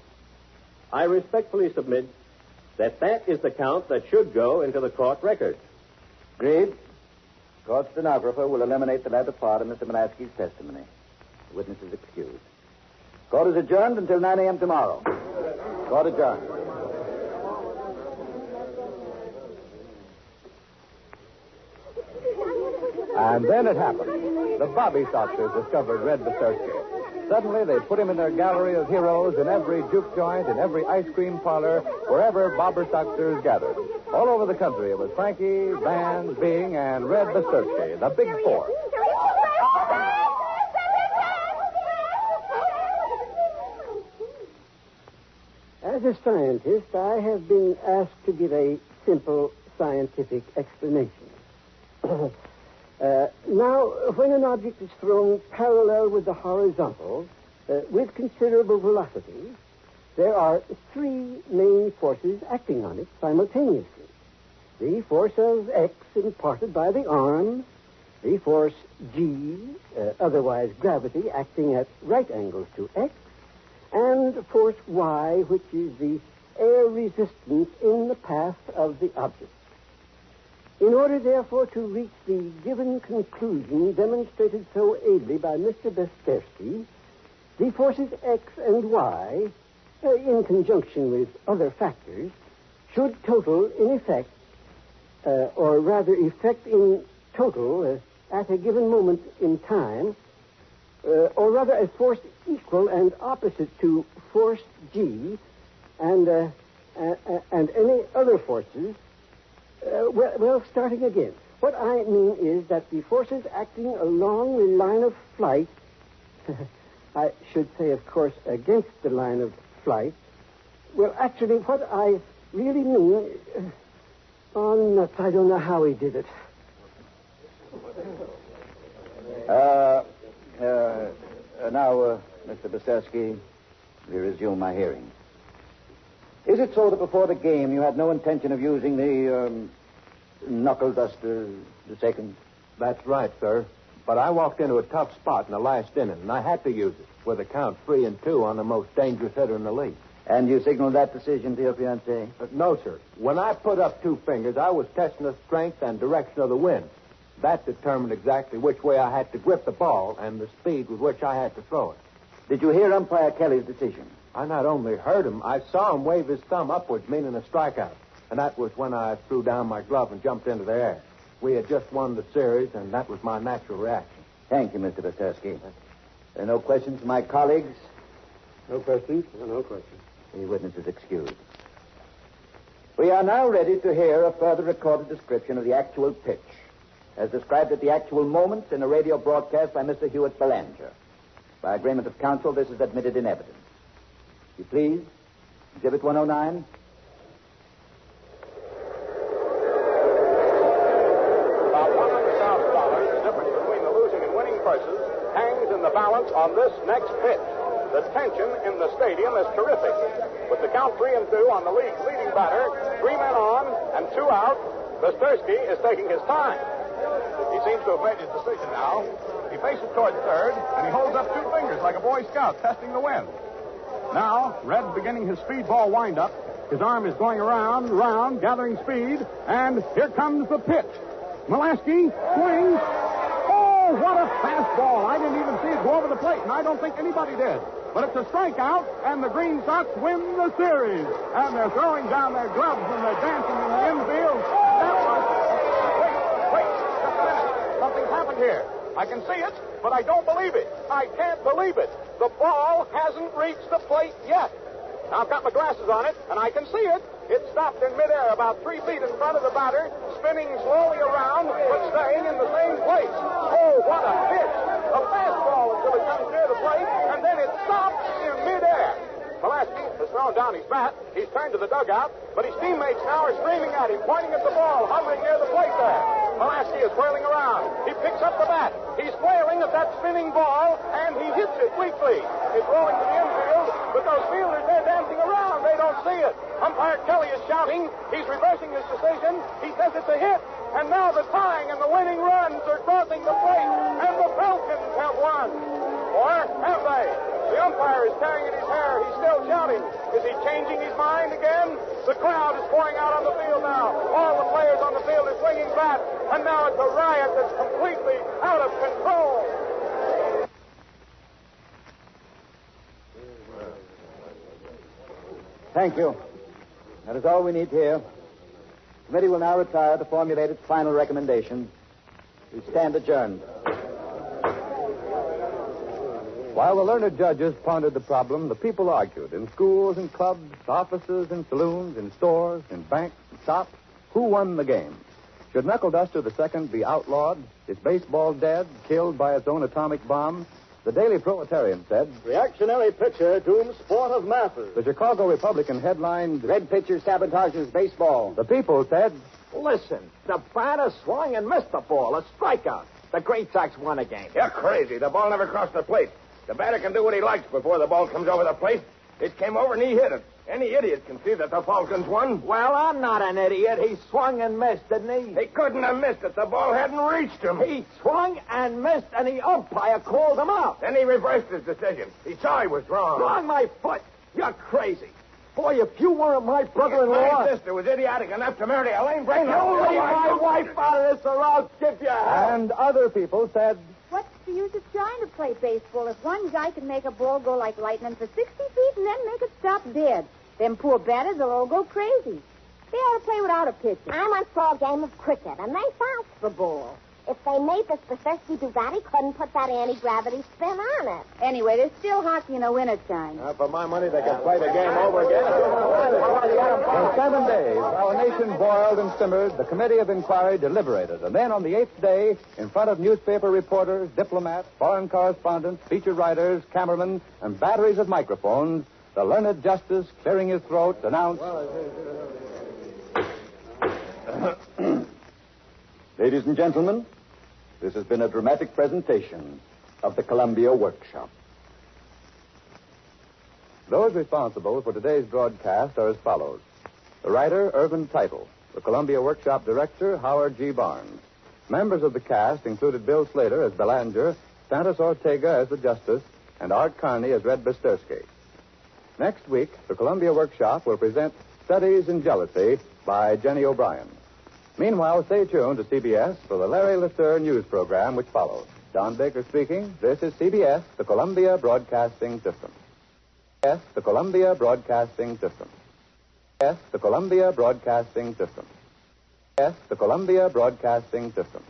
I respectfully submit that that is the count that should go into the court record. Agreed. Court stenographer will eliminate the latter part of Mr. Mulaski's testimony. The witness is excused. Court is adjourned until 9 a.m. tomorrow. Court adjourned. And then it happened. The Bobby Soxers discovered Red Bestersky. Suddenly, they put him in their gallery of heroes in every juke joint, in every ice cream parlor, wherever Bobber Soxers gathered. All over the country, it was Frankie, Van, Bing, and Red Bestersky, the Big Four. a scientist, I have been asked to give a simple scientific explanation. Now, when an object is thrown parallel with the horizontal, with considerable velocity, there are three main forces acting on it simultaneously. The force of X imparted by the arm, the force G, otherwise gravity, acting at right angles to X, and force Y, which is the air resistance in the path of the object. In order, therefore, to reach the given conclusion demonstrated so ably by Mr. Tapestry, the forces X and Y, in conjunction with other factors, should total in effect, or rather effect in total at a given moment in time, or rather a force equal and opposite to force G and any other forces. Well, starting again. What I mean is that the forces acting along the line of flight, I should say, of course, against the line of flight, well, actually, what I really mean, oh, nuts, I don't know how he did it. Now, Mr. Basersky, we resume my hearing. Is it so that before the game you had no intention of using the knuckle duster the second? That's right, sir. But I walked into a tough spot in the last inning, and I had to use it with a count 3-2 on the most dangerous hitter in the league. And you signaled that decision to your fiancée? No, sir. When I put up two fingers, I was testing the strength and direction of the wind. That determined exactly which way I had to grip the ball and the speed with which I had to throw it. Did you hear Umpire Kelly's decision? I not only heard him, I saw him wave his thumb upwards, meaning a strikeout. And that was when I threw down my glove and jumped into the air. We had just won the series, and that was my natural reaction. Thank you, Mr. Basersky. No questions from my colleagues? No questions? No questions. The witness is excused. We are now ready to hear a further recorded description of the actual pitch, as described at the actual moment in a radio broadcast by Mr. Hewitt Belanger. By agreement of counsel, this is admitted in evidence. You please, Exhibit 109. About $100,000, the difference between the losing and winning purses, hangs in the balance on this next pitch. The tension in the stadium is terrific. With the count 3-2 on the league's leading batter, 3 men on and 2 out, Basersky is taking his time. He seems to have made his decision now. He faces toward third, and he holds up 2 fingers like a Boy Scout testing the wind. Now, Red's beginning his speedball windup. His arm is going around, gathering speed, and here comes the pitch. Molaski swings. Oh, what a fastball. I didn't even see it go over the plate, and I don't think anybody did. But it's a strikeout, and the Green Sox win the series. And they're throwing down their gloves, and they're dancing in the infield. That was... Wait, just a minute. Something's happened here. I can see it, but I don't believe it. I can't believe it. The ball hasn't reached the plate yet. Now, I've got my glasses on it, and I can see it. It stopped in midair about 3 feet in front of the batter, spinning slowly around, but staying in the same place. Oh, what a pitch. A fastball until it comes near the plate, and then it stops in midair. Molaski has thrown down his bat. He's turned to the dugout, but his teammates now are screaming at him, pointing at the ball, hovering near the plate there. Molaski is whirling around. He picks up the bat. He's flailing at that spinning ball, and he hits it weakly. It's rolling to the infield, but those fielders, they're dancing around. They don't see it. Umpire Kelly is shouting. He's reversing his decision. He says it's a hit. And now the tying and the winning runs are crossing the plate, and the Falcons have won. Or have they? The umpire is tearing at his hair. He's still shouting. Is he changing his mind again? The crowd is pouring out on the field now. All the players on the field are swinging bats, and now it's a riot that's completely out of control. Thank you. That is all we need here. The committee will now retire to formulate its final recommendation. We stand adjourned. While the learned judges pondered the problem, the people argued in schools and clubs, offices and saloons, in stores, in banks and shops. Who won the game? Should Knuckle Duster II be outlawed? Is baseball dead, killed by its own atomic bomb? The Daily Proletarian said, Reactionary pitcher dooms sport of masses. The Chicago Republican headlined, Red pitcher sabotages baseball. The People said, Listen, the batter swung and missed the ball. A strikeout. The Great Sox won a game. You're crazy. The ball never crossed the plate. The batter can do what he likes before the ball comes over the plate. It came over and he hit it. Any idiot can see that the Falcons won. Well, I'm not an idiot. He swung and missed, didn't he? He couldn't have missed it. The ball hadn't reached him. He swung and missed, and the umpire called him out. Then he reversed his decision. He saw he was wrong. Wrong my foot. You're crazy. Boy, if you weren't my brother-in-law... My sister was idiotic enough to marry a lame brain. You leave my wife out of this or I'll give you hell. And other people said, What's the use of trying to play baseball if one guy can make a ball go like lightning for 60 feet and then make it stop dead? Them poor batters will all go crazy. They ought to play without a pitcher. I once saw a game of cricket, and they bounced the ball. If they made the Tapestry do that, he couldn't put that anti-gravity spin on it. Anyway, there's still hockey in the wintertime. For my money, they could play the game over again. For 7 days, our nation boiled and simmered. The Committee of Inquiry deliberated. And then on the 8th day, in front of newspaper reporters, diplomats, foreign correspondents, feature writers, cameramen, and batteries of microphones, the learned justice, clearing his throat, announced... Ladies and gentlemen, this has been a dramatic presentation of the Columbia Workshop. Those responsible for today's broadcast are as follows. The writer, Irvin Teitel. The Columbia Workshop director, Howard G. Barnes. Members of the cast included Bill Slater as Belanger, Santos Ortega as the Justice, and Art Carney as Red Bistersky. Next week, the Columbia Workshop will present Studies in Jealousy by Jenny O'Brien. Meanwhile, stay tuned to CBS for the Larry Lester news program which follows. Don Baker speaking. This is CBS, the Columbia Broadcasting System. CBS, the Columbia Broadcasting System. CBS, the Columbia Broadcasting System. CBS, the Columbia Broadcasting System.